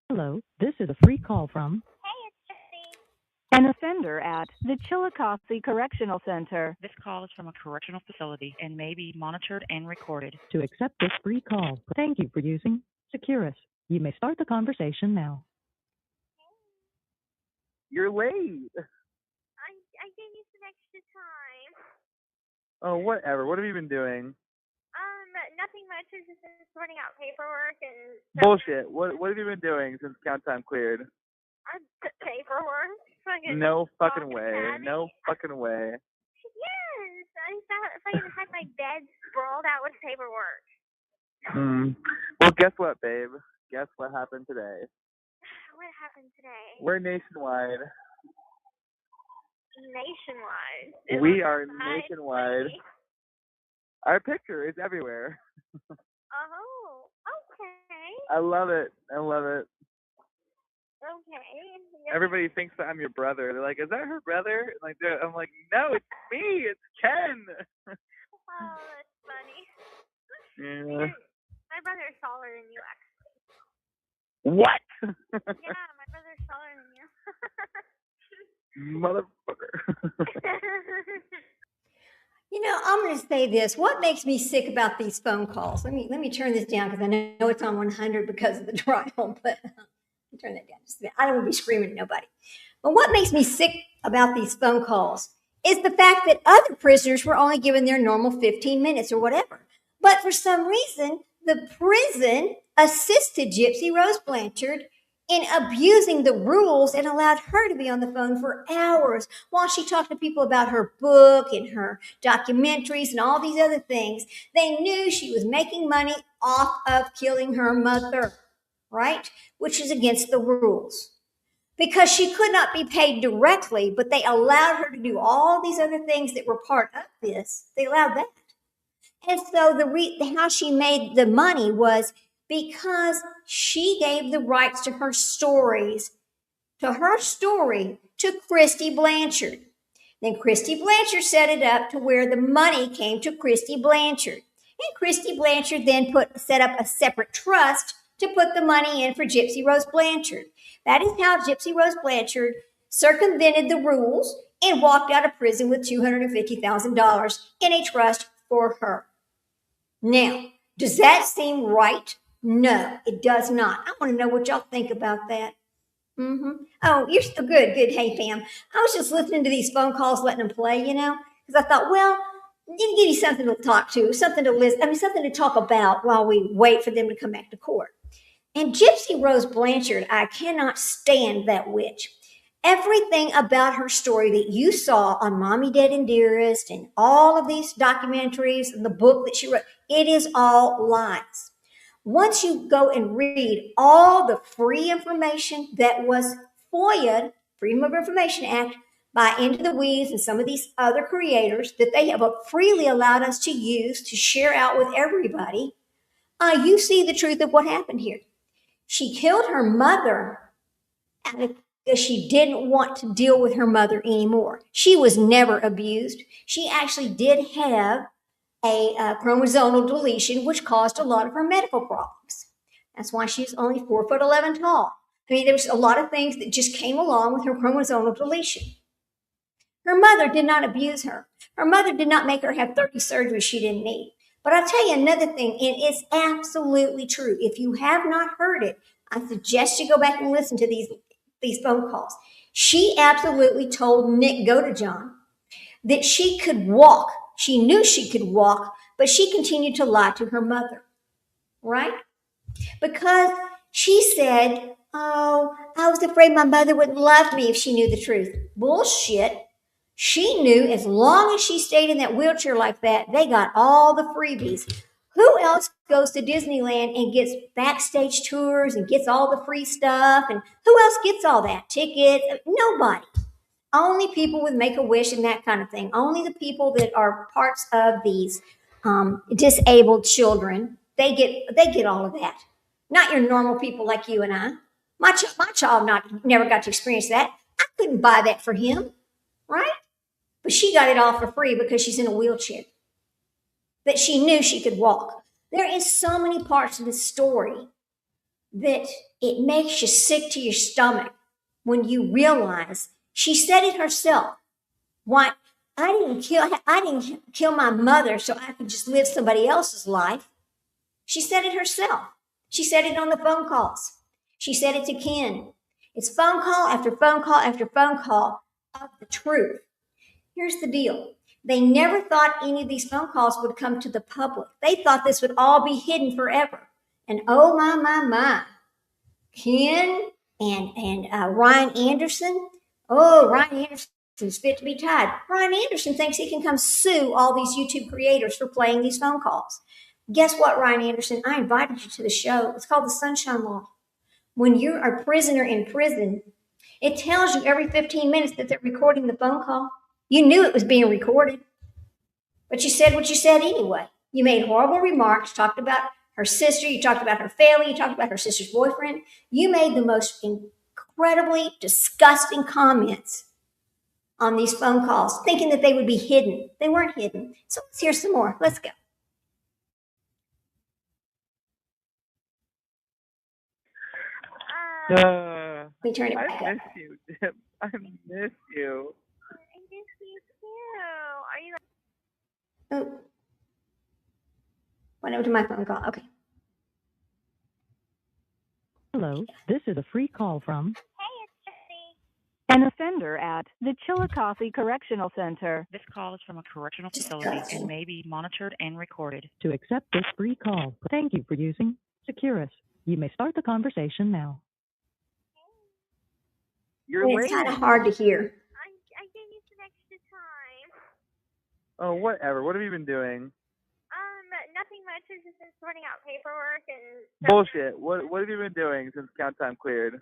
Hello, this is a free call from an offender at the Chillicothe Correctional Center. This call is from a correctional facility and may be monitored and recorded. To accept this free call, thank you for using Securus. You may start the conversation now. You're late. I gave you some extra time. Oh, whatever. What have you been doing? Nothing much. I've just been sorting out paperwork and Bullshit. What have you been doing since count time cleared? I put paper paperwork. No fucking way. No fucking way. Yes, I thought if I even had my bed sprawled out with paperwork. Well, guess what, babe? Guess what happened today? What happened today? We're nationwide. Nationwide. We are nationwide. Our picture is everywhere. Oh, okay. I love it. I love it. Okay. Everybody thinks that I'm your brother. They're like, "Is that her brother?" Like, I'm like, "No, it's me. It's Ken." Oh, that's funny. Yeah. My brother's taller than you, actually. What? Yeah, my brother's taller than you. Motherfucker. You know, I'm going to say this. What makes me sick about these phone calls? Let me turn this down because I know it's on 100 because of the trial, but turn that down just a bit. I don't want to be screaming at nobody. But what makes me sick about these phone calls is the fact that other prisoners were only given their normal 15 minutes or whatever. But for some reason, the prison assisted Gypsy Rose Blanchard in abusing the rules and allowed her to be on the phone for hours while she talked to people about her book and her documentaries and all these other things. They knew she was making money off of killing her mother, right? Which is against the rules. Because she could not be paid directly, but they allowed her to do all these other things that were part of this. They allowed that. And so how she made the money was because she gave the rights to her story to Christy Blanchard. Then Christy Blanchard set it up to where the money came to Christy Blanchard. And Christy Blanchard then set up a separate trust to put the money in for Gypsy Rose Blanchard. That is how Gypsy Rose Blanchard circumvented the rules and walked out of prison with $250,000 in a trust for her. Now, does that seem right? No, it does not. I want to know what y'all think about that. Oh, you're so good. Good. Hey, fam. I was just listening to these phone calls, letting them play, because I thought, well, give you something to talk to, something to listen, something to talk about while we wait for them to come back to court. And Gypsy Rose Blanchard, I cannot stand that witch. Everything about her story that you saw on Mommy, Dead, and Dearest and all of these documentaries and the book that she wrote, it is all lies. Once you go and read all the free information that was FOIA, Freedom of Information Act, by Into the Weeds and some of these other creators that they have freely allowed us to use to share out with everybody, you see the truth of what happened here. She killed her mother because she didn't want to deal with her mother anymore. She was never abused. She actually did have a chromosomal deletion, which caused a lot of her medical problems. That's why she's only 4'11" tall. There was a lot of things that just came along with her chromosomal deletion. Her mother did not abuse her. Her mother did not make her have 30 surgeries she didn't need. But I'll tell you another thing, and it's absolutely true. If you have not heard it, I suggest you go back and listen to these phone calls. She absolutely told Nick Godejohn that she could walk. She knew she could walk, but she continued to lie to her mother, right? Because she said, oh, I was afraid my mother wouldn't love me if she knew the truth. Bullshit. She knew as long as she stayed in that wheelchair like that, they got all the freebies. Who else goes to Disneyland and gets backstage tours and gets all the free stuff? And who else gets all that? Tickets? Nobody. Only people with Make-A-Wish and that kind of thing. Only the people that are parts of these disabled children, they get all of that. Not your normal people like you and I. My child never got to experience that. I couldn't buy that for him, right? But she got it all for free because she's in a wheelchair. That she knew she could walk. There is so many parts of this story that it makes you sick to your stomach when you realize she said it herself. Why? I didn't kill my mother so I could just live somebody else's life. She said it herself. She said it on the phone calls. She said it to Ken. It's phone call after phone call after phone call of the truth. Here's the deal. They never thought any of these phone calls would come to the public. They thought this would all be hidden forever. And oh my. Ken and Ryan Anderson. Oh, Ryan Anderson's fit to be tied. Ryan Anderson thinks he can come sue all these YouTube creators for playing these phone calls. Guess what, Ryan Anderson? I invited you to the show. It's called the Sunshine Law. When you're a prisoner in prison, it tells you every 15 minutes that they're recording the phone call. You knew it was being recorded, but you said what you said anyway. You made horrible remarks, talked about her sister, you talked about her family, you talked about her sister's boyfriend. You made the most incredibly disgusting comments on these phone calls, thinking that they would be hidden. They weren't hidden. So let's hear some more. Let's go. Let me turn it back up. I miss you, Jim. I miss you. I miss you too. Are you? Oh, went over to my phone call. Okay. Hello, this is a free call from Hey, it's Jesse. an offender at the Chillicothe Correctional Center. This call is from a correctional facility and may be monitored and recorded. To accept this free call, thank you for using Securus. You may start the conversation now. You're It's kind of hard to hear. I gave you some extra time. Oh, whatever. What have you been doing? Nothing much. I've just been sorting out paperwork and Bullshit. What have you been doing since count time cleared?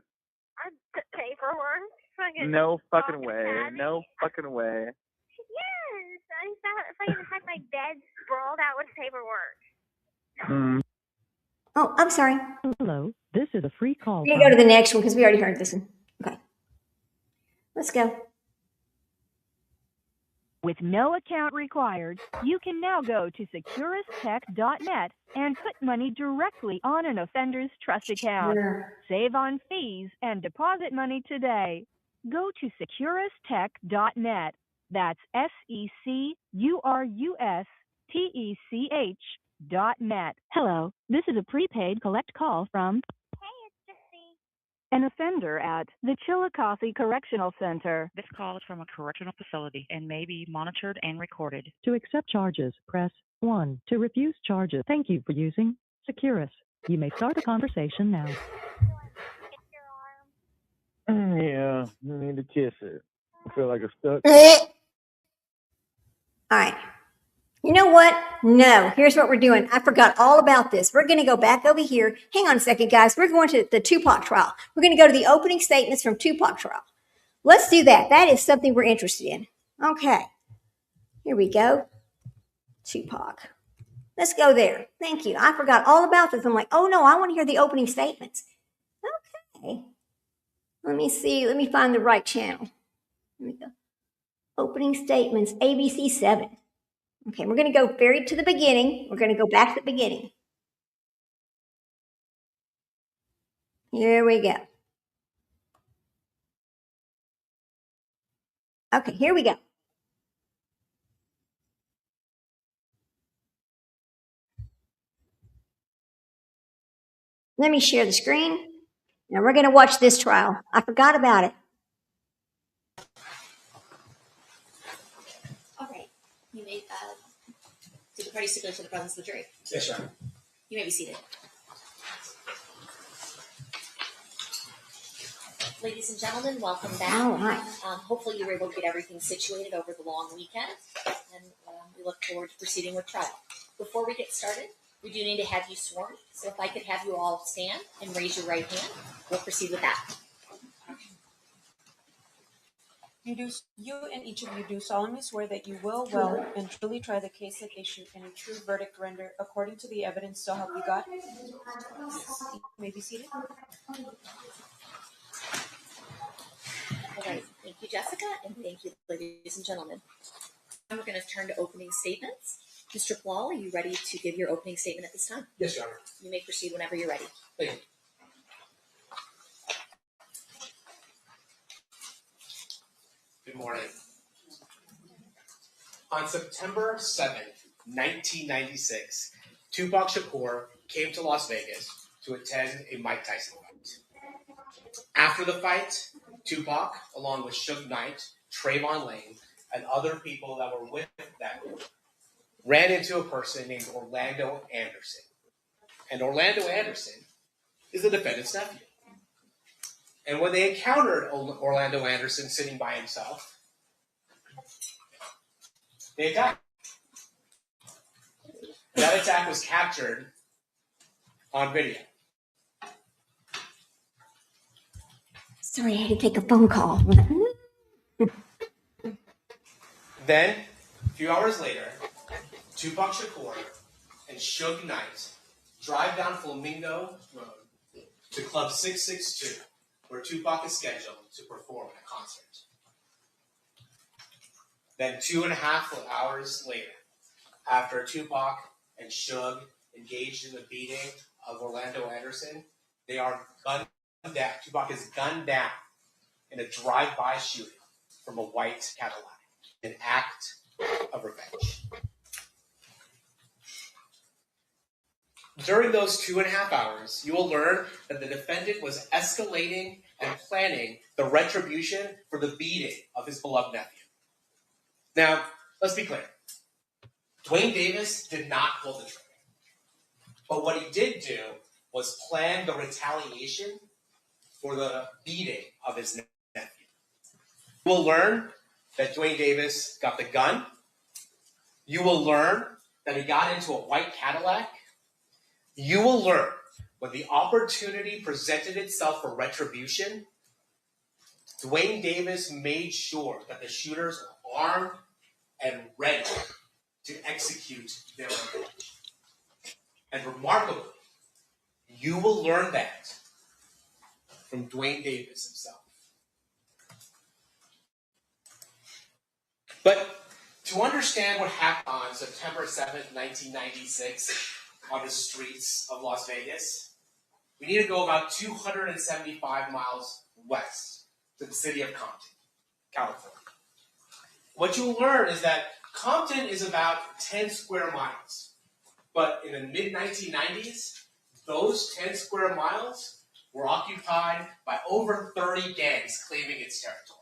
paperwork. Fucking No fucking way. Academy. No fucking way. Yes, I fucking had my bed sprawled out with paperwork. Oh, I'm sorry. Hello, this is a free call We're going to go to the next one because we already heard this one. Okay. Let's go. With no account required, you can now go to securustech.net and put money directly on an offender's trust account. Save on fees and deposit money today. Go to securustech.net. That's SECURUSTECH.net. Hello, this is a prepaid collect call from an offender at the Chillicothe Correctional Center. This call is from a correctional facility and may be monitored and recorded. To accept charges, press 1. To refuse charges, thank you for using Securus. You may start a conversation now. Yeah, I need to kiss it. I feel like a stuck. All right. You know what? No, here's what we're doing. I forgot all about this. We're going to go back over here. Hang on a second, guys. We're going to the Tupac trial. We're going to go to the opening statements from Tupac trial. Let's do that. That is something we're interested in. Okay. Here we go. Tupac. Let's go there. Thank you. I forgot all about this. I'm like, oh no, I want to hear the opening statements. Okay. Let me see. Let me find the right channel. Here we go. Opening statements, ABC 7. Okay, we're going to go very to the beginning. We're going to go back to the beginning. Here we go. Okay, here we go. Let me share the screen. Now we're going to watch this trial. I forgot about it. All right. You may, did the party stipulate to the presence of the jury? Yes, Your Honor. You may be seated. Ladies and gentlemen, welcome back. All right. Hopefully you were able to get everything situated over the long weekend, and we look forward to proceeding with trial. Before we get started, we do need to have you sworn, so if I could have you all stand and raise your right hand, we'll proceed with that. You and each of you do solemnly swear that you will well and truly try the case at issue and a true verdict render according to the evidence, so help you God? You may be seated. All right, thank you, Jessica, and thank you, ladies and gentlemen. Now we're going to turn to opening statements. Mr. Plall, are you ready to give your opening statement at this time? Yes, Your Honor. You may proceed whenever you're ready. Thank you. Good morning. On September 7th, 1996, Tupac Shakur came to Las Vegas to attend a Mike Tyson fight. After the fight, Tupac, along with Suge Knight, Trayvon Lane, and other people that were with that group, ran into a person named Orlando Anderson. And Orlando Anderson is the defendant's nephew. And when they encountered Orlando Anderson sitting by himself, they attacked. And that attack was captured on video. Sorry, I had to take a phone call. Then, a few hours later, Tupac Shakur and Suge Knight drive down Flamingo Road to Club 662, where Tupac is scheduled to perform a concert. Then 2.5 hours later, after Tupac and Suge engaged in the beating of Orlando Anderson, they are gunned down. Tupac is gunned down in a drive-by shooting from a white Cadillac, an act of revenge. During those 2.5 hours, you will learn that the defendant was escalating and planning the retribution for the beating of his beloved nephew. Now, let's be clear. Dwayne Davis did not pull the trigger. But what he did do was plan the retaliation for the beating of his nephew. You will learn that Dwayne Davis got the gun. You will learn that he got into a white Cadillac. You will learn when the opportunity presented itself for retribution, Dwayne Davis made sure that the shooters were armed and ready to execute their revenge. And remarkably, you will learn that from Dwayne Davis himself. But to understand what happened on September 7th, 1996, on the streets of Las Vegas, we need to go about 275 miles west to the city of Compton, California. What you'll learn is that Compton is about 10 square miles. But in the mid-1990s, those 10 square miles were occupied by over 30 gangs claiming its territory.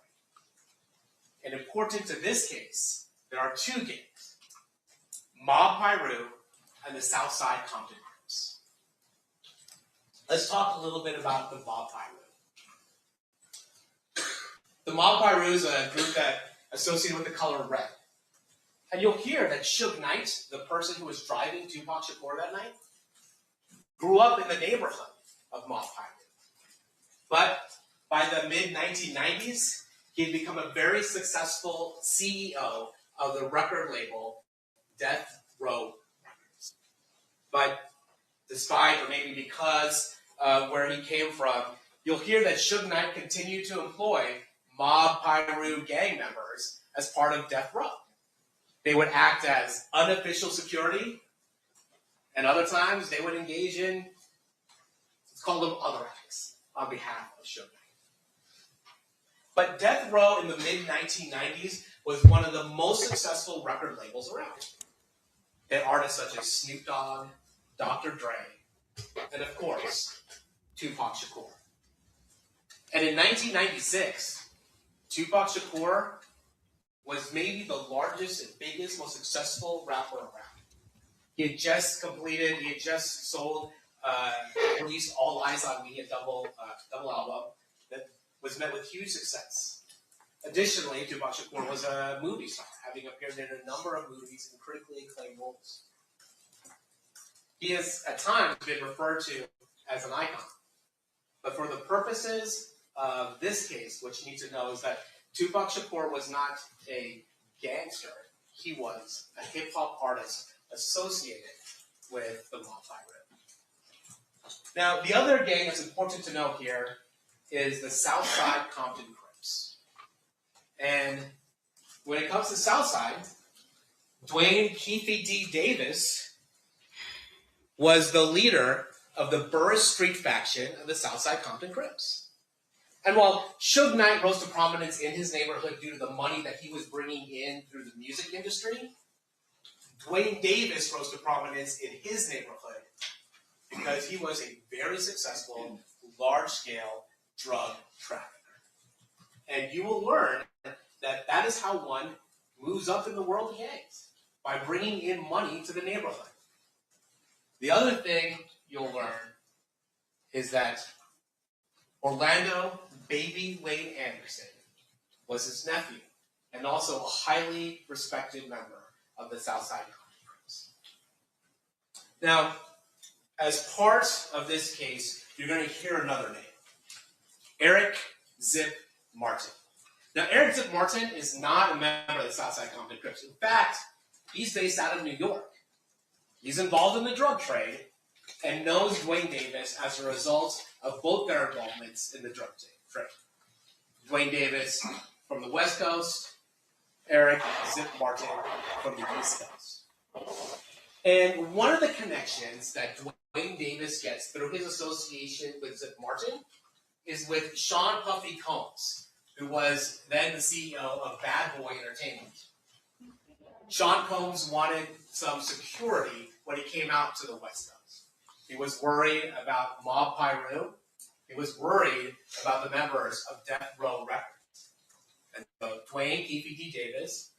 And important to this case, there are two gangs, Mob Piru and the Southside Compton groups. Let's talk a little bit about the Mob Piru. The Mob Piru is a group that associated with the color red. And you'll hear that Suge Knight, the person who was driving Tupac Shakur that night, grew up in the neighborhood of Mob Piru. But by the mid-1990s, he had become a very successful CEO of the record label Death Row Records. But despite, or maybe because where he came from, you'll hear that Suge Knight continued to employ Mob Piru gang members as part of Death Row. They would act as unofficial security, and other times they would engage in, let's call them other acts on behalf of Suge Knight. But Death Row in the mid-1990s was one of the most successful record labels around. They had artists such as Snoop Dogg, Dr. Dre, and of course, Tupac Shakur. And in 1996, Tupac Shakur was maybe the largest and biggest, most successful rapper around. He had just sold, released All Eyes on Me, a double album that was met with huge success. Additionally, Tupac Shakur was a movie star, having appeared in a number of movies and critically acclaimed roles. He has, at times, been referred to as an icon. But for the purposes of this case, what you need to know is that Tupac Shakur was not a gangster. He was a hip-hop artist associated with the Mob Piru. Now, the other gang that's important to know here is the Southside Compton Crips. And when it comes to Southside, Dwayne Keefe D. Davis was the leader of the Burris Street faction of the Southside Compton Crips. And while Suge Knight rose to prominence in his neighborhood due to the money that he was bringing in through the music industry, Dwayne Davis rose to prominence in his neighborhood because he was a very successful, large-scale drug trafficker. And you will learn that that is how one moves up in the world of gangs, by bringing in money to the neighborhood. The other thing you'll learn is that Orlando Baby Lane Anderson was his nephew and also a highly respected member of the Southside Conference. Now, as part of this case, you're going to hear another name, Eric Zip Martin. Now, Eric Zip Martin is not a member of the Southside Compton Crips. In fact, he's based out of New York. He's involved in the drug trade and knows Dwayne Davis as a result of both their involvements in the drug trade. Dwayne Davis from the West Coast, Eric Zip Martin from the East Coast. And one of the connections that Dwayne Davis gets through his association with Zip Martin is with Sean Puffy Combs, who was then the CEO of Bad Boy Entertainment. Sean Combs wanted some security when he came out to the West Coast. He was worried about Mob Piru. He was worried about the members of Death Row Records. And so Dwayne "Keefy" Davis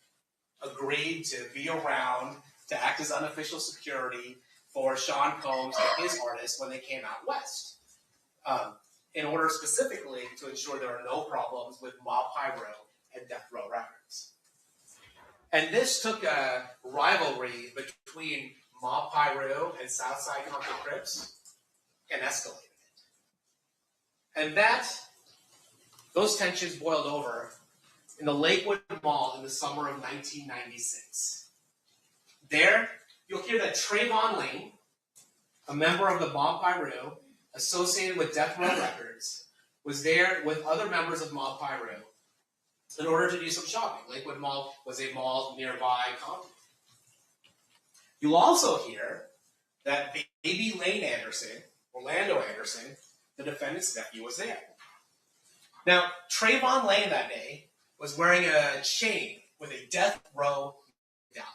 agreed to be around to act as unofficial security for Sean Combs and his artists when they came out west, in order specifically to ensure there are no problems with Mob Piru and Death Row Records. And this took a rivalry between Mob Piru and Southside Compton Crips and escalated it. And those tensions boiled over in the Lakewood Mall in the summer of 1996. There, you'll hear that Trayvon Lane, a member of the Mob Piru associated with Death Row Records, was there with other members of Mob Piru in order to do some shopping. Lakewood Mall was a mall nearby Compton. You'll also hear that Baby Lane Anderson, Orlando Anderson, the defendant's nephew, was there. Now, Trayvon Lane that day was wearing a chain with a Death Row medallion.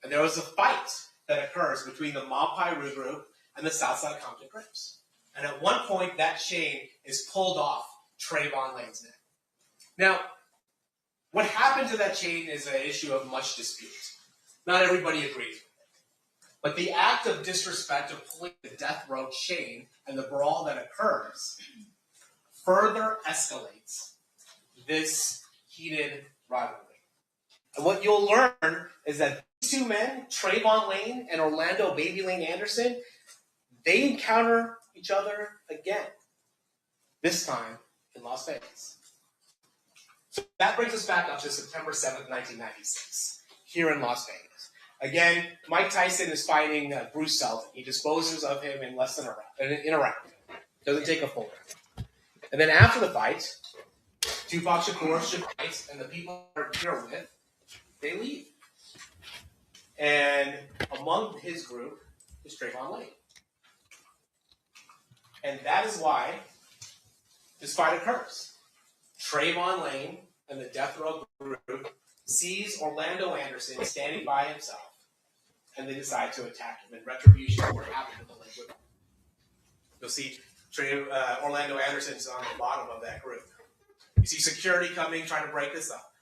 And there was a fight that occurs between the Mob Piru group and the Southside Compton Crips. And at one point, that chain is pulled off Trayvon Lane's neck. Now, what happened to that chain is an issue of much dispute. Not everybody agrees with it. But the act of disrespect of pulling the Death Row chain and the brawl that occurs further escalates this heated rivalry. And what you'll learn is that these two men, Trayvon Lane and Orlando Baby Lane Anderson, they encounter each other again, this time in Las Vegas. So that brings us back up to September 7th, 1996, here in Las Vegas. Again, Mike Tyson is fighting Bruce Seldon. He disposes of him in less than in a round. Doesn't take a full round. And then after the fight, Tupac Shakur, Shakur, and the people they're here with, they leave. And among his group is Trayvon Lane. And that is why this fight occurs. Trayvon Lane and the Death Row group sees Orlando Anderson standing by himself, and they decide to attack him in retribution for what happened to the Lakewood. You'll see Orlando Anderson's on the bottom of that group. You see security coming, trying to break this up.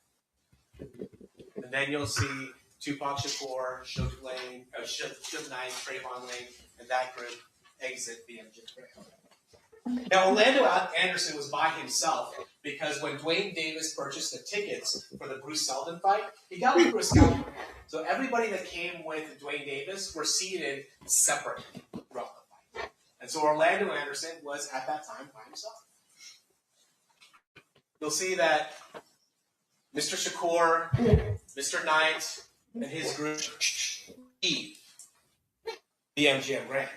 And then you'll see Tupac Shakur, Suge Knight, Trayvon Lane, and that group exit the MJ Trail. Now, Orlando Anderson was by himself because when Dwayne Davis purchased the tickets for the Bruce Seldon fight, he got them through a scouting. So everybody that came with Dwayne Davis were seated separately throughout the fight. And so Orlando Anderson was at that time by himself. You'll see that Mr. Shakur, Mr. Knight, and his group leave the MGM Grand.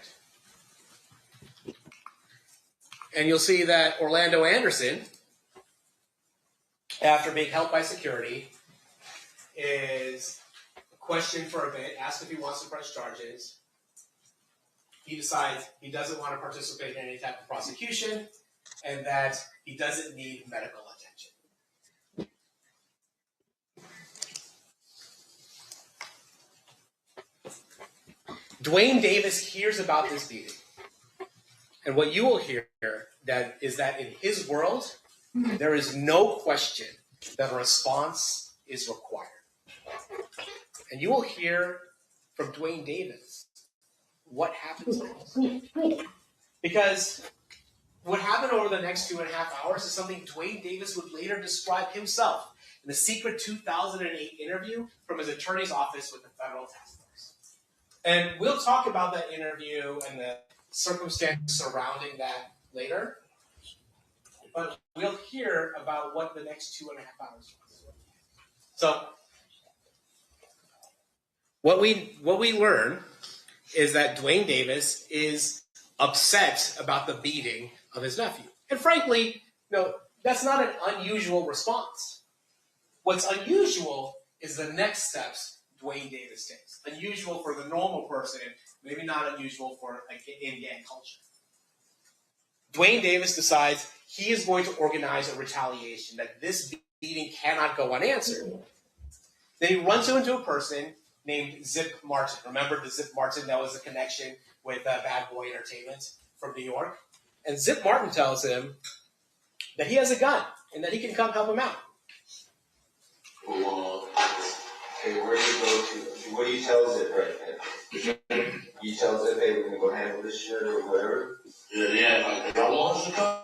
And you'll see that Orlando Anderson, after being held by security, is questioned for a bit, asked if he wants to press charges. He decides he doesn't want to participate in any type of prosecution and that he doesn't need medical attention. Dwayne Davis hears about this beating. And what you will hear is that in his world, there is no question that a response is required. And you will hear from Dwayne Davis what happens next. Because What happened over the next 2.5 hours is something Dwayne Davis would later describe himself in the secret 2008 interview from his attorney's office with the federal task force. And we'll talk about that interview and the circumstances surrounding that later. But we'll hear about what the next 2.5 hours was. So what we learn is that Dwayne Davis is upset about the beating of his nephew. And frankly, no, that's not an unusual response. What's unusual is the next steps Dwayne Davis takes. Unusual for the normal person, maybe not unusual for in-gang culture. Dwayne Davis decides he is going to organize a retaliation, that this beating cannot go unanswered. Then he runs into a person named Zip Martin. Remember the Zip Martin that was a connection with Bad Boy Entertainment from New York? And Zip Martin tells him that he has a gun and that he can come help him out. Okay, where do you go to? What do you tell Zip right now? You tell Zip, hey, we're going to go handle this shit or whatever? Yeah, like, y'all want us to come?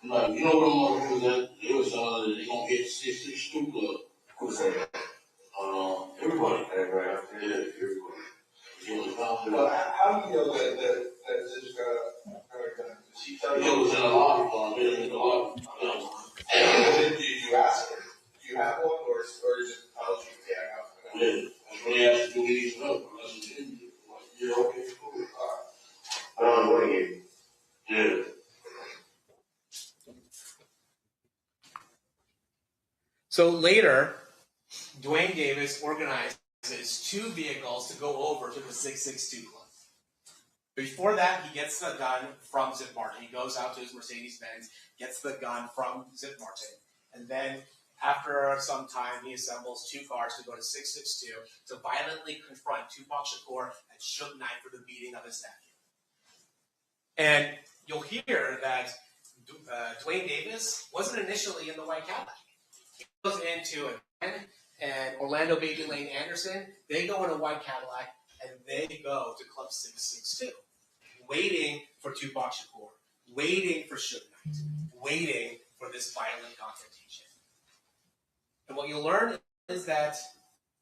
I'm like, you know what I'm going to do? They was telling us they're going to get 662 Club. Who said that? Everybody. Everybody. Yeah, everybody. You want to come? Well, how do you know that Zip's got a gun? She tell you? It was in the lobby, in the lobby. Did you ask her? Do you have one, or is it how you yeah, I got one? Yeah, that's when they asked, do we need some help? I said, yeah, okay, cool. All right. What do you? Yeah. So later, Dwayne Davis organizes 2 vehicles to go over to the 662 Club. Before that, he gets the gun from Zip Martin. He goes out to his Mercedes-Benz, gets the gun from Zip Martin, and then after some time, he assembles 2 cars to go to 662 to violently confront Tupac Shakur and Suge Knight for the beating of his nephew. And you'll hear that Dwayne Davis wasn't initially in the white Cadillac. He goes into a van, and Orlando Baby Lane Anderson, they go in a white Cadillac, and they go to Club 662, waiting for Tupac Shakur, waiting for Suge Knight, waiting for this violent confrontation. And what you'll learn is that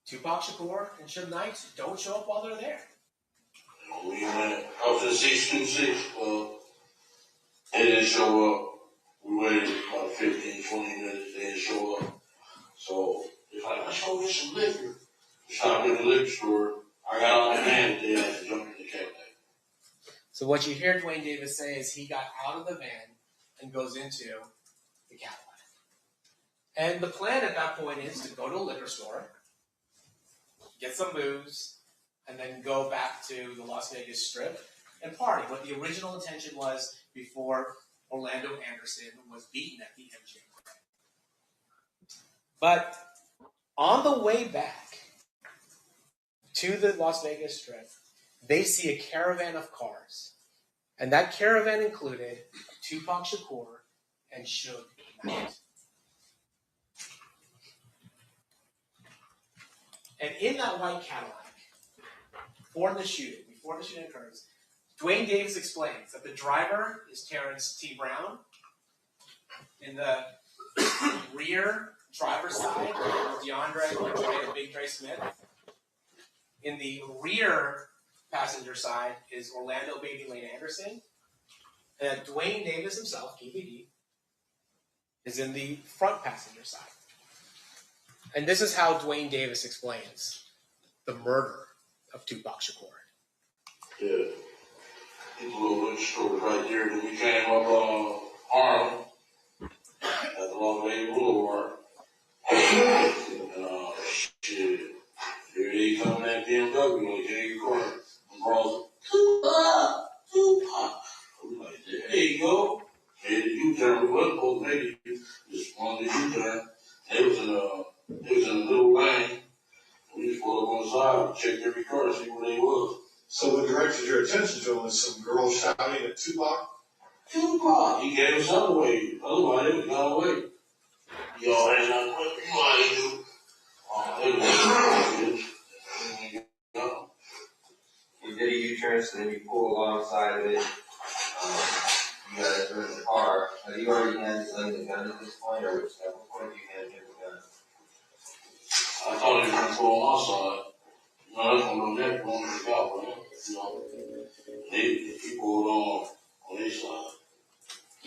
Tupac Shakur and Suge Knight don't show up while they're there. We went up to 626. They didn't show up. We waited about 15, 20 minutes. They didn't show up. So it's like, let's go get some liquor. We stopped at the liquor store. I got out my van. They had to jump in the Cadillac. So what you hear Dwayne Davis say is he got out of the van and goes into the Cadillac. And the plan at that point is to go to a liquor store, get some booze, and then go back to the Las Vegas Strip and party. What the original intention was before Orlando Anderson was beaten at the MGM Grand. But on the way back to the Las Vegas Strip, they see a caravan of cars. And that caravan included Tupac Shakur and Suge Knight. And in that white Cadillac, before the shooting occurs, Dwayne Davis explains that the driver is Terrence T. Brown. In the rear driver's side is DeAndre and Big Dre Smith. In the rear passenger side is Orlando Baby Lane Anderson. And Dwayne Davis himself, KBD, is in the front passenger side. And this is how Dwayne Davis explains the murder of Tupac Shakur. Yeah. It's a little liquor store right there. Then we came up Harlem at the Long Bay Boulevard. And shit. Here they come in that BMW when they came your car. And bros, Tupac. I'm like, there you go. Made a U-turn. We wasn't supposed to make it. Just wanted a U-turn. They was in the middle lane. We just pulled up on the side and checked every car to see where they was. So what directed your attention to him was some girl shouting at Tupac? Tupac! He gave himself away. Otherwise, they would have gone away. Yo, ain't nothing quick. You know how they do. You did a U-turn, so then you pull alongside of it. You got to you already handed Glenn the gun at this point, or at what point do you hand him the gun? I thought he was gonna go on my side. No, that's on the neck, on the scalp, man. You know, he pulled on his side.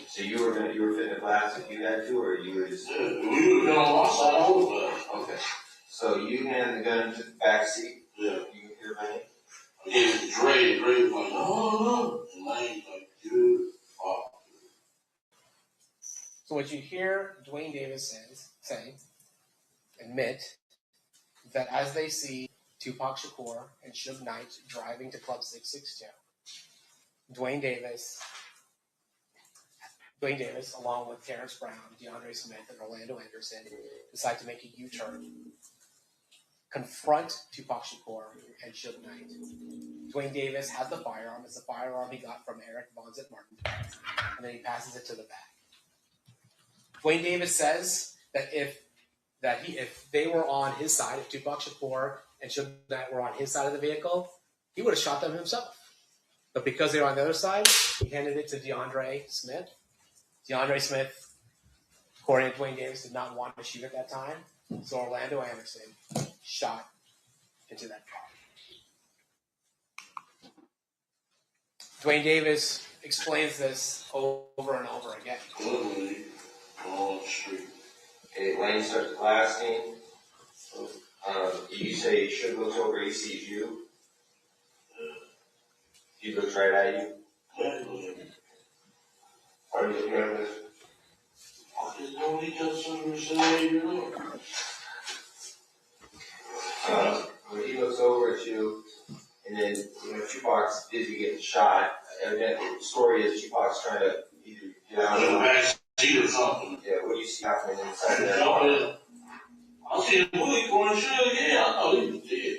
So you were fitting a glass if you had to, or you were just? Yeah, if he would have been on my side, I would have. Okay. So you hand the gun to the back seat. Yeah. You can hear me. I gave it to Dre, and Dre was like, no. And I ain't like, dude, fuck. So what you hear Dwayne Davis say, admit, that as they see Tupac Shakur and Suge Knight driving to Club 662, Dwayne Davis, along with Terrence Brown, DeAndre Smith, and Orlando Anderson, decide to make a U-turn, confront Tupac Shakur and Suge Knight. Dwayne Davis has the firearm. It's a firearm he got from Eric Von Martin, and then he passes it to the back. Dwayne Davis says that if they were on his side, if Tupac Shakur and Suge Knight were on his side of the vehicle, he would have shot them himself. But because they were on the other side, he handed it to DeAndre Smith. DeAndre Smith, according to Dwayne Davis, did not want to shoot at that time, so Orlando Anderson shot into that car. Dwayne Davis explains this over and over again. Literally on the street. Okay, Lane starts blasting. You say Suge looks over, he sees you. He looks right at you. Are you looking at this? I just know he does something to say, you know. When he looks over at you, and then, Tupac's busy getting shot. Evidently, the story is Tupac's trying to either get out of the back seat or something. Yeah, what do you see happening inside that car? car? I see the bullet going through, yeah, I thought he was dead.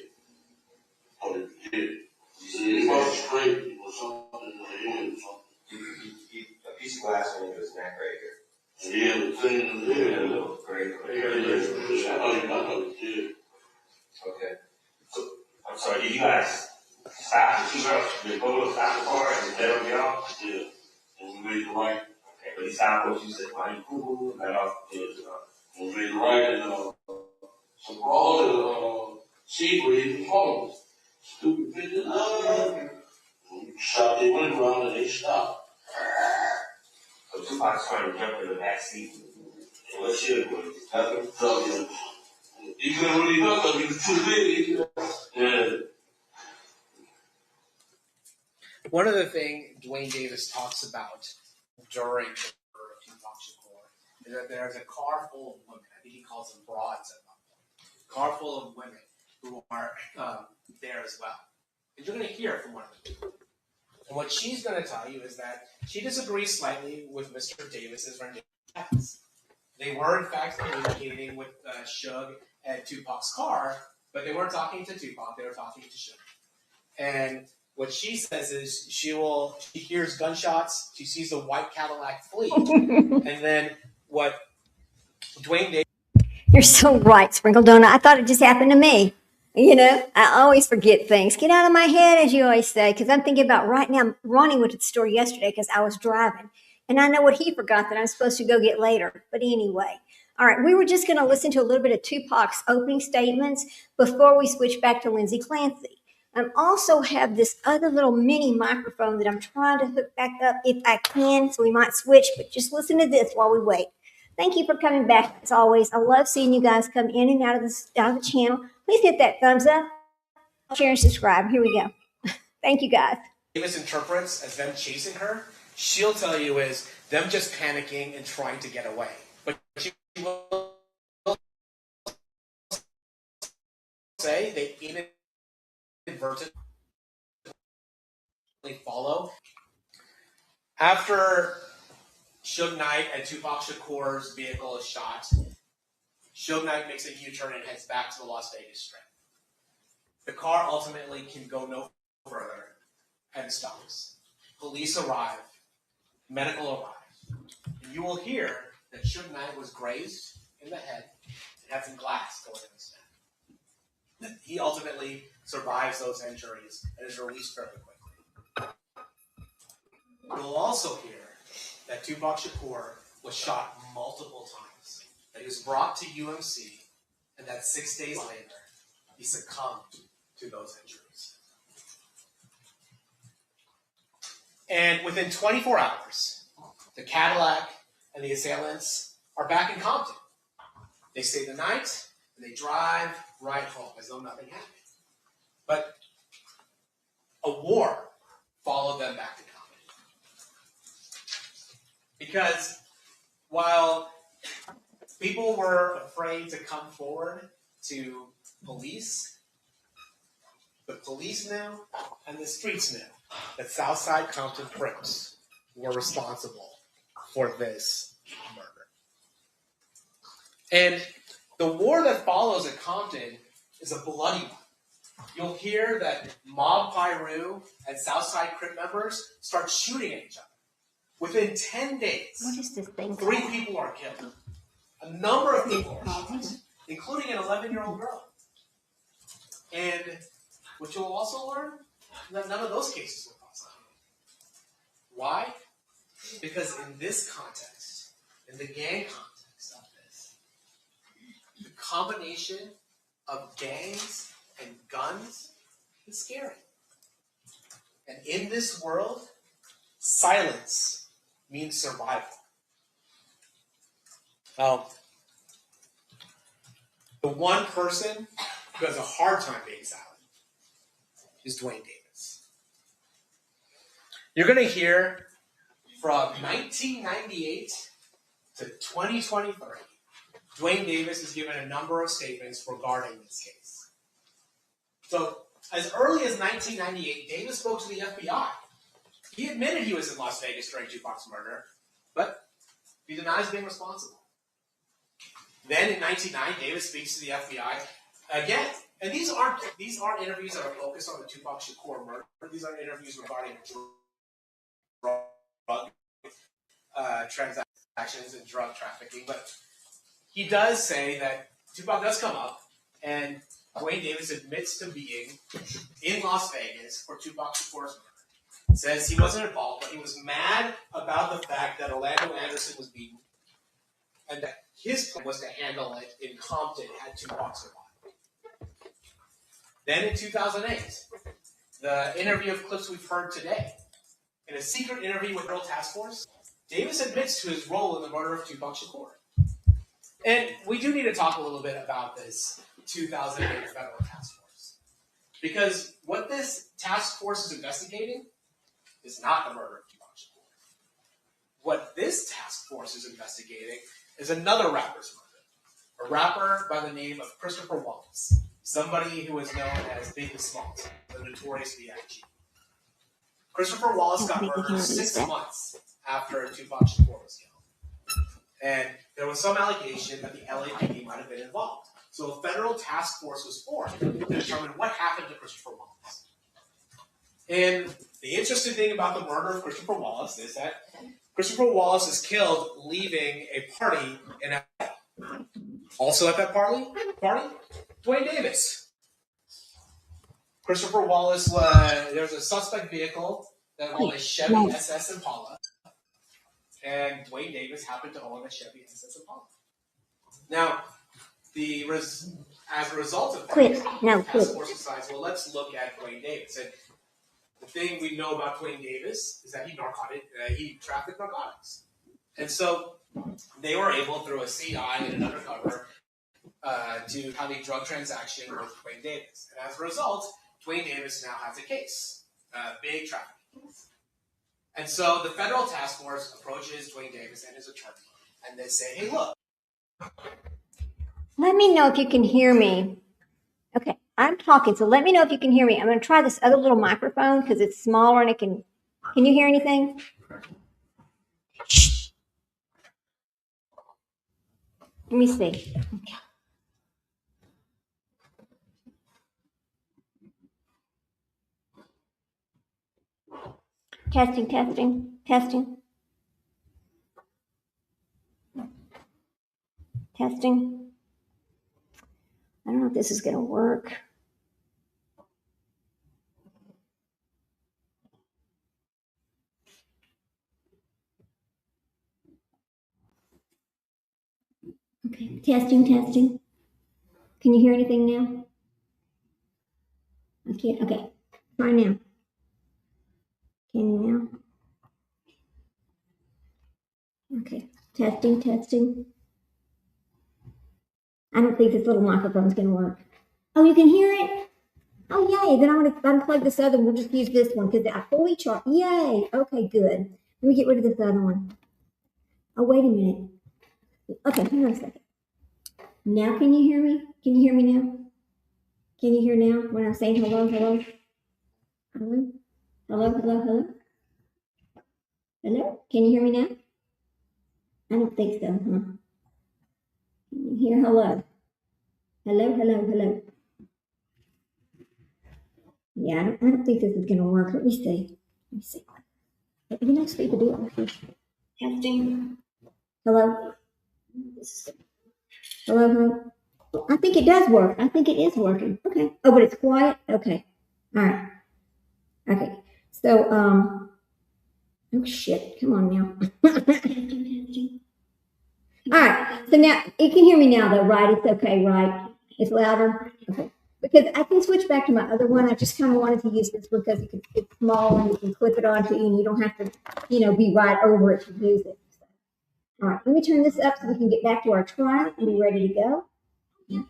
He was straight or something in the head or something. A piece of glass went into his neck right here. Yeah, the thing in the head. A little gray. I thought he did. Okay. So, I'm sorry, did you guys stop the two girls? Did both stop the car and let them get off? Yeah. And we made the right. Okay, but he stopped what you said, why you cool, let off. Yeah. And we made the right, and some broad seed were even homeless. Stupid bitches. Shot their window around and they stopped. So Tupac's trying to jump in the back seat. And what should was nothing? So, yeah. He couldn't really duck because he was too big. Yeah. One of the things Dwayne Davis talks about during the murder of Tupac Shakur is that there's a car full of women. I think he calls them broads at one point. Car full of women who are there as well. And you're going to hear from one of them. And what she's going to tell you is that she disagrees slightly with Mr. Davis's rendition of facts. They were, in fact, communicating with Suge at Tupac's car, but they weren't talking to Tupac, they were talking to Suge. And what she says is she hears gunshots, she sees the white Cadillac flee, and then what Dwayne Davis... You're so right, Sprinkle Donut. I thought it just happened to me. I always forget things. Get out of my head, as you always say, because I'm thinking about right now. Ronnie went to the store yesterday because I was driving, and I know what he forgot that I'm supposed to go get later. But anyway, all right, we were just going to listen to a little bit of Tupac's opening statements before we switch back to Lindsay Clancy. I also have this other little mini microphone that I'm trying to hook back up if I can, so we might switch, but just listen to this while we wait. Thank you for coming back, as always. I love seeing you guys come in and out of the channel. Please hit that thumbs up, share, and subscribe. Here we go. Thank you, guys. Davis interprets as them chasing her, she'll tell you is them just panicking and trying to get away. But she will say they inadvertently follow. After Suge Knight and Tupac Shakur's vehicle is shot, Suge Knight makes a U-turn and heads back to the Las Vegas Strip. The car ultimately can go no further and stops. Police arrive, medical arrive, and you will hear that Suge Knight was grazed in the head and had some glass going in his neck. He ultimately survives those injuries and is released fairly quickly. You'll also hear that Tupac Shakur was shot multiple times, that he was brought to UMC, and that 6 days later, he succumbed to those injuries. And within 24 hours, the Cadillac and the assailants are back in Compton. They stay the night, and they drive right home as though nothing happened. But a war followed them back to Compton. Because while people were afraid to come forward to police, the police knew and the streets knew that Southside Compton Crips were responsible for this murder. And the war that follows at Compton is a bloody one. You'll hear that Mob Piru and Southside Crip members start shooting at each other. Within 10 days, What is this thing 3 called? people are killed. A number of people are shot, including an 11-year-old girl. And what you'll also learn is that none of those cases were prosecuted. Why? Because in this context, in the gang context of this, the combination of gangs and guns is scary. And in this world, silence means survival. The one person who has a hard time being silent is Dwayne Davis. You're going to hear from 1998 to 2023, Dwayne Davis has given a number of statements regarding this case. So, as early as 1998, Davis spoke to the FBI. He admitted he was in Las Vegas during Tupac's murder, but he denies being responsible. Then in 1999, Davis speaks to the FBI again. And these aren't interviews that are focused on the Tupac Shakur murder. These are interviews regarding drug transactions and drug trafficking. But he does say that Tupac does come up, and Dwayne Davis admits to being in Las Vegas for Tupac Shakur's murder. Says he wasn't involved, but he was mad about the fact that Orlando Anderson was beaten, and that his plan was to handle it in Compton had Tupac survived. Then in 2008, the interview of clips we've heard today, in a secret interview with Federal Task Force, Davis admits to his role in the murder of Tupac Shakur. And we do need to talk a little bit about this 2008 Federal Task Force. Because what this task force is investigating is not the murder of Tupac Shakur. What this task force is investigating is another rapper's murder. A rapper by the name of Christopher Wallace. Somebody who is known as Big Smalls, the notorious B.I.G. Christopher Wallace got murdered 6 months after Tupac Shakur was killed. And there was some allegation that the LAPD might have been involved. So a federal task force was formed to determine what happened to Christopher Wallace. And the interesting thing about the murder of Christopher Wallace is that Christopher Wallace is killed leaving a party in LA. Also at that party, Dwayne Davis. Christopher Wallace, there was a suspect vehicle that was a Chevy SS Impala, and Dwayne Davis happened to own a Chevy SS Impala. Now, as a result of that, the task force decides, well, let's look at Dwayne Davis. And the thing we know about Dwayne Davis is that he trafficked narcotics. And so they were able, through a CI and an undercover, to have a drug transaction with Dwayne Davis. And as a result, Dwayne Davis now has a case, a big trafficking case. And so the federal task force approaches Dwayne Davis and his attorney, and they say, hey, look. Let me know if you can hear me. Okay, I'm talking, so let me know if you can hear me. I'm going to try this other little microphone because it's smaller and it can you hear anything? Shh. Let me see. Okay. Testing. I don't know if this is going to work. Okay, testing, testing. Can you hear anything now? I can't. Okay, try now. Can you now? Okay, testing, testing. I don't think this little microphone's gonna work. Oh, you can hear it? Oh, yay. Then I'm gonna unplug this other one. We'll just use this one because I fully charged. Yay. Okay, good. Let me get rid of this other one. Oh, wait a minute. Okay, hang on a second. Now can you hear me? Can you hear me now? Can you hear now when I'm saying hello, hello? Hello? Hello, hello, hello? Hello? Can you hear me now? I don't think so, huh? Can you hear hello? Hello, hello, hello. Yeah, I don't think this is gonna work. Let me see. Let me see. You know, so you can do it like this. Testing. Hello? Hello, hello? Well, I think it does work. I think it is working. Okay. Oh, but it's quiet? Okay. All right. Okay. So, oh shit. Come on now. All right. So now you can hear me now though, right? It's okay, right? It's louder? Okay. Because I can switch back to my other one. I just kind of wanted to use this one because it's small and you can clip it onto you and you don't have to, be right over it to use it. So, all right. Let me turn this up so we can get back to our trial and be ready to go. Okay.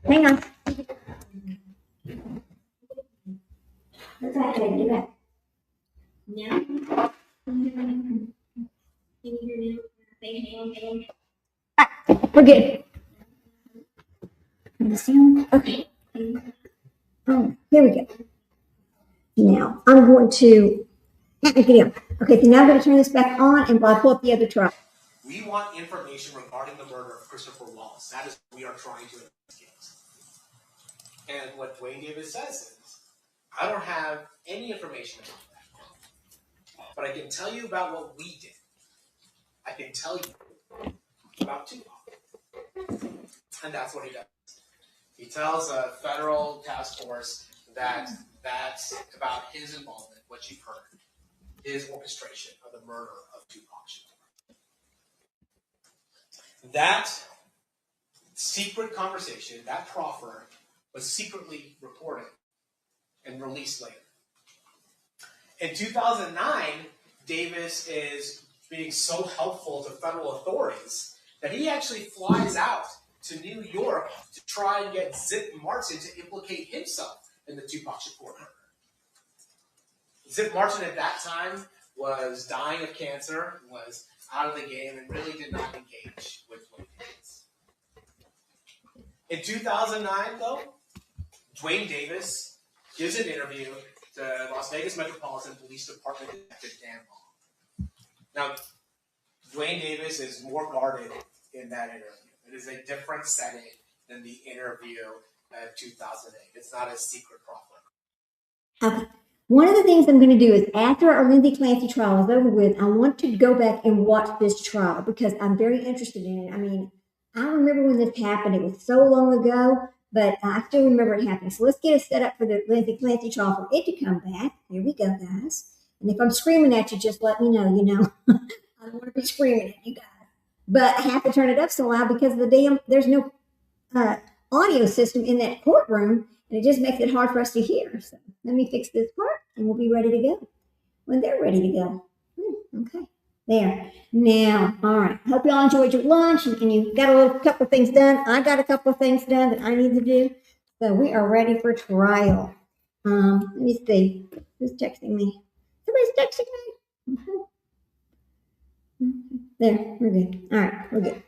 Hang on. Let's get back. Now, can you hear now? Say hello. We're good. Okay. Here we go. Now I'm going to. Okay, so now I'm going to turn this back on and I'll pull up the other truck. We want information regarding the murder of Christopher Wallace. That is what we are trying to investigate. And what Dwayne Davis says is, I don't have any information about that. But I can tell you about what we did. I can tell you about Tupac. And that's what he does. He tells a federal task force that's about his involvement, what you've heard, his orchestration of the murder of Tupac Shakur. That secret conversation, that proffer, was secretly reported and released later. In 2009, Davis is being so helpful to federal authorities that he actually flies out to New York to try and get Zip Martin to implicate himself in the Tupac Shakur murder. Zip Martin at that time was dying of cancer, was out of the game, and really did not engage with Dwayne Davis. In 2009, though, Dwayne Davis gives an interview to Las Vegas Metropolitan Police Department Detective Dan Long. Now, Dwayne Davis is more guarded in that interview. It is a different setting than the interview in 2008. It's not a secret proffer. Okay. One of the things I'm going to do is after our Lindsay Clancy trial is over with, I want to go back and watch this trial because I'm very interested in it. I mean, I remember when this happened. It was so long ago, but I still remember it happening. So let's get it set up for the Lindsay Clancy trial for it to come back. Here we go, guys. And if I'm screaming at you, just let me know, I don't want to be screaming at you guys. But I have to turn it up so loud because of there's no audio system in that courtroom, and it just makes it hard for us to hear. So let me fix this part, and we'll be ready to go when they're ready to go. Okay, there. Now, all right. Hope you all enjoyed your lunch, and you got a couple of things done. I got a couple of things done that I need to do. So we are ready for trial. Let me see. Who's texting me? Somebody's texting me. There, we're good. All right, we're good.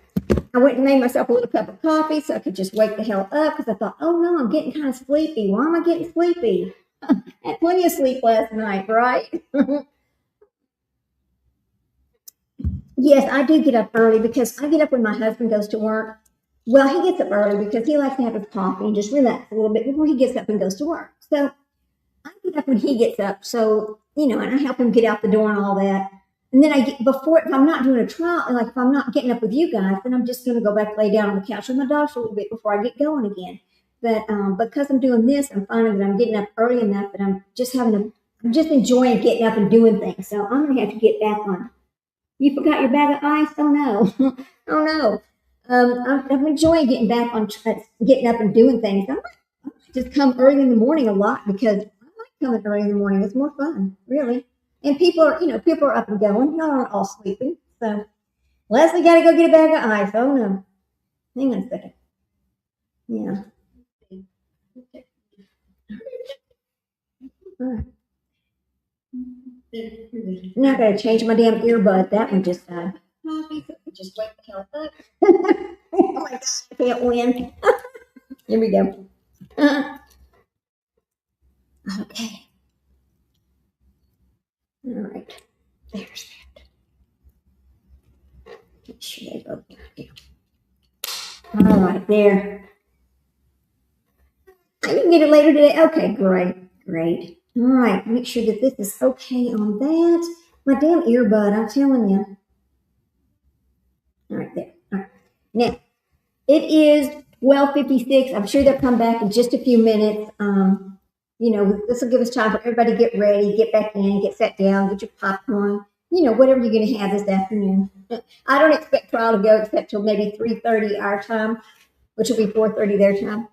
I went and made myself a little cup of coffee so I could just wake the hell up because I thought, oh no, I'm getting kind of sleepy. Why am I getting sleepy? I had plenty of sleep last night, right? Yes, I do get up early because I get up when my husband goes to work. Well, he gets up early because he likes to have his coffee and just relax a little bit before he gets up and goes to work. So I get up when he gets up. So, and I help him get out the door and all that. And then if I'm not doing a trial, like if I'm not getting up with you guys, then I'm just going to go back, lay down on the couch with my dog for a little bit before I get going again. But because I'm doing this, I'm finding that I'm getting up early enough that I'm just enjoying getting up and doing things. So I'm going to have to get back on You forgot your bag of ice? Oh no. Oh no. I'm enjoying getting back on, getting up and doing things. I might just come early in the morning a lot because I like coming early in the morning. It's more fun, really. And people are, people are up and going. Y'all aren't all sleeping. So Leslie got to go get a bag of ice. Oh no. Hang on a second. Yeah. All right. Now I gotta change my damn earbud. That one just died. Just wake the hell up. Oh my God, I can't win. Here we go. Okay. All right. There's that. Make sure they both got it. All right, there. You can get it later today. Okay, great, great. All right, make sure that this is okay on that. My damn earbud, I'm telling you. All right, there. All right. Now, it is 12:56. I'm sure they'll come back in just a few minutes. This will give us time for everybody to get ready, get back in, get sat down, get your popcorn, whatever you're going to have this afternoon. I don't expect trial to go except till maybe 3:30 our time, which will be 4:30 their time.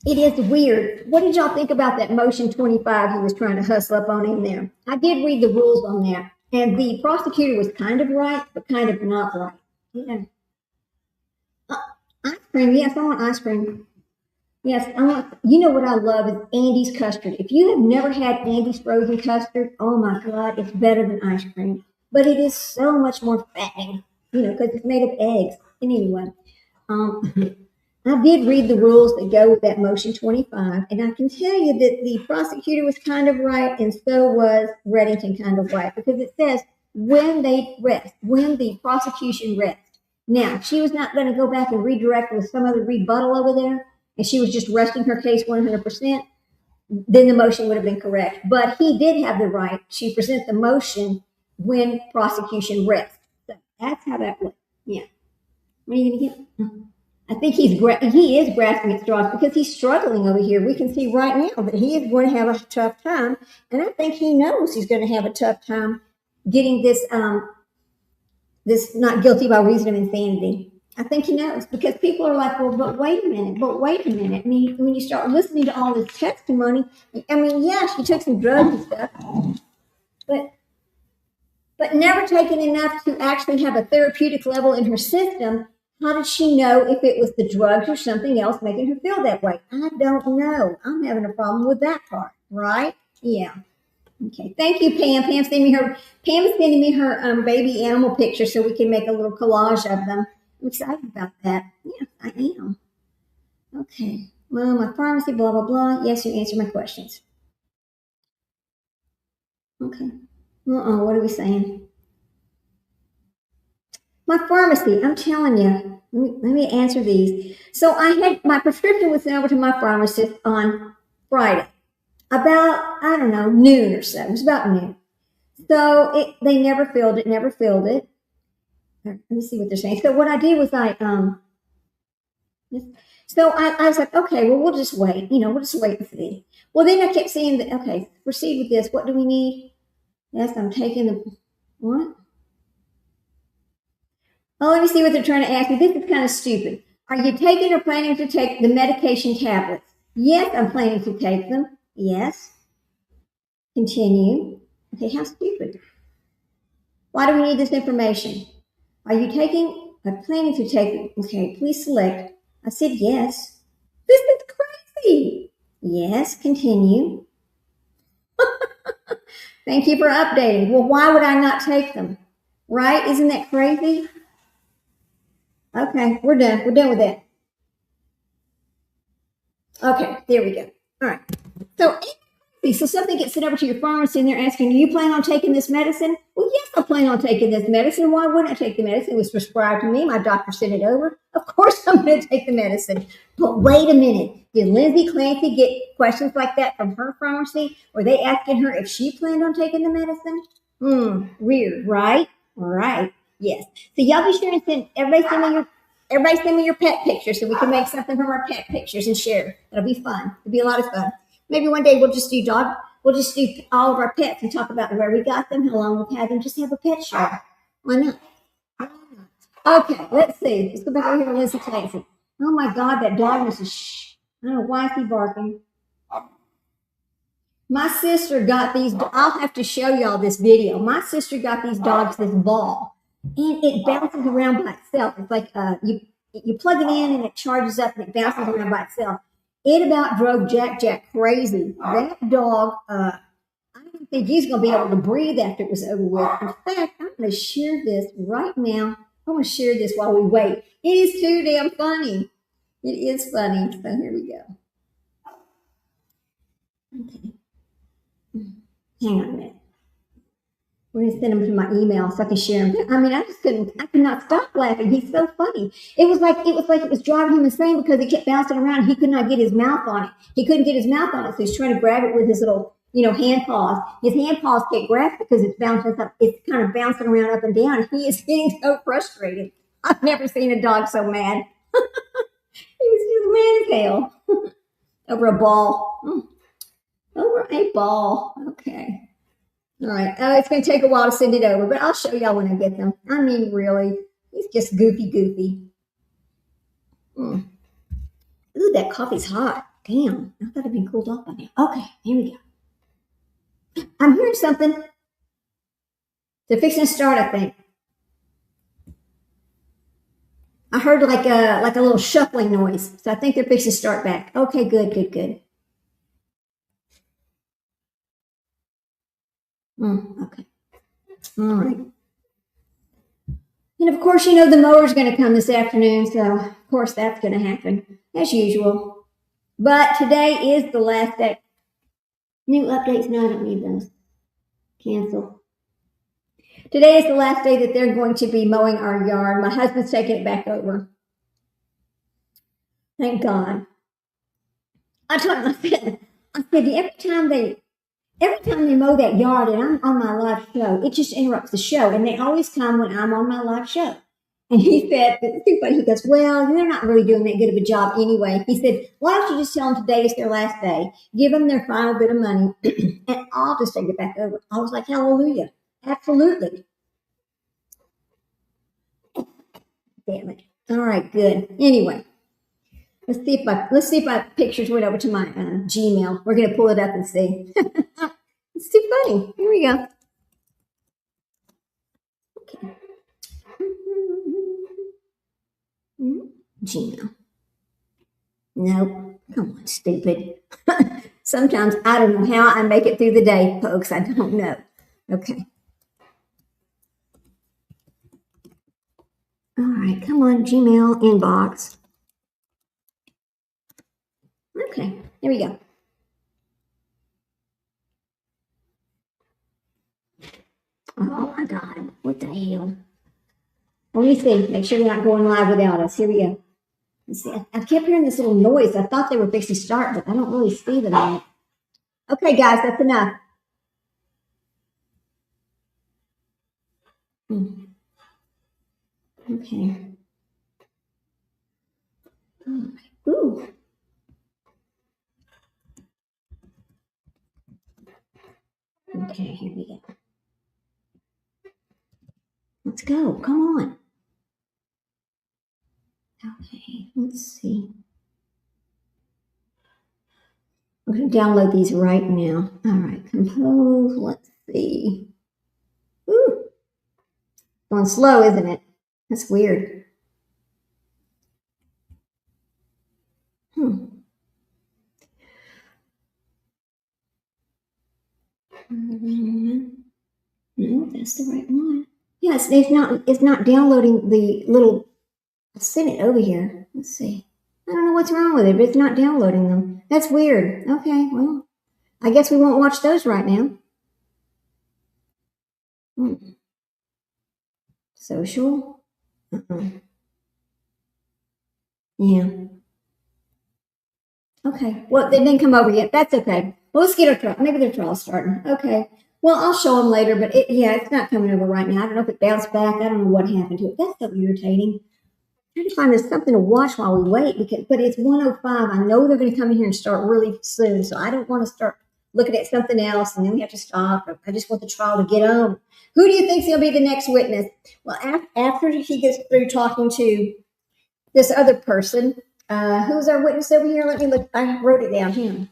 It is weird. What did y'all think about that motion 25 he was trying to hustle up on in there? I did read the rules on that, and the prosecutor was kind of right, but kind of not right. Yeah. Ice cream, yes, I want ice cream. Yes, I want. You know what I love is Andy's custard. If you have never had Andy's frozen custard, oh my God, it's better than ice cream. But it is so much more fattening, because it's made of eggs. And anyway, I did read the rules that go with that motion 25, and I can tell you that the prosecutor was kind of right, and so was Reddington kind of right, because it says when they rest, when the prosecution rests. Now, she was not going to go back and redirect with some other rebuttal over there, and she was just resting her case 100%, then the motion would have been correct. But he did have the right to present the motion when prosecution rests. So that's how that went. Yeah. What are you going to get? I think he is grasping at straws because he's struggling over here. We can see right now that he is going to have a tough time, and I think he knows he's going to have a tough time getting this this not guilty by reason of insanity. I think he knows because people are like, well, but wait a minute. I mean, when you start listening to all this testimony, I mean, yeah, she took some drugs and stuff, but never taken enough to actually have a therapeutic level in her system. How did she know if it was the drugs or something else making her feel that way? I don't know. I'm having a problem with that part, right? Yeah. Okay. Thank you, Pam. Pam's sending me her baby animal picture so we can make a little collage of them. I'm excited about that. Yeah, I am. Okay. Well, my pharmacy, blah, blah, blah. Yes, you answered my questions. Okay. What are we saying? My pharmacy, I'm telling you. Let me answer these. So I had my prescription was sent over to my pharmacist on Friday, about, I don't know, noon or so. It was about noon. So they never filled it. Let me see what they're saying. So what I did was I was like, okay, well, we'll just wait. We'll just wait and see. Well, then I kept saying that, okay, proceed with this. What do we need? Yes, I'm taking the, what? Oh, let me see what they're trying to ask me. This is kind of stupid. Are you taking or planning to take the medication tablets? Yes, I'm planning to take them. Yes. Continue. Okay, how stupid. Why do we need this information? Are you taking or planning to take it? Okay, please select. I said yes. This is crazy. Yes, continue. Thank you for updating. Well, why would I not take them? Right? Isn't that crazy? Okay, we're done. We're done with that. Okay, there we go. All right. So something gets sent over to your pharmacy and they're asking, do you plan on taking this medicine? Well, yes, I plan on taking this medicine. Why wouldn't I take the medicine? It was prescribed to me. My doctor sent it over. Of course I'm going to take the medicine. But wait a minute. Did Lindsay Clancy get questions like that from her pharmacy? Were they asking her if she planned on taking the medicine? Weird, right? Right. Yes. So y'all be sure to send everybody send me your pet pictures so we can make something from our pet pictures and share. It'll be fun. It'll be a lot of fun. Maybe one day we'll We'll just do all of our pets and talk about where we got them, how long we've had them. Just have a pet show. Why not? Okay, let's see. Let's go back over here to Lindsay Clancy. Oh my God, that dog was shh. I don't know why is he barking. My sister got these. I'll have to show y'all this video. My sister got these dogs this ball, and it bounces around by itself. It's like you plug it in and it charges up and it bounces around by itself. It about drove Jack crazy. That dog, I don't think he's going to be able to breathe after it was over with. In fact, I'm going to share this right now. I'm going to share this while we wait. It is too damn funny. It is funny. So here we go. Okay. Hang on a minute. We're going to send him to my email so I can share him. I mean, I could not stop laughing. He's so funny. It was like it was driving him insane because it kept bouncing around. He could not get his mouth on it. He couldn't get his mouth on it, so he's trying to grab it with his little, hand paws. His hand paws can't grab it because it's bouncing up. It's kind of bouncing around up and down. He is getting so frustrated. I've never seen a dog so mad. He was just mad as hell over a ball. Over a ball. Okay. All right. It's going to take a while to send it over, but I'll show y'all when I get them. I mean, really. He's just goofy. Ooh, that coffee's hot. Damn. I thought it'd been cooled off by now. Okay. Here we go. I'm hearing something. They're fixing to start, I think. I heard like a little shuffling noise. So I think they're fixing to start back. Okay, good. Okay. All right. And of course, the mower's going to come this afternoon. So, of course, that's going to happen as usual. But today is the last day. New updates. No, I don't need those. Cancel. Today is the last day that they're going to be mowing our yard. My husband's taking it back over. Thank God. I told him, I said, every time they mow that yard and I'm on my live show, it just interrupts the show. And they always come when I'm on my live show. And he said, it's too funny. He goes, well, they're not really doing that good of a job anyway. He said, why don't you just tell them today is their last day, give them their final bit of money, and I'll just take it back over. I was like, hallelujah. Absolutely. Damn it. All right, good. Anyway, let's see if my pictures went over to my Gmail. We're going to pull it up and see. It's too funny. Here we go. Okay. Gmail. Nope. Come on, stupid. Sometimes I don't know how I make it through the day, folks. I don't know. Okay. All right. Come on, Gmail inbox. Okay. Here we go. Oh my God. What the hell? Let me see. Make sure they're not going live without us. Here we go. Let's see. I kept hearing this little noise. I thought they were fixing to start, but I don't really see them on it. Okay, guys, that's enough. Okay. Ooh. Okay, here we go. Let's go. Come on. Okay, let's see. I'm going to download these right now. All right, compose. Let's see. Ooh. Going slow, isn't it? That's weird. No, that's the right one. Yeah, it's not downloading the little. I sent it over here. Let's see. I don't know what's wrong with it, but it's not downloading them. That's weird. Okay, well, I guess we won't watch those right now. Social? Yeah. Okay. Well, they didn't come over yet. That's okay. Well, let's get our trial. Maybe their trial's starting. Okay. Well, I'll show them later, but it's not coming over right now. I don't know if it bounced back. I don't know what happened to it. That's so irritating. I'm trying to find there's something to watch while we wait, but it's 1:05. I know they're going to come in here and start really soon, so I don't want to start looking at something else, and then we have to stop. I just want the trial to get on. Who do you think's going to be the next witness? Well, after he gets through talking to this other person, who's our witness over here? Let me look. I wrote it down here.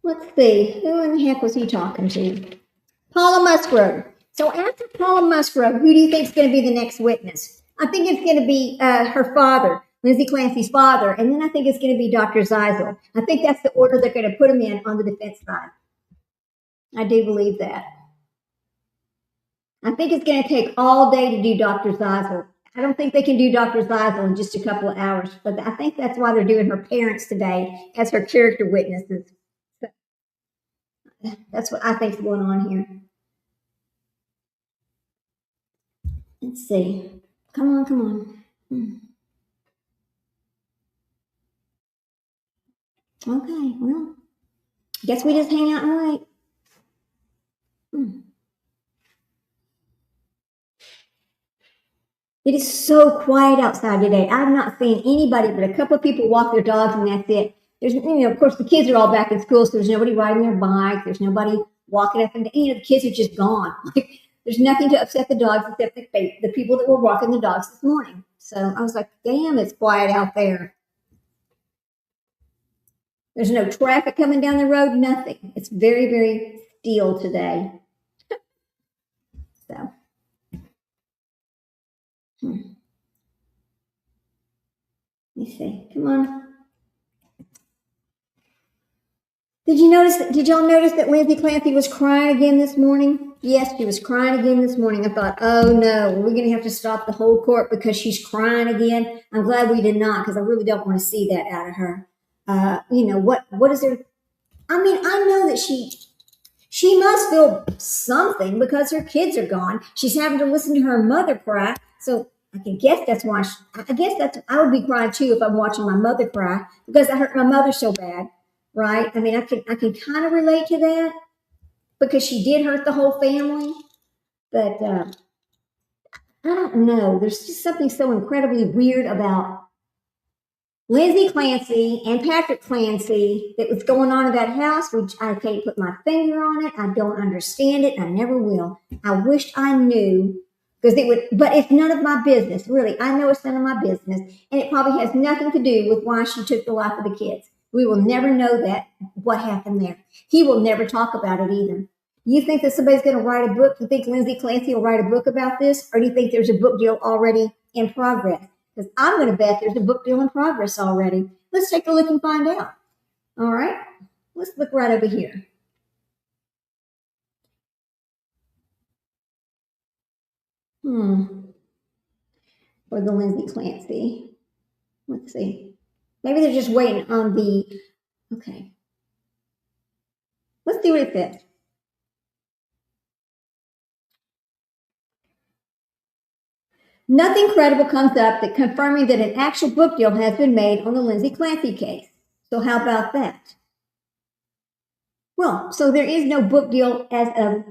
Let's see. Who in the heck was he talking to? Paula Musgrove. So after Paula Musgrove, who do you think is going to be the next witness? I think it's going to be her father, Lindsay Clancy's father, and then I think it's going to be Dr. Zeisel. I think that's the order they're going to put him in on the defense side. I do believe that. I think it's going to take all day to do Dr. Zeisel. I don't think they can do Dr. Zeisel in just a couple of hours, but I think that's why they're doing her parents today as her character witnesses. That's what I think is going on here. Let's see. Come on. Okay, well, guess we just hang out and wait. It is so quiet outside today. I've not seen anybody but a couple of people walk their dogs, and that's it. There's, of course, the kids are all back in school, so there's nobody riding their bike. There's nobody walking up and down. The kids are just gone. There's nothing to upset the dogs except the people that were walking the dogs this morning. So I was like, damn, it's quiet out there. There's no traffic coming down the road, nothing. It's very, very still today. So. Let me see. Come on. Did y'all notice that Lindsay Clancy was crying again this morning? Yes, she was crying again this morning. I thought, oh no, we're going to have to stop the whole court because she's crying again. I'm glad we did not, because I really don't want to see that out of her. What is there? I mean, I know that she must feel something because her kids are gone. She's having to listen to her mother cry. So I can guess that's why. I would be crying too if I'm watching my mother cry because I hurt my mother so bad, right? I mean, I can kind of relate to that because she did hurt the whole family. But I don't know. There's just something so incredibly weird about Lindsay Clancy and Patrick Clancy that was going on in that house, which I can't put my finger on it. I don't understand it. I never will. I wish I knew, because it would, but it's none of my business, really. I know it's none of my business, and it probably has nothing to do with why she took the life of the kids. We will never know that, what happened there. He will never talk about it either. You think that somebody's going to write a book? You think Lindsay Clancy will write a book about this? Or do you think there's a book deal already in progress? Because I'm going to bet there's a book deal in progress already. Let's take a look and find out. All right? Let's look right over here. For the Lindsay Clancy. Let's see. Maybe they're just waiting on the... Okay. Let's see what it says. Nothing credible comes up that confirming that an actual book deal has been made on the Lindsay Clancy case. So how about that? Well, so there is no book deal as of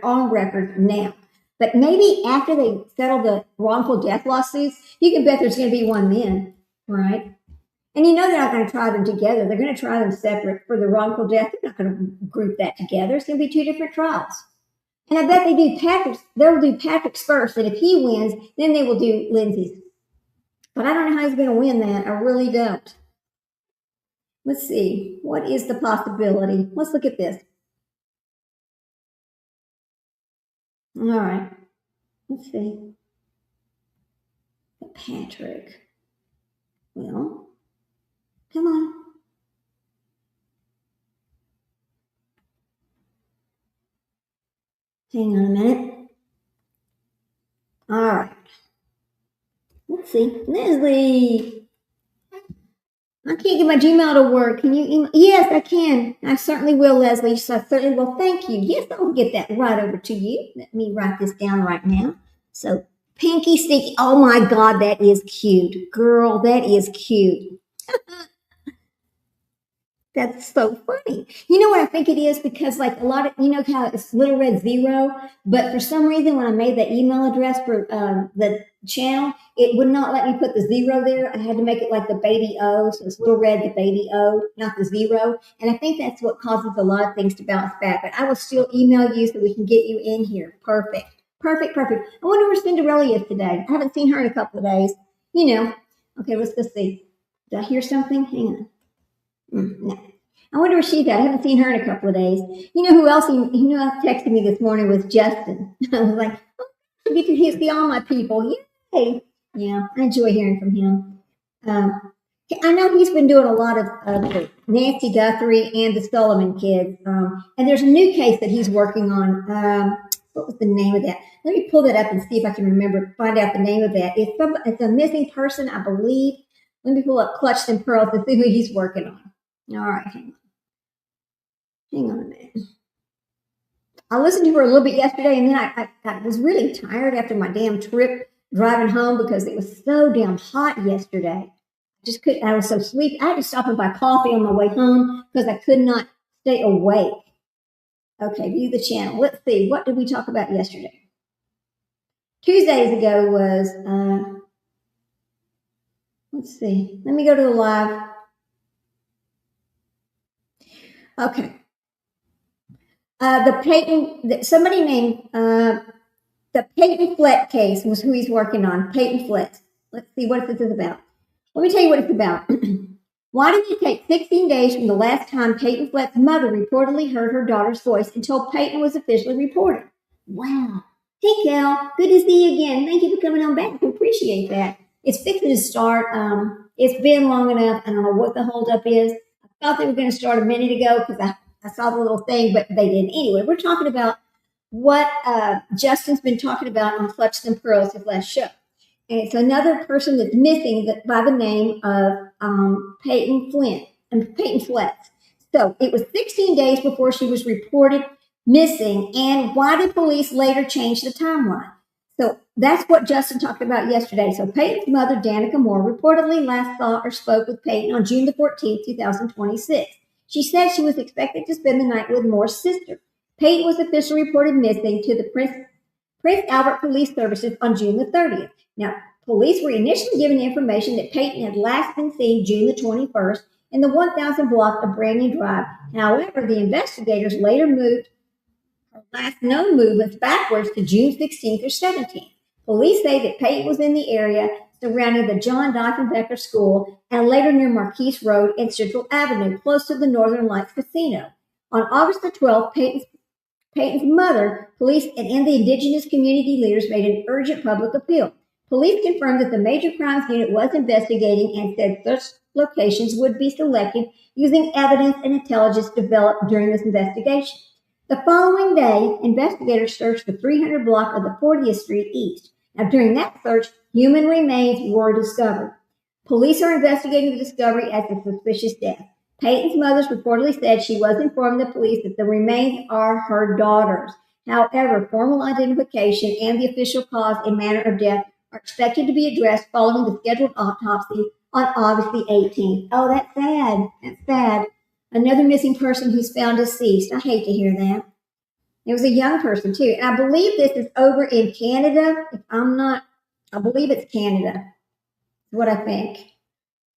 on record now. But maybe after they settle the wrongful death lawsuits, you can bet there's going to be one then, right? And they're not going to try them together. They're going to try them separate for the wrongful death. They're not going to group that together. It's going to be two different trials. And I bet they'll do Patrick's first, and if he wins, then they will do Lindsay's. But I don't know how he's going to win that. I really don't. Let's see. What is the possibility? Let's look at this. All right. Let's see. Patrick. Well, come on. Hang on a minute. All right. Let's see. Leslie. I can't get my Gmail to work. Can you email? Yes, I can. I certainly will, Leslie. So I certainly will. Thank you. Yes, I'll get that right over to you. Let me write this down right now. So, Pinky Sticky. Oh my God, that is cute. Girl, that is cute. That's so funny. You know what I think it is? Because like a lot of, you know how it's little red zero, but for some reason when I made that email address for the channel, it would not let me put the zero there. I had to make it like the baby O. So it's little red, the baby O, not the zero. And I think that's what causes a lot of things to bounce back. But I will still email you so we can get you in here. Perfect. Perfect. Perfect. I wonder where Cinderella is today. I haven't seen her in a couple of days. You know. Okay, let's go see. Did I hear something? Hang on. No. I wonder where she's at. I haven't seen her in a couple of days. You know who else? You know, texted me this morning was Justin. I was like, oh, I get to see all my people. Yay! Yeah, I enjoy hearing from him. I know he's been doing a lot of the Nancy Guthrie and the Sullivan kids. And there's a new case that he's working on. What was the name of that? Let me pull that up and see if I can remember, find out the name of that. It's a missing person, I believe. Let me pull up Clutch and Pearls to see who he's working on. All right, hang on a minute. I listened to her a little bit yesterday, and then I was really tired after my damn trip driving home because it was so damn hot yesterday. Just couldn't. I was so sleepy. I had to stop and buy coffee on my way home because I could not stay awake. Okay, view the channel. Let's see. What did we talk about yesterday? 2 days ago was. Let's see. Let me go to the live. Okay. The Peyton, somebody named, the Peyton Flett case was who he's working on. Peyton Flett. Let's see what this is about. Let me tell you what it's about. Why did it take 16 days from the last time Peyton Flett's mother reportedly heard her daughter's voice until Peyton was officially reported? Wow. Hey, Cal. Good to see you again. Thank you for coming on back. We appreciate that. It's fixing to start. It's been long enough. I don't know what the holdup is. I thought they were going to start a minute ago because I saw the little thing, but they didn't. Anyway, we're talking about what Justin's been talking about on Clutch and Pearls, his last show. And it's another person that's missing by the name of Peyton Flett. So it was 16 days before she was reported missing. And why did police later change the timeline? So that's what Justin talked about yesterday. So Peyton's mother, Danica Moore, reportedly last saw or spoke with Peyton on June the 14th, 2026. She said she was expected to spend the night with Moore's sister. Peyton was officially reported missing to the Prince Albert Police Services on June the 30th. Now, police were initially given information that Peyton had last been seen June the 21st in the 1000 block of Brandon Drive. However, the investigators later moved her last known movements backwards to June 16th or 17th. Police say that Peyton was in the area surrounding the John Diefenbaker School and later near Marquise Road and Central Avenue, close to the Northern Lights Casino. On August the 12th, Peyton's mother, police, and the indigenous community leaders made an urgent public appeal. Police confirmed that the Major Crimes Unit was investigating and said such locations would be selected using evidence and intelligence developed during this investigation. The following day, investigators searched the 300 block of the 40th Street East. Now, during that search, human remains were discovered. Police are investigating the discovery as a suspicious death. Peyton's mother reportedly said she was informed the police that the remains are her daughter's. However, formal identification and the official cause and manner of death are expected to be addressed following the scheduled autopsy on August the 18th. Oh, that's sad. That's sad. Another missing person who's found deceased. I hate to hear that. It was a young person, too. And I believe this is over in Canada. If I'm not, I believe it's Canada. That's what I think.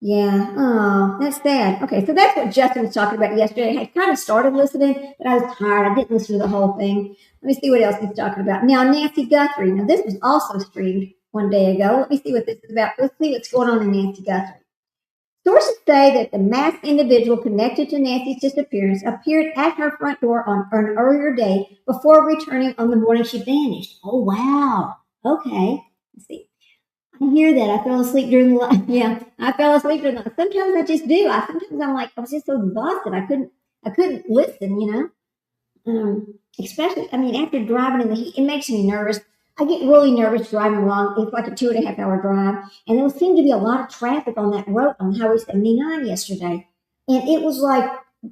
Yeah. Oh, that's sad. Okay, so that's what Justin was talking about yesterday. I had kind of started listening, but I was tired. I didn't listen to the whole thing. Let me see what else he's talking about. Now, Nancy Guthrie. Now, this was also streamed one day ago. Let me see what this is about. Let's see what's going on in Nancy Guthrie. Sources say that the masked individual connected to Nancy's disappearance appeared at her front door on an earlier day before returning on the morning she vanished. Oh, wow. Okay. Let's see. I hear that. I fell asleep during the live. Yeah, I fell asleep during the. Sometimes I just do. Sometimes I'm like, I was just so exhausted. I couldn't listen, you know. Especially, I mean, after driving in the heat, it makes me nervous. I get really nervous driving along. It's like a 2.5 hour drive. And there seemed to be a lot of traffic on that road on Highway 79 yesterday. And it was like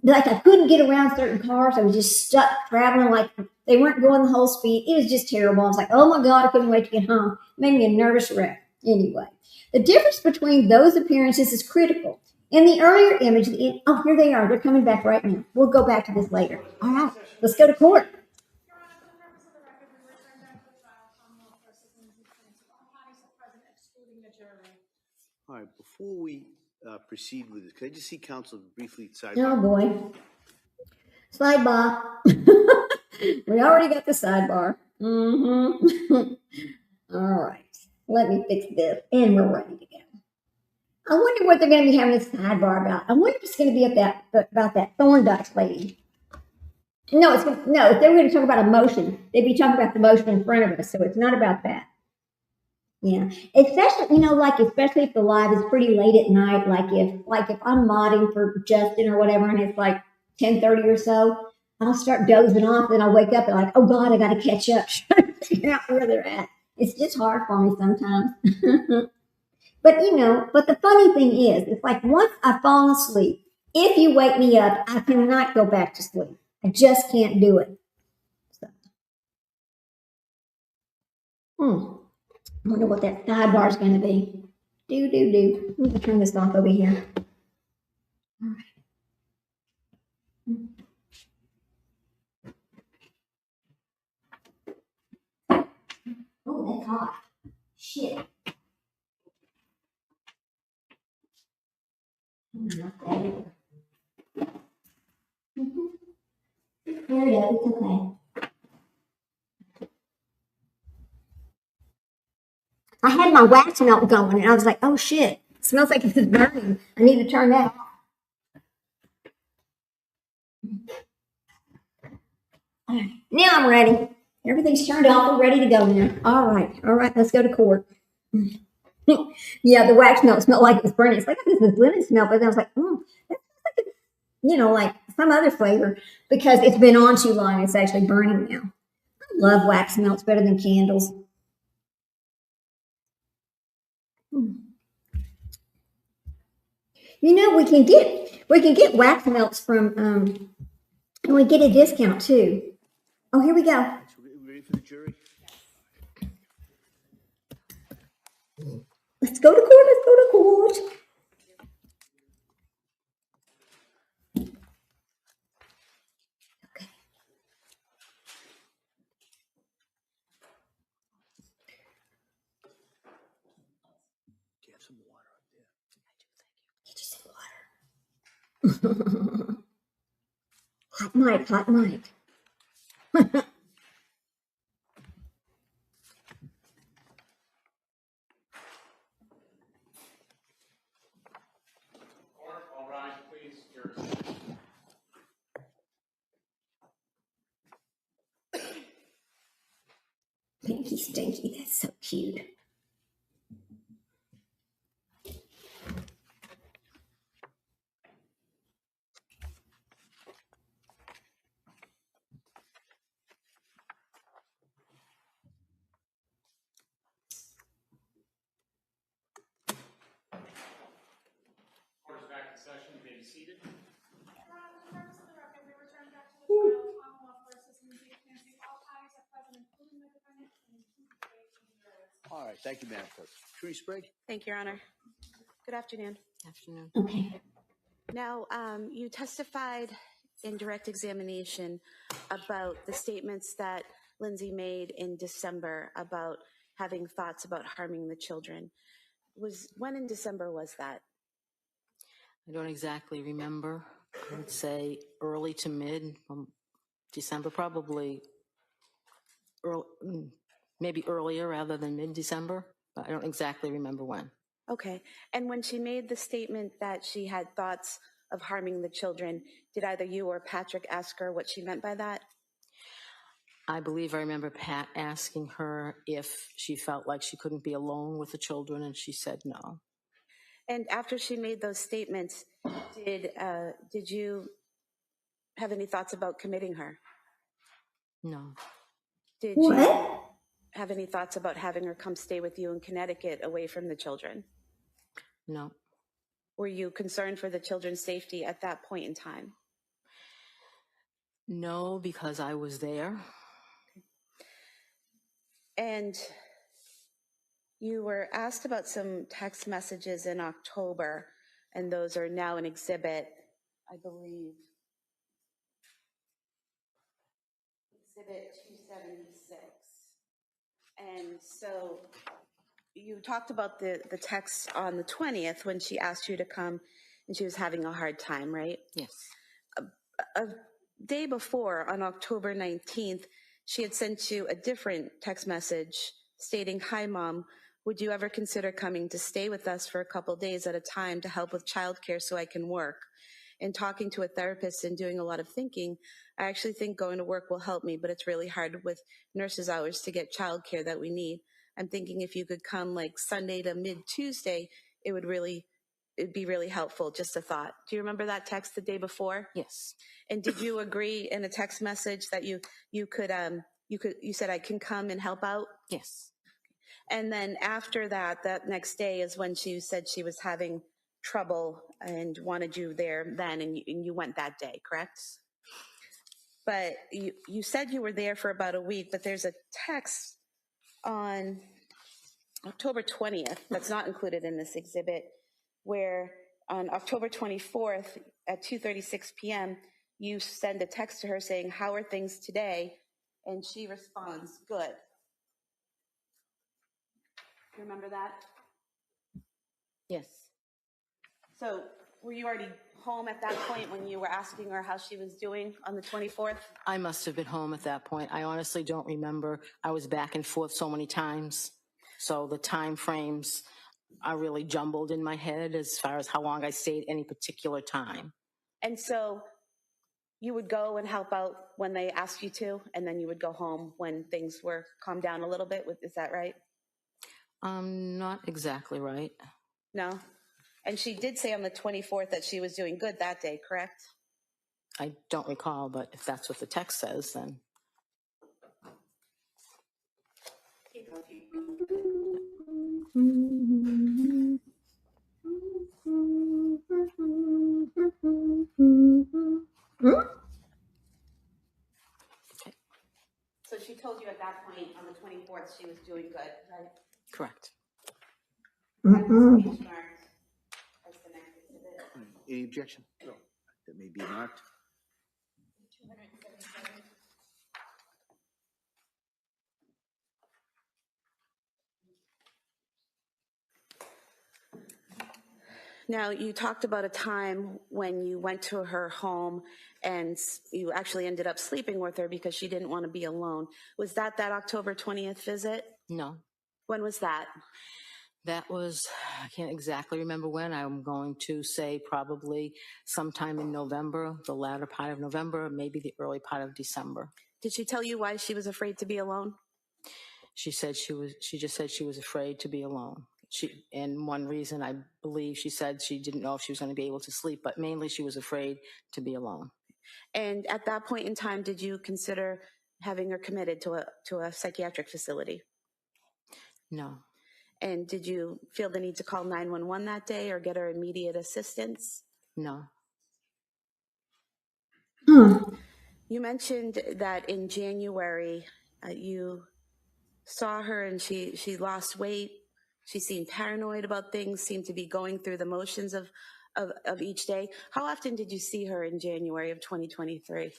I couldn't get around certain cars. I was just stuck traveling like they weren't going the whole speed. It was just terrible. I was like, oh my God, I couldn't wait to get home. It made me a nervous wreck. Anyway, the difference between those appearances is critical. In the earlier image, oh, here they are. They're coming back right now. We'll go back to this later. All right, let's go to court. Your Honor, for the purpose of the record, we return back to the trial, Commonwealth versus Lindsay Clancy. All parties are present, excluding the jury. All right, before we proceed with this, can I just see counsel briefly sidebar? Oh boy. Sidebar. We already got the sidebar. Mm-hmm. All right. Let me fix this, and we're ready to go. I wonder what they're going to be having a sidebar about. I wonder if it's going to be about that Thorndike lady. No, if they were going to talk about a motion, they'd be talking about the motion in front of us. So it's not about that. Yeah, especially especially if the live is pretty late at night. Like if I'm modding for Justin or whatever, and it's like 10:30 or so, I'll start dozing off, and I'll wake up and oh God, I got to catch up, trying to figure out where they're at. It's just hard for me sometimes. But the funny thing is, it's like once I've fallen asleep, if you wake me up, I cannot go back to sleep. I just can't do it. So. I wonder what that sidebar is going to be. Do. Let me turn this off over here. All right. Oh, that's hot. Shit. There it is. It's okay. I had my wax melt going, and I was like, oh shit. It smells like it's burning. I need to turn that off. All right. Now I'm ready. Everything's turned off. We're ready to go now. All right. Let's go to court. Yeah, the wax melt smelled like it was burning. It's like this is lemon smell, but then I was like, that smells like it's, like some other flavor because it's been on too long. It's actually burning now. I love wax melts better than candles. We can get wax melts from and we get a discount too. Oh, here we go. Ready for the jury? Let's go to court. Okay. Do you have some water up there? Get you some water. Hot mic. All rise, please. Pinky Stinky, that's so cute. Court is back in session. You may be seated. Your Honor, for the purpose of the record, we return back to the trial, Commonwealth versus Lindsay Clancy. All parties are present, including the defendant and All right, thank you, Madam Clerk. Jury Sprague? Thank you, Your Honor. Good afternoon. Okay. Now, you testified in direct examination about the statements that Lindsay made in December about having thoughts about harming the children. When in December was that? I don't exactly remember. I would say early to mid December, probably maybe earlier rather than mid-December. But I don't exactly remember when. Okay. And when she made the statement that she had thoughts of harming the children, did either you or Patrick ask her what she meant by that? I believe I remember Pat asking her if she felt like she couldn't be alone with the children, and she said no. And after she made those statements, did you have any thoughts about committing her? No. Did you have any thoughts about having her come stay with you in Connecticut away from the children? No. Were you concerned for the children's safety at that point in time? No, because I was there. And you were asked about some text messages in October, And those are now an exhibit, I believe. Exhibit 276. And so you talked about the text on the 20th when she asked you to come and she was having a hard time, right? Yes. A day before, on October 19th, she had sent you a different text message stating, "Hi, Mom, would you ever consider coming to stay with us for a couple days at a time to help with childcare so I can work?" And talking to a therapist and doing a lot of thinking, I actually think going to work will help me, but it's really hard with nurses' hours to get childcare that we need. I'm thinking if you could come like Sunday to mid-Tuesday, it'd be really helpful. Just a thought. Do you remember that text the day before? Yes. And did you agree in a text message that you said I can come and help out? Yes. And then after that next day is when she said she was having trouble and wanted you there then, and you went that day, correct? But you said you were there for about a week, but there's a text on October 20th that's not included in this exhibit, where on October 24th at 2:36 p.m., you send a text to her saying, "How are things today?" And she responds, "Good." You remember that? Yes. So were you already home at that point when you were asking her how she was doing on the 24th? I must have been home at that point. I honestly don't remember. I was back and forth so many times. So the time frames are really jumbled in my head as far as how long I stayed any particular time. And so you would go and help out when they asked you to, and then you would go home when things were calmed down a little bit. Is that right? Not exactly right. No? And she did say on the 24th that she was doing good that day, correct? I don't recall, but if that's what the text says, then. So she told you at that point on the 24th she was doing good, right? Correct. Any objection? No. That may be marked. Now, you talked about a time when you went to her home and you actually ended up sleeping with her because she didn't want to be alone. Was that October 20th visit? No. When was that? That was, I can't exactly remember when. I'm going to say probably sometime in November, the latter part of November, maybe the early part of December. Did she tell you why she was afraid to be alone? She just said she was afraid to be alone. And one reason I believe she said she didn't know if she was going to be able to sleep, but mainly she was afraid to be alone. And at that point in time, did you consider having her committed to a psychiatric facility? No. And did you feel the need to call 911 that day or get her immediate assistance? No. You mentioned that in January, you saw her and she lost weight. She seemed paranoid about things, seemed to be going through the motions of each day. How often did you see her in January of 2023?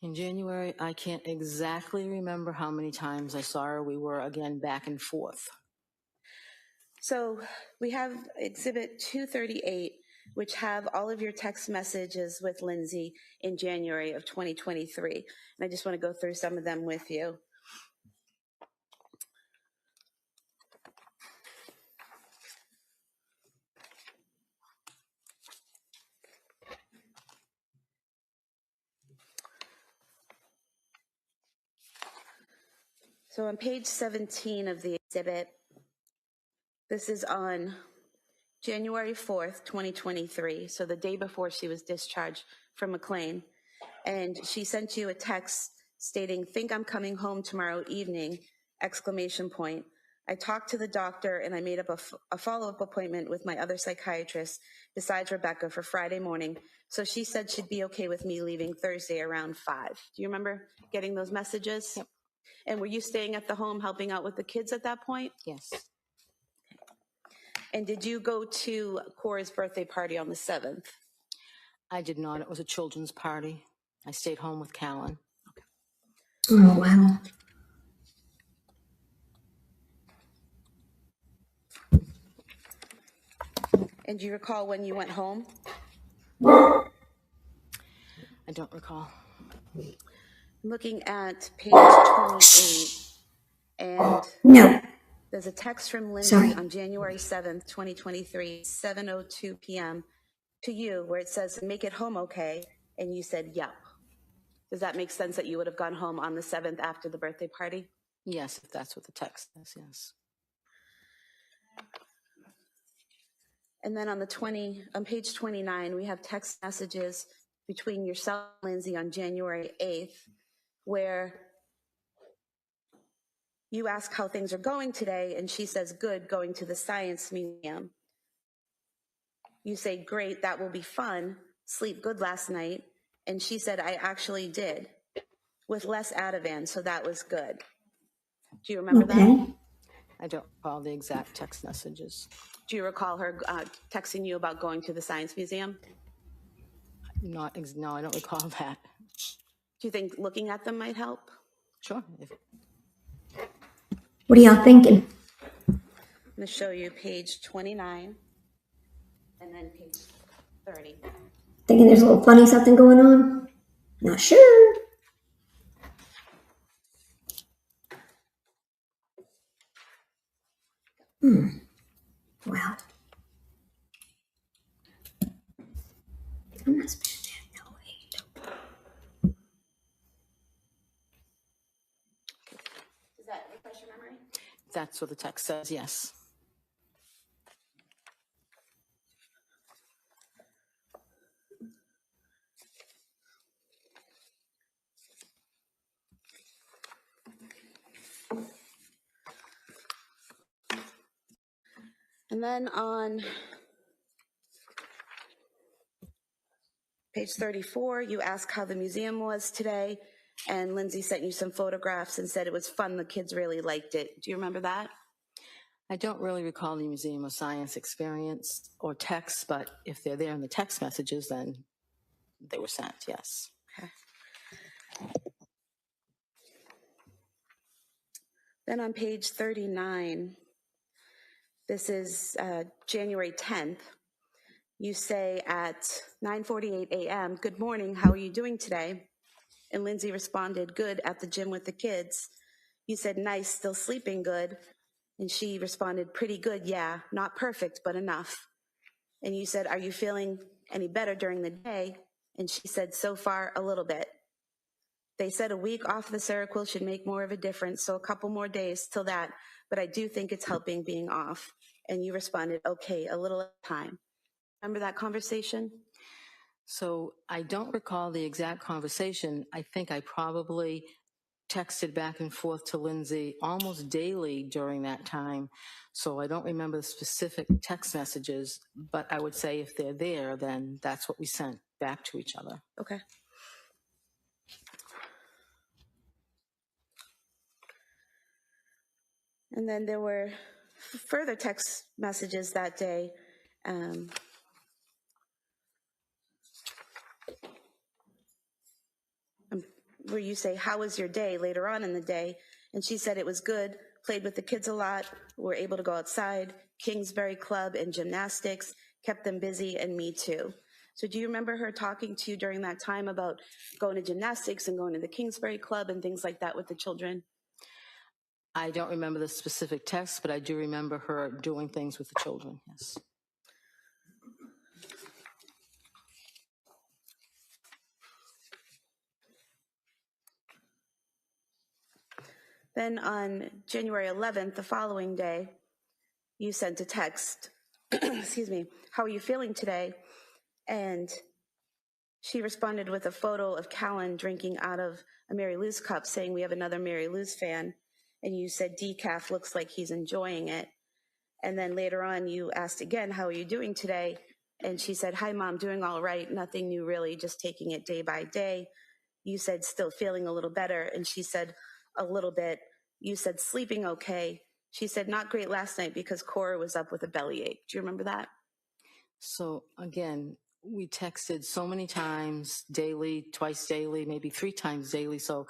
In January, I can't exactly remember how many times I saw her. We were, again, back and forth. So we have Exhibit 238, which have all of your text messages with Lindsay in January of 2023. And I just want to go through some of them with you. So on page 17 of the exhibit, this is on January 4th, 2023, so the day before she was discharged from McLean. And she sent you a text stating, "Think I'm coming home tomorrow evening, !" I talked to the doctor and I made up a follow-up appointment with my other psychiatrist besides Rebecca for Friday morning. So she said she'd be okay with me leaving Thursday around 5. Do you remember getting those messages? Yep. And were you staying at the home helping out with the kids at that point? Yes. And did you go to Cora's birthday party on the 7th? I did not. It was a children's party. I stayed home with Callan. Oh, wow. And do you recall when you went home? I don't recall. Looking at page 28, and No. there's a text from Lindsay Sorry. on January 7th, 2023, 7:02 p.m. to you where it says, make it home okay, and you said, yep. Does that make sense that you would have gone home on the 7th after the birthday party? Yes, if that's what the text says, yes. And then on page 29, we have text messages between yourself and Lindsay on January 8th, where you ask how things are going today, and she says, good, going to the science museum. You say, great, that will be fun. Sleep good last night. And she said, I actually did, with less Ativan, so that was good. Do you remember that? I don't recall the exact text messages. Do you recall her texting you about going to the science museum? No, I don't recall that. Do you think looking at them might help? Sure. What are y'all thinking? I'm going to show you page 29 and then page 30. Thinking there's a little funny something going on? Not sure. Wow. I'm not spending that. No way. Does that refresh your memory? That's what the text says, yes. And then on page 34, you ask how the museum was today, and Lindsay sent you some photographs and said it was fun. The kids really liked it. Do you remember that? I don't really recall the Museum of Science experience or text, but if they're there in the text messages, then they were sent, yes. Okay. Then on page 39, this is January 10th. You say at 9:48 a.m., good morning, how are you doing today? And Lindsay responded, good, at the gym with the kids. You said, nice, still sleeping good. And she responded, pretty good, yeah, not perfect, but enough. And you said, are you feeling any better during the day? And she said, so far, a little bit. They said a week off the Seroquel should make more of a difference, so a couple more days till that, but I do think it's helping being off. And you responded, okay, a little time. Remember that conversation? So I don't recall the exact conversation. I think I probably texted back and forth to Lindsay almost daily during that time. So I don't remember the specific text messages, but I would say if they're there, then that's what we sent back to each other. Okay. And then there were further text messages that day. Where you say, how was your day later on in the day? And she said it was good, played with the kids a lot, were able to go outside, Kingsbury Club and gymnastics, kept them busy, and me too. So do you remember her talking to you during that time about going to gymnastics and going to the Kingsbury Club and things like that with the children? I don't remember the specific text, but I do remember her doing things with the children, yes. Then on January 11th, the following day, you sent a text, excuse me, how are you feeling today? And she responded with a photo of Callan drinking out of a Mary Lou's cup, saying we have another Mary Lou's fan. And you said decaf looks like he's enjoying it. And then later on you asked again, how are you doing today? And she said, hi mom, doing all right, nothing new really, just taking it day by day. You said still feeling a little better, and she said a little bit. You said sleeping okay. She said, not great last night because Cora was up with a bellyache. Do you remember that? So again, we texted so many times daily, twice daily, maybe 3 times daily. So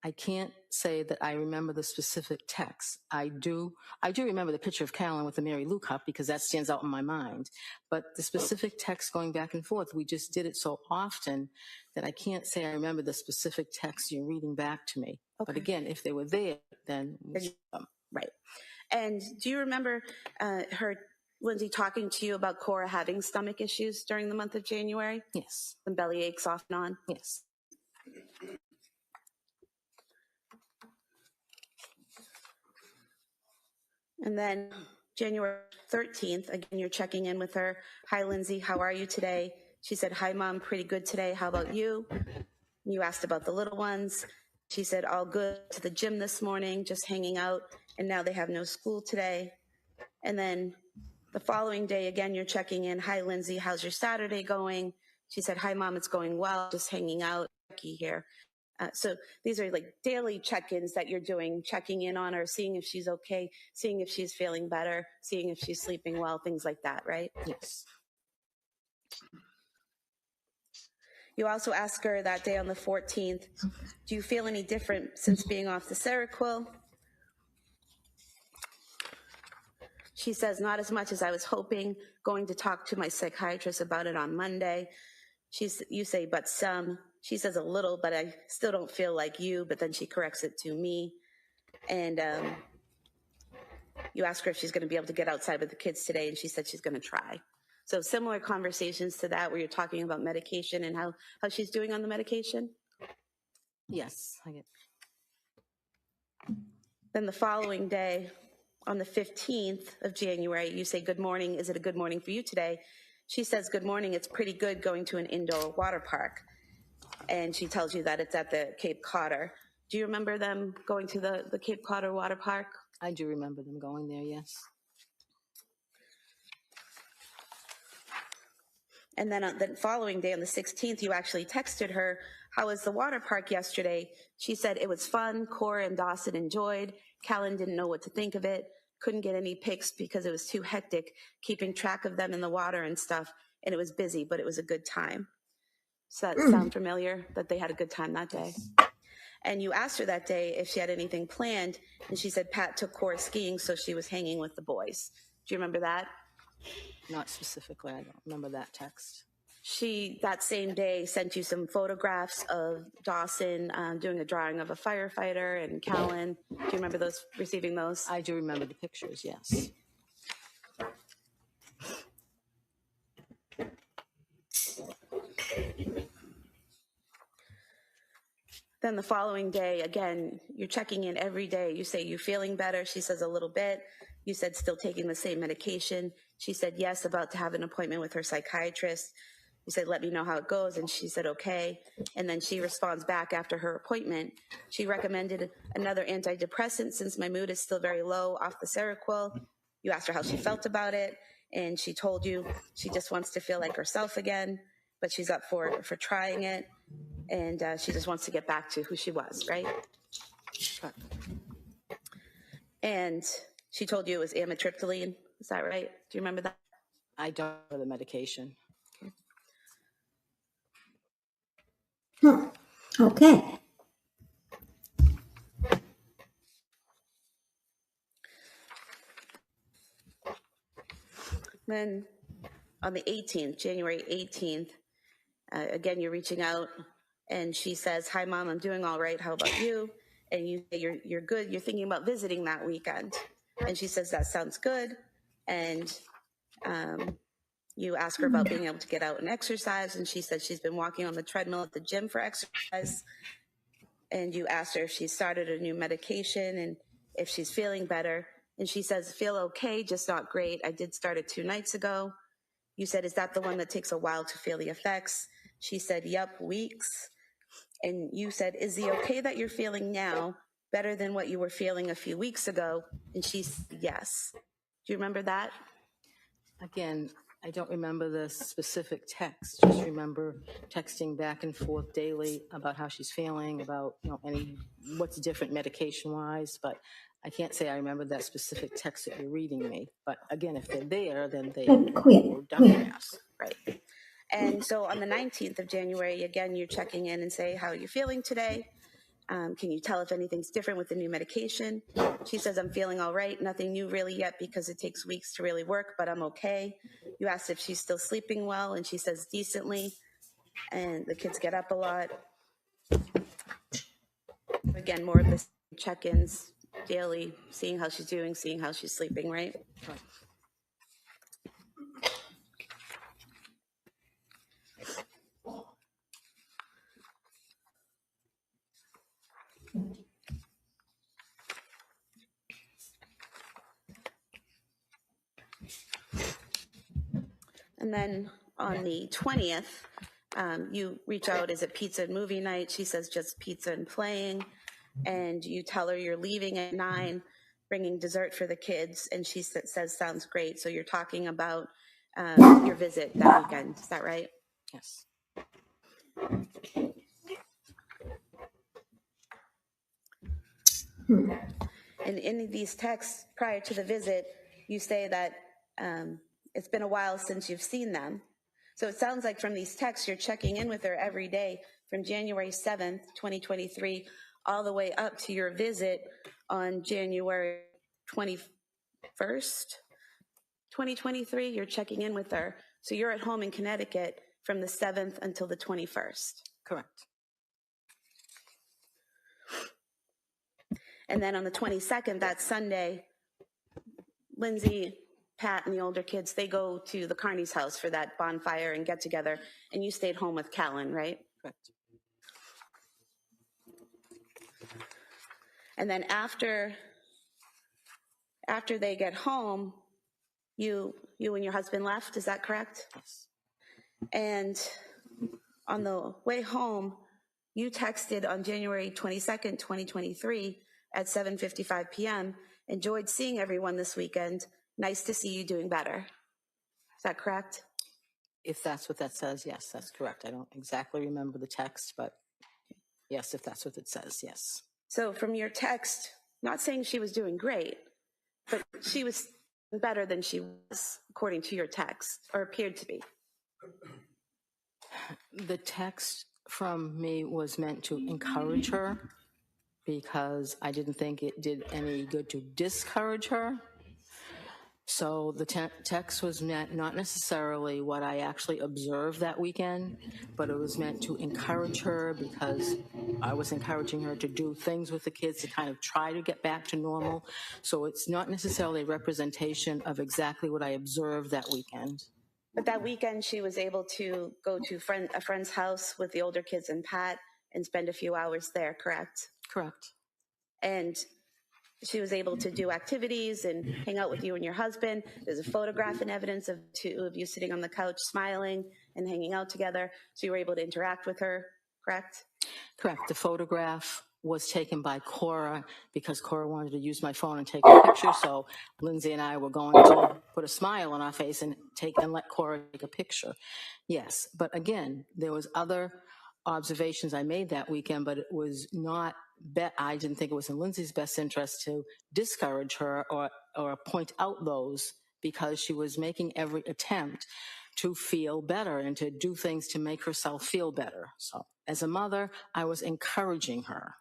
I can't say that I remember the specific text. I do remember the picture of Carolyn with the Mary Lou cup because that stands out in my mind. But the specific text going back and forth, we just did it so often that I can't say I remember the specific text you're reading back to me. Okay. But again, if they were there, then right. And do you remember Lindsay, talking to you about Cora having stomach issues during the month of January? Yes. Some belly aches off and on? Yes. And then January 13th, again, you're checking in with her. Hi, Lindsay, how are you today? She said, hi, Mom, pretty good today. How about you? You asked about the little ones. She said, all good, to the gym this morning, just hanging out, and now they have no school today. And then the following day, again, you're checking in. Hi, Lindsay, how's your Saturday going? She said, hi, Mom, it's going well, just hanging out. Becky here. So these are like daily check-ins that you're doing, checking in on her, seeing if she's okay, seeing if she's feeling better, seeing if she's sleeping well, things like that, right? Yes. You also ask her that day on the 14th, do you feel any different since being off the Seroquel? She says, not as much as I was hoping, going to talk to my psychiatrist about it on Monday. You say, but some. She says a little, but I still don't feel like you, but then she corrects it to me. And you ask her if she's going to be able to get outside with the kids today, and she said she's going to try. So similar conversations to that where you're talking about medication and how she's doing on the medication? Yes. I get. Then the following day, on the 15th of January, you say, good morning. Is it a good morning for you today? She says, good morning. It's pretty good going to an indoor water park. And she tells you that it's at the Cape Codder. Do you remember them going to the Cape Codder water park? I do remember them going there, yes. And then the following day, on the 16th, you actually texted her, how was the water park yesterday? She said it was fun. Cora and Dawson enjoyed. Callan didn't know what to think of it. Couldn't get any pics because it was too hectic, keeping track of them in the water and stuff. And it was busy, but it was a good time. Does that sound familiar, that they had a good time that day? And you asked her that day if she had anything planned, and she said Pat took Cora skiing, so she was hanging with the boys. Do you remember that? Not specifically. I don't remember that text. She, that same day, sent you some photographs of Dawson doing a drawing of a firefighter and Callan. Do you remember receiving those? I do remember the pictures, yes. Then the following day, again, you're checking in every day. You say, you feeling better? She says, a little bit. You said, still taking the same medication. She said, yes, about to have an appointment with her psychiatrist. You said, let me know how it goes. And she said, okay. And then she responds back after her appointment. She recommended another antidepressant since my mood is still very low off the Seroquel. You asked her how she felt about it. And she told you she just wants to feel like herself again, but she's up for trying it. And she just wants to get back to who she was, right? And she told you it was amitriptyline. Is that right? Do you remember that? I don't know the medication. Okay. Then on the 18th, January 18th, again, you're reaching out and she says, hi, Mom, I'm doing all right. How about you? And you say you're good. You're thinking about visiting that weekend. And she says, that sounds good. And you ask her about being able to get out and exercise. And she said she's been walking on the treadmill at the gym for exercise. And you asked her if she started a new medication and if she's feeling better. And she says, feel okay, just not great. I did start it 2 nights ago. You said, is that the one that takes a while to feel the effects? She said, yep, weeks. And you said, is the okay that you're feeling now better than what you were feeling a few weeks ago? And she said, yes. Do you remember that? Again, I don't remember the specific text, just remember texting back and forth daily about how she's feeling, about, what's different medication-wise, but I can't say I remember that specific text that you're reading me. But again, if they're there, then they were done for us. Right. And so on the 19th of January, again, you're checking in and say, how are you feeling today? Can you tell if anything's different with the new medication? She says, I'm feeling all right. Nothing new really yet because it takes weeks to really work, but I'm okay. You asked if she's still sleeping well, and she says decently. And the kids get up a lot. Again, more of the check-ins daily, seeing how she's doing, seeing how she's sleeping, right? And then on the 20th, you reach out, is it pizza and movie night? She says just pizza and playing. And you tell her you're leaving at 9, bringing dessert for the kids. And she says, sounds great. So you're talking about your visit that weekend. Is that right? Yes. And in these texts prior to the visit, you say that it's been a while since you've seen them. So it sounds like from these texts, you're checking in with her every day from January 7th, 2023, all the way up to your visit on January 21st, 2023. You're checking in with her. So you're at home in Connecticut from the 7th until the 21st. Correct. And then on the 22nd, that Sunday, Lindsay, Pat, and the older kids, they go to the Carney's house for that bonfire and get together. And you stayed home with Callan, right? Correct. And then after they get home, you and your husband left, is that correct? Yes. And on the way home, you texted on January 22nd, 2023 at 7:55 p.m. Enjoyed seeing everyone this weekend. Nice to see you doing better. Is that correct? If that's what that says, yes, that's correct. I don't exactly remember the text, but yes, if that's what it says, yes. So from your text, not saying she was doing great, but she was better than she was, according to your text, or appeared to be. The text from me was meant to encourage her because I didn't think it did any good to discourage her. So the text was meant not necessarily what I actually observed that weekend, but it was meant to encourage her because I was encouraging her to do things with the kids to kind of try to get back to normal. So it's not necessarily a representation of exactly what I observed that weekend. But that weekend, she was able to go to a friend's house with the older kids and Pat and spend a few hours there, correct? Correct. And she was able to do activities and hang out with you and your husband. There's a photograph and evidence of two of you sitting on the couch smiling and hanging out together. So you were able to interact with her, correct? Correct. The photograph was taken by Cora because Cora wanted to use my phone and take a picture. So Lindsay and I were going to put a smile on our face and let Cora take a picture. Yes. But again, there was other observations I made that weekend, but it was not, I didn't think it was in Lindsay's best interest to discourage her or point out those because she was making every attempt to feel better and to do things to make herself feel better. So as a mother, I was encouraging her.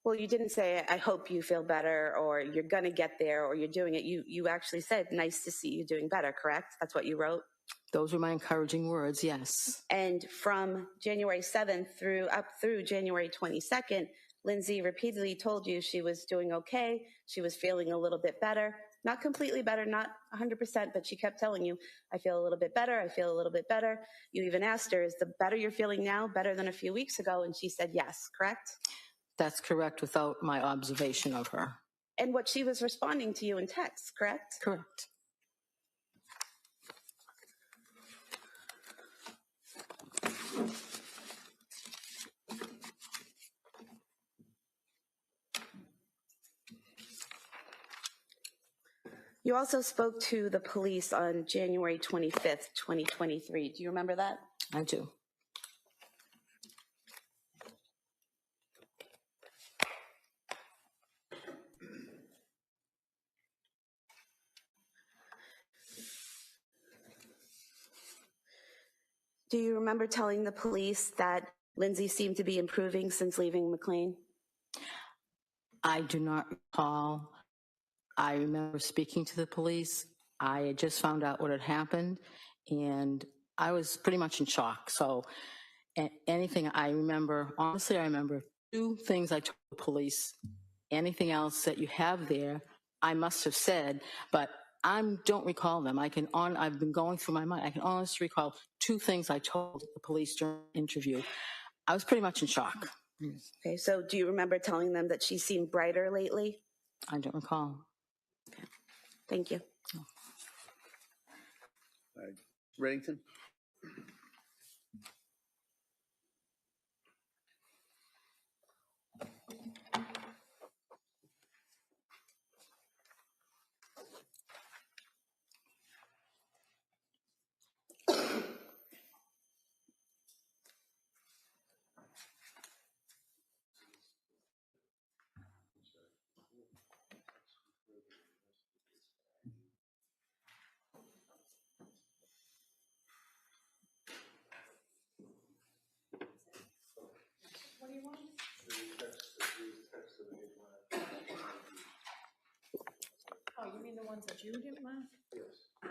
Well, you didn't say, I hope you feel better, or you're going to get there, or you're doing it. You actually said, nice to see you doing better, correct? That's what you wrote? Those were my encouraging words, yes. And from January 7th up through January 22nd, Lindsay repeatedly told you she was doing okay. She was feeling a little bit better. Not completely better, not 100%, but she kept telling you, I feel a little bit better, I feel a little bit better. You even asked her, is the better you're feeling now better than a few weeks ago? And she said yes, correct? That's correct without my observation of her. And what she was responding to you in text, correct? Correct. You also spoke to the police on January 25th, 2023. Do you remember that? I do. Do you remember telling the police that Lindsay seemed to be improving since leaving McLean? I do not recall. I remember speaking to the police. I had just found out what had happened, and I was pretty much in shock. So anything I remember, honestly, I remember 2 things I told the police. Anything else that you have there, I must have said, but I don't recall them. I've been going through my mind. I can honestly recall 2 things I told the police during the interview. I was pretty much in shock. Okay, so do you remember telling them that she seemed brighter lately? I don't recall. Okay. Thank you. All right. Reddington? What do you want? Oh, you mean the ones that you didn't mark? Yes. Oh,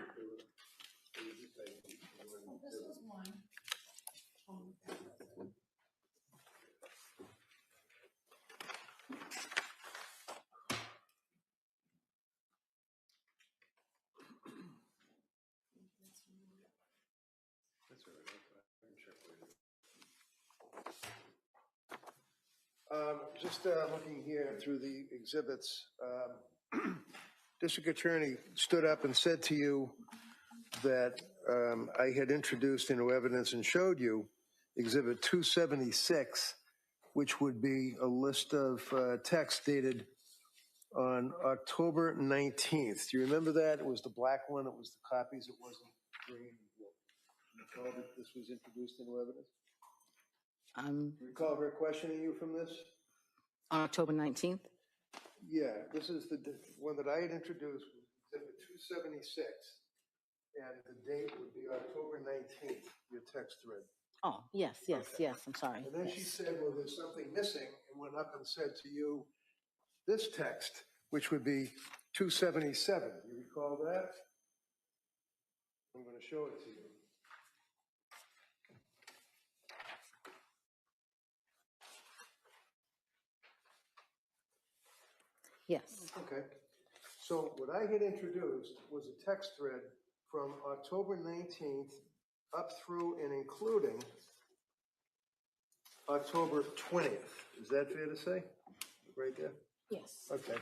this was one. Just looking here through the exhibits, District Attorney stood up and said to you that I had introduced into evidence and showed you Exhibit 276, which would be a list of text dated on October 19th. Do you remember that? It was the black one. It was the copies. It wasn't green. You recall that this was introduced into evidence? Do you recall her questioning you from this? On October 19th? Yeah, this is the one that I had introduced, Exhibit 276, and the date would be October 19th, your text thread. Oh, yes, I'm sorry. And then she said, well, there's something missing, and went up and said to you, this text, which would be 277. You recall that? I'm going to show it to you. Yes. Okay. So what I had introduced was a text thread from October 19th up through and including October 20th. Is that fair to say? Right there? Yes. Okay.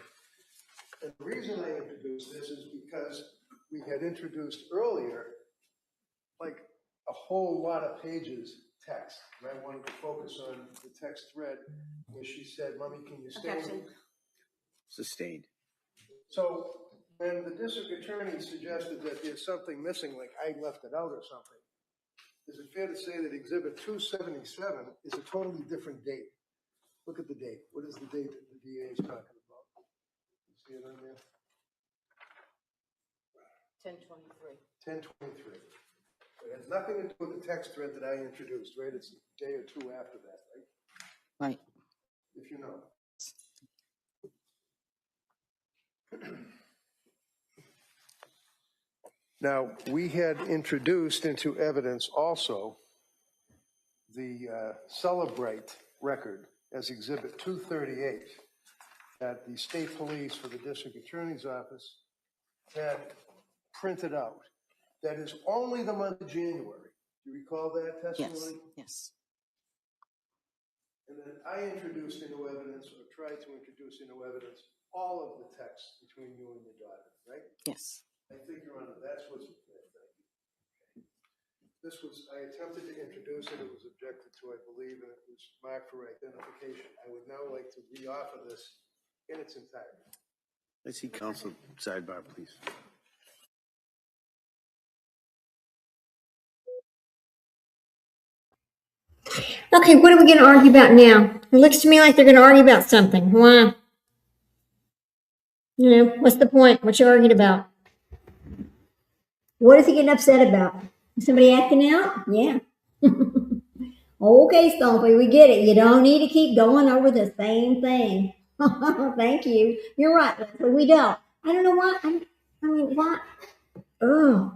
And the reason I introduced this is because we had introduced earlier, like a whole lot of pages text. And I wanted to focus on the text thread where she said, Mommy, can you stay? Sustained. So when the district attorney suggested that there's something missing, like I left it out or something, is it fair to say that Exhibit 277 is a totally different date? Look at the date. What is the date that the DA is talking about? You see it on there? 10/23. 10/23. It has nothing to do with the text thread that I introduced, right? It's a day or 2 after that, right? Right. If you know. Now, we had introduced into evidence also the Celebrate record as Exhibit 238 that the state police for the district attorney's office had printed out. That is only the month of January. Do you recall that testimony? Yes. And then I introduced into evidence, or tried to introduce into evidence, all of the text between you and your daughter, right? Yes. I think, Your Honor, that's what's, thank you. This was, I attempted to introduce it, it was objected to, I believe, and it was marked for identification. I would now like to re-offer this in its entirety. Let's see council sidebar, please. Okay, what are we going to argue about now? It looks to me like they're going to argue about something. Why? You know, what's the point? What you arguing about? What is he getting upset about? Is somebody acting out? Yeah. Okay, Stumpy, we get it. You don't need to keep going over the same thing. Thank you. You're right, Leslie. We don't. I don't know why. I mean, why? Oh,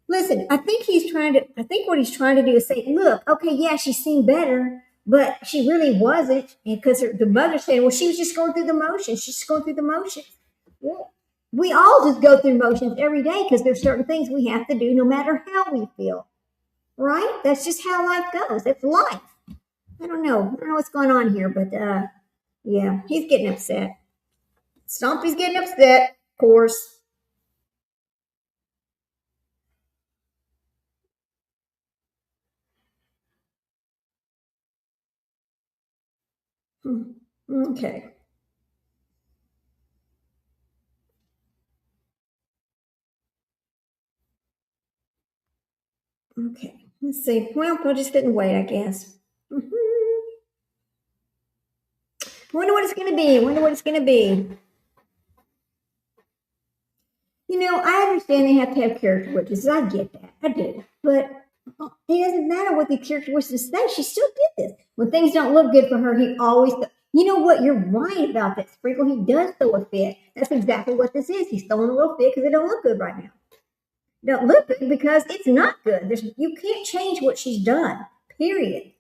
listen. I think what he's trying to do is say, look, okay, yeah, she seemed better, but she really wasn't, because the mother said, well, she was just going through the motions. She's just going through the motions. Well, we all just go through motions every day because there's certain things we have to do no matter how we feel. Right? That's just how life goes. It's life. I don't know what's going on here, but yeah, he's getting upset. Stompy's getting upset, of course. Okay. Okay. Let's see. Well, we'll just sit and wait, I guess. Wonder what it's going to be. You know, I understand they have to have characteristics. I get that. I do. But it doesn't matter what the characteristics say. She still did this. When things don't look good for her, he always... You know what? You're right about that, Sprinkle. He does throw a fit. That's exactly what this is. He's throwing a little fit because it don't look good right now. It don't look good because it's not good. You can't change what she's done, period.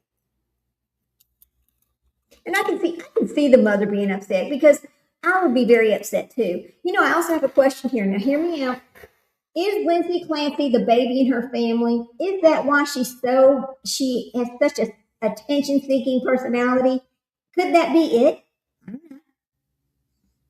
And I can see the mother being upset because I would be very upset too. You know, I also have a question here. Now, hear me out. Is Lindsay Clancy the baby in her family? Is that why she has such a attention-seeking personality? Could that be it?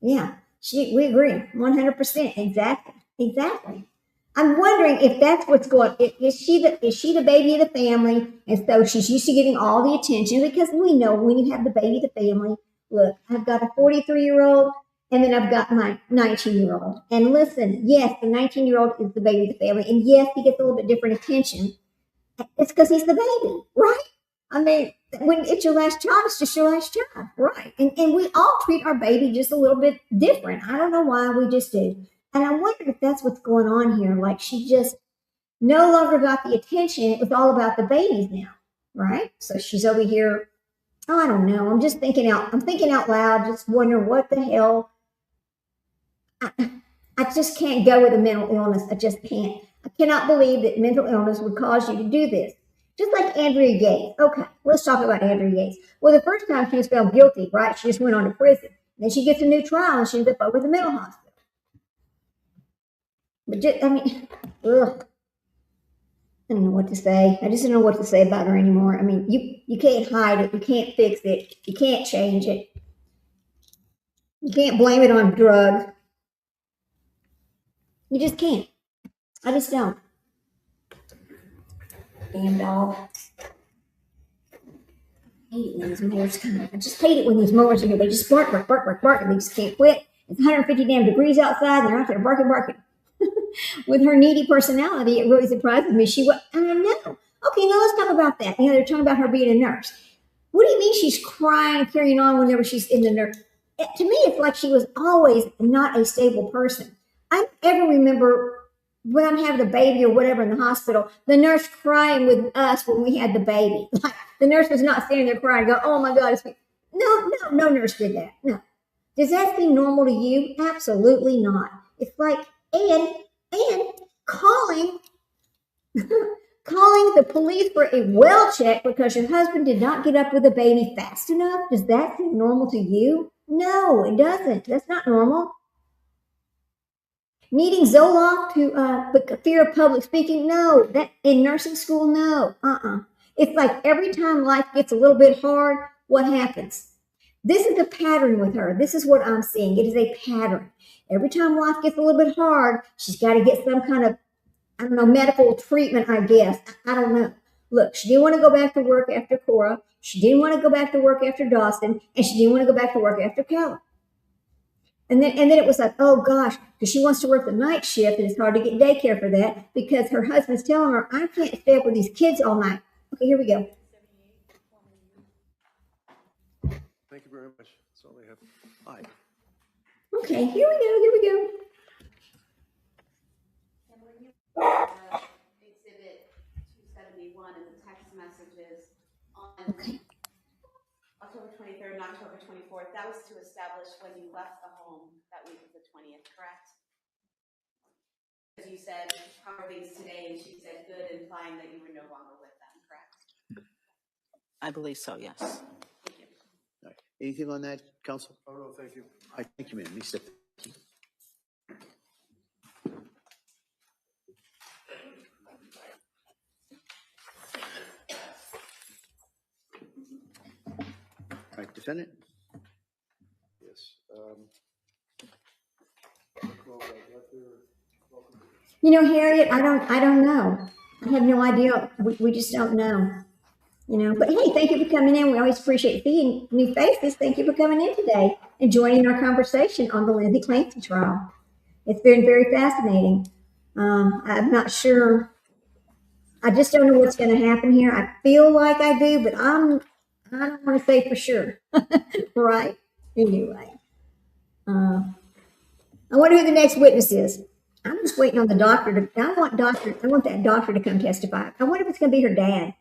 Yeah, we agree, 100%. Exactly. I'm wondering if that's what's going. Is she the baby of the family, and so she's used to getting all the attention? Because we know when you have the baby of the family. Look, I've got a 43-year-old, and then I've got my 19-year-old. And listen, yes, the 19-year-old is the baby of the family, and yes, he gets a little bit different attention. It's because he's the baby, right? I mean, when it's your last child, it's just your last child, right? And we all treat our baby just a little bit different. I don't know why, we just do. And I wonder if that's what's going on here. Like, she just no longer got the attention. It was all about the babies now, right? So she's over here. Oh, I don't know. I'm thinking out loud, just wondering what the hell. I just can't go with a mental illness. I just can't. I cannot believe that mental illness would cause you to do this. Just like Andrea Yates. Okay, let's talk about Andrea Yates. Well, the first time she was found guilty, right? She just went on to prison. Then she gets a new trial and she ends up over the mental hospital. But just, I mean, ugh. I don't know what to say. I just don't know what to say about her anymore. I mean, you can't hide it. You can't fix it. You can't change it. You can't blame it on drugs. You just can't. I just don't. Damn dog. I just hate it when these mowers are here. They just bark, and they just can't quit. It's 150 damn degrees outside, and they're out there barking. With her needy personality, it really surprises me. I know. Okay, now let's talk about that. You know, they're talking about her being a nurse. What do you mean she's crying, carrying on whenever she's in the nurse? To me, it's like she was always not a stable person. I don't ever remember when I'm having a baby or whatever in the hospital, the nurse crying with us when we had the baby. Like, the nurse was not standing there crying, go, oh my God, it's me. No nurse did that. No. Does that seem normal to you? Absolutely not. It's like, and calling the police for a well check because your husband did not get up with the baby fast enough. Does that seem normal to you? No, it doesn't. That's not normal. Needing Zoloft to fear of public speaking? No. That in nursing school? No. It's like every time life gets a little bit hard, what happens? This is a pattern with her. This is what I'm seeing. It is a pattern. Every time life gets a little bit hard, she's got to get some kind of, I don't know, medical treatment, I guess. I don't know. Look, she didn't want to go back to work after Cora. She didn't want to go back to work after Dawson. And she didn't want to go back to work after Kelly. And then it was like, oh gosh, because she wants to work the night shift and it's hard to get daycare for that because her husband's telling her, I can't stay up with these kids all night. Okay, here we go. Thank you very much. That's all I have. All right. Okay, here we go. Exhibit 271 in the text messages on October 23rd and October 24th, that was to establish when you left the home that week of the 20th, correct? Because you said, how are things today? And she said, good, implying that you were no longer with them, correct? I believe so, yes. Thank you. All right. Anything on that, Counsel? Oh, no, thank you. All right, thank you, ma'am. Lisa. All right, defendant. Yes. You know, Harriet, I don't know. I have no idea. We just don't know. You know, but hey, thank you for coming in. We always appreciate seeing new faces. Thank you for coming in today and joining our conversation on the Lindsay Clancy trial. It's been very fascinating. I'm not sure. I just don't know what's going to happen here. I feel like I do, but I don't want to say for sure. Right? Anyway, I wonder who the next witness is. I'm just waiting on the doctor to. I want that doctor to come testify. I wonder if it's going to be her dad.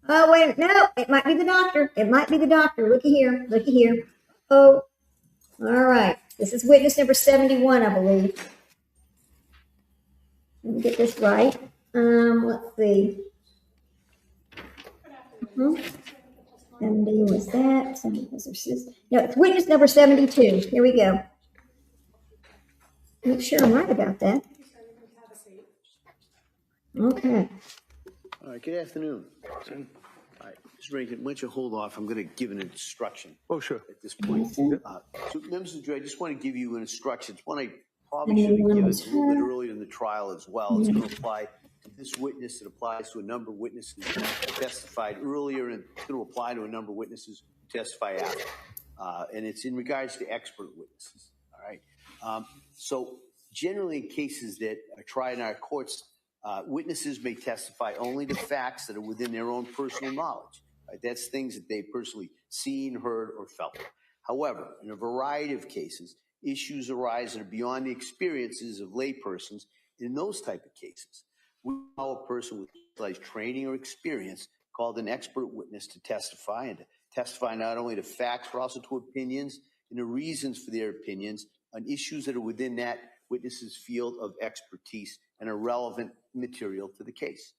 Oh, wait, no, it might be the doctor. It might be the doctor. Looky here. Oh, all right. This is witness number 71, I believe. Let me get this right. Let's see. 70 was that. 70 was her sister. No, it's witness number 72. Here we go. Make sure I'm right about that. Okay. All right, good afternoon. All right, Mr. Rankin, why don't you hold off? I'm going to give an instruction. Oh, sure. At this point. So, members of the jury, I just want to give you an instruction. It's one I probably should have given a little bit earlier in the trial as well. It's going to apply to this witness. It applies to a number of witnesses who testified earlier, and it's going to apply to a number of witnesses who testify after. And it's in regards to expert witnesses. All right. So generally in cases that are tried in our courts, witnesses may testify only to facts that are within their own personal knowledge. Right? That's things that they've personally seen, heard, or felt. However, in a variety of cases, issues arise that are beyond the experiences of laypersons. In those type of cases, we allow a person with specialized training or experience called an expert witness to testify, and to testify not only to facts, but also to opinions and the reasons for their opinions on issues that are within that witness's field of expertise and are relevant material to the case.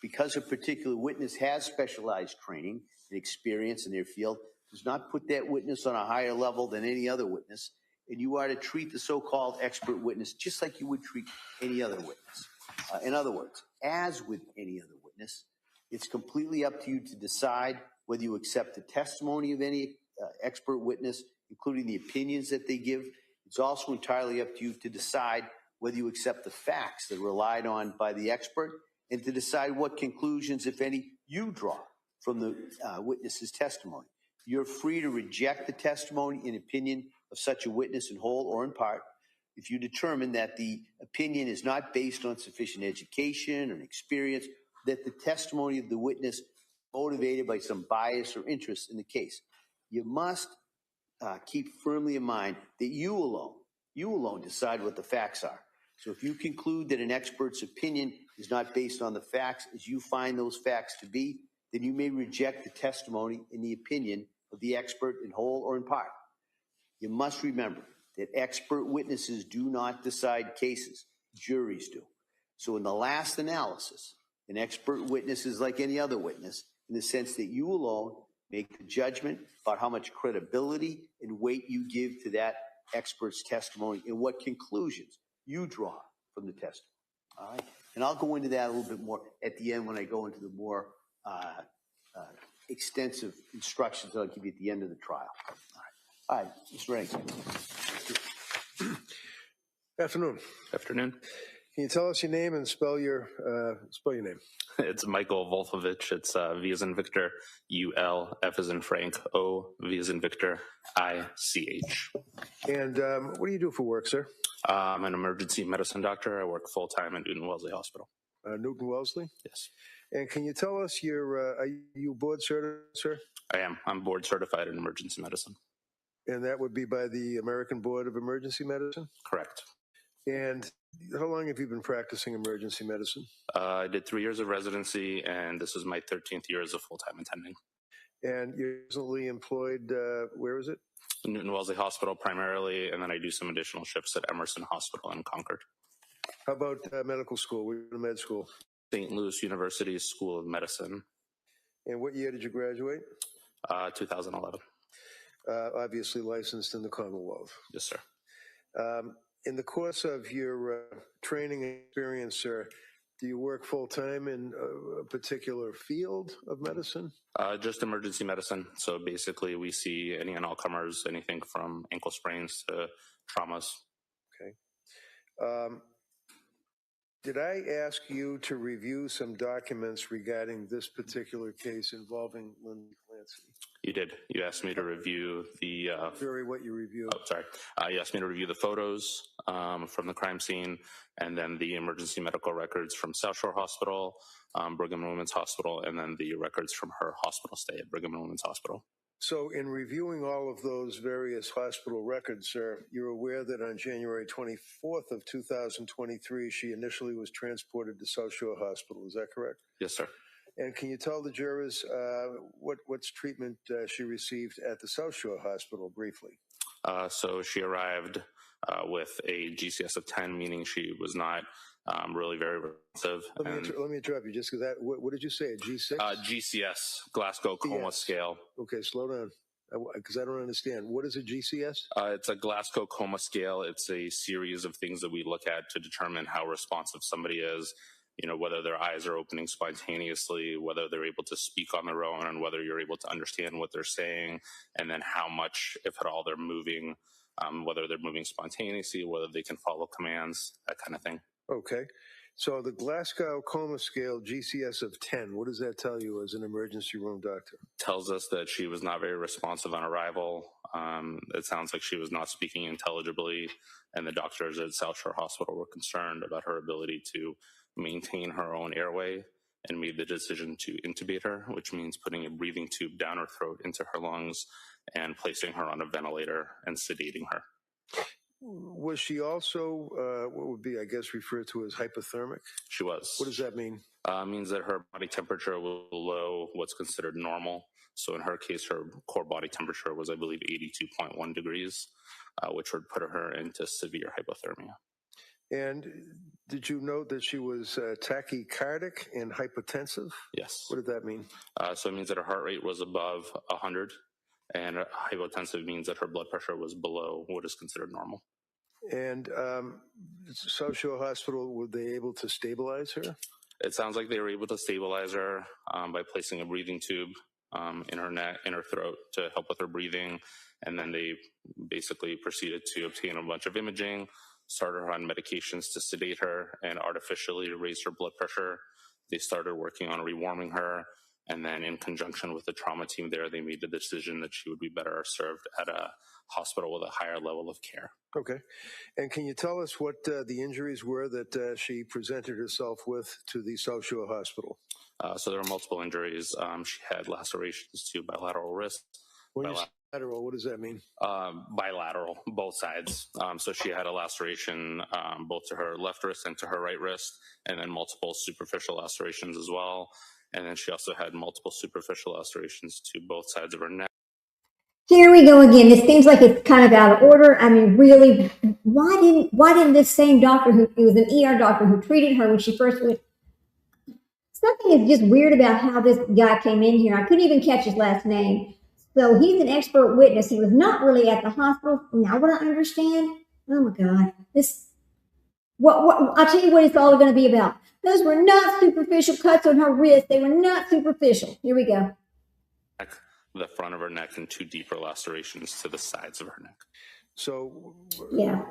Because a particular witness has specialized training and experience in their field, does not put that witness on a higher level than any other witness, and you are to treat the so-called expert witness just like you would treat any other witness. In other words, as with any other witness, it's completely up to you to decide whether you accept the testimony of any expert witness, including the opinions that they give. It's also entirely up to you to decide whether you accept the facts that are relied on by the expert, and to decide what conclusions, if any, you draw from the witness's testimony. You're free to reject the testimony and opinion of such a witness in whole or in part if you determine that the opinion is not based on sufficient education or experience, that the testimony of the witness is motivated by some bias or interest in the case. You must keep firmly in mind that you alone decide what the facts are. So if you conclude that an expert's opinion is not based on the facts as you find those facts to be, then you may reject the testimony and the opinion of the expert in whole or in part. You must remember that expert witnesses do not decide cases, juries do. So in the last analysis, an expert witness is like any other witness in the sense that you alone make the judgment about how much credibility and weight you give to that expert's testimony and what conclusions you draw from the testimony. All right, and I'll go into that a little bit more at the end when I go into the more extensive instructions that I'll give you at the end of the trial. All right, Mr. Rankin. Afternoon. Afternoon. Can you tell us your name and spell your name? It's Michael Wolfovich. It's V as in Victor, U-L, F as in Frank, O, V as in Victor, I-C-H. And what do you do for work, sir? I'm an emergency medicine doctor. I work full-time at Newton Wellesley Hospital. Newton Wellesley? Yes. And can you tell us are you board certified, sir? I am. I'm board certified in emergency medicine. And that would be by the American Board of Emergency Medicine? Correct. And how long have you been practicing emergency medicine? I did 3 years of residency, and this is my 13th year as a full-time attending. And you're recently employed, where is it? Newton Wellesley Hospital primarily, and then I do some additional shifts at Emerson Hospital in Concord. How about medical school? Where you med school? St. Louis University School of Medicine. And what year did you graduate? 2011. Obviously licensed in the Commonwealth. Yes, sir. In the course of your training experience, sir, do you work full-time in a particular field of medicine? Just emergency medicine. So basically we see any and all comers, anything from ankle sprains to traumas. Okay. Did I ask you to review some documents regarding this particular case involving Lindsay Clancy? You did. You asked me to review the... what you reviewed. Oh, sorry. You asked me to review the photos from the crime scene and then the emergency medical records from South Shore Hospital, Brigham and Women's Hospital, and then the records from her hospital stay at Brigham and Women's Hospital. So in reviewing all of those various hospital records, sir, you're aware that on January 24th of 2023, she initially was transported to South Shore Hospital. Is that correct? Yes, sir. And can you tell the jurors what's treatment she received at the South Shore Hospital briefly? So she arrived with a GCS of 10, meaning she was not really very responsive. Let me interrupt you just because what did you say, a G6? GCS, Glasgow Coma Scale. Okay, slow down, because I don't understand. What is a GCS? It's a Glasgow Coma Scale. It's a series of things that we look at to determine how responsive somebody is. You know, whether their eyes are opening spontaneously, whether they're able to speak on their own, and whether you're able to understand what they're saying, and then how much, if at all, they're moving, whether they're moving spontaneously, whether they can follow commands, that kind of thing. Okay. So the Glasgow Coma Scale GCS of 10, what does that tell you as an emergency room doctor? Tells us that she was not very responsive on arrival. It sounds like she was not speaking intelligibly, and the doctors at South Shore Hospital were concerned about her ability to maintain her own airway and made the decision to intubate her, which means putting a breathing tube down her throat into her lungs and placing her on a ventilator and sedating her. Was she also what would be, I guess, referred to as hypothermic? She was. What does that mean? Means that her body temperature was below what's considered normal. So in her case, her core body temperature was, I believe, 82.1 degrees, which would put her into severe hypothermia. And did you note that she was tachycardic and hypotensive? Yes. What did that mean? So it means that her heart rate was above 100, and hypotensive means that her blood pressure was below what is considered normal. And South Shore Hospital, were they able to stabilize her? It sounds like they were able to stabilize her by placing a breathing tube in her neck, in her throat, to help with her breathing. And then they basically proceeded to obtain a bunch of imaging, started her on medications to sedate her and artificially raise her blood pressure. They started working on rewarming her. And then in conjunction with the trauma team there, they made the decision that she would be better served at a hospital with a higher level of care. Okay. And can you tell us what the injuries were that she presented herself with to the South Shore Hospital? So there were multiple injuries. She had lacerations to bilateral wrists. When you say bilateral, what does that mean? Bilateral, both sides. So she had a laceration both to her left wrist and to her right wrist, and then multiple superficial lacerations as well. And then she also had multiple superficial lacerations to both sides of her neck. Here we go again. This seems like it's kind of out of order. I mean, really, why didn't this same doctor it was an ER doctor who treated her when she first went? Something is just weird about how this guy came in here. I couldn't even catch his last name. So he's an expert witness. He was not really at the hospital. Now what I understand, oh my God, I'll tell you what it's all going to be about. Those were not superficial cuts on her wrist. They were not superficial. Here we go. The front of her neck and two deeper lacerations to the sides of her neck. So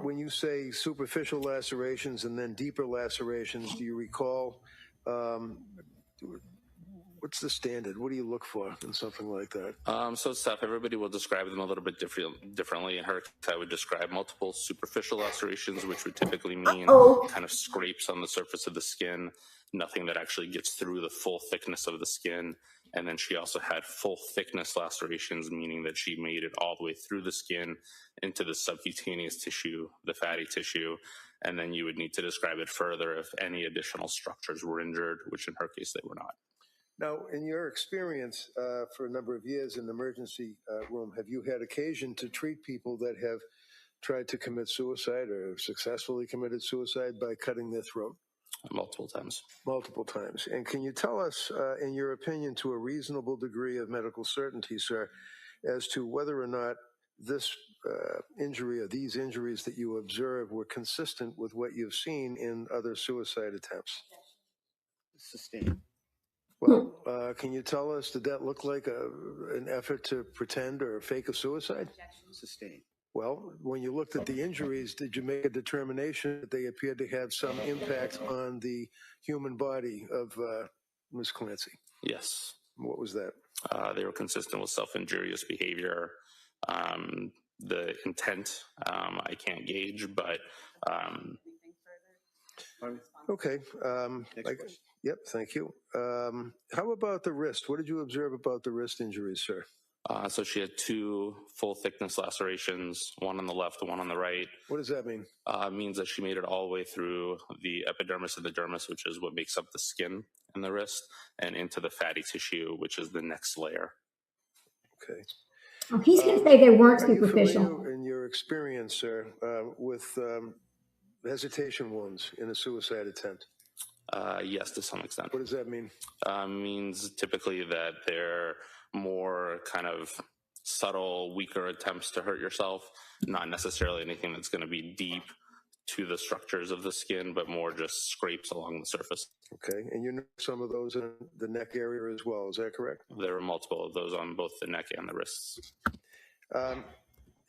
when you say superficial lacerations and then deeper lacerations, do you recall what's the standard? What do you look for in something like that? So Steph, everybody will describe them a little bit differently. In her case, I would describe multiple superficial lacerations, which would typically mean kind of scrapes on the surface of the skin, nothing that actually gets through the full thickness of the skin. And then she also had full thickness lacerations, meaning that she made it all the way through the skin into the subcutaneous tissue, the fatty tissue. And then you would need to describe it further if any additional structures were injured, which in her case they were not. Now, in your experience for a number of years in the emergency room, have you had occasion to treat people that have tried to commit suicide or successfully committed suicide by cutting their throat? Multiple times. Multiple times. And can you tell us, in your opinion, to a reasonable degree of medical certainty, sir, as to whether or not this injury or these injuries that you observed were consistent with what you've seen in other suicide attempts? Sustained. Well, can you tell us, did that look like an effort to pretend or fake a suicide? Sustained. Well, when you looked at the injuries, did you make a determination that they appeared to have some impact on the human body of Ms. Clancy? Yes. What was that? They were consistent with self-injurious behavior. The intent, I can't gauge, but... Okay. Yep, thank you. How about the wrist? What did you observe about the wrist injuries, sir? So she had two full thickness lacerations, one on the left, one on the right. What does that mean? It means that she made it all the way through the epidermis and the dermis, which is what makes up the skin in the wrist, and into the fatty tissue, which is the next layer. Okay. Oh, he's going to say they weren't Are you superficial. familiar in your experience, sir, with hesitation wounds in a suicide attempt? Yes, to some extent. What does that mean? Means typically that they're more kind of subtle, weaker attempts to hurt yourself, not necessarily anything that's going to be deep to the structures of the skin, but more just scrapes along the surface. Okay, and you know some of those in the neck area as well, is that correct? There were multiple of those on both the neck and the wrists.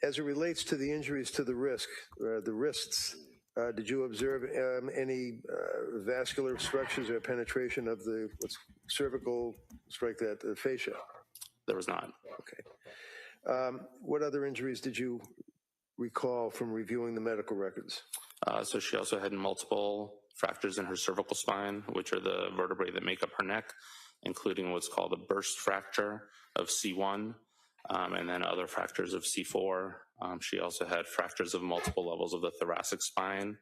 As it relates to the injuries to the wrists, did you observe any vascular structures or penetration of the cervical, the fascia? There was not. Okay. What other injuries did you recall from reviewing the medical records? So she also had multiple fractures in her cervical spine, which are the vertebrae that make up her neck, including what's called a burst fracture of C1, and then other fractures of C4. She also had fractures of multiple levels of the thoracic spine.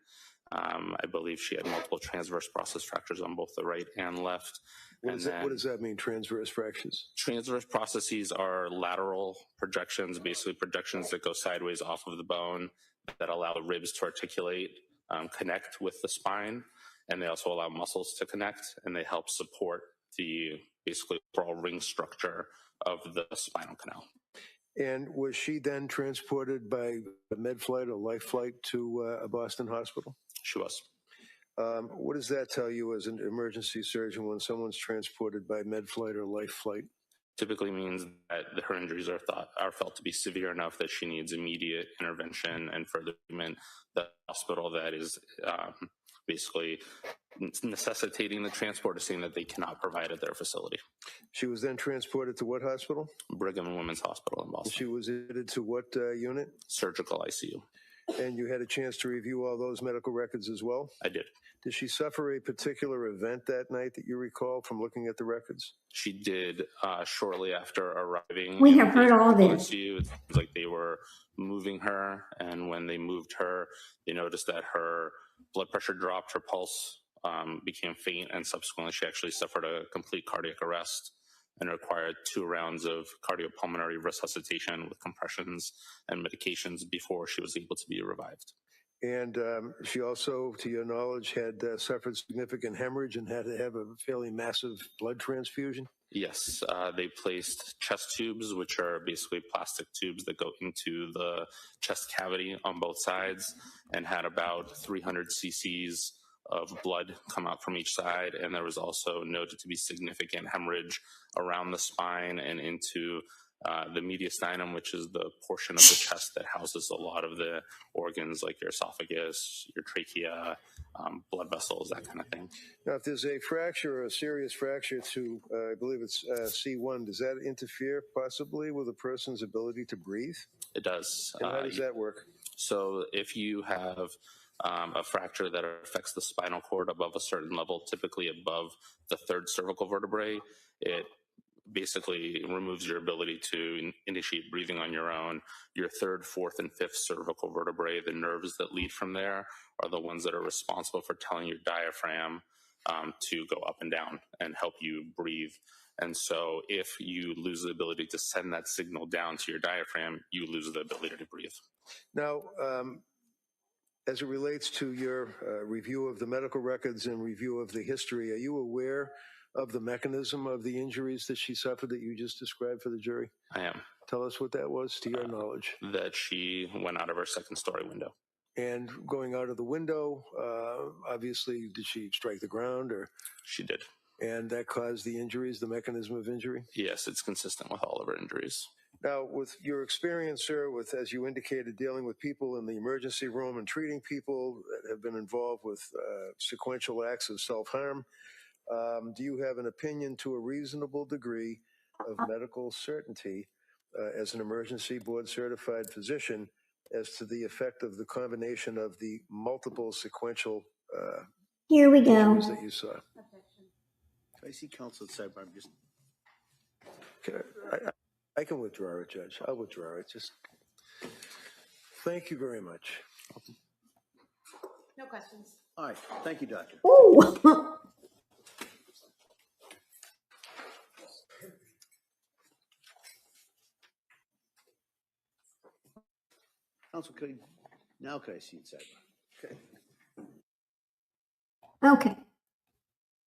I believe she had multiple transverse process fractures on both the right and left. What does that mean, transverse fractures? Transverse processes are lateral projections, basically projections that go sideways off of the bone that allow the ribs to articulate, connect with the spine, and they also allow muscles to connect, and they help support the basically overall ring structure of the spinal canal. And was she then transported by a med flight or life flight to a Boston hospital? She was. What does that tell you as an emergency surgeon when someone's transported by med flight or life flight? Typically means that her injuries are felt to be severe enough that she needs immediate intervention and further treatment. The hospital that is basically necessitating the transport is saying that they cannot provide at their facility. She was then transported to what hospital? Brigham and Women's Hospital in Boston. She was admitted to what unit? Surgical ICU. And you had a chance to review all those medical records as well? I did. Did she suffer a particular event that night that you recall from looking at the records? She did shortly after arriving. We have heard all this. ICU. It seems like they were moving her, and when they moved her, they noticed that her blood pressure dropped, her pulse became faint, and subsequently she actually suffered a complete cardiac arrest and required 2 rounds of cardiopulmonary resuscitation with compressions and medications before she was able to be revived. And she also, to your knowledge, had suffered significant hemorrhage and had to have a fairly massive blood transfusion? Yes, they placed chest tubes, which are basically plastic tubes that go into the chest cavity on both sides, and had about 300 cc's of blood come out from each side. And there was also noted to be significant hemorrhage around the spine and into the mediastinum, which is the portion of the chest that houses a lot of the organs like your esophagus, your trachea, blood vessels, that kind of thing. Now, if there's a fracture or a serious fracture to, I believe it's C1, does that interfere possibly with a person's ability to breathe? It does. And how does that work? So if you have a fracture that affects the spinal cord above a certain level, typically above the third cervical vertebrae, it basically removes your ability to initiate breathing on your own. Your third, fourth, and fifth cervical vertebrae, the nerves that lead from there, are the ones that are responsible for telling your diaphragm to go up and down and help you breathe. And so if you lose the ability to send that signal down to your diaphragm, you lose the ability to breathe. Now, as it relates to your review of the medical records and review of the history, are you aware of the mechanism of the injuries that she suffered that you just described for the jury? I am. Tell us what that was, to your knowledge. That she went out of her second-story window. And going out of the window, obviously, did she strike the ground, or? She did. And that caused the injuries, the mechanism of injury? Yes, it's consistent with all of her injuries. Now, with your experience, sir, with, as you indicated, dealing with people in the emergency room and treating people that have been involved with sequential acts of self-harm, do you have an opinion to a reasonable degree of medical certainty as an emergency board certified physician as to the effect of the combination of the multiple sequential Here we go. injuries that you saw? I see counsel at sidebar. I'm just. I can withdraw it, Judge. I'll withdraw it. Just thank you very much. No questions. All right. Thank you, Doctor. Ooh. Counsel, could I see it sidebar? Okay. Okay.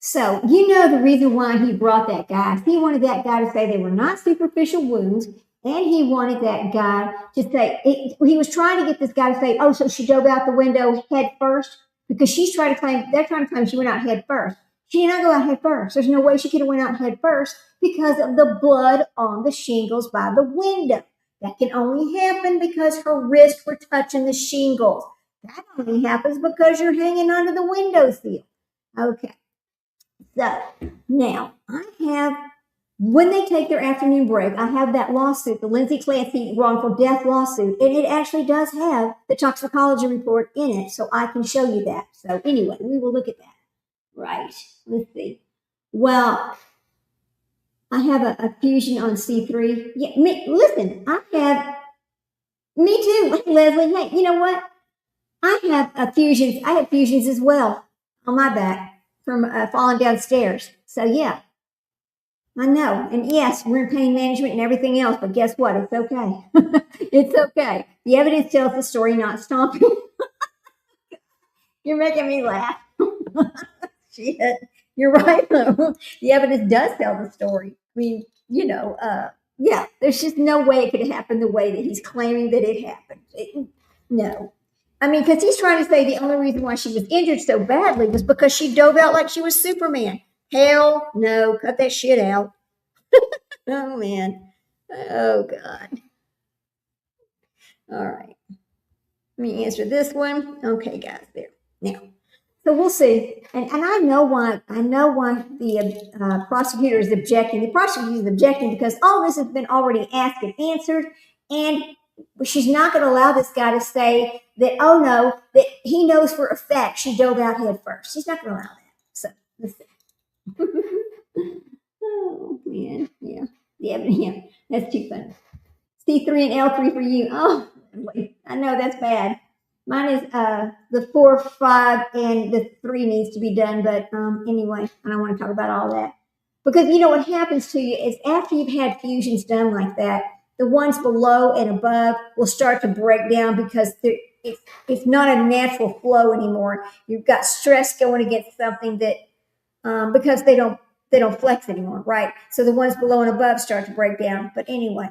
So, you know the reason why he brought that guy. He wanted that guy to say they were not superficial wounds, and he wanted that guy to say, he was trying to get this guy to say, oh, so she dove out the window head first? Because they're trying to claim she went out head first. She did not go out head first. There's no way she could have went out head first because of the blood on the shingles by the window. That can only happen because her wrists were touching the shingles. That only happens because you're hanging onto the windowsill. Okay. So now I have, when they take their afternoon break, I have that lawsuit, the Lindsay Clancy wrongful death lawsuit, and it actually does have the toxicology report in it, so I can show you that. So anyway, we will look at that. Right. Let's see. Well, I have a fusion on C3. Yeah, listen, me too, Leslie. Hey, you know what? I have fusions as well on my back from falling downstairs. So yeah, I know. And yes, we're in pain management and everything else, but guess what? It's okay. It's okay. The evidence tells the story, not stomping. You're making me laugh. Shit. You're right, though. The evidence does tell the story. I mean, yeah, there's just no way it could have happened the way that he's claiming that it happened. No. I mean, because he's trying to say the only reason why she was injured so badly was because she dove out like she was Superman. Hell no, cut that shit out. Oh, man. Oh, God. All right. Let me answer this one. Okay, guys, there. Now, so we'll see. And I know why the prosecutor is objecting. The prosecutor is objecting because all this has been already asked and answered, and she's not going to allow this guy to say that, oh no, that he knows for a fact she dove out head first. She's not going to allow that. So let's see. Oh man, yeah, that's too funny. C3 and L3 for you. Oh, I know that's bad. Mine is the 4, 5, and the 3 needs to be done. But anyway, I don't want to talk about all that because you know what happens to you is after you've had fusions done like that, the ones below and above will start to break down because it's not a natural flow anymore. You've got stress going against something that because they don't flex anymore, right? So the ones below and above start to break down. But anyway,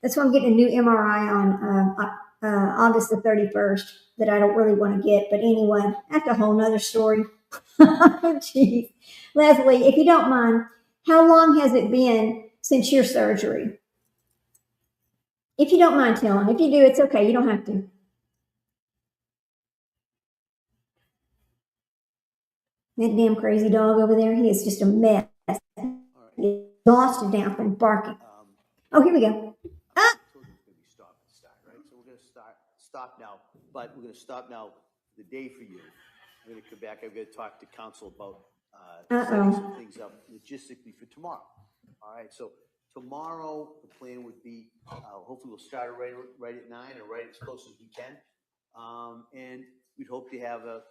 that's why I'm getting a new MRI on August the 31st that I don't really want to get. But anyway, that's a whole nother story. Oh, geez. Leslie, if you don't mind, how long has it been since your surgery? If you don't mind telling. If you do, it's okay. You don't have to. That damn crazy dog over there, he is just a mess. He's exhausted now from barking. Oh, here we go. Ah! Told you it's going to be stop and start, right? So we're going to stop now, but we're going to stop now the day for you. I'm going to come back. I'm going to talk to council about setting some things up logistically for tomorrow. All right. So tomorrow the plan would be hopefully we'll start it right at 9 or right as close as we can, and we'd hope to have a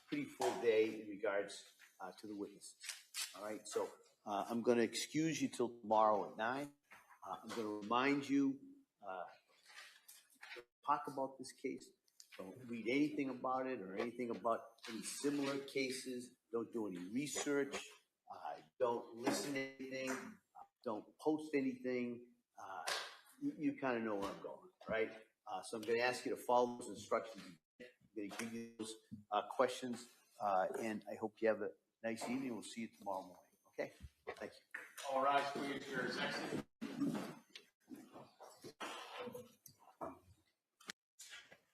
pretty full day in regards to the witnesses. All right. So I'm going to excuse you till tomorrow at 9. I'm going to remind you, talk about this case. Don't read anything about it or anything about any similar cases. Don't do any research. Don't listen to anything. Don't post anything. You kind of know where I'm going, right? So I'm going to ask you to follow those instructions. I'm going to give you those questions, and I hope you have a nice evening. We'll see you tomorrow morning. Okay? Thank you. All rise, please, for your executive.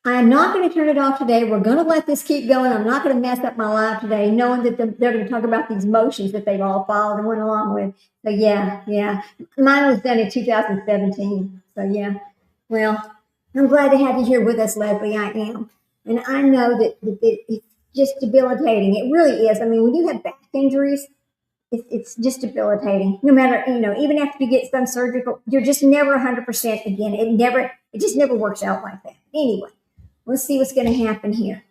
I am not going to turn it off today. We're going to let this keep going. I'm not going to mess up my life today, knowing that they're going to talk about these motions that they've all filed and went along with. So yeah. Mine was done in 2017. So yeah. Well, I'm glad to have you here with us, Leslie. I am. And I know that it's just debilitating. It really is. I mean, when you have back injuries, it's just debilitating. No matter, even after you get some surgical, you're just never 100% again. It just never works out like that. Anyway. Let's see what's going to happen here.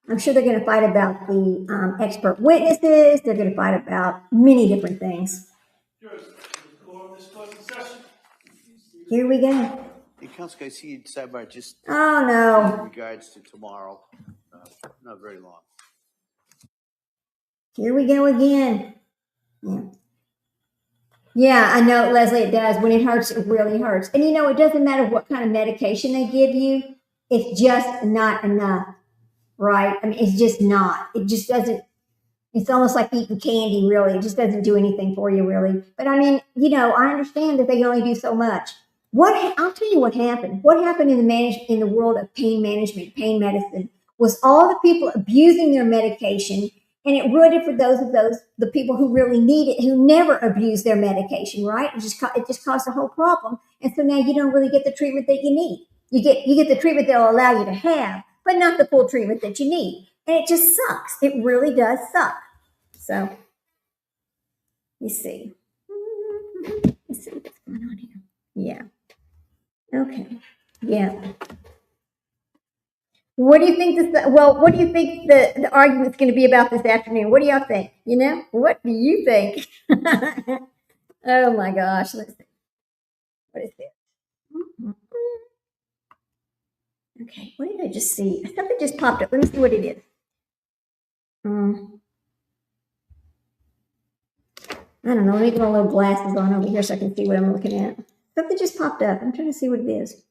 I'm sure they're going to fight about the expert witnesses. They're going to fight about many different things. Here we go. Hey, Council, I see you sidebar just Oh, no. in regards to tomorrow. Not very long. Here we go again. Yeah, I know, Leslie, it does. When it hurts, it really hurts. And it doesn't matter what kind of medication they give you. It's just not enough, right? I mean, it's just not. It just doesn't. It's almost like eating candy, really. It just doesn't do anything for you, really. But I mean, I understand that they can only do so much. I'll tell you what happened. What happened in the world of pain management, pain medicine, was all the people abusing their medication, and it ruined it for the people who really need it, who never abuse their medication, right? It just caused a whole problem, and so now you don't really get the treatment that you need. You get the treatment they'll allow you to have, but not the full treatment that you need. And it just sucks. It really does suck. So, you see. Let's see what's going on here. Yeah. Okay. Yeah. What do you think what do you think the argument's going to be about this afternoon? What do y'all think? What do you think? Oh my gosh. Let's see. What is this? Okay. What did I just see? Something just popped up. Let me see what it is. I don't know. Let me get my little glasses on over here so I can see what I'm looking at. Something just popped up. I'm trying to see what it is.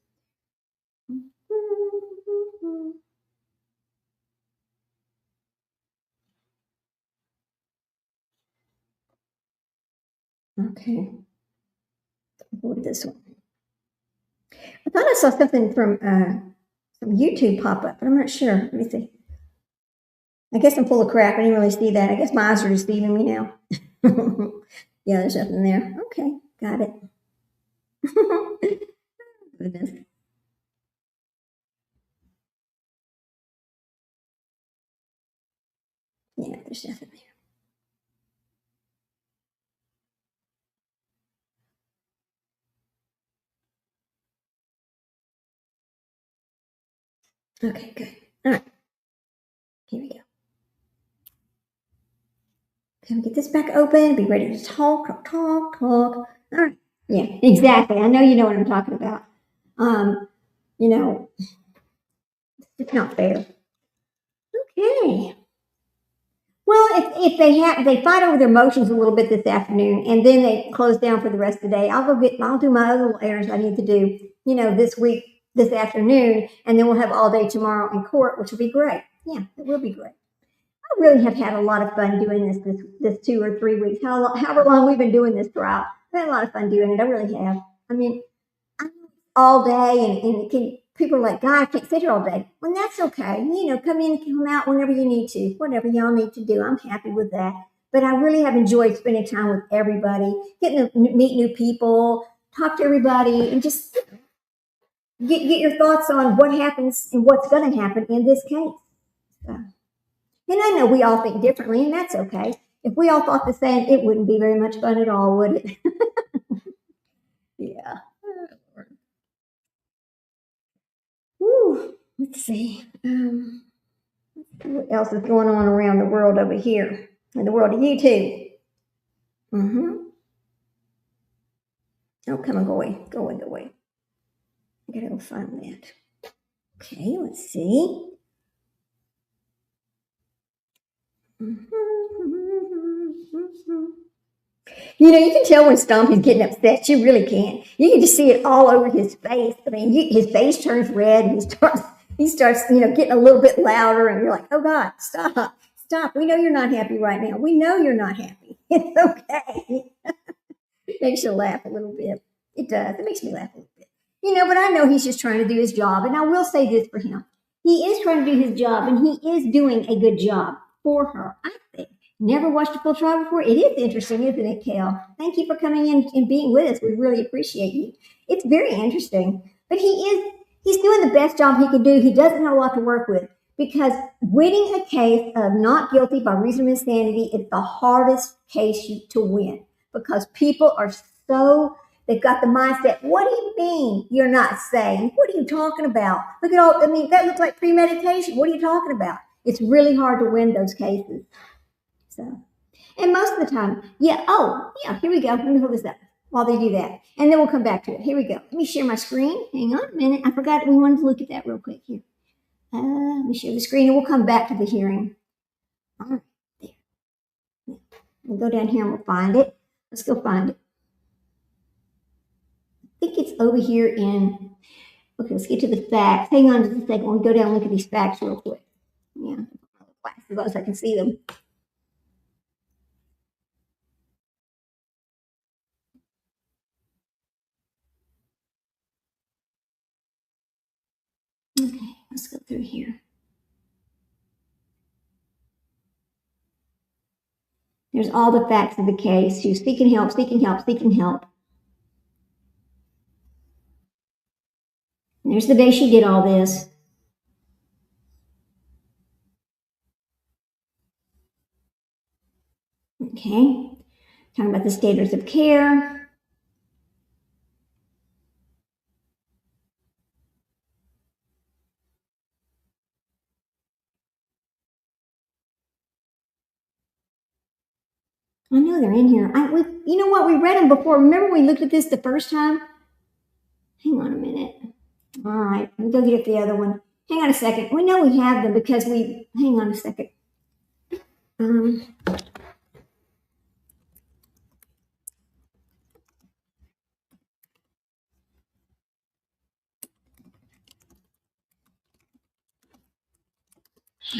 Okay. What is this one? I thought I saw something from some YouTube pop up, but I'm not sure. Let me see. I guess I'm full of crap. I didn't really see that. I guess my eyes are deceiving me now. Yeah, there's nothing there. Okay, got it. Goodness. Yeah, there's nothing there. Okay, good. All right. Here we go. Can we get this back open? Be ready to talk. All right. Yeah, exactly. I know you know what I'm talking about. It's not fair. Okay. Well, if they fight over their motions a little bit this afternoon, and then they close down for the rest of the day, I'll do my other little errands I need to do, this week, this afternoon, and then we'll have all day tomorrow in court, which will be great. Yeah, it will be great. I really have had a lot of fun doing this 2 or 3 weeks. However long we've been doing this trial, I've had a lot of fun doing it. I really have. I mean, all day, and people are like, God, I can't sit here all day. Well, that's okay. Come out whenever you need to, whatever y'all need to do. I'm happy with that. But I really have enjoyed spending time with everybody, getting to meet new people, talk to everybody, and just get your thoughts on what happens and what's going to happen in this case. So, and I know we all think differently, and that's okay. If we all thought the same, it wouldn't be very much fun at all, would it? Yeah. Whew. Let's see. What else is going on around the world over here? In the world of YouTube. Oh, come on, go away. Go away, go away. I gotta go find that. Okay, let's see. You can tell when Stompy's getting upset. You really can. You can just see it all over his face. I mean, his face turns red, and he starts, getting a little bit louder, and you're like, oh God, stop. We know you're not happy right now. We know you're not happy. It's okay. It makes you laugh a little bit. It does. It makes me laugh a little bit. But I know he's just trying to do his job, and I will say this for him. He is trying to do his job, and he is doing a good job for her, I think. Never watched a full trial before? It is interesting, isn't it, Kel? Thank you for coming in and being with us. We really appreciate you. It's very interesting. But he's doing the best job he can do. He doesn't have a lot to work with, because winning a case of not guilty by reason of insanity is the hardest case to win, because people are they've got the mindset, what do you mean you're not saying? What are you talking about? Look at that looks like premeditation. What are you talking about? It's really hard to win those cases. So, and most of the time, here we go. Let me hold this up while they do that. And then we'll come back to it. Here we go. Let me share my screen. Hang on a minute. I forgot we wanted to look at that real quick here. Let me share the screen, and we'll come back to the hearing. All right, there. We'll go down here and we'll find it. Let's go find it. I think it's over here in, okay, let's get to the facts. Hang on just a second. We'll go down and look at these facts real quick. Yeah, as long as I can see them. Okay, let's go through here. There's all the facts of the case. She was seeking help, seeking help, seeking help. And there's the day she did all this. Okay, talking about the standards of care. I know they're in here. You know what? We read them before. Remember we looked at this the first time? Hang on a minute. All right, let me go get the other one. Hang on a second. We know we have them because hang on a second.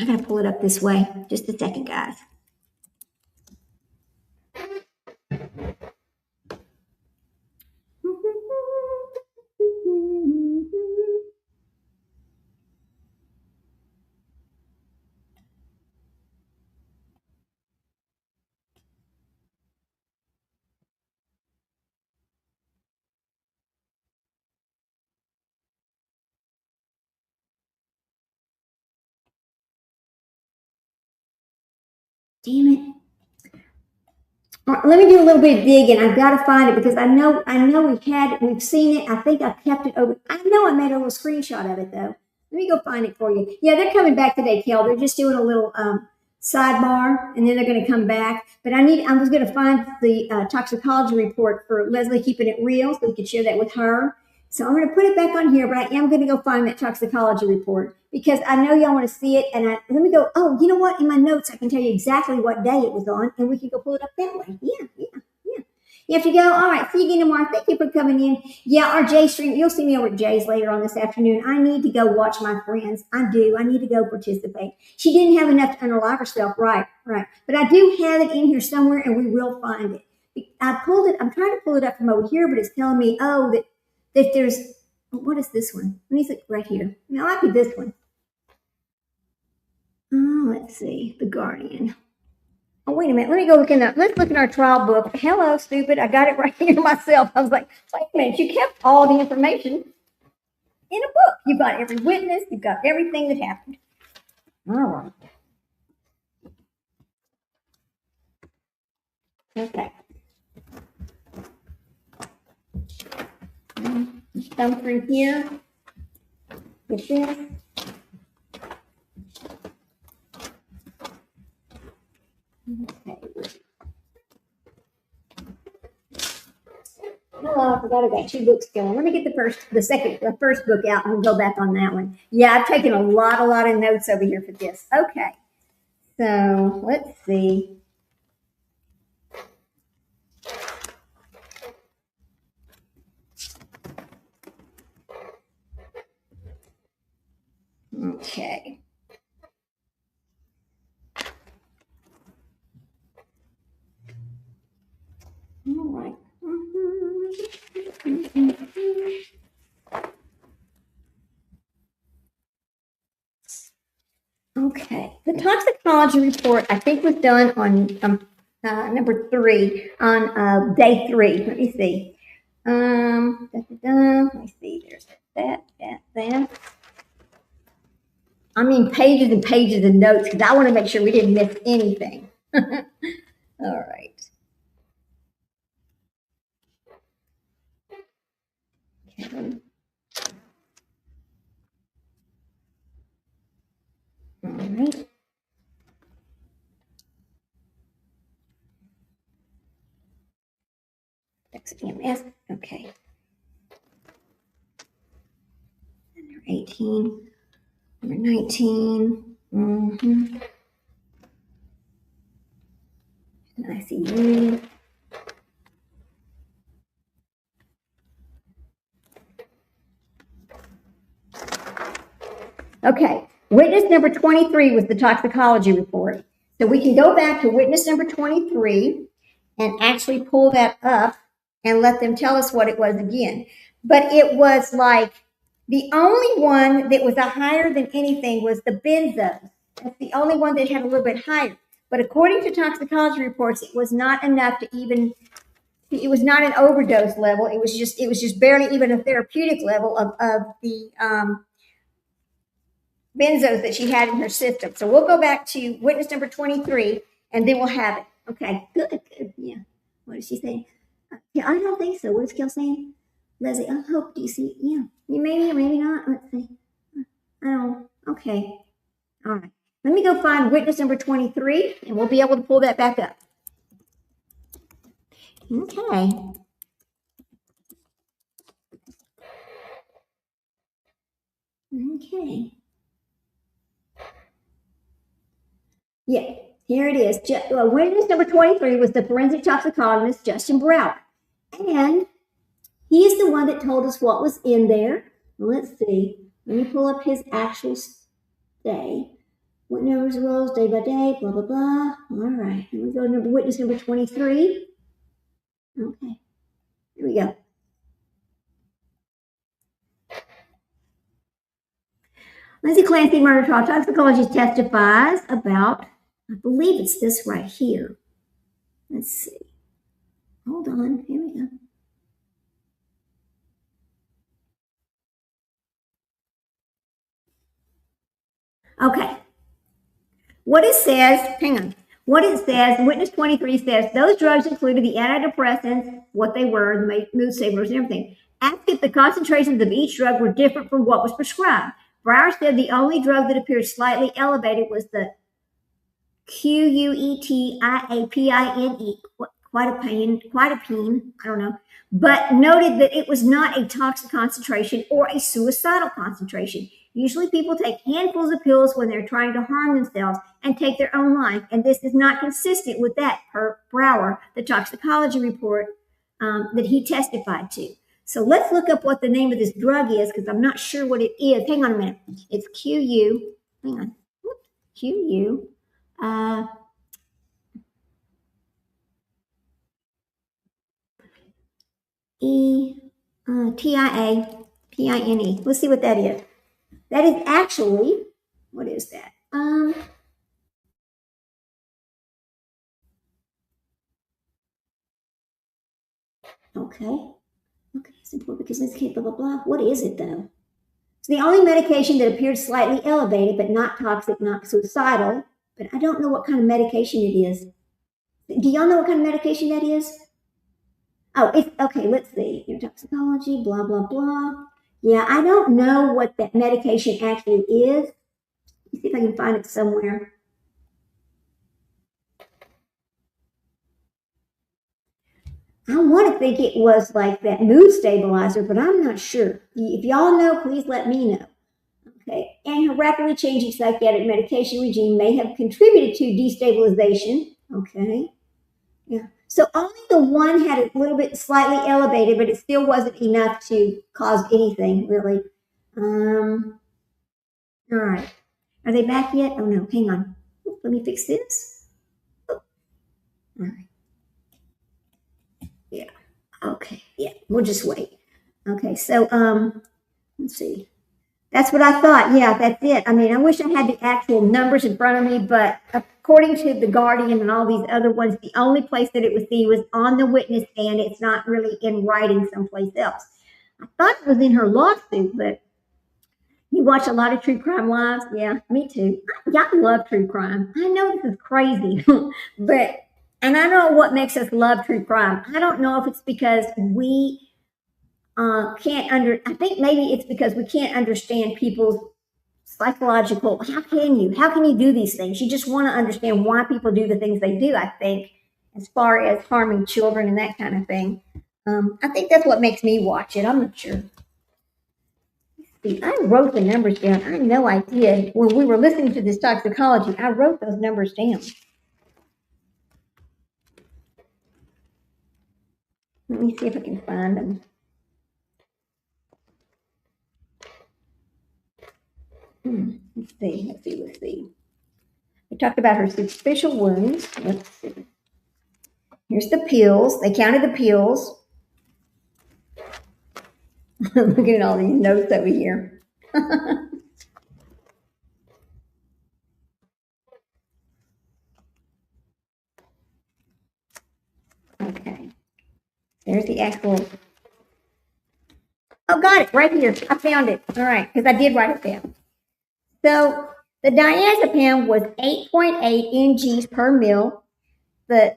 I gotta pull it up this way. Just a second, guys. Damn it. All right, let me do a little bit of digging. I've got to find it because I know we've seen it. I think I kept it over. I know I made a little screenshot of it though. Let me go find it for you. Yeah, they're coming back today, Kel. They're just doing a little sidebar, and then they're going to come back. But I was going to find the toxicology report for Leslie, keeping it real, so we could share that with her. So I'm going to put it back on here, but I am going to go find that toxicology report. because I know y'all want to see it. And let me go. Oh, you know what? In my notes, I can tell you exactly what day it was on, and we can go pull it up that way. Yeah. You have to go. All right. See you again tomorrow. Thank you for coming in. Yeah, our Jay stream. You'll see me over at Jay's later on this afternoon. I need to go watch my friends. I do. I need to go participate. She didn't have enough to unalive herself. Right. But I do have it in here somewhere, and we will find it. I pulled it. I'm trying to pull it up from over here, but it's telling me, that there's, what is this one? Let me look right here. No, it might be this one. Oh, let's see. The Guardian. Oh, wait a minute. Let me go look let's look in our trial book. Hello, stupid. I got it right here myself. I was like, wait a minute. You kept all the information in a book. You've got every witness. You've got everything that happened. All right. Okay. Just thumb through here. Get this. Okay. Oh, I forgot I got 2 books going. Let me get the first book out and we'll go back on that one. Yeah, I've taken a lot of notes over here for this. Okay. So let's see. Okay. All right. Okay. The toxicology report, I think, was done on number 3, on day 3. Let me see. Let me see. There's that. I mean, pages and pages of notes because I want to make sure we didn't miss anything. All right. Okay. All right. EMS. Okay. Number 18. Number 19. Mm-hmm. ICU. Okay. Witness number 23 was the toxicology report. So we can go back to witness number 23 and actually pull that up and let them tell us what it was again. But it was like the only one that was a higher than anything was the benzos. That's the only one that had a little bit higher. But according to toxicology reports, it was not enough to even, it was not an overdose level. It was just barely even a therapeutic level of the benzos that she had in her system. So we'll go back to witness number 23 and then we'll have it. Okay, good. Yeah. What is she saying? Yeah, I don't think so. What is Kel saying? Leslie, I hope you see. Yeah, maybe or maybe not. Let's see. I don't. Okay. All right. Let me go find witness number 23 and we'll be able to pull that back up. Okay. Okay. Yeah, here it is. Witness number 23 was the forensic toxicologist, Justin Brower. And he's the one that told us what was in there. Let's see. Let me pull up his actual stay. What numbers arose day by day, blah, blah, blah. All right. Here we go. Witness number 23. Okay. Here we go. Lindsay Clancy, murder trial toxicologist, testifies about, I believe it's this right here. Let's see. Hold on. Here we go. Okay. What it says, hang on. What it says, witness 23 says, those drugs included the antidepressants, what they were, the mood stabilizers and everything. Asked if the concentrations of each drug were different from what was prescribed. Brower said the only drug that appeared slightly elevated was the quetiapine, quetiapine, I don't know, but noted that it was not a toxic concentration or a suicidal concentration. Usually people take handfuls of pills when they're trying to harm themselves and take their own life, and this is not consistent with that, per Brower, the toxicology report that he testified to. So let's look up what the name of this drug is, because I'm not sure what it is. Hang on a minute. It's QU. Hang on. QU. TIAPINE. Let's see what that is. That is actually, what is that? Okay. Okay, it's important because it's blah, blah, blah. What is it though? It's the only medication that appears slightly elevated, but not toxic, not suicidal. But I don't know what kind of medication it is. Do y'all know what kind of medication that is? Oh, it's okay. Let's see. Your toxicology, blah, blah, blah. Yeah, I don't know what that medication actually is. Let me see if I can find it somewhere. I want to think it was like that mood stabilizer, but I'm not sure. If y'all know, please let me know. Okay, and her rapidly changing psychiatric medication regime may have contributed to destabilization. Okay, yeah. So only the one had a little bit slightly elevated, but it still wasn't enough to cause anything really. All right. Are they back yet? Oh no, hang on. Let me fix this. Oh. All right. Yeah. Okay. Yeah. We'll just wait. Okay. So let's see. That's what I thought. Yeah, that's it. I mean, I wish I had the actual numbers in front of me, but according to The Guardian and all these other ones, the only place that it was seen was on the witness stand. It's not really in writing someplace else. I thought it was in her lawsuit, but you watch a lot of true crime lives? Yeah, me too. Y'all love true crime. I know this is crazy, but, and I don't know what makes us love true crime. I don't know if it's because we I think maybe it's because we can't understand people's psychological, how can you do these things? You just want to understand why people do the things they do, I think, as far as harming children and that kind of thing. I think that's what makes me watch it. I'm not sure. See, I wrote the numbers down. I know I did. When we were listening to this toxicology, I wrote those numbers down. Let me see if I can find them. Let's see. We talked about her superficial wounds. Let's see. Here's the pills. They counted the pills. Looking at all these notes over here. Okay. There's the actual. Oh, got it. Right here. I found it. All right. Because I did write it down. So the diazepam was 8.8 mgs per mil. The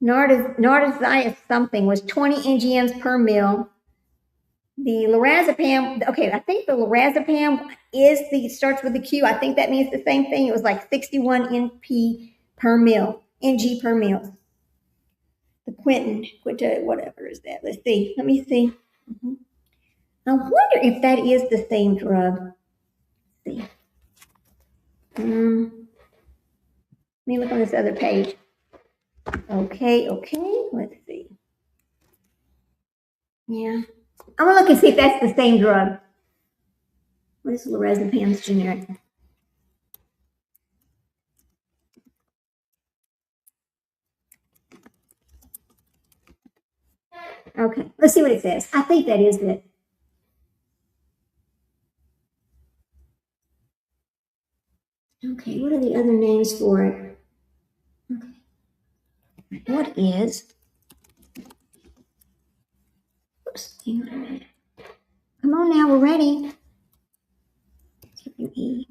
nardazine something was 20 ngms per mil. The lorazepam, okay, I think the lorazepam starts with the Q. I think that means the same thing. It was like 61 NP per mil, NG per mil. The Quinta, whatever is that? Let's see. Let me see. I wonder if that is the same drug. Let's see. Let me look on this other page. Okay. Let's see. Yeah. I'm going to look and see if that's the same drug. What is lorazepam's generic? Okay, let's see what it says. I think that is it. Okay, what are the other names for it? Okay. What is? Oops, hang on a minute. Come on now, we're ready. QE.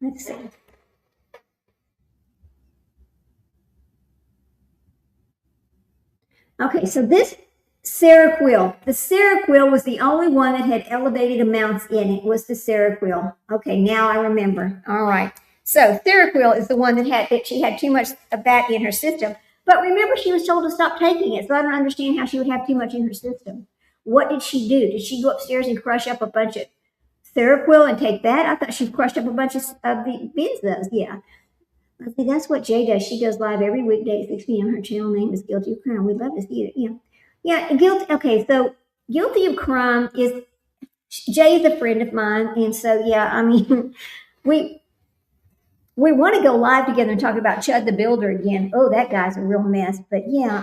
Let's see. Okay, so this Seroquel. The Seroquel was the only one that had elevated amounts in it, was the Seroquel. Okay, now I remember. All right. So Seroquel is the one that she had too much of that in her system. But remember, she was told to stop taking it, so I don't understand how she would have too much in her system. What did she do? Did she go upstairs and crush up a bunch of Seroquel and take that? I thought she crushed up a bunch of the benzos. Yeah. I think that's what Jay does. She goes live every weekday at 6 p.m. Her channel name is Guilty of Crime. We'd love to see it. Yeah. Yeah. Guilty. Okay. So Guilty of Crime is Jay is a friend of mine. And so, yeah, I mean, we want to go live together and talk about Chud the Builder again. Oh, that guy's a real mess. But yeah,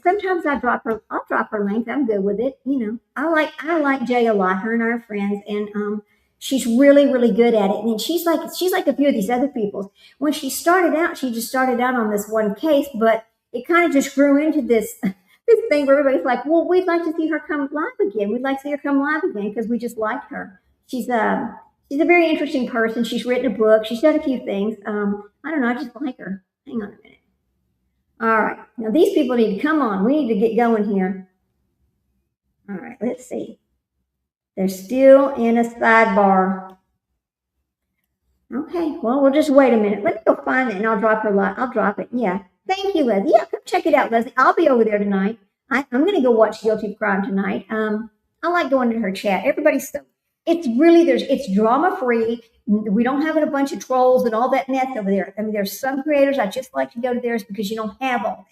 sometimes I'll drop her link. I'm good with it. You know, I like Jay a lot. Her and I are friends, and she's really, really good at it. And she's like a few of these other people. When she started out, she just started out on this one case, but it kind of just grew into this this thing where everybody's like, well, we'd like to see her come live again. We'd like to see her come live again because we just like her. She's a very interesting person. She's written a book. She's done a few things. I don't know. I just like her. Hang on a minute. All right. Now, these people need to come on. We need to get going here. All right. Let's see. They're still in a sidebar. Okay. Well, we'll just wait a minute. Let me go find it, and I'll drop her line. I'll drop it. Yeah. Thank you, Leslie. Yeah, come check it out, Leslie. I'll be over there tonight. I'm going to go watch Guilty of Crime tonight. I like going to her chat. Everybody's so... It's drama free. We don't have a bunch of trolls and all that mess over there. I mean, there's some creators I just like to go to theirs because you don't have all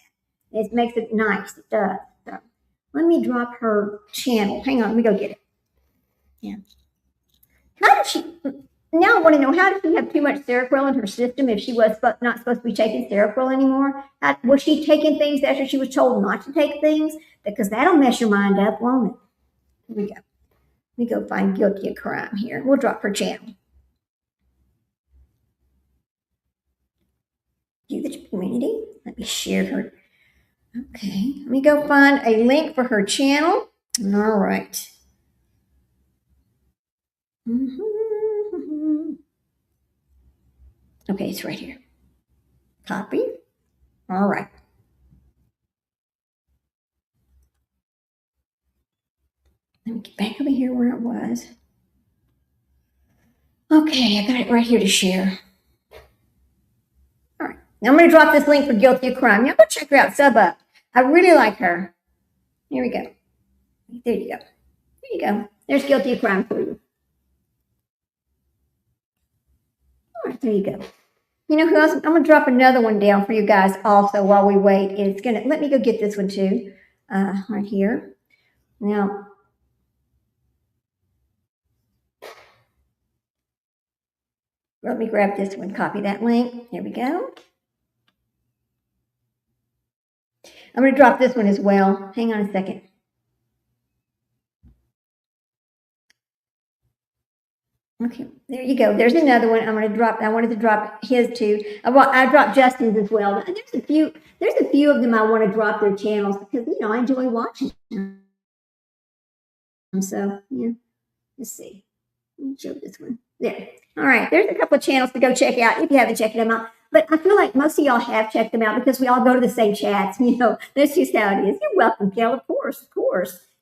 that. It makes it nice. It does. So let me drop her channel. Hang on, let me go get it. Yeah. How did she? Now I want to know, how did she have too much Seroquel in her system if she was not supposed to be taking Seroquel anymore? Was she taking things after she was told not to take things? Because that'll mess your mind up, won't it? Here we go. Let me go find Guilty of Crime here. We'll drop her channel. View the community. Let me share her. Okay. Let me go find a link for her channel. All right. Okay, it's right here. Copy. All right. Let me get back over here where it was. Okay, I got it right here to share. All right. Now I'm going to drop this link for Guilty of Crime. Y'all go check her out. Sub up. I really like her. Here we go. There you go. There you go. There's Guilty of Crime for you. All right, there you go. You know who else? I'm going to drop another one down for you guys also while we wait. It's going to, let me go get this one too. Right here. Now, let me grab this one, copy that link. Here we go. I'm going to drop this one as well. Hang on a second. Okay, there you go. There's another one. I'm going to drop. I wanted to drop his too. I dropped Justin's as well. There's a few of them I want to drop their channels because I enjoy watching them. So yeah, let's see. Let me show this one. There. All right. There's a couple of channels to go check out if you haven't checked them out. But I feel like most of y'all have checked them out because we all go to the same chats. That's just how it is. You're welcome, Kel. Of course.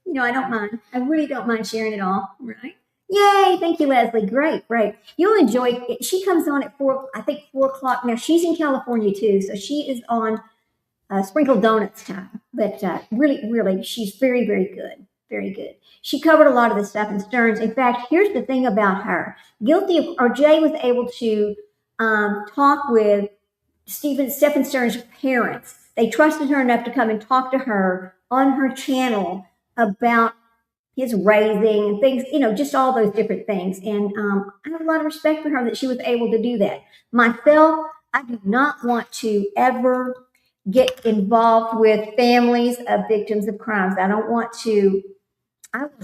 I don't mind. I really don't mind sharing it all. Right. Yay. Thank you, Leslie. Great. You'll enjoy it. She comes on at 4 o'clock. Now, she's in California, too. So she is on Sprinkled Donuts time. But really, she's very, very good. Very good. She covered a lot of the stuff in Stearns. In fact, here's the thing about her. Jay was able to talk with Stephen Stearns' parents. They trusted her enough to come and talk to her on her channel about his raising and things, just all those different things. And I have a lot of respect for her that she was able to do that. Myself, I do not want to ever get involved with families of victims of crimes. I will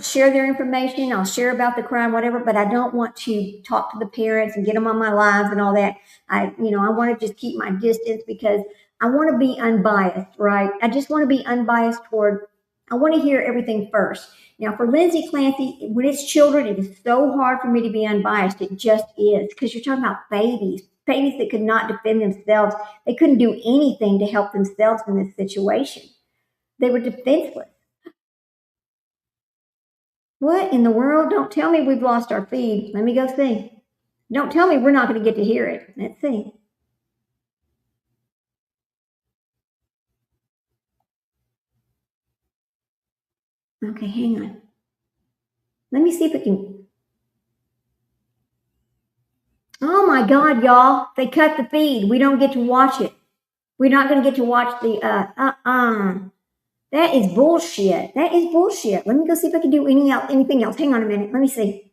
share their information. I'll share about the crime, whatever, but I don't want to talk to the parents and get them on my lives and all that. I want to just keep my distance because I want to be unbiased, right? I just want to be unbiased I want to hear everything first. Now, for Lindsay Clancy, when it's children, it is so hard for me to be unbiased. It just is because you're talking about babies that could not defend themselves. They couldn't do anything to help themselves in this situation. They were defenseless. What in the world? Don't tell me we've lost our feed. Let me go see. Don't tell me we're not going to get to hear it. Let's see. Okay, hang on. Let me see if it can. Oh my God, y'all. They cut the feed. We don't get to watch it. We're not going to get to watch the, That is bullshit. That is bullshit. Let me go see if I can do anything else. Hang on a minute. Let me see.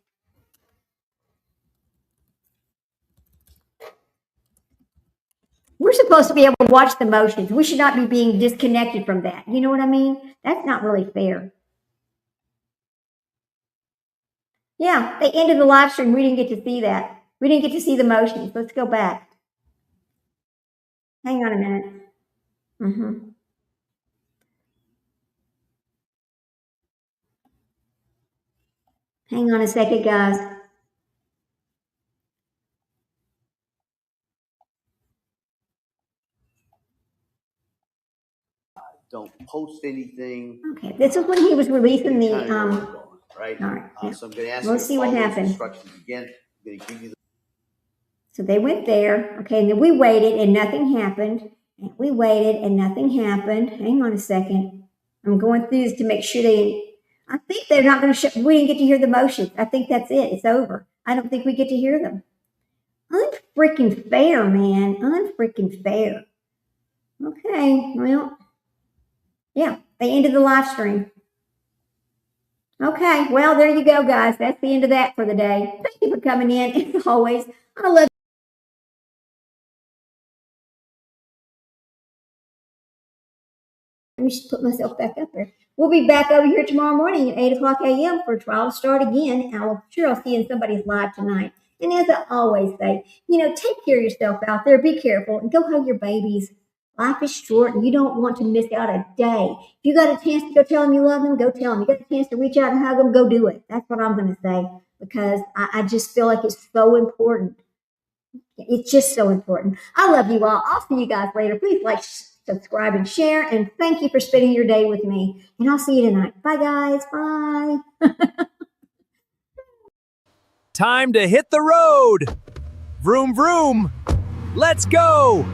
We're supposed to be able to watch the motions. We should not be being disconnected from that. You know what I mean? That's not really fair. Yeah, they ended the live stream. We didn't get to see that. We didn't get to see the motions. Let's go back. Hang on a minute. Hang on a second, guys. Don't post anything. Okay, this is when he was releasing the right. All right. Yeah. So I'm going to ask Let's you see to what follow those happened. instructions again. I'm going to give you the. So they went there. Okay, and then we waited and nothing happened. And we waited and nothing happened. Hang on a second. I'm going through this to make sure I think they're not going to show. We didn't get to hear the motions. I think that's it. It's over. I don't think we get to hear them. Unfreaking fair, man. Unfreaking fair. Okay, well, yeah, they ended the live stream. Okay, well, there you go, guys. That's the end of that for the day. Thank you for coming in. As always, I love Let me just put myself back up there. We'll be back over here tomorrow morning at 8 o'clock a.m. for trial to start again. I'll see you in somebody's live tonight. And as I always say, take care of yourself out there. Be careful and go hug your babies. Life is short and you don't want to miss out a day. If you got a chance to go tell them you love them, go tell them. You got a chance to reach out and hug them, go do it. That's what I'm going to say because I just feel like it's so important. It's just so important. I love you all. I'll see you guys later. Please like, subscribe, and share. And thank you for spending your day with me. And I'll see you tonight. Bye, guys. Bye. Time to hit the road. Vroom, vroom. Let's go.